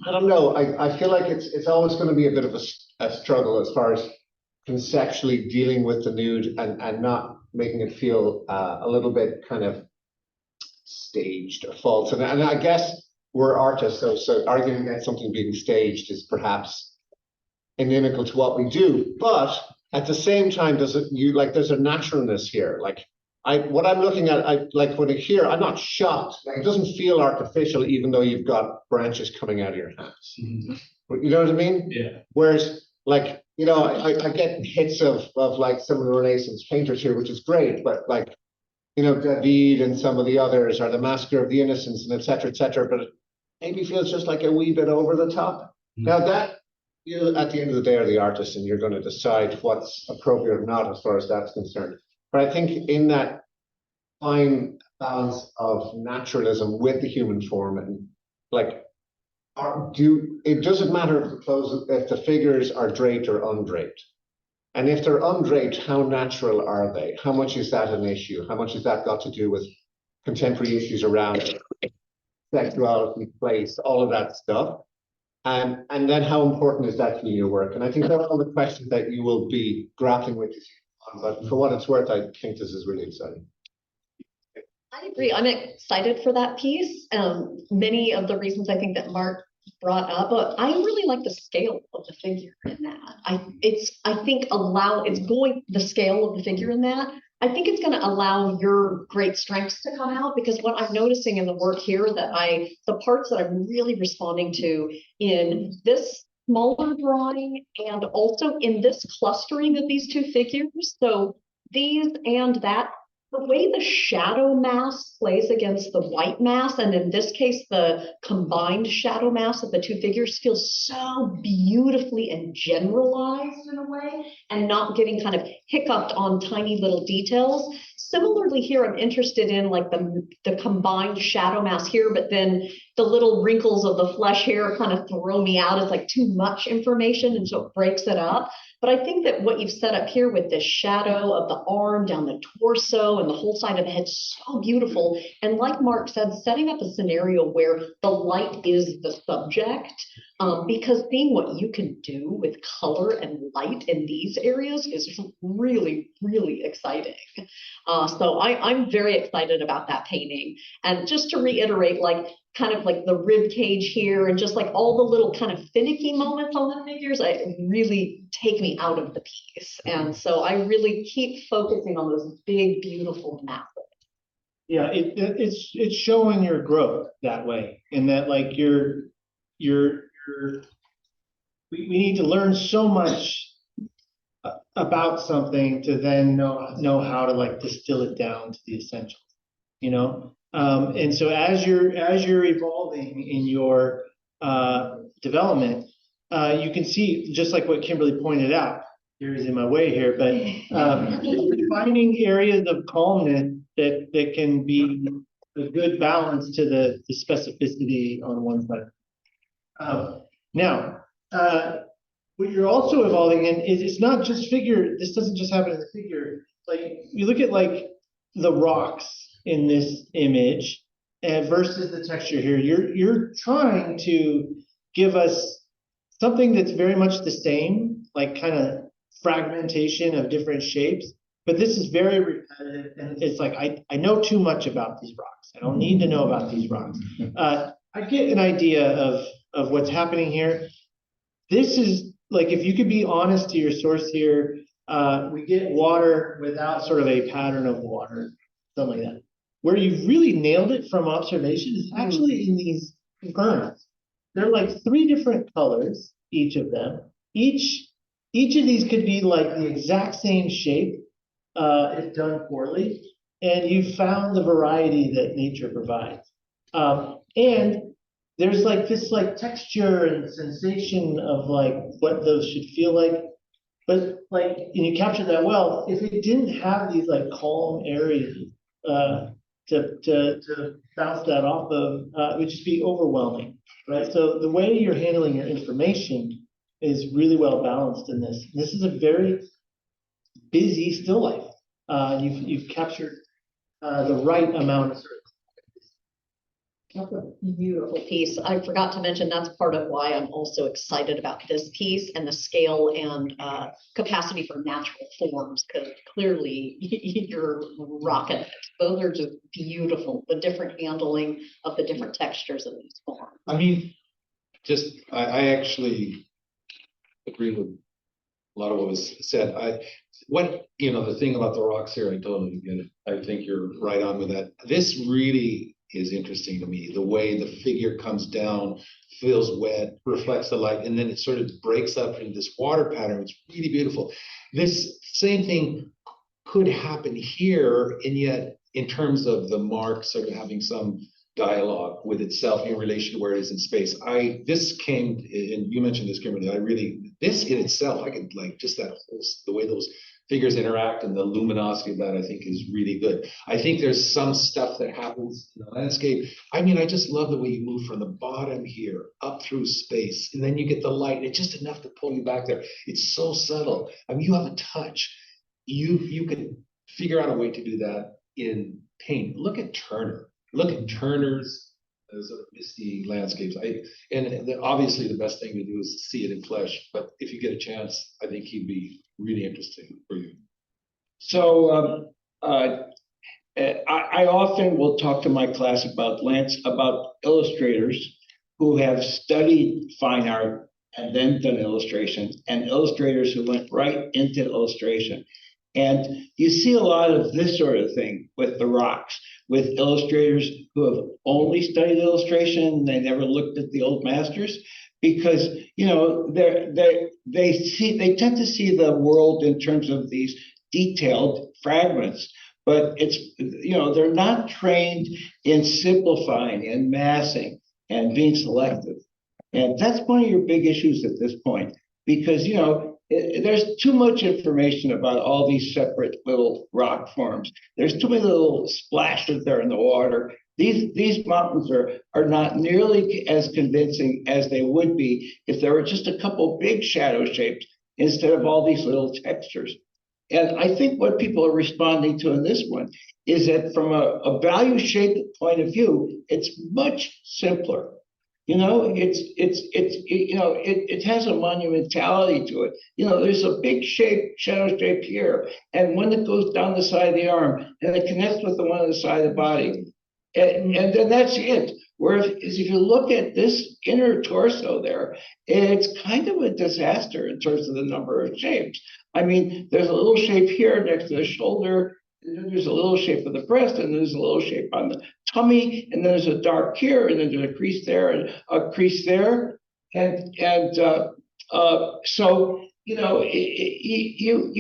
I don't know, I feel like it's always going to be a bit of a struggle as far as conceptually dealing with the nude and not making it feel a little bit kind of staged or false. And I guess we're artists, so arguing against something being staged is perhaps inimical to what we do. But at the same time, there's a naturalness here. Like what I'm looking at, like when I hear, I'm not shocked. Like it doesn't feel artificial, even though you've got branches coming out of your hands. Mm-hmm. You know what I mean? Yeah. Whereas, like, you know, I get hits of like some of the Renaissance painters here, which is great, but like, you know, David and some of the others, or the Massacre of the Innocents, and et cetera, but it maybe feels just like a wee bit over the top. Mm-hmm. Now that, you at the end of the day are the artist, and you're going to decide what's appropriate or not as far as that's concerned. But I think in that fine balance of naturalism with the human form, and like, it doesn't matter if the figures are draped or undraped. And if they're undraped, how natural are they? How much is that an issue? How much has that got to do with contemporary issues around sexuality, place, all of that stuff? And then how important is that to your work? And I think that's all the questions that you will be grappling with. But for what it's worth, I think this is really exciting. I agree. I'm excited for that piece. Many of the reasons I think that Mark brought up, but I really like the scale of the figure in that. The scale of the figure in that. I think it's going to allow your great strengths to come out, because what I'm noticing in the work here the parts that I'm really responding to in this smaller drawing and also in this clustering of these two figures. So these and that, the way the shadow mass plays against the white mass, and in this case, the combined shadow mass of the two figures feels so beautifully and generalized in a way, and not getting kind of hiccuped on tiny little details. Similarly here, I'm interested in like the combined shadow mass here, but then the little wrinkles of the flesh here kind of throw me out as like too much information, and so it breaks it up. But I think that what you've set up here with this shadow of the arm down the torso and the whole side of the head, so beautiful. And like Mark said, setting up a scenario where the light is the subject, because seeing what you can do with color and light in these areas is really, really exciting. So I'm very excited about that painting. And just to reiterate, like kind of like the rib cage here and just like all the little kind of finicky moments on the figures, really take me out of the piece. And so I really keep focusing on those big, beautiful masses. Yeah, it's showing your growth that way, in that like we need to learn so much about something to then know how to like distill it down to the essentials, you know. And so as you're evolving in your development, you can see, just like what Kimberly pointed out, Gary's in my way here, but finding areas of calmness that can be a good balance to the specificity on one side. Now, what you're also evolving in is it's not just figure. This doesn't just happen in the figure. Like you look at like the rocks in this image versus the texture here. You're trying to give us something that's very much the same, like kind of fragmentation of different shapes, but this is very repetitive, and it's like I know too much about these rocks. I don't need to know about these rocks. I get an idea of what's happening here. This is like, if you could be honest to your source here, we get water without sort of a pattern of water, something like that. Where you really nailed it from observation is actually in these ferns. They're like 3 different colors, each of them. Each of these could be like the exact same shape if done poorly. And you found the variety that nature provides. And there's like this like texture and sensation of like what those should feel like. But like, and you capture that well. If it didn't have these like calm areas to bounce that off of, it would just be overwhelming, right? So the way you're handling your information is really well balanced in this. This is a very busy still life. You've captured the right amount of. That's a beautiful piece. I forgot to mention that's part of why I'm also excited about this piece and the scale and capacity for natural forms, because clearly you're rocking it. Those are just beautiful, the different handling of the different textures of these forms. I mean, I actually agree with a lot of what was said. The thing about the rocks here, I totally get it. I think you're right on with that. This really is interesting to me. The way the figure comes down, feels wet, reflects the light, and then it sort of breaks up into this water pattern. It's really beautiful. This same thing could happen here, and yet in terms of the mark sort of having some dialogue with itself in relation to where it is in space. This came, and you mentioned this, Kimberly, this in itself, I could like just that whole, the way those figures interact and the luminosity of that, I think is really good. I think there's some stuff that happens in the landscape. I mean, I just love the way you move from the bottom here up through space, and then you get the light. It's just enough to pull you back there. It's so subtle. I mean, you have a touch. You can figure out a way to do that in paint. Look at Turner. Look at Turner's sort of misty landscapes. Obviously the best thing to do is see it in flesh, but if you get a chance, I think he'd be really interesting for you. So I often will talk to my class about illustrators who have studied fine art and then done illustrations, and illustrators who went right into illustration. And you see a lot of this sort of thing with the rocks, with illustrators who have only studied illustration, they never looked at the old masters, because they tend to see the world in terms of these detailed fragments, but they're not trained in simplifying and massing and being selective. And that's one of your big issues at this point, because there's too much information about all these separate little rock forms. There's too many little splashes there in the water. These mountains are not nearly as convincing as they would be if there were just a couple big shadow shapes instead of all these little textures. And I think what people are responding to in this one is that from a value shape point of view, it's much simpler. It has a monumentality to it. There's a big shadow shape here, and one that goes down the side of the arm, and it connects with the one on the side of the body. And then that's it. Whereas if you look at this inner torso there, it's kind of a disaster in terms of the number of shapes. I mean, there's a little shape here next to the shoulder, and then there's a little shape of the breast, and there's a little shape on the tummy, and then there's a dark here, and then there's a crease there, and a crease there. So you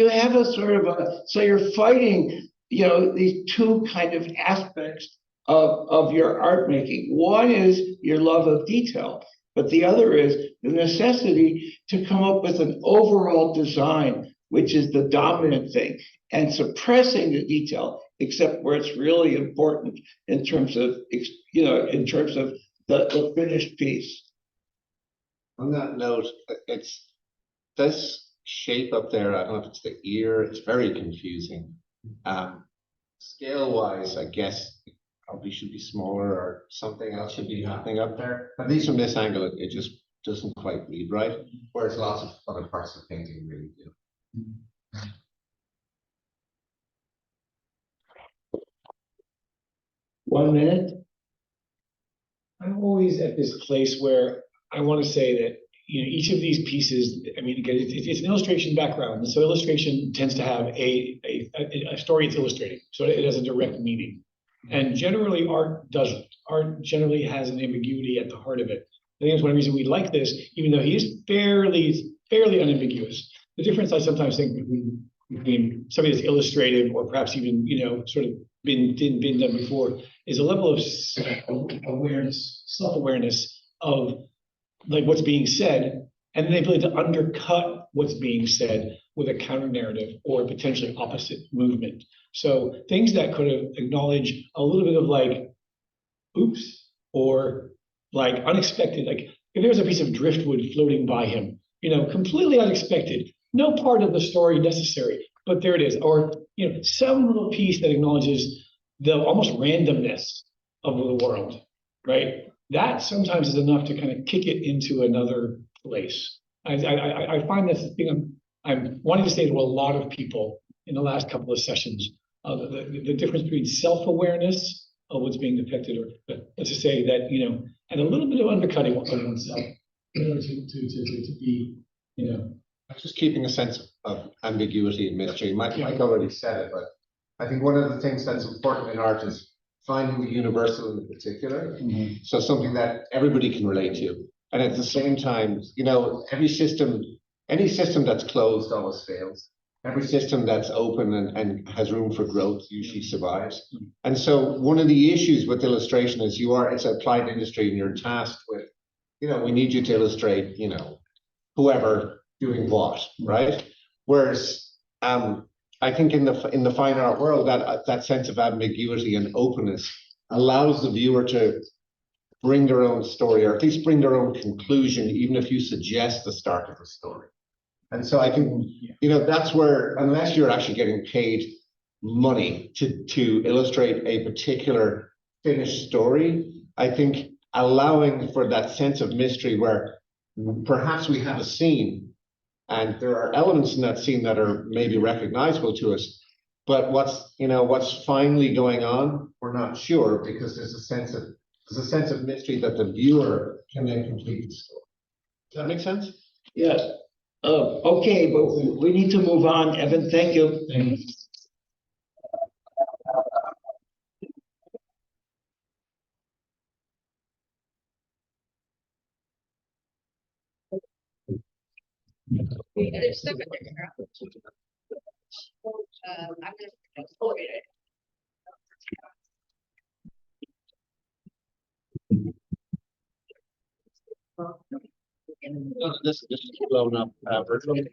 have a sort of so you're fighting, these two kind of aspects of your art making. One is your love of detail, but the other is the necessity to come up with an overall design which is the dominant thing, and suppressing the detail, except where it's really important in terms of, in terms of the finished piece. On that note, it's this shape up there. I don't know if it's the ear. It's very confusing. Scale wise, I guess it probably should be smaller or something else should be happening up there. At least from this angle, it just doesn't quite read right. Whereas lots of other parts of the painting really do. 1 minute. I'm always at this place where I want to say that, each of these pieces, I mean, again, it's an illustration background. And so illustration tends to have a story it's illustrating. So it has a direct meaning. And generally art doesn't. Art generally has an ambiguity at the heart of it. I think that's one reason we like this, even though he is fairly unambiguous. The difference I sometimes think between something that's illustrative or perhaps even, sort of been done before is a level of self-awareness of like what's being said, and then the ability to undercut what's being said with a counter narrative or potentially opposite movement. So things that could have acknowledged a little bit of like, oops, or like unexpected, like if there's a piece of driftwood floating by him, completely unexpected, no part of the story necessary, but there it is. Or, some little piece that acknowledges the almost randomness of the world, right? That sometimes is enough to kind of kick it into another place. I find that's the thing I'm wanting to say to a lot of people in the last couple of sessions, the difference between self-awareness of what's being depicted, or let's just say that, and a little bit of undercutting of oneself, to be, Just keeping a sense of ambiguity and mystery. Mike already said it, but I think one of the things that's important in art is finding the universal in the particular. So something that everybody can relate to. And at the same time, any system that's closed always fails. Every system that's open and has room for growth usually survives. And so one of the issues with illustration is it's an applied industry and you're tasked with, we need you to illustrate, whoever doing what, right? Whereas I think in the fine art world, that sense of ambiguity and openness allows the viewer to bring their own story, or at least bring their own conclusion, even if you suggest the start of the story. And so I think, that's where, unless you're actually getting paid money to illustrate a particular finished story, I think allowing for that sense of mystery where perhaps we have a scene and there are elements in that scene that are maybe recognizable to us, but what's finally going on, we're not sure, because there's a sense of mystery that the viewer can then complete the story. Does that make sense? Yes. Okay, but we need to move on. Evan, thank you. Thanks. This is blown up virtually.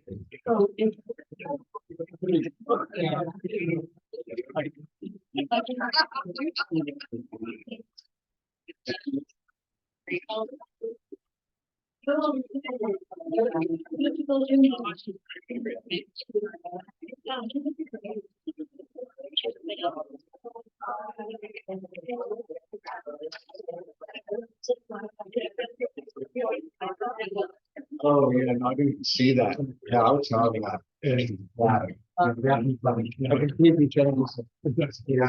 Oh, yeah, no, I didn't see that. Yeah, I was talking about it. I completely changed. Yeah,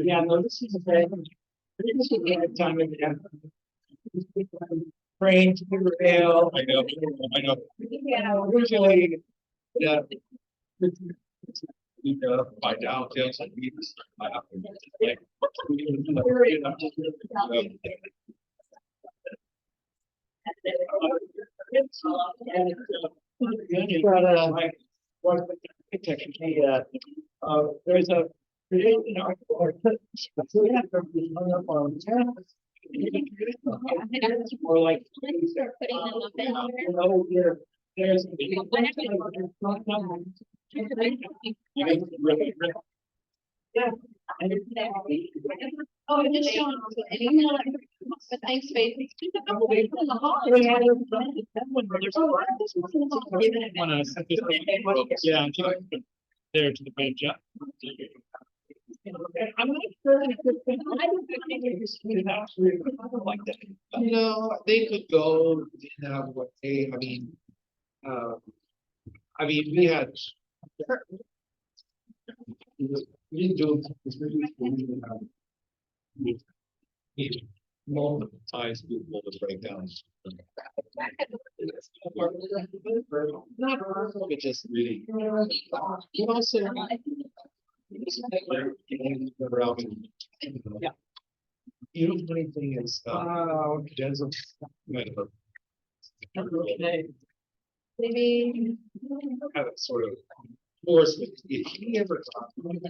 Yeah, no, this is a very time again. Praying to prevail. I know. Usually, Yeah. Find out, yes, I need this. There's a creation article. Or like. There's. Yeah. Oh, I just showing. But thanks, babe. Yeah, there to the page, yeah. I'm not sure like that. You know, they could go in a way, we had. We didn't do multiple times people to break down. Not it's just really. You also. Yeah. You know, funny thing is, there's a. Maybe. Have a sort of force with if he ever thought. You remember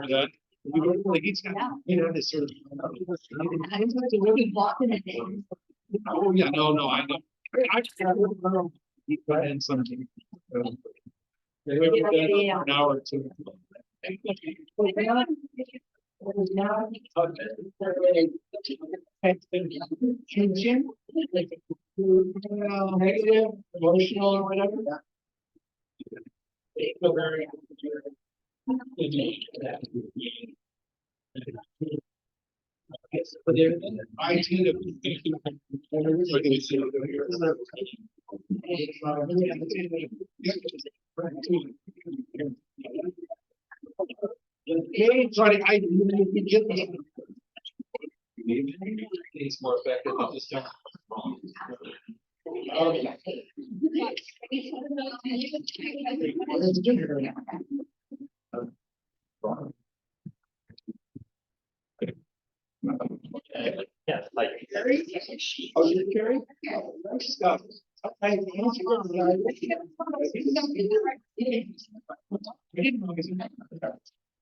that? He's got, this sort of. Oh, yeah, no, I know. He put in something. They were dead for an hour or two. Negative, emotional, or whatever. I tend to it's more effective at this time. Yes, like. Oh, you Carrie? Nice stuff.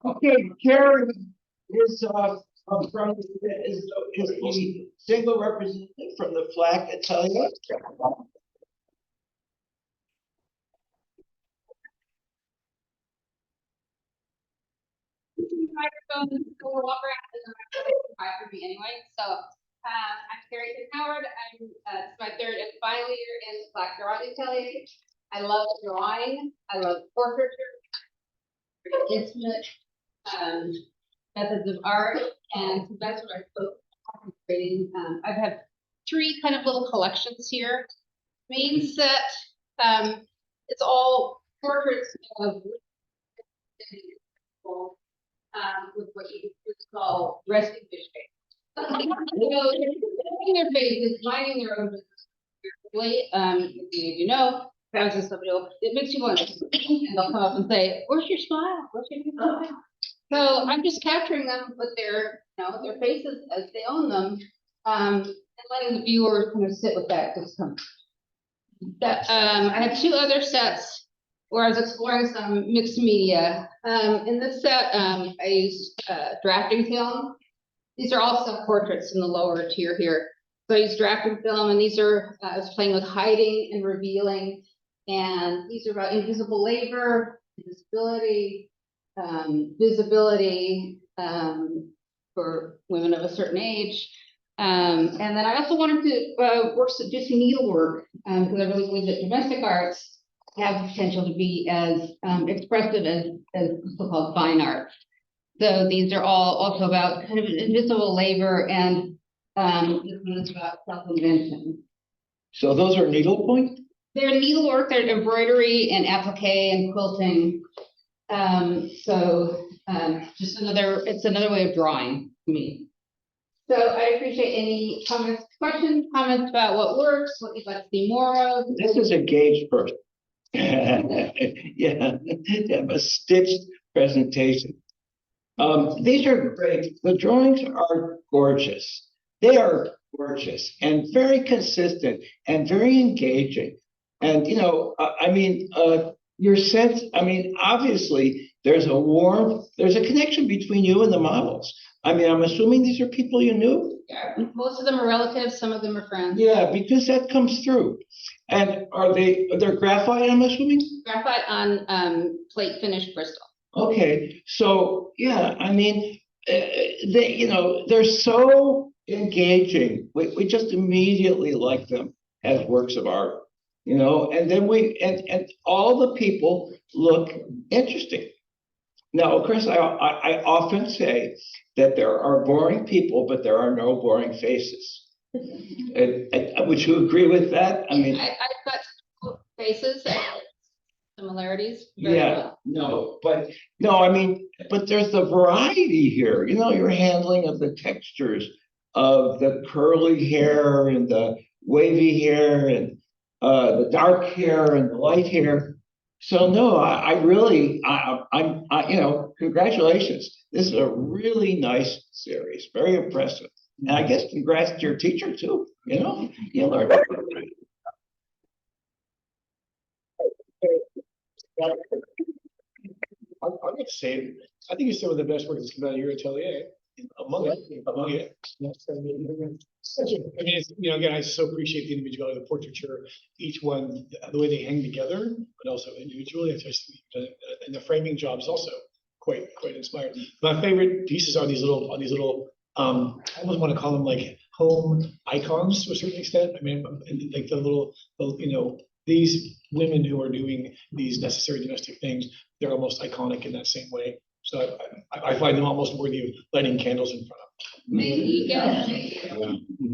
Okay, Carrie is the single representative from the Flack Atelier. Microphone will walk around and for me anyway. So I'm Carrie Howard. It's my third and final year in the Flack Atelier. I love drawing. I love portraiture, intimate methods of art, and so that's what I focus on creating. I've had 3 kind of little collections here. Main set, it's all portraits of with what you call resting fish face. Their faces, minding their own business. It makes you want to, and they'll come up and say, "Where's your smile? Where's your smile?" So I'm just capturing them with their, their faces as they own them, and letting the viewer kind of sit with that discomfort. I had 2 other sets where I was exploring some mixed media. In this set, I used drafting film. These are all self-portraits in the lower tier here. So I used drafting film, and these are, I was playing with hiding and revealing. And these are about invisible labor, invisibility, visibility for women of a certain age. And then I also wanted to do some needlework, because I really believe that domestic arts have the potential to be as expressive as so-called fine art. So these are all also about kind of invisible labor, and this one is about self-invention. So those are needlepoint? They're needlework, they're embroidery and applique and quilting. Just it's another way of drawing to me. So I appreciate any comments about what works, what you'd like to see more of. This is a gauge person. Yeah, a stitched presentation. These are great. The drawings are gorgeous. They are gorgeous and very consistent and very engaging. And, you know, your sense, obviously, there's a connection between you and the models. I mean, I'm assuming these are people you knew? Yeah, most of them are relatives, some of them are friends. Yeah, because that comes through. And they're graphite, I'm assuming? Graphite on plate finished Bristol. Okay, so, yeah, they're so engaging. We just immediately like them as works of art. And then and all the people look interesting. Now, of course, I often say that there are boring people, but there are no boring faces. Would you agree with that? I've got faces and similarities. Yeah, but there's the variety here. Your handling of the textures of the curly hair and the wavy hair and the dark hair and the light hair. So no, congratulations. This is a really nice series, very impressive. And I guess congrats to your teacher too. You learned. I'm gonna say, I think it's some of the best work that's come out of your atelier. Among it. Again, I so appreciate the individuality of the portraiture, each one, the way they hang together, but also individually. And the framing job is also quite inspiring. My favorite pieces are these little, I almost want to call them like home icons to a certain extent. Like the little, these women who are doing these necessary domestic things, they're almost iconic in that same way. So I find them almost worthy of lighting candles in front of.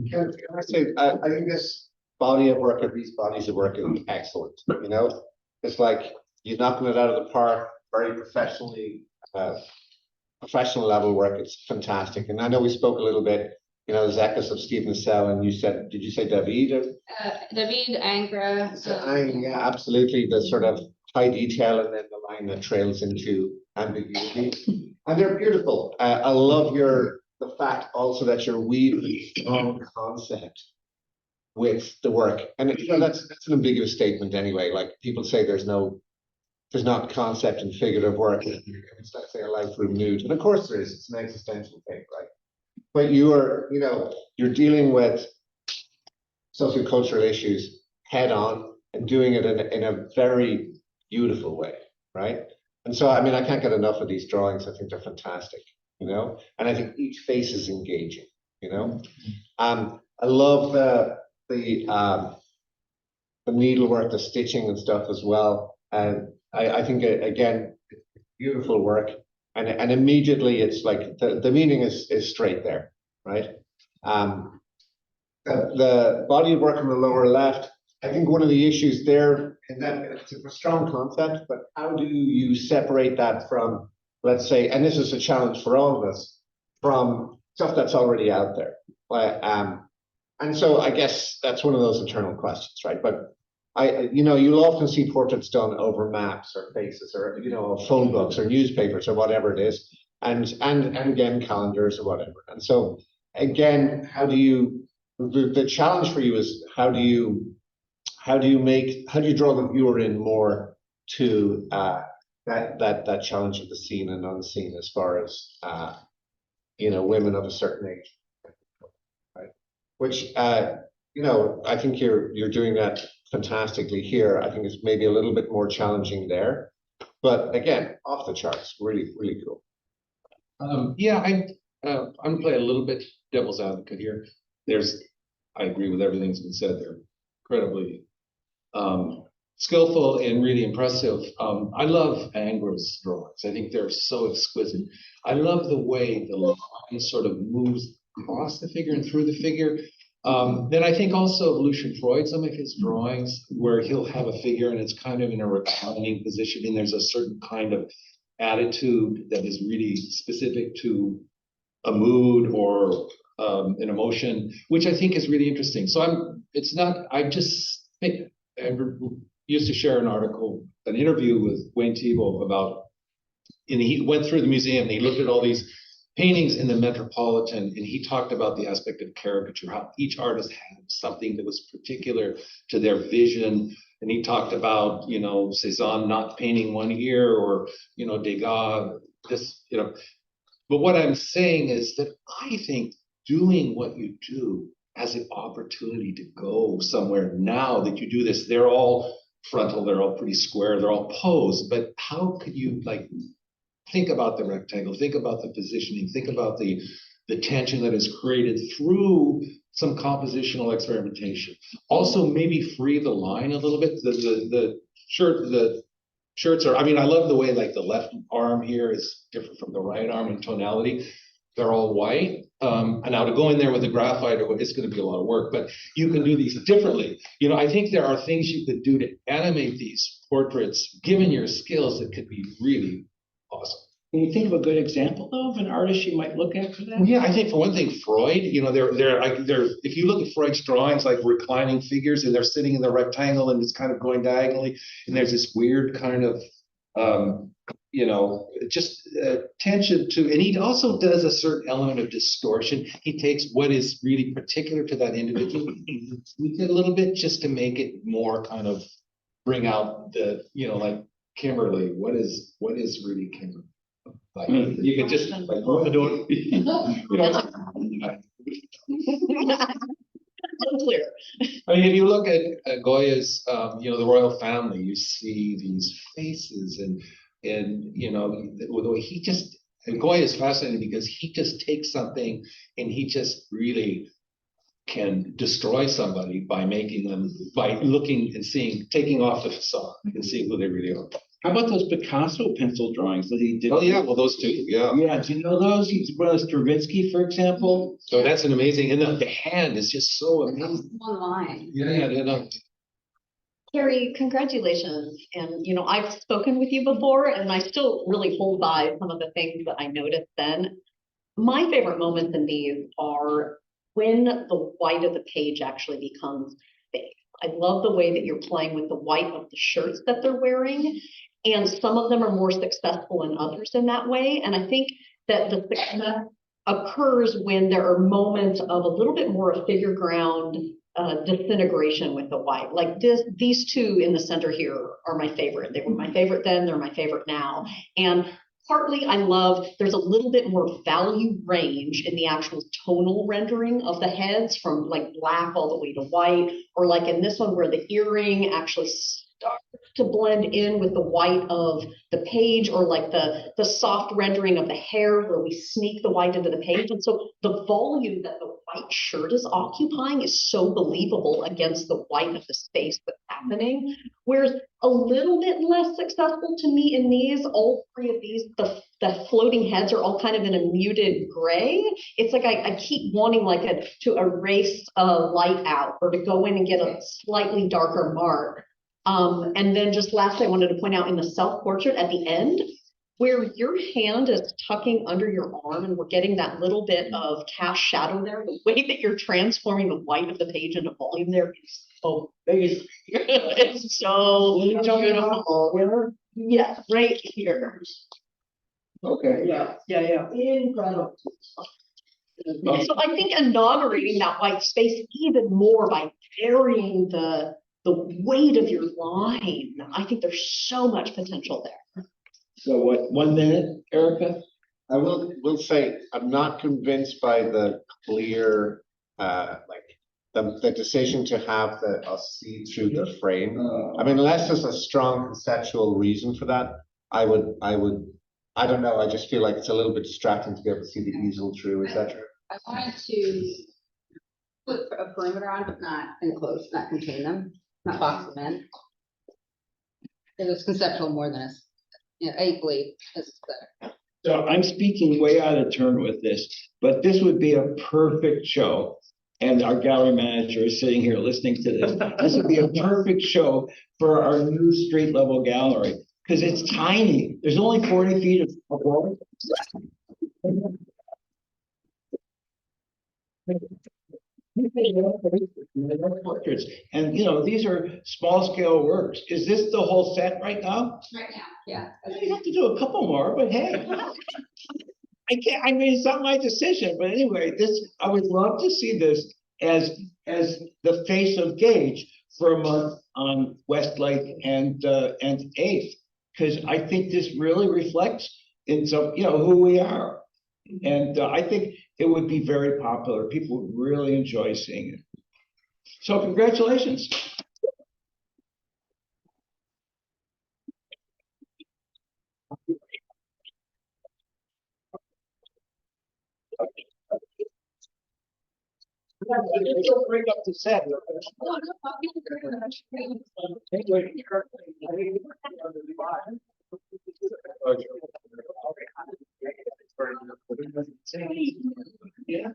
Can I say, I think this body of work, or these bodies of work, is excellent. It's like you're knocking it out of the park, very professional level work. It's fantastic. And I know we spoke a little bit, there's echoes of Stephen Sell, and did you say David? David, Angra. Yeah, absolutely. The sort of high detail and then the line that trails into ambiguity. And they're beautiful. I love the fact also that you're weaving strong concept with the work. And that's an ambiguous statement anyway. Like people say there's not concept in figurative work. It's, let's say, a life renewed. And of course there is. It's an existential thing, right? But you're dealing with sociocultural issues head on and doing it in a very beautiful way, right? And so, I can't get enough of these drawings. I think they're fantastic, and I think each face is engaging, I love the needlework, the stitching and stuff as well. And I think, again, beautiful work. And immediately it's like the meaning is straight there, right? The body of work on the lower left, I think one of the issues there, and that it's a strong concept, but how do you separate that from, let's say, and this is a challenge for all of us, from stuff that's already out there? And so I guess that's one of those internal questions, right? But you'll often see portraits done over maps or faces or, phone books or newspapers or whatever it is, and again, calendars or whatever. And so again, the challenge for you is how do you draw the viewer in more to that challenge of the seen and unseen as far as women of a certain age, right? Which I think you're doing that fantastically here. I think it's maybe a little bit more challenging there, but again, off the charts, really, really cool. I'm gonna play a little bit devil's advocate here. I agree with everything that's been said. They're incredibly skillful and really impressive. I love Angra's drawings. I think they're so exquisite. I love the way the line sort of moves across the figure and through the figure. Then I think also of Lucian Freud, some of his drawings where he'll have a figure and it's kind of in a reclining position and there's a certain kind of attitude that is really specific to a mood or an emotion, which I think is really interesting. So I used to share an interview with Wayne Thiebaud about and he went through the museum and he looked at all these paintings in the Metropolitan, and he talked about the aspect of caricature, how each artist had something that was particular to their vision. And he talked about, you know, Cézanne not painting one ear, or, you know, Degas, this, you know. But what I'm saying is that I think doing what you do as an opportunity to go somewhere now that you do this, they're all frontal, they're all pretty square, they're all posed, but how could you like think about the rectangle, think about the positioning, think about the tension that is created through some compositional experimentation. Also, maybe free the line a little bit. The shirts are, I mean, I love the way like the left arm here is different from the right arm in tonality. They're all white. And now to go in there with the graphite, it's going to be a lot of work, but you can do these differently. You know, I think there are things you could do to animate these portraits, given your skills, that could be really awesome. Can you think of a good example though of an artist you might look at for that? Yeah, I think for one thing, Freud, you know, they're if you look at Freud's drawings, like reclining figures, and they're sitting in the rectangle and it's kind of going diagonally, and there's this weird kind of, you know, just tension to, and he also does a certain element of distortion. He takes what is really particular to that individual, tweaks it a little bit just to make it more kind of bring out the, you know, like Kimberly, what is really Kimberly? Like, you can just like open the door. You know, Unclear. I mean, if you look at Goya's, you know, the royal family, you see these faces and you know, the way he just, and Goya is fascinating because he just takes something and he just really can destroy somebody by making them, by looking and seeing, taking off the facade and seeing who they really are. How about those Picasso pencil drawings that he did? Oh yeah, well those two, yeah. Yeah, do you know those? He's one of Stravinsky, for example. So that's an amazing, and the hand is just so amazing. One line. Yeah, you know. Carrie, congratulations. And, you know, I've spoken with you before and I still really hold by some of the things that I noticed then. My favorite moments in these are when the white of the page actually becomes big. I love the way that you're playing with the white of the shirts that they're wearing. And some of them are more successful than others in that way. And I think that the success occurs when there are moments of a little bit more of figure ground disintegration with the white. Like these two in the center here are my favorite. They were my favorite then, they're my favorite now. And partly I love, there's a little bit more value range in the actual tonal rendering of the heads from like black all the way to white, or like in this one where the earring actually starts to blend in with the white of the page, or like the soft rendering of the hair where we sneak the white into the page. And so the volume that the white shirt is occupying is so believable against the white of the space that's happening. Whereas a little bit less successful to me in these, all three of these, the floating heads are all kind of in a muted gray. It's like I keep wanting like to erase light out, or to go in and get a slightly darker mark. And then just lastly, I wanted to point out in the self-portrait at the end, where your hand is tucking under your arm and we're getting that little bit of cast shadow there, the way that you're transforming the white of the page into volume there is so amazing. It's so beautiful. Yeah, right here. Okay. Yeah. Incredible. So I think inaugurating that white space even more by varying the weight of your line, I think there's so much potential there. So what, 1 minute, Erica? I will say, I'm not convinced by the clear, the decision to have us see through the frame. I mean, unless there's a strong conceptual reason for that, I don't know, I just feel like it's a little bit distracting to be able to see the easel through, etc. I wanted to put a perimeter on, but not enclose, not contain them, not box them in. It was conceptual more than I believe it's better. So I'm speaking way out of turn with this, but this would be a perfect show. And our gallery manager is sitting here listening to this. This would be a perfect show for our new street level gallery, because it's tiny. There's only 40 feet of wall. Portraits, and these are small scale works. Is this the whole set right now? Right now, yeah. You have to do a couple more, but hey. I can't, I mean, it's not my decision, but anyway, I would love to see this as the face of Gage for a month on Westlake and 8th, because I think this really reflects in some, who we are. And I think it would be very popular. People would really enjoy seeing it. So congratulations. Bring up the set. Yeah. Yeah.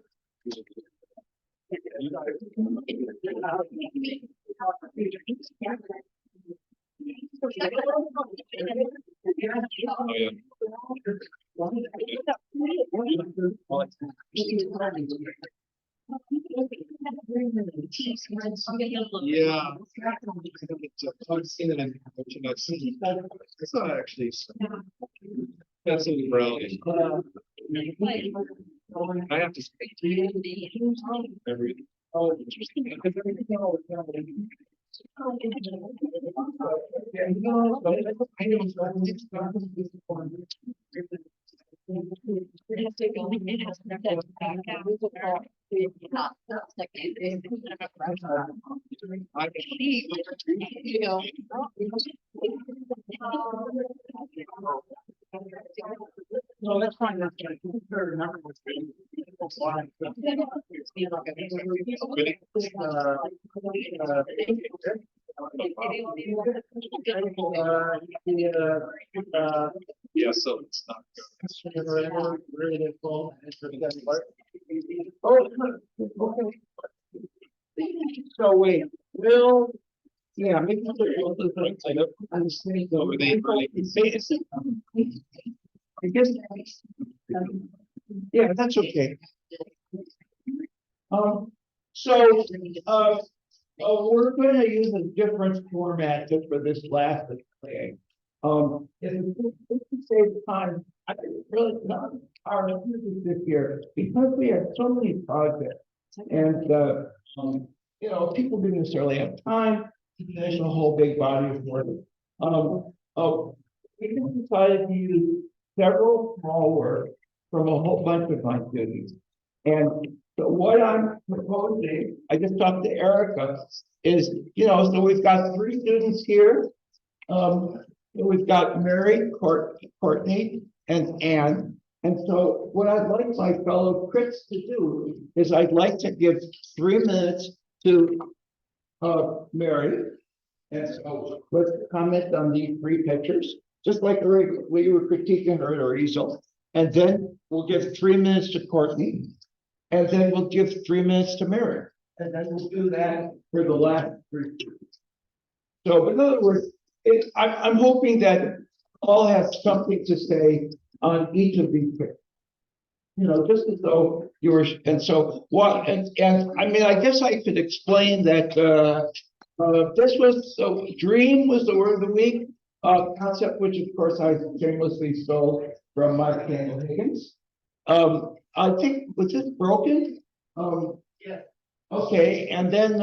I've seen it in coaching. I've seen it. It's not actually. That's in brownie. I have to speak to you every. Oh, interesting. No, that's fine. That's yeah, so it's not good. Oh, okay. So wait, Will, yeah, maybe I don't understand over there. I guess, yeah, that's okay. We're going to use a different format just for this last thing. If we save time, I really not our this year because we have so many projects, and people didn't necessarily have time to finish a whole big body of work. We decided to use several small works from a whole bunch of my students. And so what I'm proposing, I just talked to Erica, is, so we've got 3 students here. We've got Mary, Courtney, and Anne. And so what I'd like my fellow crits to do is I'd like to give 3 minutes to Mary. And so let's comment on these 3 pictures, just like we were critiquing her at her easel. And then we'll give 3 minutes to Courtney. And then we'll give 3 minutes to Mary. And then we'll do that for the last 3 students. So in other words, I'm hoping that all have something to say on each of these pictures. Just as though you were, and so what, and I mean, I guess I could explain that this was, so dream was the word of the week concept, which of course I shamelessly stole from Mike Kang-O'Higgins. I think, was this broken? Yeah. Okay, and then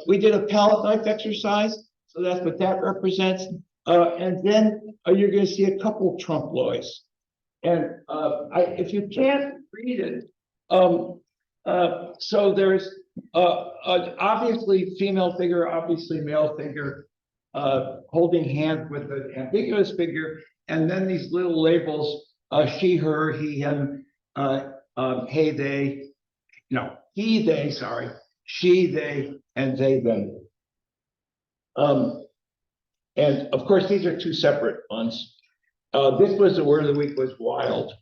we did a palette knife exercise, so that's what that represents. And then you're going to see a couple trompe l'oeils. And if you can't read it, so there's obviously female figure, obviously male figure, holding hands with an ambiguous figure, and then these little labels, she, her, he, him, hey, they, no, he, they, sorry, she, they, and they, them. And of course, these are 2 separate ones. This was the word of the week, was wild.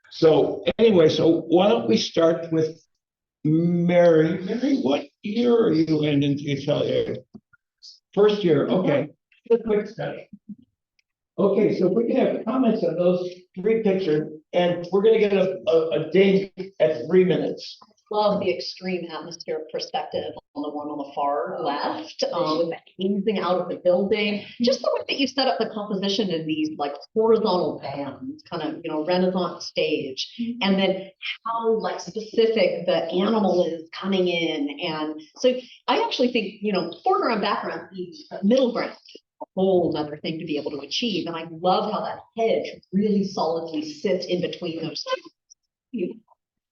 So anyway, so why don't we start with Mary? Mary, what year are you in the Atelier? First year, okay. Just a quick study. Okay, so if we can have comments on those 3 pictures, and we're gonna get a ding at 3 minutes. Love the extreme atmospheric perspective on the one on the far left, with the hazing out of the building. Just the way that you set up the composition in these like horizontal bands, kind of, you know, Renaissance stage. And then how like specific the animal is coming in. And so I actually think, you know, foreground, background, middle ground, a whole other thing to be able to achieve. And I love how that hedge really solidly sits in between those two.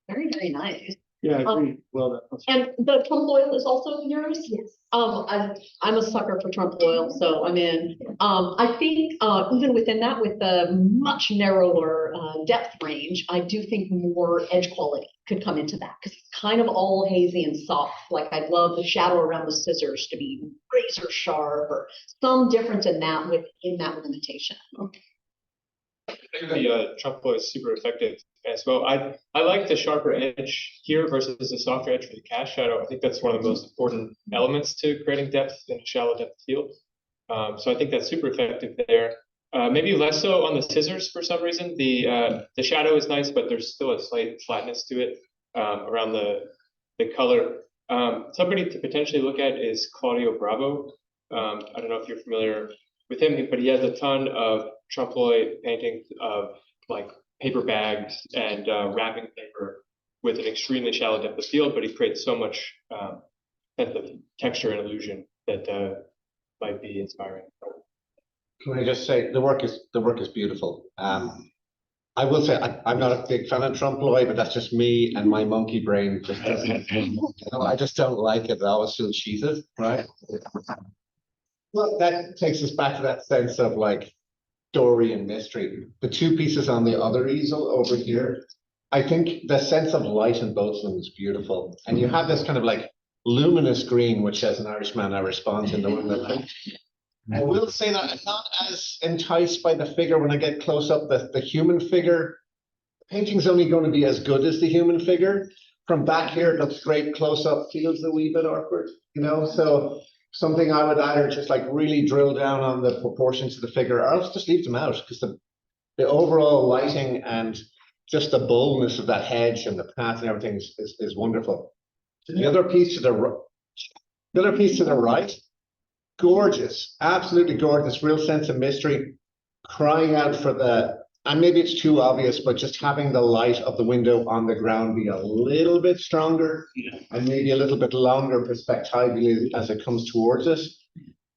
Very, very nice. Yeah, I agree. Well done. And the Trump oil is also yours? Yes. I'm a sucker for Trump oil, so I'm in. I think even within that, with the much narrower depth range, I do think more edge quality could come into that because it's kind of all hazy and soft. Like I'd love the shadow around the scissors to be razor sharp or some difference in that within that limitation. I think the Trump oil is super effective as well. I like the sharper edge here versus the softer edge for the cast shadow. I think that's one of the most important elements to creating depth in a shallow depth field. So I think that's super effective there. Maybe less so on the scissors for some reason. The shadow is nice, but there's still a slight flatness to it around the color. Somebody to potentially look at is Claudio Bravo. I don't know if you're familiar with him, but he has a ton of trompe l'oeil paintings of like paper bags and wrapping paper with an extremely shallow depth of field, but he creates so much sense of texture and illusion that might be inspiring. Can I just say the work is beautiful. I will say I'm not a big fan of trompe l'oeil, but that's just me and my monkey brain just doesn't. I just don't like it. I always feel cheated, right? Well, that takes us back to that sense of like story and mystery. The two pieces on the other easel over here, I think the sense of light in both of them is beautiful. And you have this kind of like luminous green, which as an Irishman, I respond in the one that I will say that I'm not as enticed by the figure when I get close up. The human figure, the painting's only going to be as good as the human figure. From back here, it looks great. Close up feels a wee bit awkward, you know? So something I would either just like really drill down on the proportions of the figure, or else just leave them out, because the overall lighting and just the boldness of that hedge and the path and everything is wonderful. The other piece to the right, gorgeous, absolutely gorgeous, real sense of mystery, crying out for and maybe it's too obvious, but just having the light of the window on the ground be a little bit stronger and maybe a little bit longer perspectively as it comes towards us.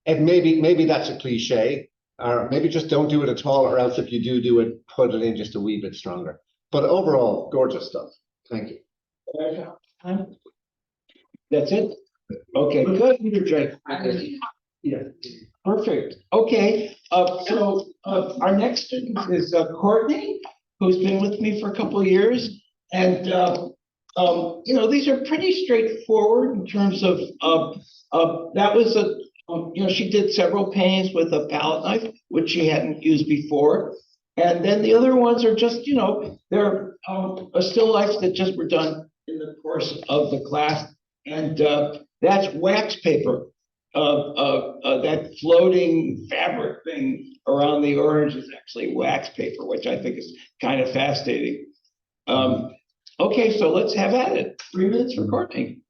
And maybe that's a cliche, or maybe just don't do it at all, or else if you do it, put it in just a wee bit stronger. But overall, gorgeous stuff. Thank you. That's it? Okay, good, Peter Drake. Yeah, perfect. Okay, so our next student is Courtney, who's been with me for a couple of years. And, you know, these are pretty straightforward in terms of, that was you know, she did several paintings with a palette knife, which she hadn't used before. And then the other ones are just, you know, they're still lifes that just were done in the course of the class. And that's wax paper. That floating fabric thing around the orange is actually wax paper, which I think is kind of fascinating. Okay, so let's have at it. 3 minutes for Courtney.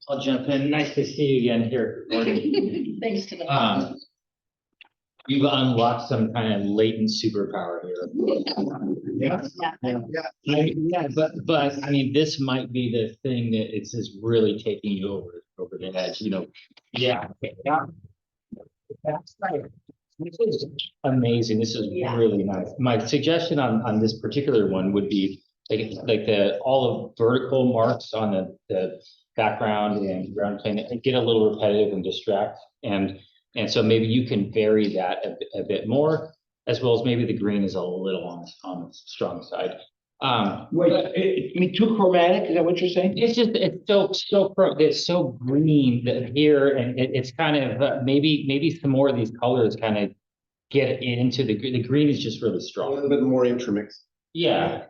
I'll jump in. Nice to see you again here. Thanks to the You've unlocked some kind of latent superpower here. But I mean, this might be the thing that it's just really taking you over the edge. You know, That's right. This is amazing. This is really nice. My suggestion on this particular one would be like all of vertical marks on the background and ground plane get a little repetitive and distract, and so maybe you can vary that a bit more, as well as maybe the green is a little on the strong side. Wait, I mean, too chromatic? Is that what you're saying? It's just it's so green that here, and it's kind of maybe some more of these colors kind of get into the green is just really strong. A little bit more intermix. Yeah.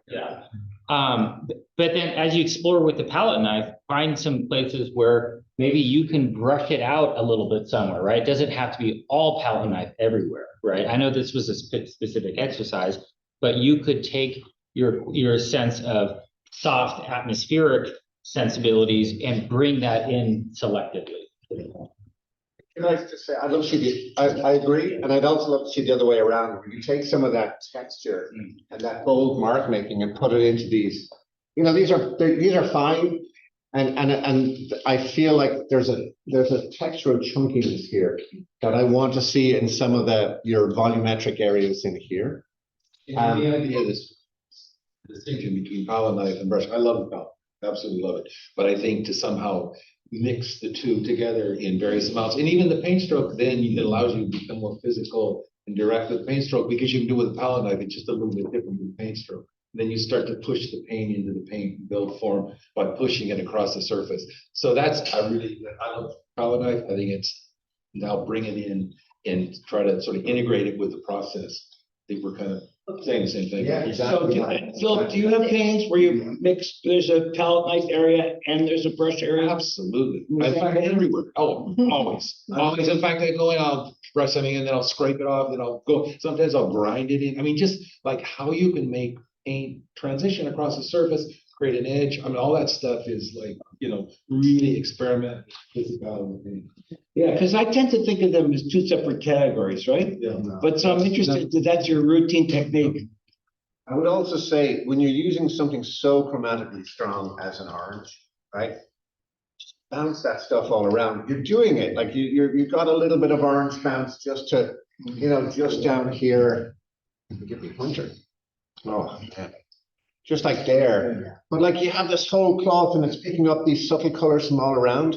But then as you explore with the palette knife, find some places where maybe you can brush it out a little bit somewhere, right? It doesn't have to be all palette knife everywhere, right? I know this was a specific exercise, but you could take your sense of soft atmospheric sensibilities and bring that in selectively. Can I just say, I'd love to see I agree, and I'd also love to see the other way around, where you take some of that texture and that bold mark making and put it into these. You know, these are fine, and I feel like there's a textural chunkiness here that I want to see in some of your volumetric areas in here. The idea of this distinction between palette knife and brush, I love the palette, absolutely love it. But I think to somehow mix the two together in various amounts, and even the paint stroke, then it allows you to become more physical and direct with paint stroke, because you can do with a palette knife, it's just a little bit different with paint stroke. Then you start to push the paint into the paint build form by pushing it across the surface. So I love palette knife. I think it's now bring it in and try to sort of integrate it with the process. I think we're kind of saying the same thing. Yeah, exactly. So, Philip, do you have paintings where you mix, there's a palette knife area and there's a brush area? Absolutely. I find it everywhere. Oh, always. Always. In fact, I go in, I'll brush something and then I'll scrape it off, then I'll go, sometimes I'll grind it in. I mean, just like how you can make paint transition across the surface, create an edge. I mean, all that stuff is like, you know, really experiment with physicality. Yeah, because I tend to think of them as two separate categories, right? Yeah. But so I'm interested that that's your routine technique. I would also say, when you're using something so chromatically strong as an orange, right? Bounce that stuff all around. You're doing it like you've got a little bit of orange bounce just to, you know, just down here. Give me pointer. Oh, man. Just like there. But like you have this whole cloth and it's picking up these subtle colors from all around.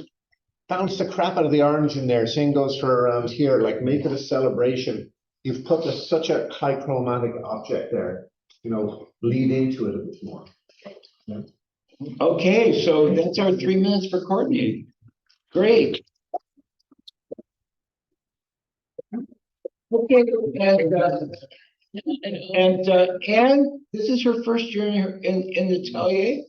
Bounce the crap out of the orange in there. Same goes for around here. Like make it a celebration. You've put such a high chromatic object there. You know, lead into it a bit more. Yeah. Okay, so that's our 3 minutes for coordinating. Great. Okay, and Anne, this is her first year in the atelier,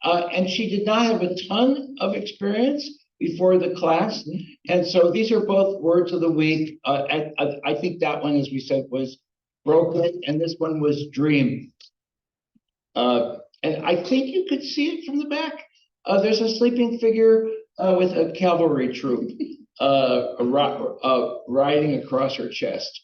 and she did not have a ton of experience before the class, and so these are both words of the week. I think that one, as we said, was broken, and this one was dream. And I think you could see it from the back. There's a sleeping figure with a cavalry troop riding across her chest.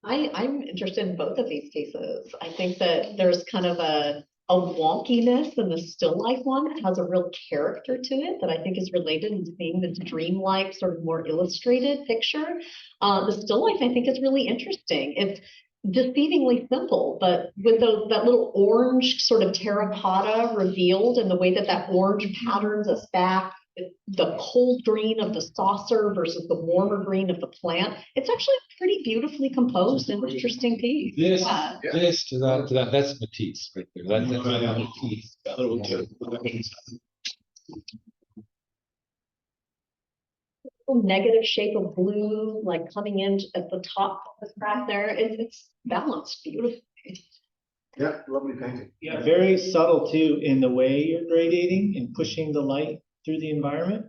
I'm interested in both of these cases. I think that there's kind of a wonkiness in the still life one that has a real character to it that I think is related to being this dreamlike, sort of more illustrated picture. The still life, I think, is really interesting. It's deceivingly simple, but with that little orange sort of terracotta revealed and the way that orange patterns us back, the cold green of the saucer versus the warmer green of the plant. It's actually a pretty beautifully composed and interesting piece. This to that, that's Matisse right there. That's Matisse. That little negative shape of blue, like coming in at the top of the crack there. It's balanced beautifully. Yeah, lovely painting. Yeah, very subtle too in the way you're gradating and pushing the light through the environment.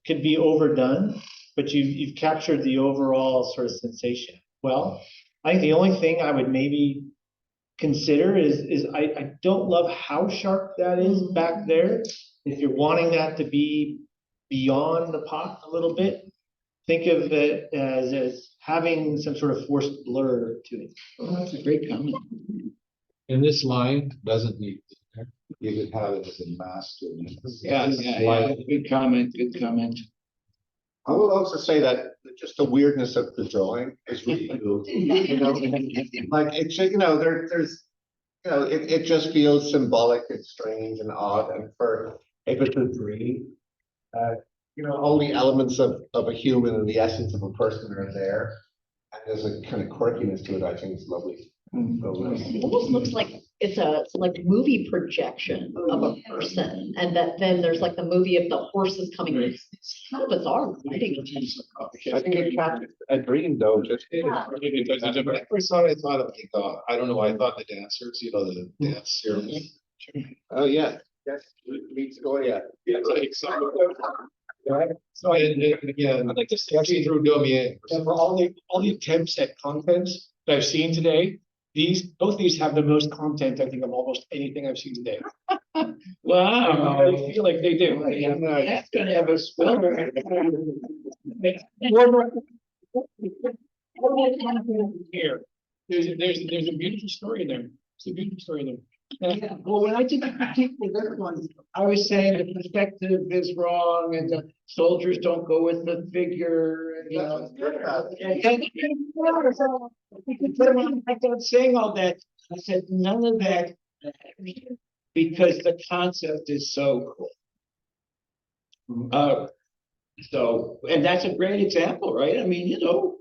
Could be overdone, but you've captured the overall sort of sensation. Well, I think the only thing I would maybe consider is I don't love how sharp that is back there. If you're wanting that to be beyond the pot a little bit, think of it as having some sort of forced blur to it. Oh, that's a great comment. And this line doesn't need, you could have it as a master. Yeah. Good comment, good comment. I will also say that just the weirdness of the drawing is really cool. You know, like it's, you know, there's, you know, it just feels symbolic and strange and odd, and for if it's a dream, you know, all the elements of a human and the essence of a person are there, and there's a kind of quirkiness to it. I think it's lovely. It almost looks like it's a movie projection of a person, and that then there's like the movie of the horses coming. It's kind of bizarre. I think it captures a dream, though. Just I first saw it, I thought of I don't know. I thought the dancers, you know, the dance series. Oh yeah, yes, meets Goya. Yeah, right. So again, I'd like to see through Domier. And for all the attempts at content, that I've seen today. Both these have the most content, I think, of almost anything I've seen today. Wow. I really feel like they do. That's gonna have a spiller. Here, there's a beautiful story in there. It's a beautiful story in there. Yeah, well, when I did the critique for this one, I was saying the perspective is wrong and the soldiers don't go with the figure, and, you know. And then I started saying all that, I said, none of that, because the concept is so cool. So, and that's a great example, right? I mean, you know,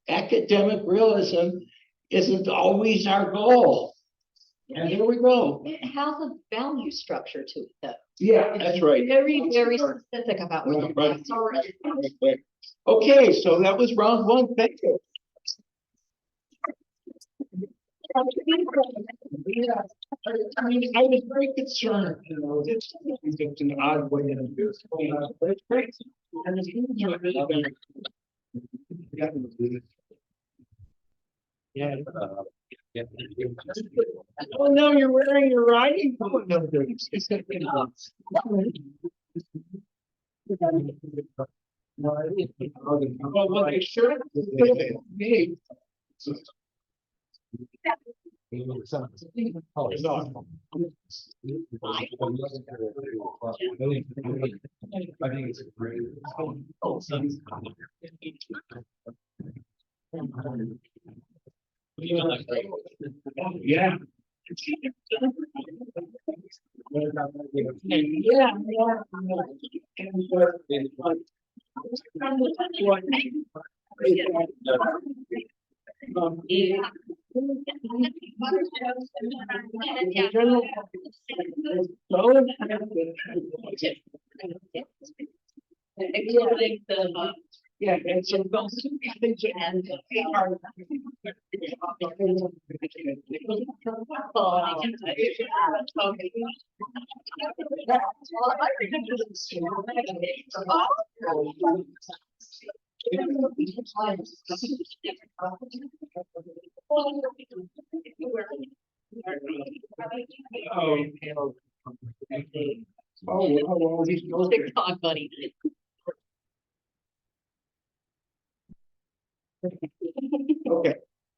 academic realism isn't always our goal. And here we go. It has a value structure to it, though. Yeah, that's right. Very, very specific about what Right. it's already. Okay, so that was round one. Thank you. Yeah, I mean, I was very concerned, you know, it's an odd way to do this, but it's great. And it's yeah. Oh, no, you're wearing your riding coat. No, it's gonna be nuts. Well, they should. Me. I think it's a great. Yeah. Yeah, and so those two things and TikTok buddy.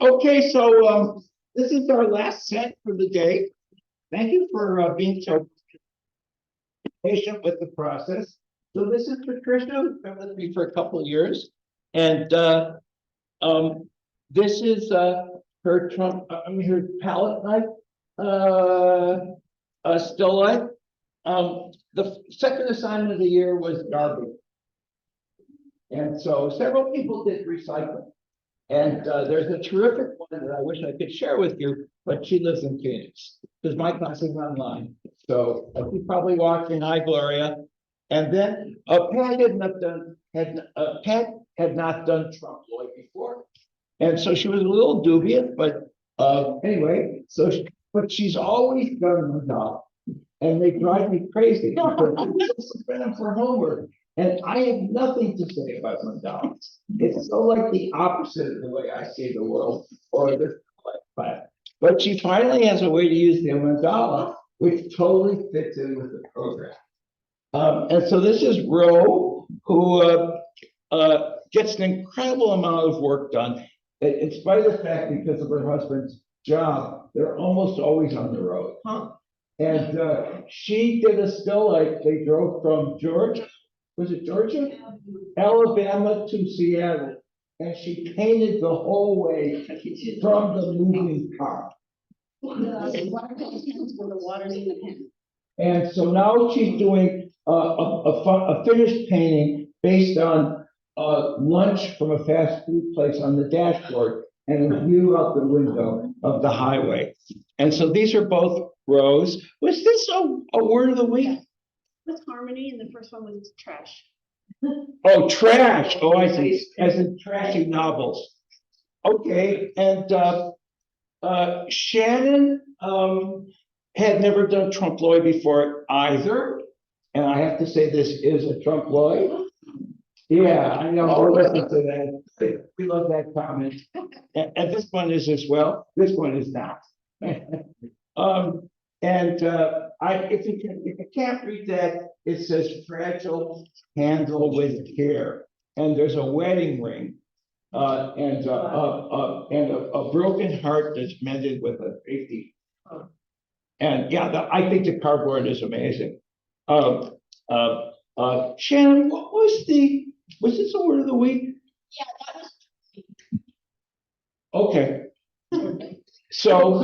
Okay, so this is our last set for the day. Thank you for being so patient with the process. So this is Patricia, who's been with me for a couple of years, and this is her her palette knife, still life. The second assignment of the year was garbage, and so several people did recycling. And there's a terrific one that I wish I could share with you, but she lives in Phoenix because my class is online. So she's probably watching. Hi, Gloria. And then Pat had not done Trump Lloyd before, and so she was a little dubious. But anyway, but she's always done mandala, and they drive me crazy because I'm them for homework. And I have nothing to say about mandalas. It's so like the opposite of the way I see the world or this class. But she finally has a way to use the mandala, which totally fits in with the program. And so this is Ro, who gets an incredible amount of work done, in spite of the fact because of her husband's job, they're almost always on the road. And she did a still life. They drove from Georgia. Was it Georgia? Alabama to Seattle. And she painted the whole way from the moving car. And so now she's doing a finished painting based on lunch from a fast food place on the dashboard and a view out the window of the highway. And so these are both rows. Was this a word of the week? Was harmony, and the first one was trash. Oh, trash. Oh, I see. As in trashy novels. Okay, and Shannon had never done Trompe l'oeil before either. And I have to say this is a Trompe l'oeil. Yeah, I know, we'll listen to that. We love that comment. And this one is as well, this one is not. If you can't read that, it says fragile, handle with care. And there's a wedding ring, and a broken heart that's mended with a safety. And yeah, I think the cardboard is amazing. Shannon, what was this the word of the week? Yeah, that was. Okay. So.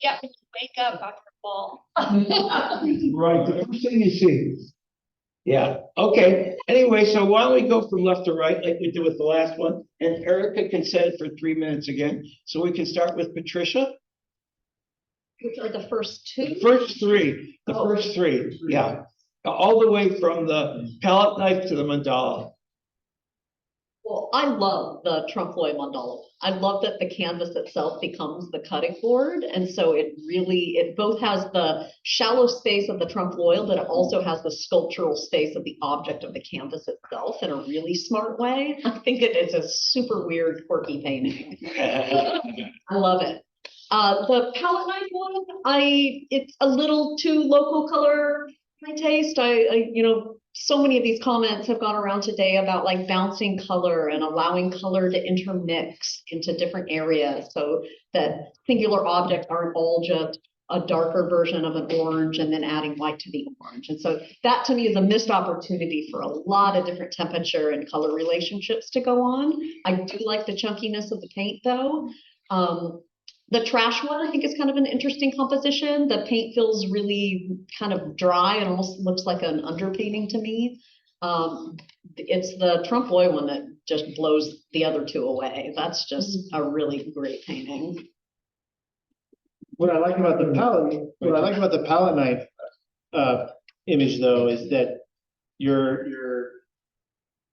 Yeah, when you wake up after fall. Right, the first thing you see. Yeah, okay. Anyway, so why don't we go from left to right like we did with the last one? And Erica can set it for 3 minutes again. So we can start with Patricia. Which are the first two? The first three, yeah. All the way from the palette knife to the mandala. Well, I love the trompe-l'oeil mandala. I love that the canvas itself becomes the cutting board. And so it both has the shallow space of the trompe-l'oeil, but it also has the sculptural space of the object of the canvas itself in a really smart way. I think it is a super weird, quirky painting. I love it. The palette knife one, it's a little too local color for my taste. So many of these comments have gone around today about like bouncing color and allowing color to intermix into different areas so that singular objects aren't all just a darker version of an orange and then adding white to the orange. And so that to me is a missed opportunity for a lot of different temperature and color relationships to go on. I do like the chunkiness of the paint though. The trash one, I think, is kind of an interesting composition. The paint feels really kind of dry and almost looks like an underpainting to me. It's the trompe-l'oeil one that just blows the other two away. That's just a really great painting. What I like about the palette knife image though is that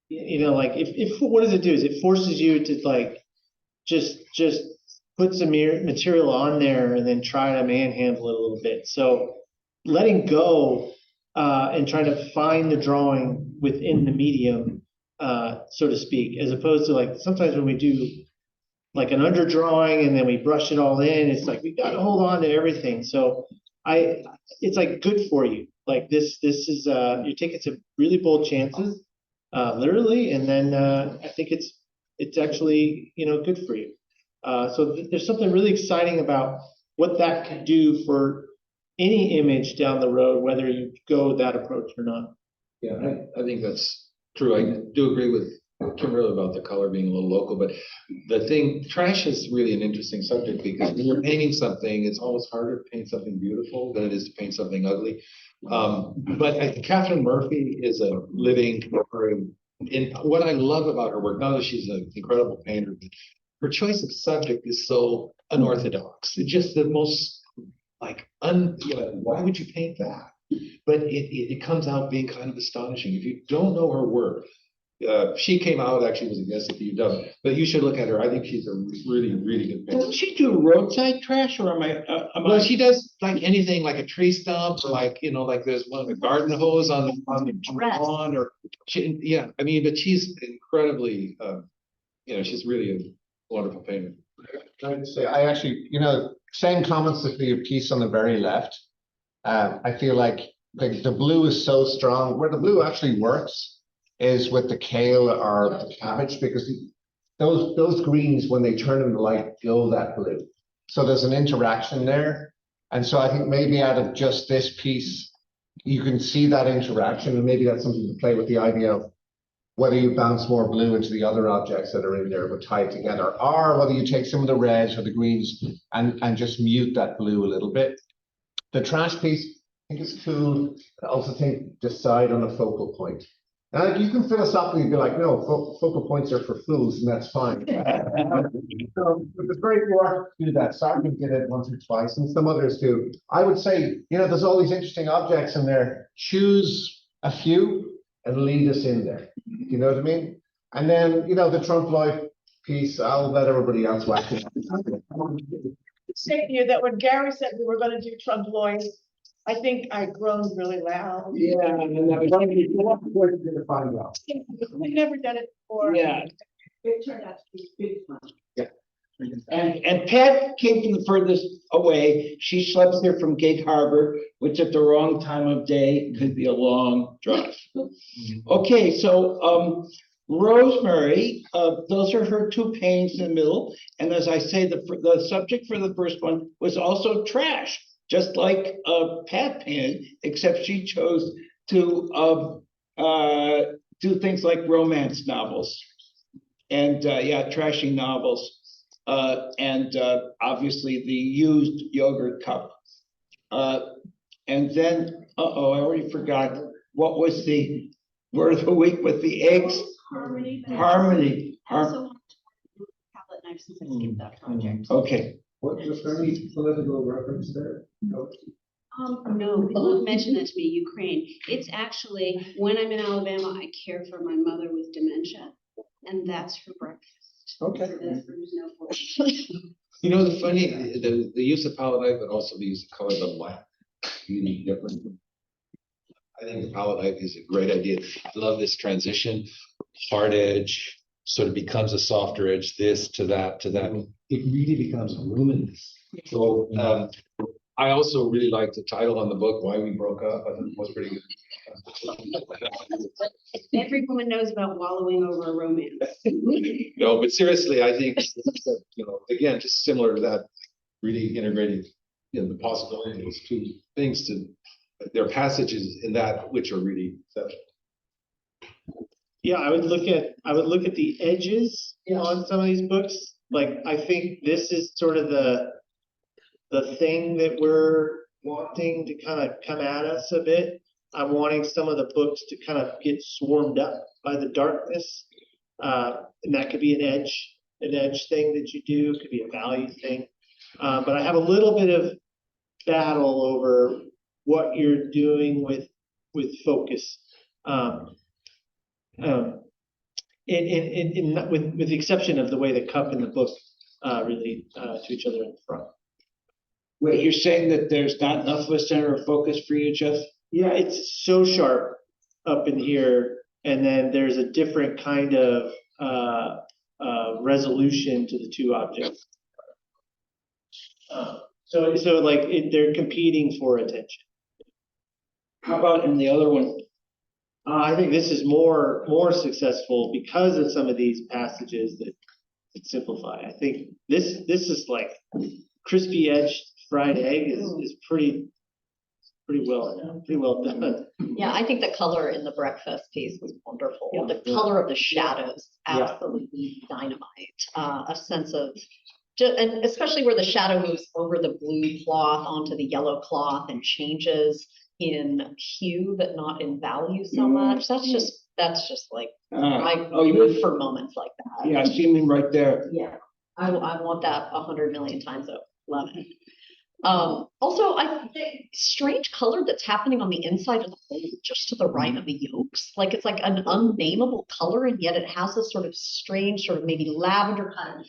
if what does it do is it forces you to like just put some material on there and then try to manhandle it a little bit. So letting go and trying to find the drawing within the medium, so to speak, as opposed to like sometimes when we do like an underdrawing and then we brush it all in, it's like we got to hold on to everything. So it's like good for you. Like this is you're taking some really bold chances, literally, and then I think it's actually good for you. So there's something really exciting about what that could do for any image down the road, whether you go that approach or not. Yeah, I think that's true. I do agree with Kimberly about the color being a little local, but trash is really an interesting subject because when you're painting something, it's always harder to paint something beautiful than it is to paint something ugly. But Catherine Murphy is a living contemporary. And what I love about her work, not that she's an incredible painter, but her choice of subject is so unorthodox. It's just the most why would you paint that? But it comes out being kind of astonishing. If you don't know her work, she came out, actually was a guest at the UW, but you should look at her. I think she's a really, really good painter. Does she do roadside trash or well, she does like anything, like a tree stump, or like there's one of the garden hose on the lawn, or but she's incredibly, she's really a wonderful painter. I'd say I actually, same comments as the piece on the very left. I feel like the blue is so strong. Where the blue actually works is with the kale or the cabbage, because those greens, when they turn in the light, glow that blue. So there's an interaction there. And so I think maybe out of just this piece, you can see that interaction, and maybe that's something to play with the idea of whether you bounce more blue into the other objects that are in there but tie it together, or whether you take some of the reds or the greens and just mute that blue a little bit. The trash piece, I think it's cool. I also think decide on a focal point. Now, you can philosophically be like, no, focal points are for fools, and that's fine. So it's very hard to do that. Sargent did it once or twice, and some others do. I would say, there's all these interesting objects in there. Choose a few and lead us in there. You know what I mean? And then, the trompe-l'oeil piece, I'll let everybody else watch it. Say to you that when Gary said we were going to do trompe-l'oeil, I think I groaned really loud. Yeah, and that was going to find out. We've never done it before. Yeah. It turned out to be big fun. Yeah. And Pat came from the furthest away. She slept here from Gig Harbor, which at the wrong time of day could be a long drive. Okay, so Rosemary, those are her two paintings in the middle. And as I say, the subject for the first one was also trash, just like Pat painted, except she chose to do things like romance novels and yeah, trashy novels. And obviously the used yogurt cup. And then, I already forgot, what was the word of the week with the eggs? Harmony. Harmony. Also, tablet knife since I skipped that project. Okay. What was there any political reference there? No. No, Philip mentioned that to me, Ukraine. It's actually, when I'm in Alabama, I care for my mother with dementia, and that's her breakfast. Okay. So there's no You know, the funny, the use of palette knife, but also the use of color of black, really different. I think the palette knife is a great idea. I love this transition. Hard edge sort of becomes a softer edge, this to that to that. It really becomes luminous. So I also really like the title on the book, Why We Broke Up. I think it was pretty good. Every woman knows about wallowing over a romance. No, but seriously, I think, you know, again, just similar to that, really integrating, you know, the possibility of those two things to, there are passages in that which are really exceptional. Yeah, I would look at the edges on some of these books. Like, I think this is sort of the thing that we're wanting to kind of come at us a bit. I'm wanting some of the books to kind of get swarmed up by the darkness. And that could be an edge thing that you do, it could be a value thing. But I have a little bit of battle over what you're doing with focus. With the exception of the way the cup and the book relate to each other in the front. Wait, you're saying that there's not enough of a center of focus for you, Jeff? Yeah, it's so sharp up in here, and then there's a different kind of resolution to the two objects. So like they're competing for attention. How about in the other one? I think this is more successful because of some of these passages that simplify. I think this is like crispy edged fried egg is pretty well done. Yeah, I think the color in the breakfast piece was wonderful. The color of the shadows, absolutely dynamite. A sense of, and especially where the shadow moves over the blue cloth onto the yellow cloth and changes in hue, but not in value so much. That's just like, I live for moments like that. Yeah, seeming right there. Yeah, I want that 100 million times over. Love it. Also, I think strange color that's happening on the inside of the hole, just to the right of the yolks. Like it's like an unnameable color, and yet it has this sort of strange, sort of maybe lavender kind of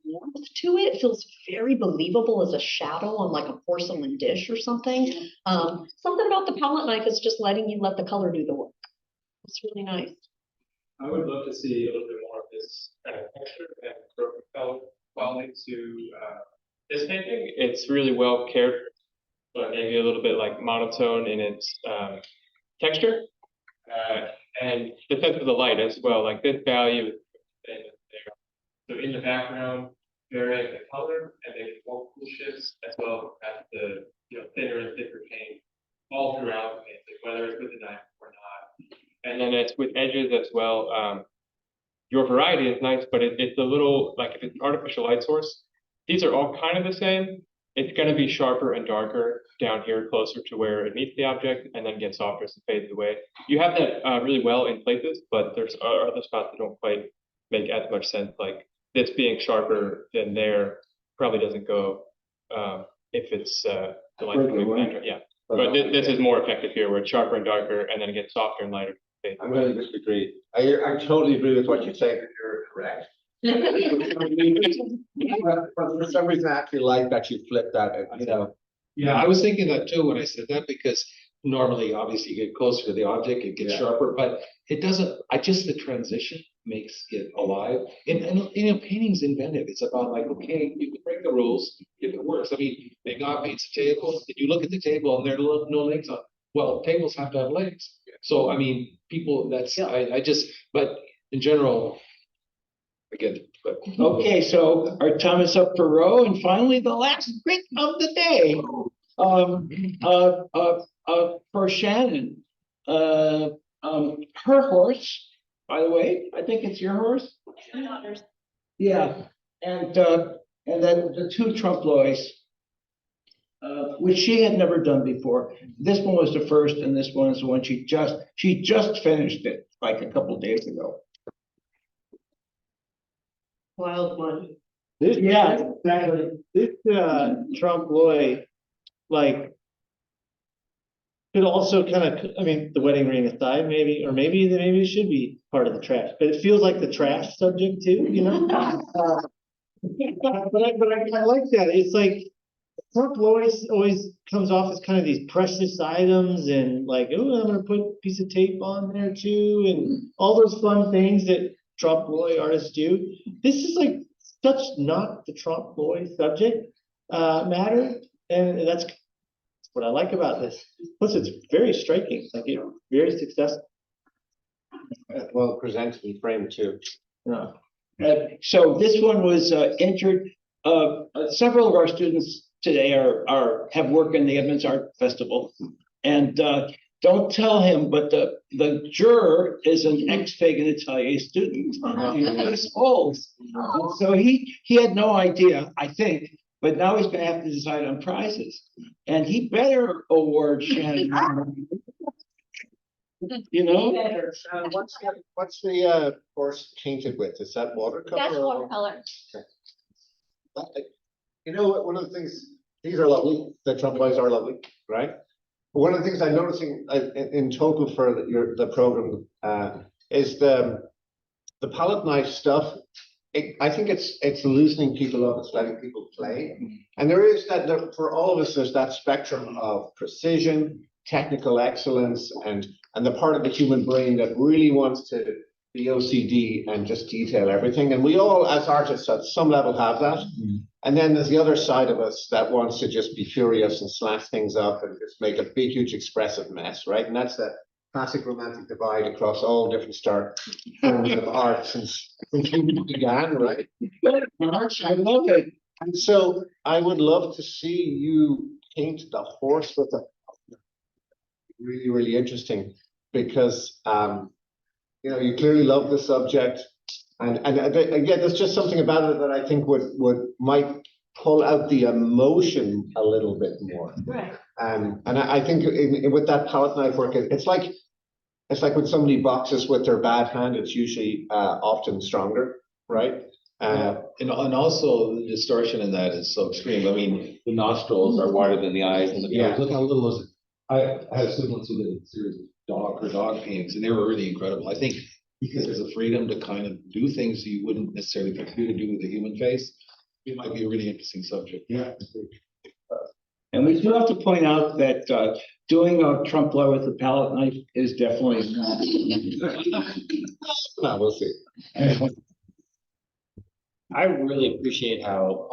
warmth to it. It feels very believable as a shadow on like a porcelain dish or something. Something about the palette knife is just letting you let the color do the work. It's really nice. I would love to see a little bit more of this texture and color quality to this painting. It's really well cared for, but maybe a little bit like monotone in its texture and the sense of the light as well. Like this value is there. So in the background, varying the color and then more cool shifts as well as the thinner and thicker paint all throughout the painting, whether it's with the knife or not. And then it's with edges as well. Your variety is nice, but it's a little like if it's artificial light source. These are all kind of the same. It's going to be sharper and darker down here, closer to where it meets the object, and then gets softer as it fades away. You have that really well in places, but there's other spots that don't quite make as much sense. Like this being sharper than there probably doesn't go if it's the light coming from yeah. But this is more effective here, where it's sharper and darker, and then it gets softer and lighter. I'm going to disagree. I totally agree with what you're saying, that you're correct. But for some reason, I actually like that you flipped that, you know, Yeah, I was thinking that too when I said that, because normally, obviously, you get closer to the object, it gets sharper, but it doesn't, the transition makes it alive. And, you know, painting's inventive. It's about like, okay, you can break the rules if it works. I mean, Magrath paints a table, and you look at the table and there are no legs on it. Well, tables have to have legs. So, I mean, people, but in general, again, but. Okay, so our time is up for row, and finally, the last bit of the day. For Shannon, her horse, by the way, I think it's your horse? My daughter's. Yeah, and then the two trompe l'oeils, which she had never done before. This one was the first, and this one is the one she just finished it like a couple days ago. Wild one. Yeah, exactly. This trompe l'oeil, like, could also kind of, I mean, the wedding ring aside, maybe it should be part of the trash, but it feels like the trash subject too, you know? But I like that. It's like trompe l'oeil always comes off as kind of these precious items and like, oh, I'm gonna put a piece of tape on there too, and all those fun things that trompe l'oeil artists do. This is like such not the trompe l'oeil subject matter, and that's what I like about this. Plus, it's very striking, like very successful. Well presented and framed too. Yeah. So this one was entered. Several of our students today have worked in the Edmonds Art Festival, and don't tell him, but the juror is an ex-Faigin Atelier student. He's old, so he had no idea, I think, but now he's gonna have to decide on prizes, and he better award Shannon. You know. What's the horse painted with? Is that watercolor? That's watercolor. You know what? One of the things, these are lovely. The trompe l'oeils are lovely, right? But one of the things I'm noticing in total for the program is the palette knife stuff. I think it's loosening people up. It's letting people play, and there is that for all of us. There's that spectrum of precision, technical excellence, and the part of the human brain that really wants to be OCD and just detail everything. And we all, as artists, at some level have that. And then there's the other side of us that wants to just be furious and slash things up and just make a big, huge expressive mess, right? And that's that classic romantic divide across all different forms of art since human began, right? I love it. And so I would love to see you paint the horse with a really, really interesting, because you know, you clearly love the subject, and again, there's just something about it that I think might pull out the emotion a little bit more. Right. And I think with that palette knife work, it's like when somebody boxes with their bad hand, it's usually often stronger, right? And also the distortion in that is so extreme. I mean, the nostrils are wider than the eyes and the nose. Look how little those. I had students who did a series of dog paintings, and they were really incredible. I think because there's a freedom to kind of do things you wouldn't necessarily think you to do with the human face, it might be a really interesting subject. Yeah. And we do have to point out that doing a trompe l'oeil with a palette knife is definitely No, we'll see. I really appreciate how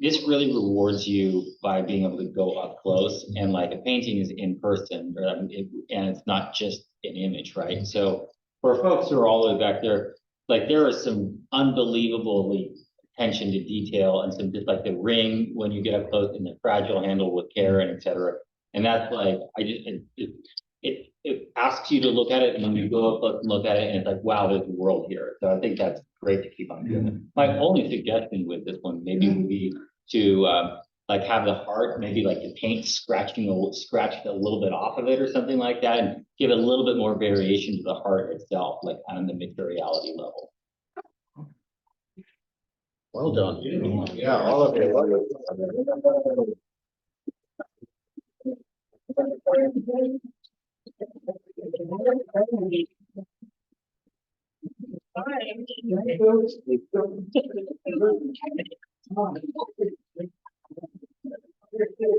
this really rewards you by being able to go up close, and like a painting is in person, and it's not just an image, right? So for folks who are all the way back there, like there is some unbelievably attention to detail, and some just like the ring when you get up close, and the fragile handle with care and et cetera. And that's like, it asks you to look at it, and when you go up close and look at it, and it's like, wow, there's a world here. So I think that's great to keep on doing it. My only suggestion with this one maybe would be to like have the heart, maybe like the paint scratched a little bit off of it or something like that, and give it a little bit more variation to the heart itself, like on the materiality level. Well done. Yeah, all of it. Yeah.